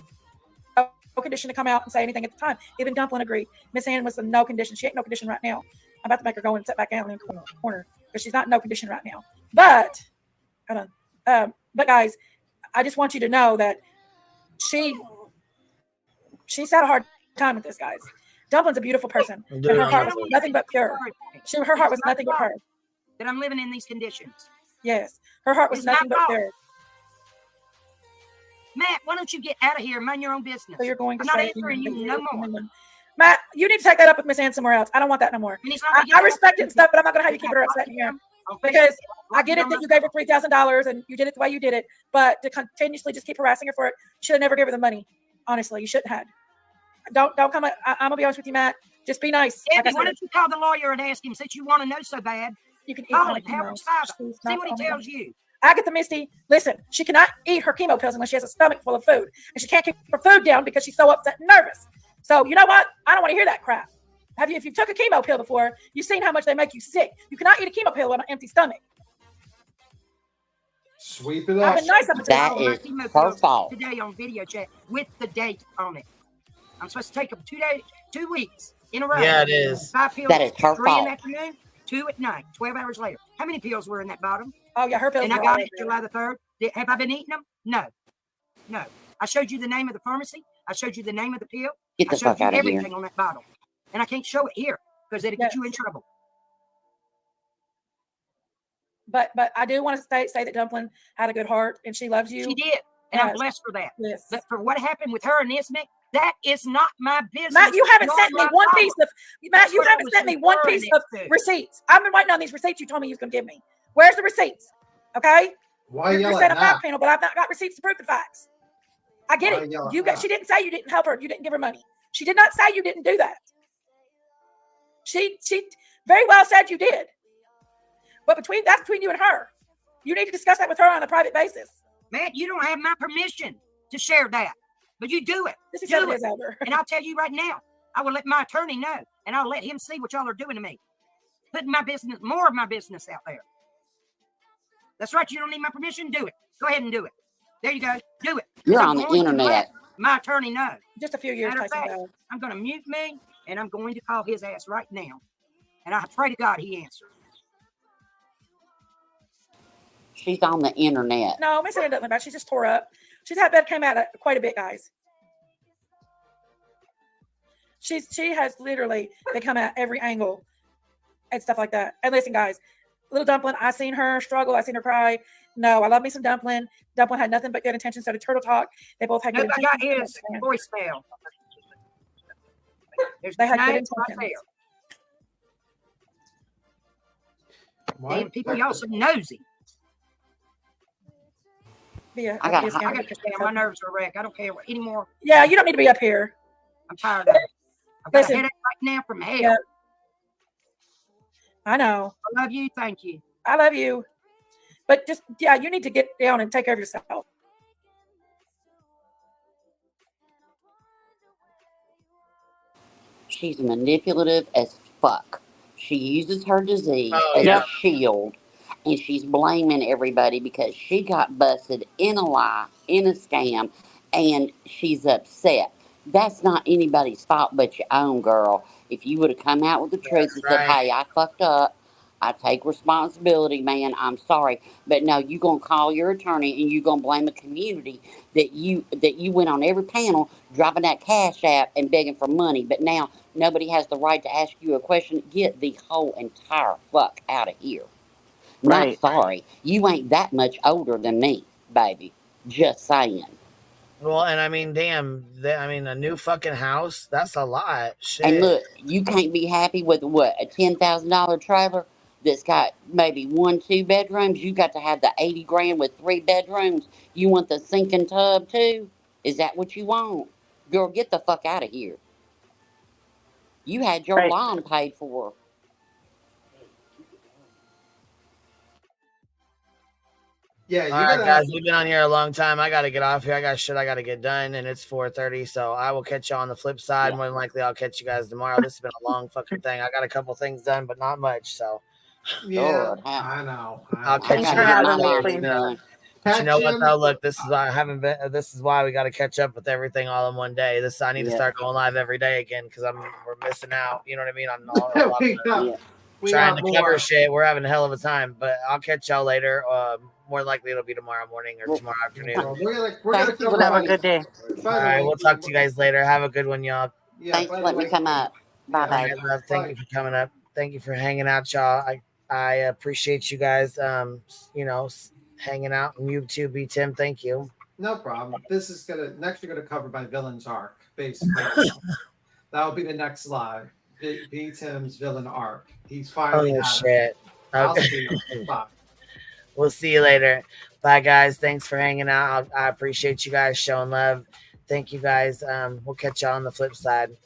Speaker 4: no condition to come out and say anything at the time. Even Dumpling agreed. Miss Ann was in no condition. She ain't no condition right now. I'm about to make her go and sit back down in the corner because she's not in no condition right now. But, hold on. But guys, I just want you to know that she's had a hard time with this, guys. Dumpling's a beautiful person. And her heart was nothing but pure. Her heart was nothing but pure.
Speaker 6: That I'm living in these conditions.
Speaker 4: Yes. Her heart was nothing but pure.
Speaker 6: Matt, why don't you get out of here and mind your own business?
Speaker 4: So you're going to
Speaker 6: I'm not answering you no more.
Speaker 4: Matt, you need to take that up with Miss Ann somewhere else. I don't want that no more. I respect it and stuff, but I'm not going to have you keep her upset here. Because I get it that you gave her $3,000 and you did it the way you did it, but to continuously just keep harassing her for it, you should have never given her the money. Honestly, you shouldn't have. Don't come. I'm gonna be honest with you, Matt. Just be nice.
Speaker 6: Andy, why don't you call the lawyer and ask him since you want to know so bad?
Speaker 4: You can
Speaker 6: call him. See what he tells you.
Speaker 4: Agatha Misty, listen, she cannot eat her chemo pills unless she has a stomach full of food, and she can't keep her food down because she's so upset and nervous. So you know what? I don't want to hear that crap. If you took a chemo pill before, you've seen how much they make you sick. You cannot eat a chemo pill on an empty stomach.
Speaker 15: Sweep it up.
Speaker 16: That is her fault.
Speaker 6: Today on video chat with the date on it. I'm supposed to take them 2 weeks in a row.
Speaker 1: Yeah, it is.
Speaker 6: 5 pills.
Speaker 16: That is her
Speaker 6: 3 in
Speaker 16: fault.
Speaker 6: the afternoon, 2 at night, 12 hours later. How many pills were in that bottom?
Speaker 4: Oh, yeah, her pills.
Speaker 6: And I got it July the 3rd. Have I been eating them? No. I showed you the name of the pharmacy. I showed you the name of the pill.
Speaker 16: Get the fuck out of here.
Speaker 6: Everything on that bottle. And I can't show it here because it'll get you in trouble.
Speaker 4: But I do want to say that Dumpling had a good heart and she loves you.
Speaker 6: She did. And I'm blessed for that.
Speaker 4: Yes.
Speaker 6: But for what happened with her and Ismic, that is not my business.
Speaker 4: Matt, you haven't sent me one piece of receipts. I've been waiting on these receipts you told me you was going to give me. Where's the receipts? Okay?
Speaker 15: Why
Speaker 4: You're
Speaker 15: yell
Speaker 4: set
Speaker 15: at
Speaker 4: on my
Speaker 15: Matt?
Speaker 4: panel, but I've not got receipts to prove the facts. I get it. You got. She didn't say you didn't help her. You didn't give her money. She did not say you didn't do that. She very well said you did. But that's between you and her. You need to discuss that with her on a private basis.
Speaker 6: Man, you don't have my permission to share that, but you do it.
Speaker 4: This is
Speaker 6: do
Speaker 4: it.
Speaker 6: it. And I'll tell you right now, I will let my attorney know, and I'll let him see what y'all are doing to me. Putting my business, more of my business out there. That's right. You don't need my permission. Do it. Go ahead and do it. There you go. Do it.
Speaker 16: You're on the internet.
Speaker 6: My attorney knows.
Speaker 4: Just a few years.
Speaker 6: Matter of fact, I'm going to mute me, and I'm going to call his ass right now. And I pray to God he answers.
Speaker 16: She's on the internet.
Speaker 4: No, Miss Ann doesn't about. She just tore up. She's had that came out quite a bit, guys. She has literally they come at every angle and stuff like that. And listen, guys, little Dumpling, I seen her struggle. I seen her cry. No, I love me some Dumpling. Dumpling had nothing but good intentions. So did Turtle Talk. They both had good
Speaker 6: intentions. I got his voicemail. They had good intentions. Right there. Damn, people, y'all so nosy. I got to stay on my nerves are a wreck. I don't care anymore.
Speaker 4: Yeah, you don't need to be up here.
Speaker 6: I'm tired of it. I've got a headache right now from hell. Yeah.
Speaker 4: I know.
Speaker 6: I love you. Thank you.
Speaker 4: I love you. But just, yeah, you need to get down and take care of yourself.
Speaker 16: She's manipulative as fuck. She uses her disease as a shield. And she's blaming everybody because she got busted in a lie, in a scam, and she's upset. That's not anybody's fault but your own, girl. If you would have come out with the truth and said, hey, I fucked up. I take responsibility, man. I'm sorry. But no, you're going to call your attorney and you're going to blame the community that you went on every panel dropping that cash app and begging for money. But now nobody has the right to ask you a question. Get the whole entire fuck out of here. Not sorry. You ain't that much older than me, baby. Just saying.
Speaker 1: Well, and I mean, damn. A new fucking house, that's a lot. Shit.
Speaker 16: And look, you can't be happy with what? A $10,000 trailer that's got maybe 1-2 bedrooms? You got to have the 80 grand with 3 bedrooms. You want the sinking tub too? Is that what you want? Girl, get the fuck out of here. You had your lawn paid for.
Speaker 15: Yeah,
Speaker 1: all right, guys, we've been on here a long time. I got to get off here. I got shit I got to get done, and it's 4:30. So I will catch you on the flip side. More than likely, I'll catch you guys tomorrow. This has been a long fucking thing. I got a couple things done, but not much. So
Speaker 15: yeah, I know.
Speaker 1: I'll catch you later. But you know what though? Look, this is why I haven't been. This is why we got to catch up with everything all in one day. I need to start going live every day again because we're missing out. You know what I mean? On all trying to cover shit. We're having a hell of a time, but I'll catch y'all later. More likely it'll be tomorrow morning or tomorrow afternoon.
Speaker 12: Have a good day.
Speaker 1: All right, we'll talk to you guys later. Have a good one, y'all.
Speaker 16: Thanks for letting me come up. Bye.
Speaker 1: Thank you for coming up. Thank you for hanging out, y'all. I appreciate you guys. Hanging out. And you too, B Tim. Thank you.
Speaker 15: No problem. This is next. You're gonna cover my villain's arc, basically. That'll be the next live. B Tim's villain arc. He's finally.
Speaker 1: Oh shit. Okay.
Speaker 15: Bye.
Speaker 1: We'll see you later. Bye, guys. Thanks for hanging out. I appreciate you guys showing love. Thank you, guys. We'll catch y'all on the flip side.